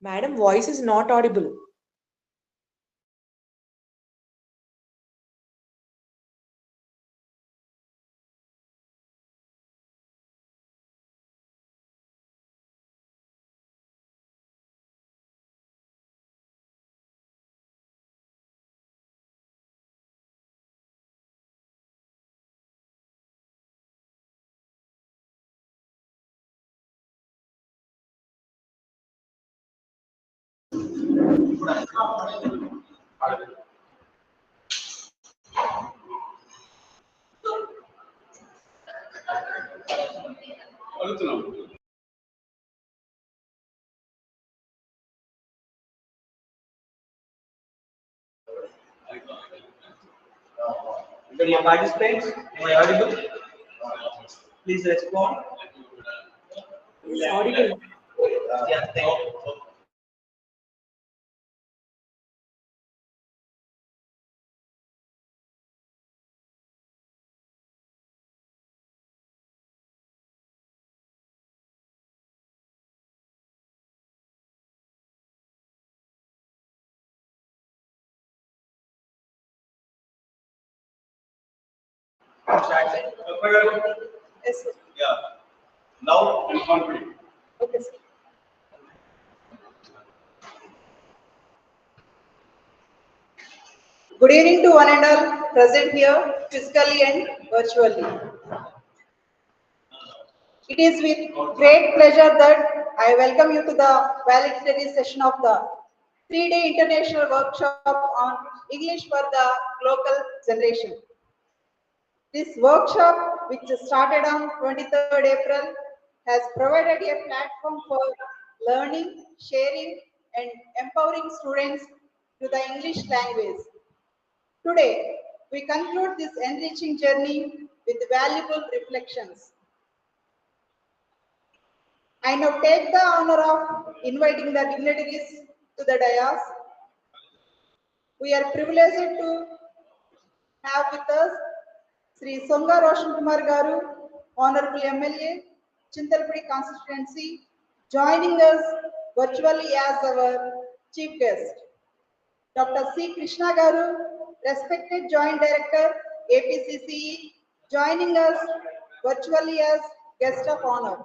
Madam, voice is not audible. Dear participants, am I audible? Please respond. It's audible. Yeah, thank you. Yes, sir. Yeah. Now I'm confident. Okay, sir. Good evening to one and all present here, physically and virtually. It is with great pleasure that I welcome you to the valid studies session of the 3-day international workshop on English for the Glocal Generation. This workshop, which started on 23rd April, has provided a platform for learning, sharing, and empowering students to the English language. Today, we conclude this enriching journey with valuable reflections. I now take the honor of inviting the dignitaries to the dais. We are privileged to have with us Sri Songa Roshan Kumar Garu, Honorable MLA, Chintalapudi constituency, joining us virtually as our chief guest. Dr. C. Krishna Garu, respected Joint Director, APCCE, joining us virtually as guest of honor.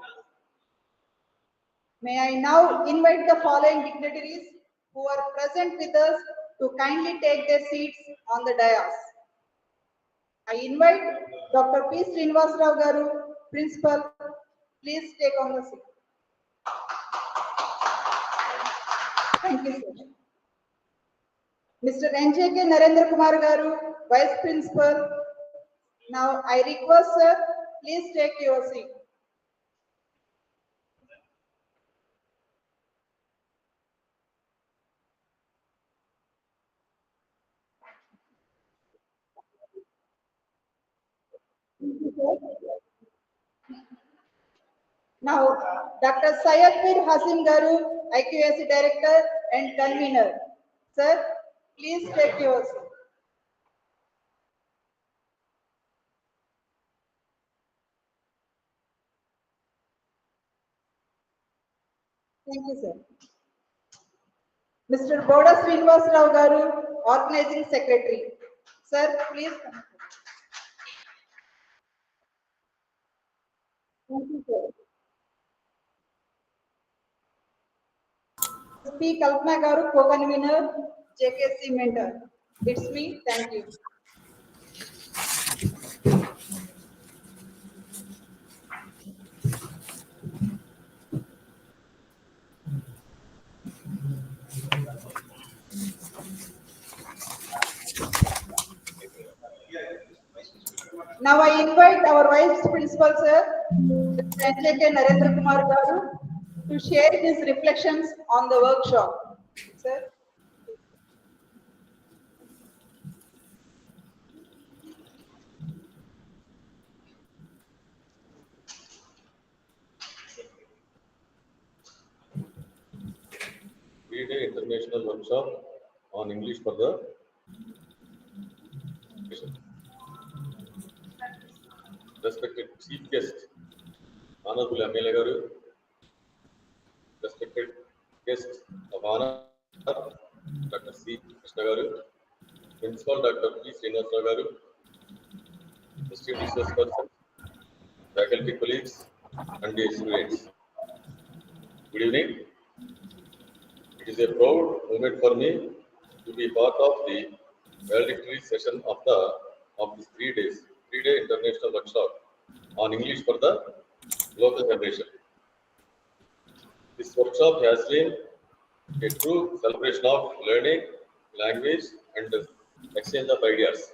May I now invite the following dignitaries who are present with us to kindly take their seats on the dais. I invite Dr. P. Srinivasarao Garu, Principal. Please take on the seat. Thank you, sir. Mr. N.J.K. Narendra Kumar Garu, Vice Principal. Now I request, sir, please take your seat. Now, Dr. Syed Hasim Garu, IQAC Director and Convener. Sir, please take your seat. Thank you, sir. Mr. Boda Srinivasarao Garu, Organizing Secretary. Sir, please. Thank you, sir. P. Kalpana Garu, Co-Convener, JKC Mentor. It's me. Thank you. Now I invite our Vice Principal, sir, Mr. N.J.K. Narendra Kumar Garu, to share his reflections on the workshop. Sir. Three-day international workshop on English for the respected chief guest, Honorable MLA Garu, respected guest of honor, Dr. C. Krishna Garu, Principal Dr. P. Srinivasarao Garu, distinguished resource persons, faculty colleagues, and dear students. Good evening. It is a proud moment for me to be part of the valedictory session of this 3 days, 3-day international workshop on English for the Glocal Generation. This workshop has been a true celebration of learning, language, and exchange of ideas.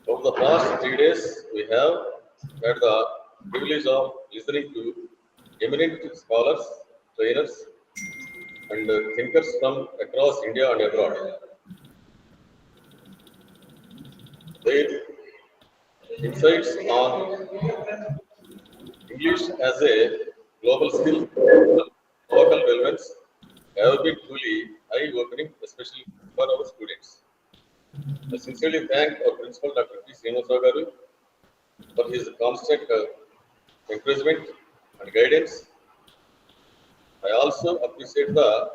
Over the past 3 days, we have had the privilege of listening to eminent scholars, trainers, and thinkers from across India and abroad. Their insights on English as a global skill, local relevance, have been truly eye-opening, especially for our students. I sincerely thank our principal, Dr. P. Srinivasarao Garu, for his constant encouragement and guidance. I also appreciate the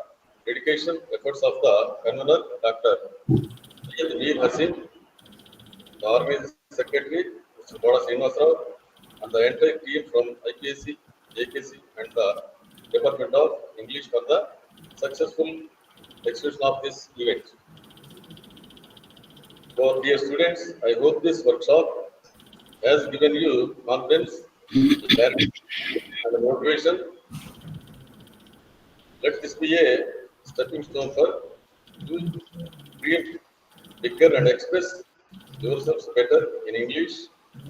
dedication efforts of the convener, Dr. V. Hasim, the organizing secretary, Mr. Boda Srinivasarao, and the entire team from IQAC, JKC, and the Department of English for the successful execution of this event. For dear students, I hope this workshop has given you confidence, clarity, and motivation. Let this be a stepping stone for you to dream bigger and express yourselves better in English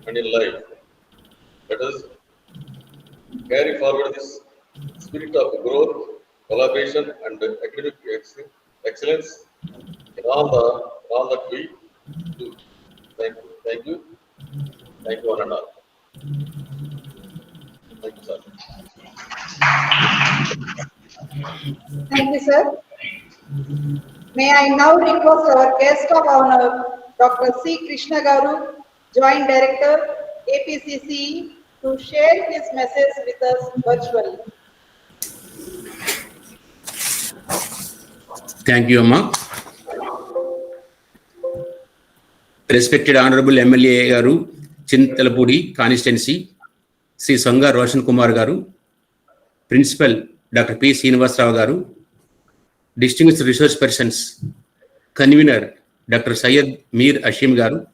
and in life. Let us carry forward this spirit of growth, collaboration, and academic excellence in all that we do. Thank you. Thank you. Thank you, one and all. Thank you, sir. Thank you, sir. May I now request our guest of honor, Dr. C. Krishna Garu, Joint Director, APCCE, to share his message with us virtually. Thank you, Amma. Respected Honorable MLA Garu, Chintalapudi constituency, Sri Sanga Roshan Kumar Garu, Principal Dr. P. Srinivasrao Garu, Distinguished Resource Persons, Convener Dr. Syed Mir Ashim Garu,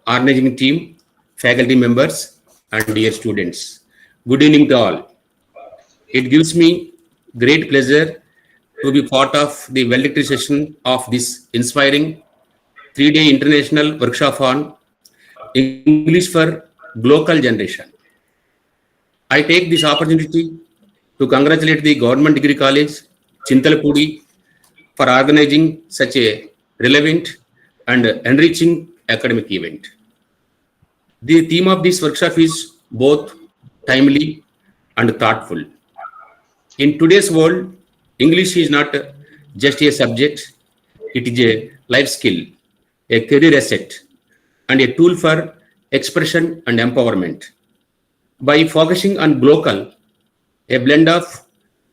Organizing Team, Faculty Members, and dear students. Good evening to all. It gives me great pleasure to be part of the valedictory session of this inspiring 3-day international workshop on English for Glocal Generation. I take this opportunity to congratulate the Government Degree College, Chintalapudi, for organizing such a relevant and enriching academic event. The theme of this workshop is both timely and thoughtful. In today's world, English is not just a subject, it is a life skill, a career asset, and a tool for expression and empowerment. By focusing on glocal, a blend of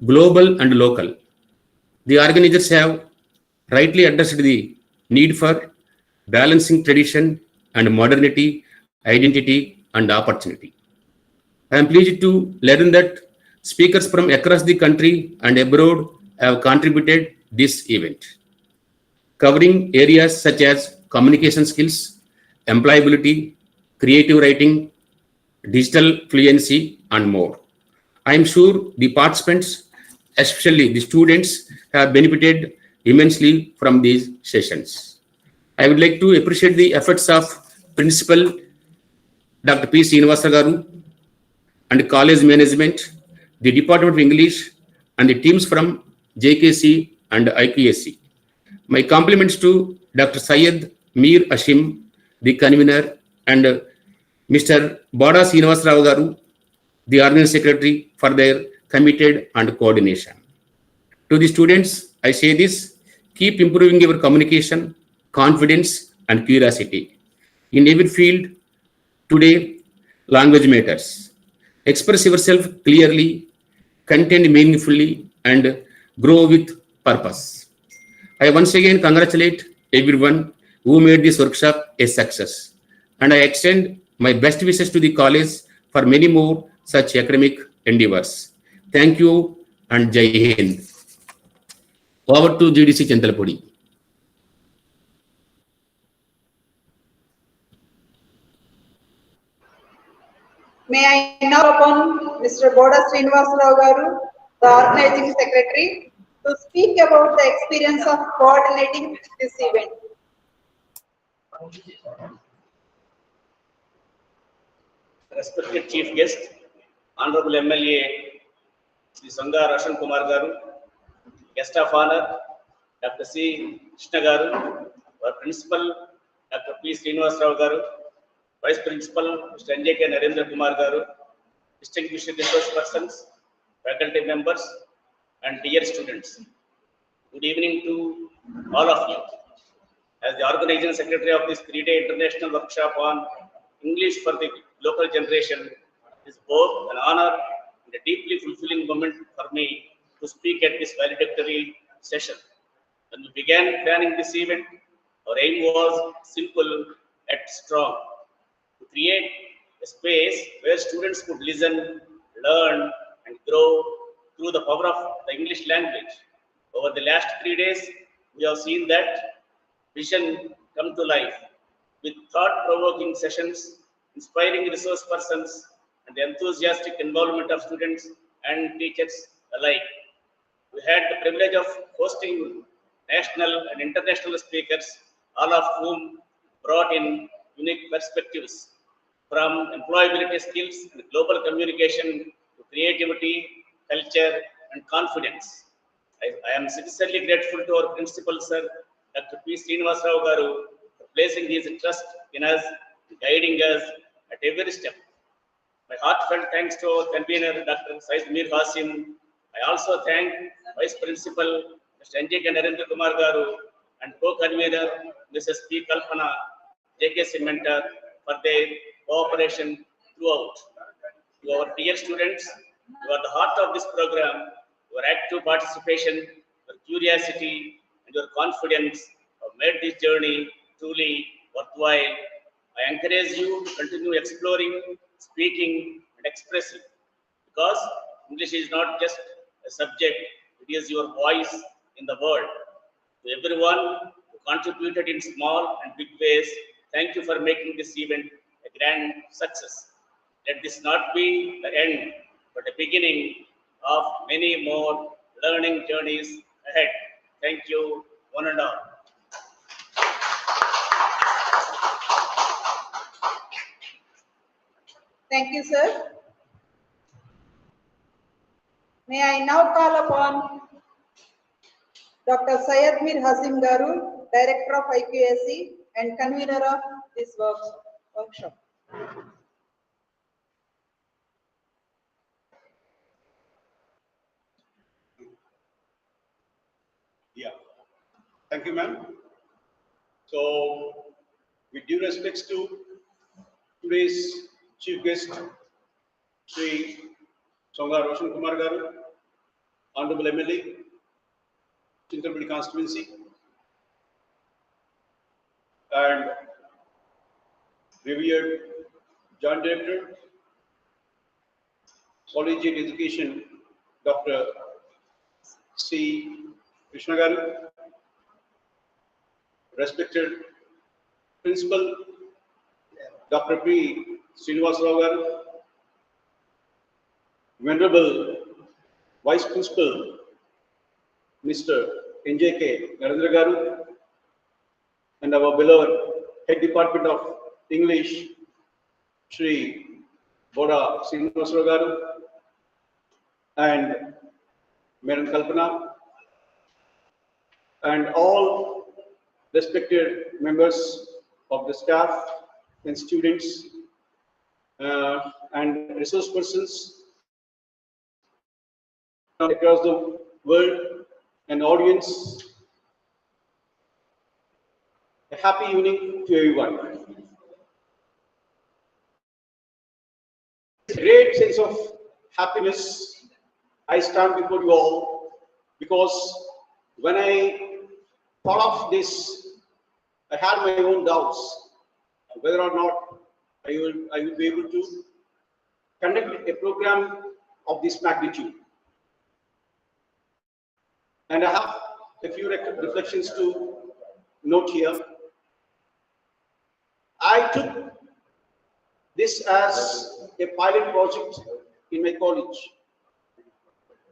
global and local, the organizers have rightly addressed the need for balancing tradition and modernity, identity, and opportunity. I am pleased to learn that speakers from across the country and abroad have contributed this event, covering areas such as communication skills, employability, creative writing, digital fluency, and more. I am sure the participants, especially the students, have benefited immensely from these sessions. I would like to appreciate the efforts of Principal Dr. P. Srinivasa Garu and college management, the Department of English, and the teams from JKC and IQAC. My compliments to Dr. Syed Mir Ashim, the convener, and Mr. Bada Srinivasrao Garu, the organizing secretary, for their committed and coordination. To the students, I say this: keep improving your communication, confidence, and curiosity. In every field, today, language matters. Express yourself clearly, contend meaningfully, and grow with purpose. I once again congratulate everyone who made this workshop a success, and I extend my best wishes to the college for many more such academic endeavors. Thank you and Jai Hind. Over to GDC Chintalapudi. May I now upon Mr. Boda Srinivasrao Garu, the organizing secretary, to speak about the experience of coordinating this event. Respected Chief Guest, Honorable MLA Sri Sanga Roshan Kumar Garu, Guest of Honor Dr. C. Krishna Garu, our Principal Dr. P. Srinivasrao Garu, Vice Principal Mr. N.J.K. Narendra Kumar Garu, distinguished resource persons, faculty members, and dear students. Good evening to all of you. As the organizing secretary of this 3-day international workshop on English for the Glocal Generation, it is both an honor and a deeply fulfilling moment for me to speak at this valedictory session. When we began planning this event, our aim was simple yet strong: to create a space where students could listen, learn, and grow through the power of the English language. Over the last 3 days, we have seen that vision come to life with thought-provoking sessions, inspiring resource persons, and the enthusiastic involvement of students and teachers alike. We had the privilege of hosting national and international speakers, all of whom brought in unique perspectives from employability skills and global communication to creativity, culture, and confidence. I am sincerely grateful to our principal, sir, Dr. P. Srinivasrao Garu, for placing his trust in us, guiding us at every step. My heartfelt thanks to our convener, Dr. Said Mir Hasim. I also thank Vice Principal, Mr. N.J. Narendra Kumar Garu, and co-convener, Mrs. P. Kalpana, JKC Mentor, for their cooperation throughout. To our dear students, you are the heart of this program. Your active participation, your curiosity, and your confidence have made this journey truly worthwhile. I encourage you to continue exploring, speaking, and expressing, because English is not just a subject, it is your voice in the world. To everyone who contributed in small and big ways, thank you for making this event a grand success. Let this not be the end, but a beginning of many more learning journeys ahead. Thank you, one and all. Thank you, sir. May I now call upon Dr. Syed Mir Hasim Garu, Director of IQAC and convener of this workshop. Yeah. Thank you, ma'am. So, with due respects to today's chief guest, Sri Songa Roshan Kumar Garu, Honorable MLA, Chintalapudi constituency, and revered Joint Director, Collegiate Education, Dr. C. Krishna Garu, respected Principal, Dr. P. Srinivasrao Garu, Venerable Vice Principal, Mr. N.J.K. Narendra Garu, and our beloved Head Department of English, Sri Boda Srinivasrao Garu, and Madam Kalpana, and all respected members of the staff and students and resource persons across the world and audience. A happy evening to everyone. Great sense of happiness I stand before you all, because when I thought of this, I had my own doubts whether or not I will be able to conduct a program of this magnitude. And I have a few reflections to note here. I took this as a pilot project in my college.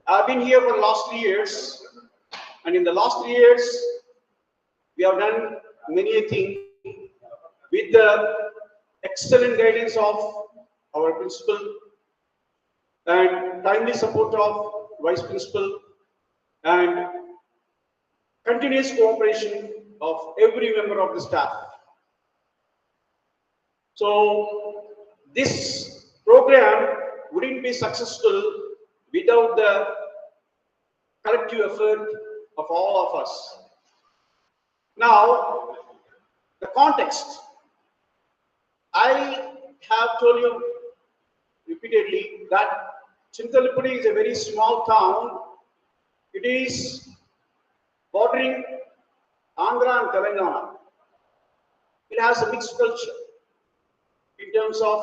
I've been here for the last 3 years, and in the last 3 years, we have done many a thing with the excellent guidance of our principal and timely support of vice principal and continuous cooperation of every member of the staff. So this program wouldn't be successful without the collective effort of all of us. Now, the context. I have told you repeatedly that Chintalapudi is a very small town. It is bordering Andhra and Telangana. It has a mixed culture in terms of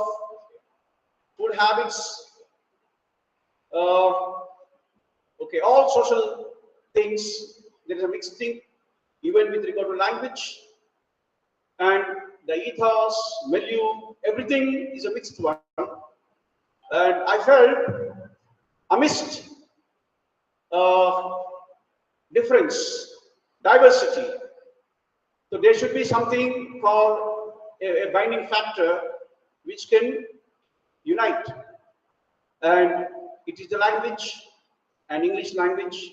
food habits, okay, all social things. There is a mixed thing, even with regard to language, and the ethos, milieu, everything is a mixed one. And I felt amidst difference, diversity, so there should be something called a binding factor which can unite. And it is the language and English language,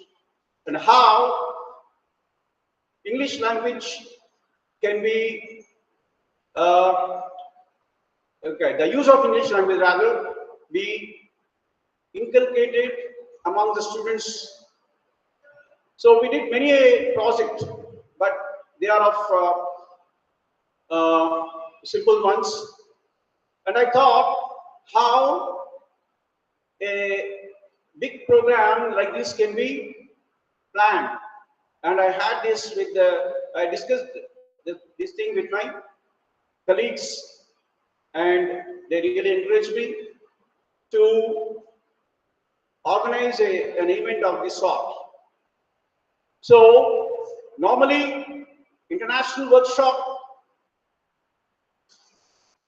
and how English language can be, the use of English language rather be inculcated among the students. So we did many a project, but they are of simple ones. And I thought how a big program like this can be planned. And I had this with I discussed this thing with my colleagues, and they really encouraged me to organize an event of this sort. So normally international workshop,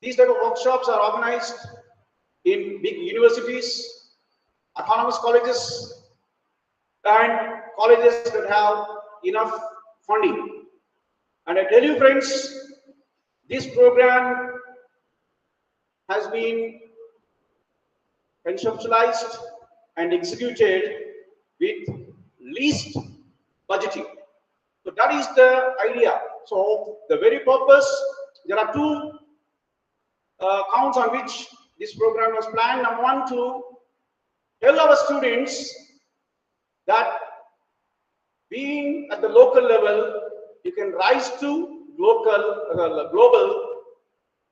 these type of workshops are organized in big universities, autonomous colleges, and colleges that have enough funding. And I tell you friends, this program has been conceptualized and executed with least budgeting. So that is the idea. So the very purpose, there are two counts on which this program was planned. Number one, to tell our students that being at the local level, you can rise to global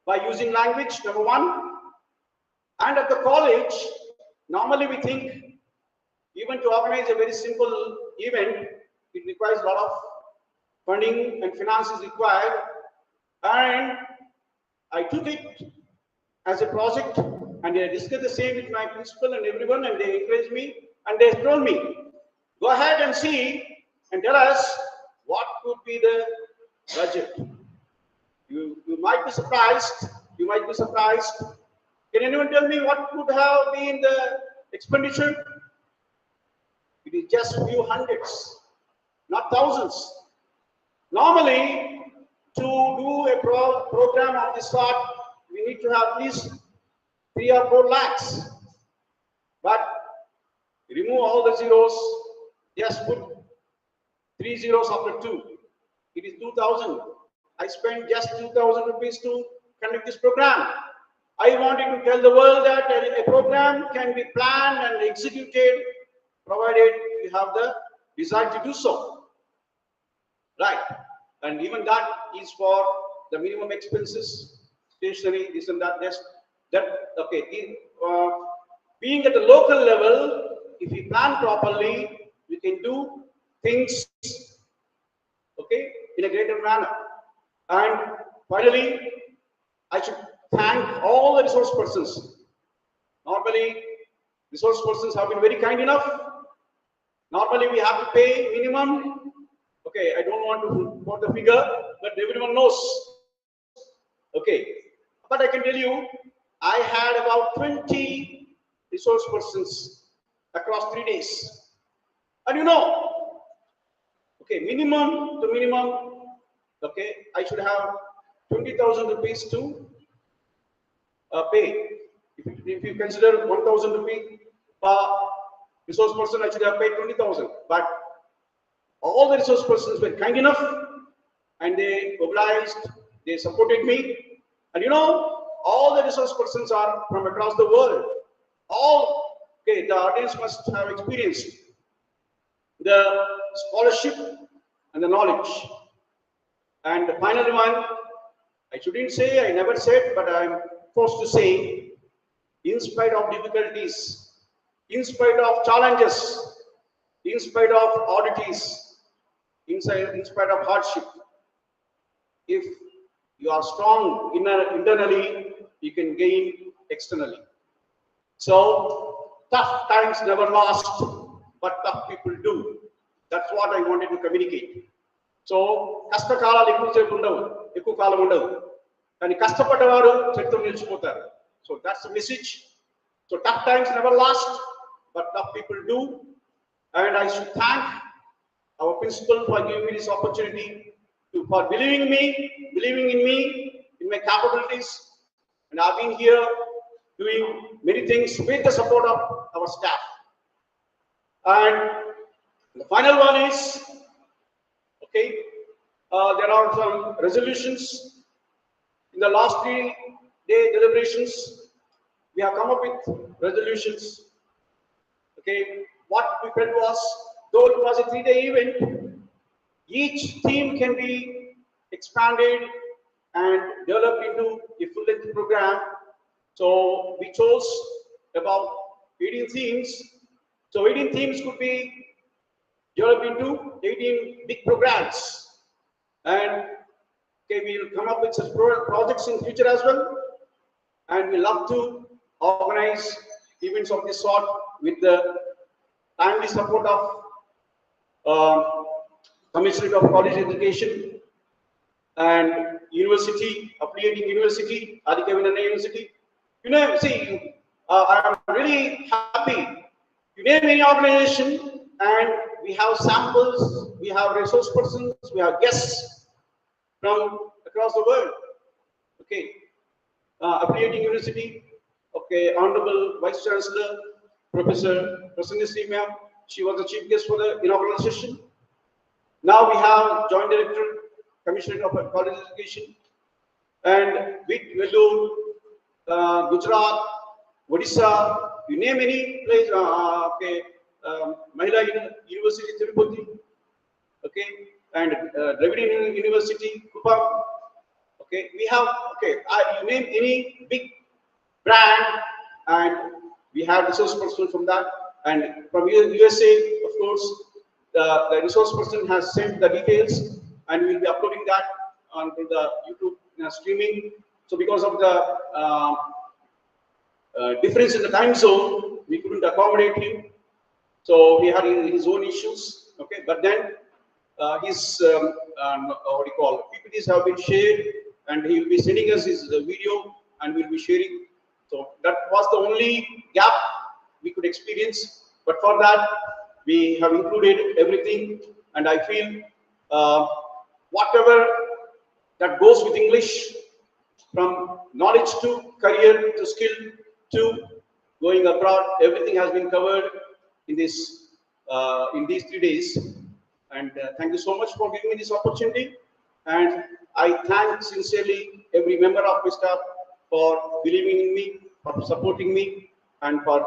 by using language, number one. And at the college, normally we think even to organize a very simple event, it requires a lot of funding and finance is required. And I took it as a project, and I discussed the same with my principal and everyone, and they encouraged me, and they told me, go ahead and see and tell us what could be the budget. You might be surprised. You might be surprised. Can anyone tell me what could have been the expenditure? It is just few hundreds, not thousands. Normally, to do a program of this sort, we need to have at least 3 or 4 lakhs. But remove all the zeros, just put 3 zeros after 2. It is 2,000. I spent just 2,000 rupees to conduct this program. I wanted to tell the world that a program can be planned and executed provided you have the desire to do so. Right. And even that is for the minimum expenses, stationery, this and that. Okay. Being at the local level, if we plan properly, we can do things, okay, in a greater manner. And finally, I should thank all the resource persons. Normally, resource persons have been very kind enough. Normally, we have to pay minimum. Okay, I don't want to quote the figure, but everyone knows. Okay, but I can tell you, I had about 20 resource persons across 3 days. And you know, okay, minimum to minimum, okay, I should have 20,000 rupees to pay. If you consider 1,000 rupees per resource person, I should have paid 20,000. But all the resource persons were kind enough, and they obliged, they supported me. And you know, all the resource persons are from across the world. All, okay, the audience must have experienced the scholarship and the knowledge. And the final one, I shouldn't say, I never said, but I'm forced to say, in spite of difficulties, in spite of challenges, in spite of oddities, in spite of hardship, if you are strong internally, you can gain externally. So tough times never last, but tough people do. That's what I wanted to communicate. So కష్టకాలాలు ఎక్కువసేపు ఉండవు, ఎక్కువ కాలం ఉండదు, కానీ కష్టపడ్డవారు చరిత్ర నిలిచిపోతారు. So that's the message. So tough times never last, but tough people do. And I should thank our principal for giving me this opportunity, for believing in me in my capabilities, and I've been here doing many things with the support of our staff. And the final one is, okay, there are some resolutions in the last 3-day deliberations. We have come up with resolutions. Okay, what we felt was, though it was a 3-day event, each theme can be expanded and developed into a full-length program. So we chose about 18 themes. So 18 themes could be developed into 18 big programs. And okay, we'll come up with such projects in future as well. And we love to organize events of this sort with the timely support of Commissioner of College Education and university, affiliating university, Adhikavinana University. You know, see, I'm really happy. You name any organization, and we have samples, we have resource persons, we have guests from across the world. Okay, affiliating university. Okay, Honorable Vice Chancellor, Professor Prasanna Sri ma'am. She was the chief guest for the inaugural session. Now we have Joint Director, Commissioner of College Education, and with Vellore, Gujarat, Odisha, you name any place, okay, Mahila University, Tirupati, okay, and Dravidian University, Kupang, okay, we have, okay, you name any big brand, and we have resource person from that, and from USA, of course, the resource person has sent the details, and we will be uploading that onto the YouTube streaming. So because of the difference in the time zone, we couldn't accommodate him. So he had his own issues. Okay, but then his what do you call, PPTs have been shared, and he will be sending us his video, and we'll be sharing. So that was the only gap we could experience. But for that, we have included everything, and I feel whatever that goes with English, from knowledge to career to skill to going abroad, everything has been covered in this in these 3 days. And thank you so much for giving me this opportunity. And I thank sincerely every member of my staff for believing in me, for supporting me, and for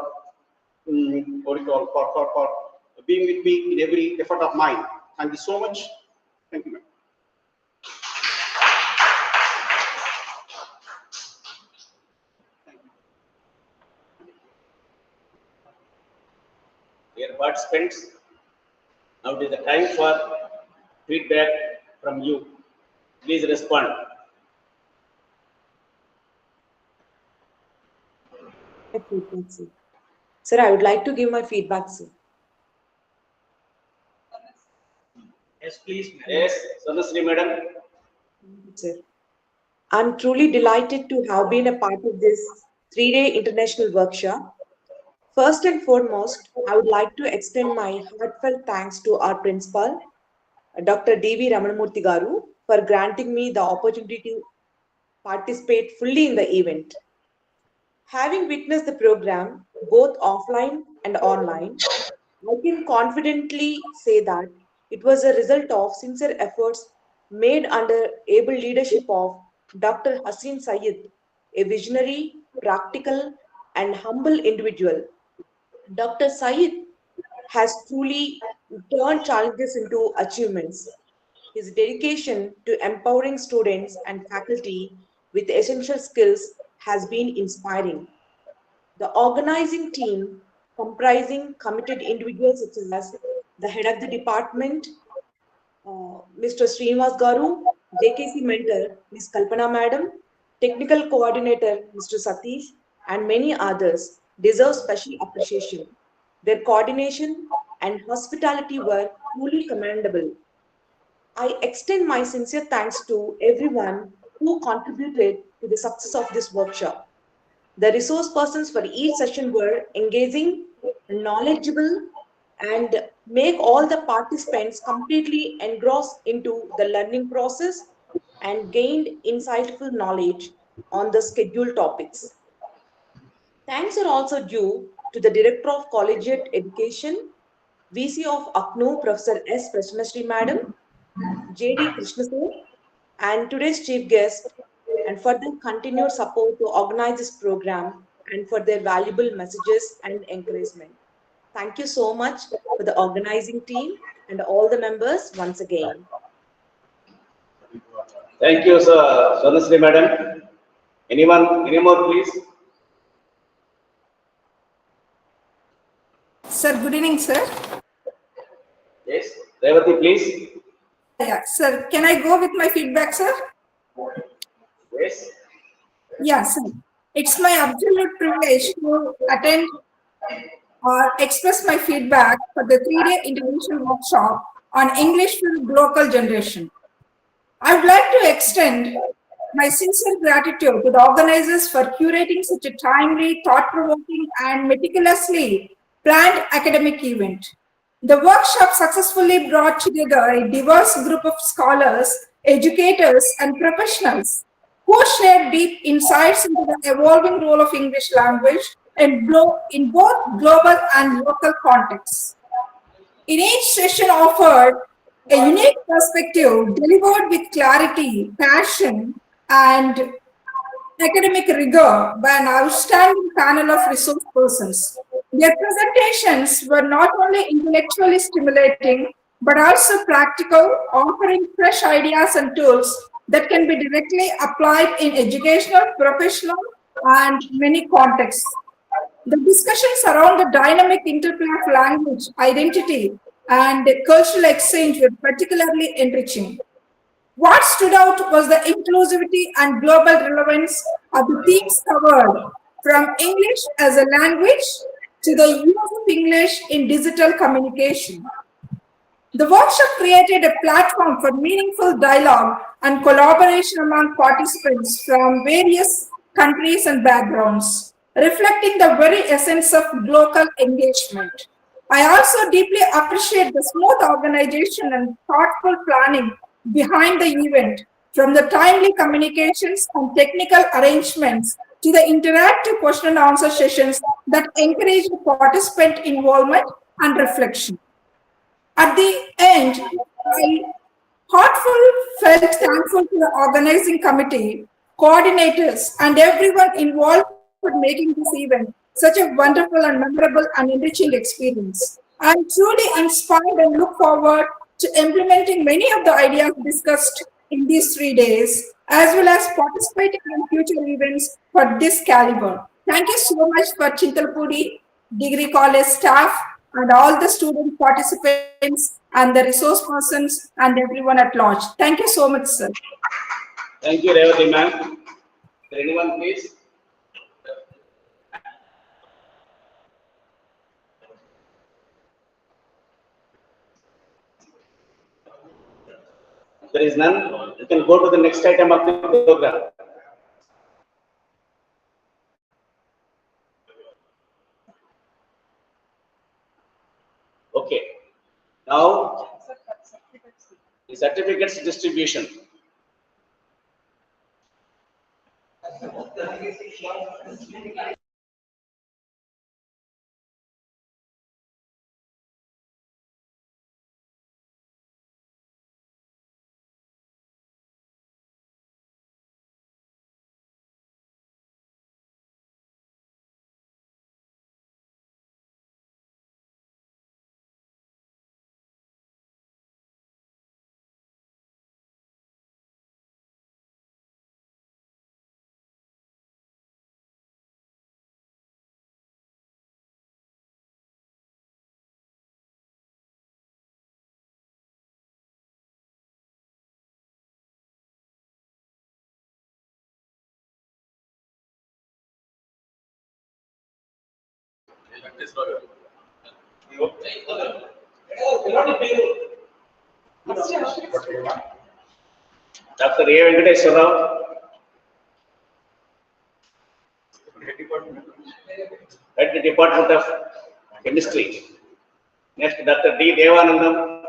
what do you call, for being with me in every effort of mine. Thank you so much. Thank you, ma'am. Dear participants, now it is the time for feedback from you. Please respond. Sir, I would like to give my feedback, sir. Yes, please. Yes, Sadil, madam. Sir, I'm truly delighted to have been a part of this 3-day international workshop. First and foremost, I would like to extend my heartfelt thanks to our principal, Dr. D.V. Ramanamurthy Garu, for granting me the opportunity to participate fully in the event. Having witnessed the program, both offline and online, I can confidently say that it was a result of sincere efforts made under able leadership of Dr. Haseen Syed, a visionary, practical, and humble individual. Dr. Syed has truly turned challenges into achievements. His dedication to empowering students and faculty with essential skills has been inspiring. The organizing team, comprising committed individuals such as the head of the department, Mr. Srinivas Garu, JKC mentor, Ms. Kalpana Madam, technical coordinator, Mr. Satish, and many others, deserve special appreciation. Their coordination and hospitality were truly commendable. I extend my sincere thanks to everyone who contributed to the success of this workshop. The resource persons for each session were engaging, knowledgeable, and make all the participants completely engrossed into the learning process. and gained insightful knowledge on the scheduled topics. Thanks are also due to the Director of Collegiate Education, VC of ACNU, Professor S. Prasmashri Madam, J.D. Krishnasur, and today's chief guest, and for their continued support to organize this program and for their valuable messages and encouragement. Thank you so much for the organizing team and all the members once again. Thank you, sir. Swanasri madam. Anyone, any more, please? Sir, good evening, sir. Yes, Revati, please. Yeah, sir, can I go with my feedback, sir? Yes. Yeah, sir. It's my absolute privilege to attend or express my feedback for the 3-day international workshop on English for the Glocal Generation. I would like to extend my sincere gratitude to the organizers for curating such a timely, thought-provoking, and meticulously planned academic event. The workshop successfully brought together a diverse group of scholars, educators, and professionals who shared deep insights into the evolving role of English language in both global and local contexts. In each session offered a unique perspective delivered with clarity, passion, and academic rigor by an outstanding panel of resource persons. Their presentations were not only intellectually stimulating, but also practical, offering fresh ideas and tools that can be directly applied in educational, professional, and many contexts. The discussions around the dynamic interplay of language, identity, and cultural exchange were particularly enriching. What stood out was the inclusivity and global relevance of the themes covered, from English as a language to the use of English in digital communication. The workshop created a platform for meaningful dialogue and collaboration among participants from various countries and backgrounds, reflecting the very essence of local engagement. I also deeply appreciate the smooth organization and thoughtful planning behind the event, from the timely communications and technical arrangements to the interactive question and answer sessions that encourage participant involvement and reflection. At the end, I felt thankful to the organizing committee, coordinators, and everyone involved for making this event such a wonderful and memorable and enriching experience. I am truly inspired and look forward to implementing many of the ideas discussed in these 3 days, as well as participating in future events for this caliber. Thank you so much for Chintalapudi Degree College staff and all the student participants and the resource persons and everyone at large. Thank you so much, sir. Thank you, Revati ma'am. Anyone, please? If there is none, you can go to the next item of the program. Okay. Now, the certificates distribution. Dr. A. Venkateswara Rao, at the Department of Chemistry. Next, Dr. D. Devanandam,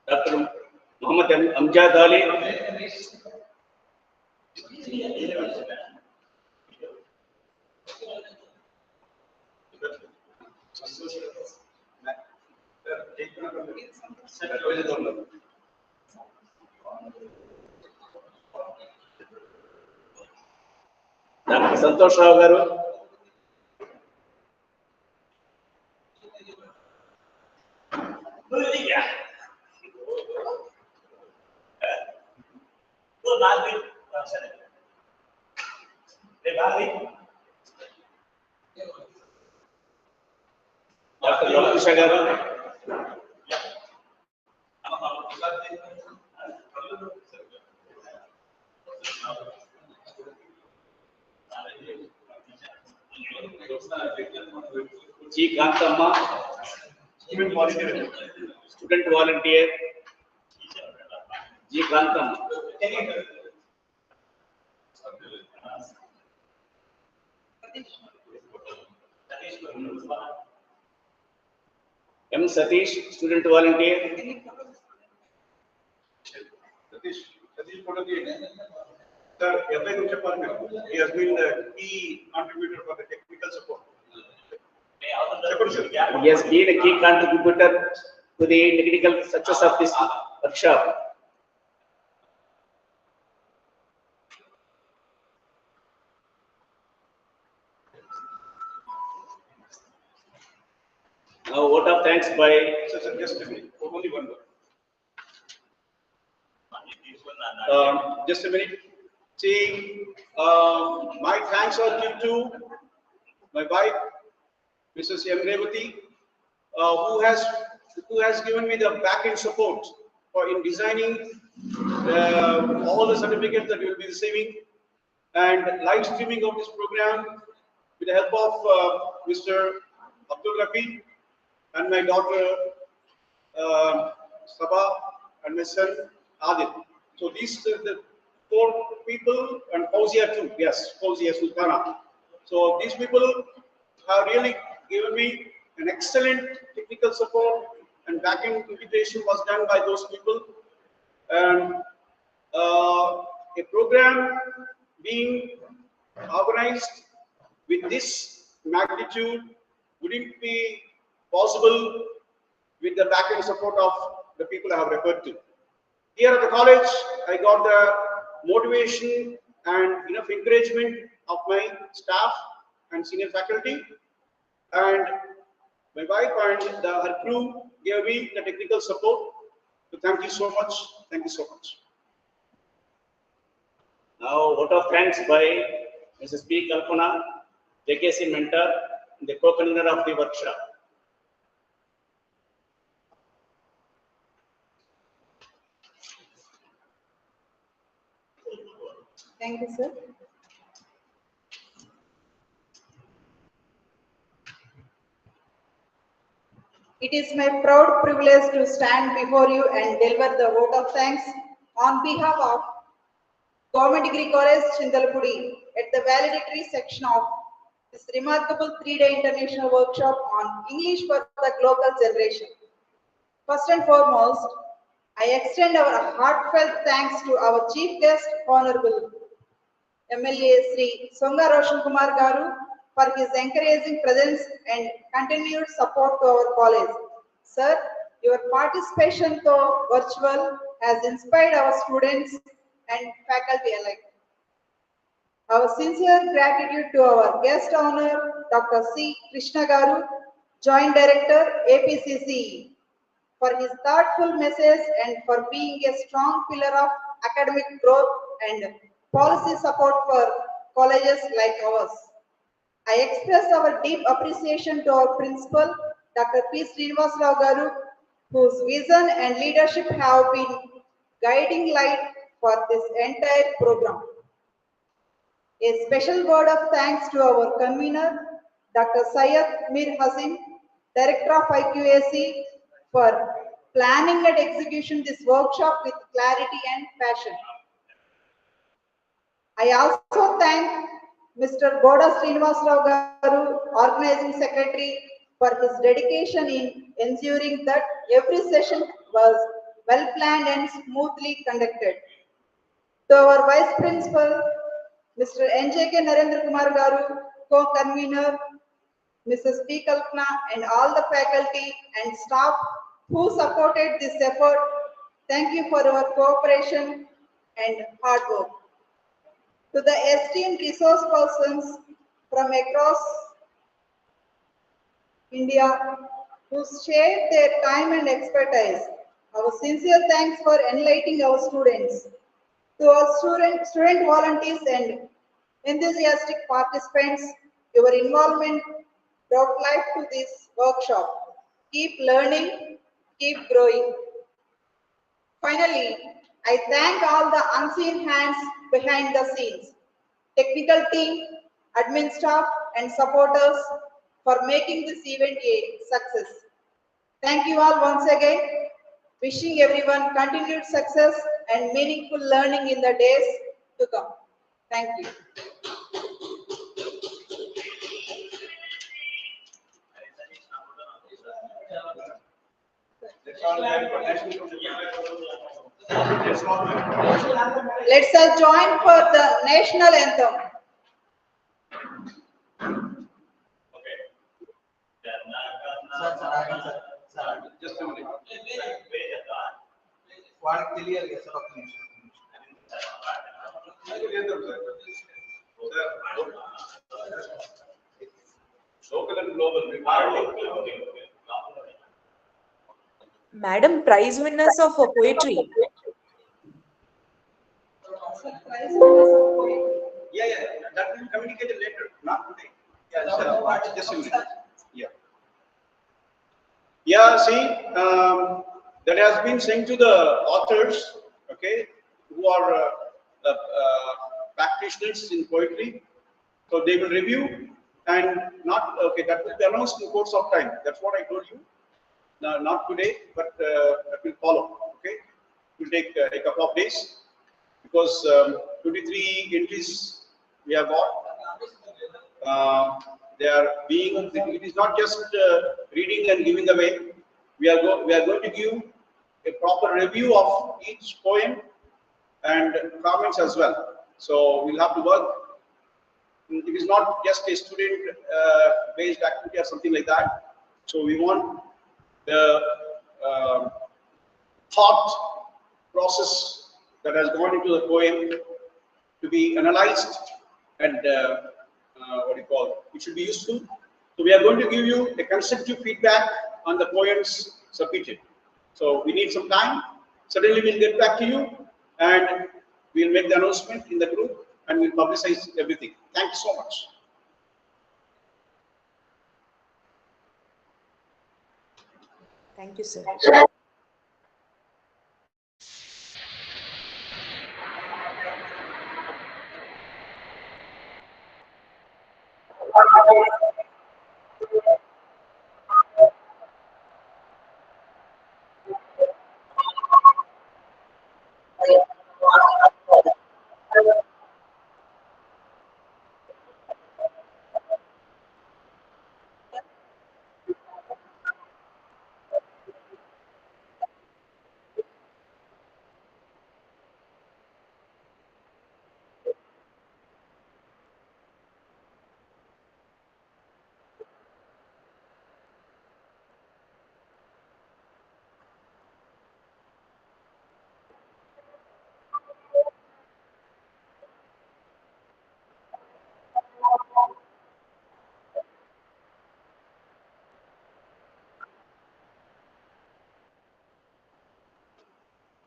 Dr. Muhammad Amjad Ali. Dr. Santosh Rao garu. Dr. Ramesh garu. G. Kantamma, student volunteer. G. Kantamma. M. Satish, student volunteer. Sadil Kodati. Sir, he has been the key contributor for the technical support. He has been a key contributor to the technical success of this workshop. Now, vote of thanks by. Just a minute. Only one word. Just a minute. See, my thanks are due to my wife, Mrs. M. Revati, who has given me the back-end support for in designing all the certificates that we will be receiving and live streaming of this program with the help of Mr. Abdul Rafi and my daughter Sabah and my son Adil. So these are the 4 people, and Fauzia too. Yes, Fauzia Sultana. So these people have really given me an excellent technical support, and back-end integration was done by those people. And a program being organized with this magnitude wouldn't be possible with the back-end support of the people I have referred to. Here at the college, I got the motivation and enough encouragement of my staff and senior faculty, and my wife and her crew gave me the technical support. So thank you so much. Thank you so much. Now, vote of thanks by Mrs. P. Kalpana, JKC mentor, the co-convener of the workshop. Thank you, sir. It is my proud privilege to stand before you and deliver the vote of thanks on behalf of Government Degree College, Chintalapudi, at the valedictory section of this remarkable 3-day international workshop on English for the Glocal Generation. First and foremost, I extend our heartfelt thanks to our chief guest, Honorable MLA Sri Songa Roshan Kumar Garu, for his encouraging presence and continued support to our college. Sir, your participation though virtual has inspired our students and faculty alike. Our sincere gratitude to our guest honor, Dr. C. Krishna Garu, Joint Director, APCC, for his thoughtful message and for being a strong pillar of academic growth and policy support for colleges like ours. I express our deep appreciation to our principal, Dr. P. Srinivas Rao Garu, whose vision and leadership have been guiding light for this entire program. A special word of thanks to our convener, Dr. Syed Mir Hasim, Director of IQAC, for planning and execution this workshop with clarity and passion. I also thank Mr. Boda Srinivasrao Garu, Organizing Secretary, for his dedication in ensuring that every session was well planned and smoothly conducted. To our Vice Principal, Mr. NJK Narendra Kumar Garu, Co-Convener, Mrs. P. Kalpana, and all the faculty and staff who supported this effort, thank you for your cooperation and hard work. To the esteemed resource persons from across India who shared their time and expertise, our sincere thanks for enlightening our students. To our student volunteers and enthusiastic participants, your involvement brought life to this workshop. Keep learning, keep growing. Finally, I thank all the unseen hands behind the scenes, technical team, admin staff, and supporters for making this event a success. Thank you all once again. Wishing everyone continued success and meaningful learning in the days to come. Thank you. Let's all join for the national anthem. Just a minute. Local and global. Madam, prize winners of poetry. Yeah, that will be communicated later, not today. Just a minute. Yeah, see, that has been sent to the authors, okay, who are practitioners in poetry. So they will review and not, okay, that will be announced in course of time. That's what I told you. No, not today, but that will follow, okay. It will take a couple of days because 23 entries we have got. They are being, it is not just reading and giving away. We are going to give a proper review of each poem and comments as well. So we'll have to work. It is not just a student based activity or something like that. So we want the thought process that has gone into the poem to be analyzed and what do you call it? It should be useful. So we are going to give you a constructive feedback on the poems submitted. So we need some time. Suddenly we'll get back to you and we'll make the announcement in the group and we'll publicize everything. Thank you so much. Thank you, sir.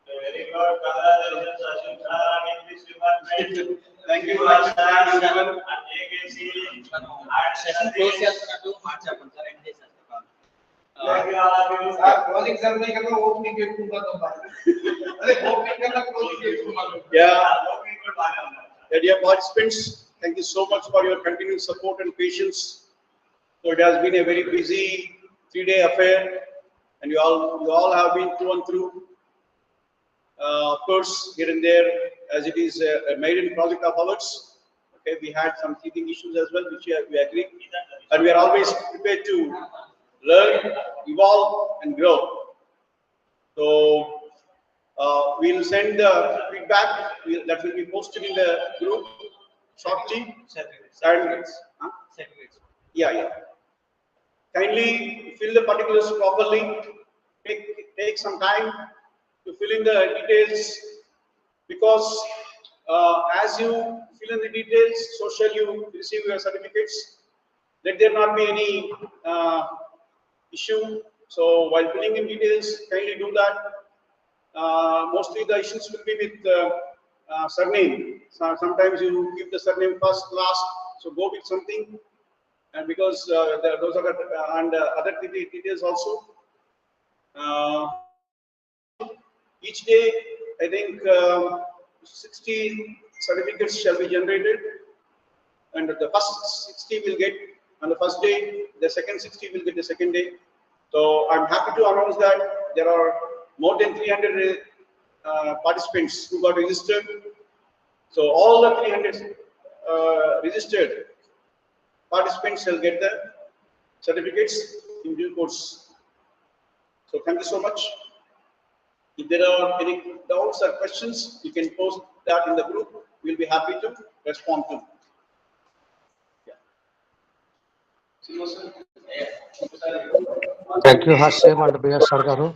Very good. Congratulations, Ashita, English department. Thank you very much, everyone. Session close చేస్తున్నట్టు మార్చాలి sir end చేసేస్తాం. Closing ceremony కన్నా opening పెట్టుకుంటాం అదే opening కన్నా closing పెట్టుకుంటాం. Yeah, dear participants, thank you so much for your continued support and patience. So it has been a very busy 3-day affair and you all have been through and through. Of course, here and there as it is a maiden project of ours. Okay, we had some teething issues as well, which we agree, and we are always prepared to learn, evolve, and grow. So we'll send the feedback that will be posted in the group shortly. And, yeah. Kindly fill the particulars properly. Take some time to fill in the details, because as you fill in the details, so shall you receive your certificates. Let there not be any issue. So while filling in details, kindly do that. Mostly the issues will be with surname. So sometimes you keep the surname first, last. So go with something, and because those are and other details also. Each day, I think 60 certificates shall be generated, and the first 60 will get on the first day. The second 60 will get the second day. So I'm happy to announce that there are more than 300 participants who got registered. So all the 300 registered participants shall get the certificates in due course. So thank you so much. If there are any doubts or questions, you can post that in the group. We'll be happy to respond to. Thank you, Hasim and BSR Garu.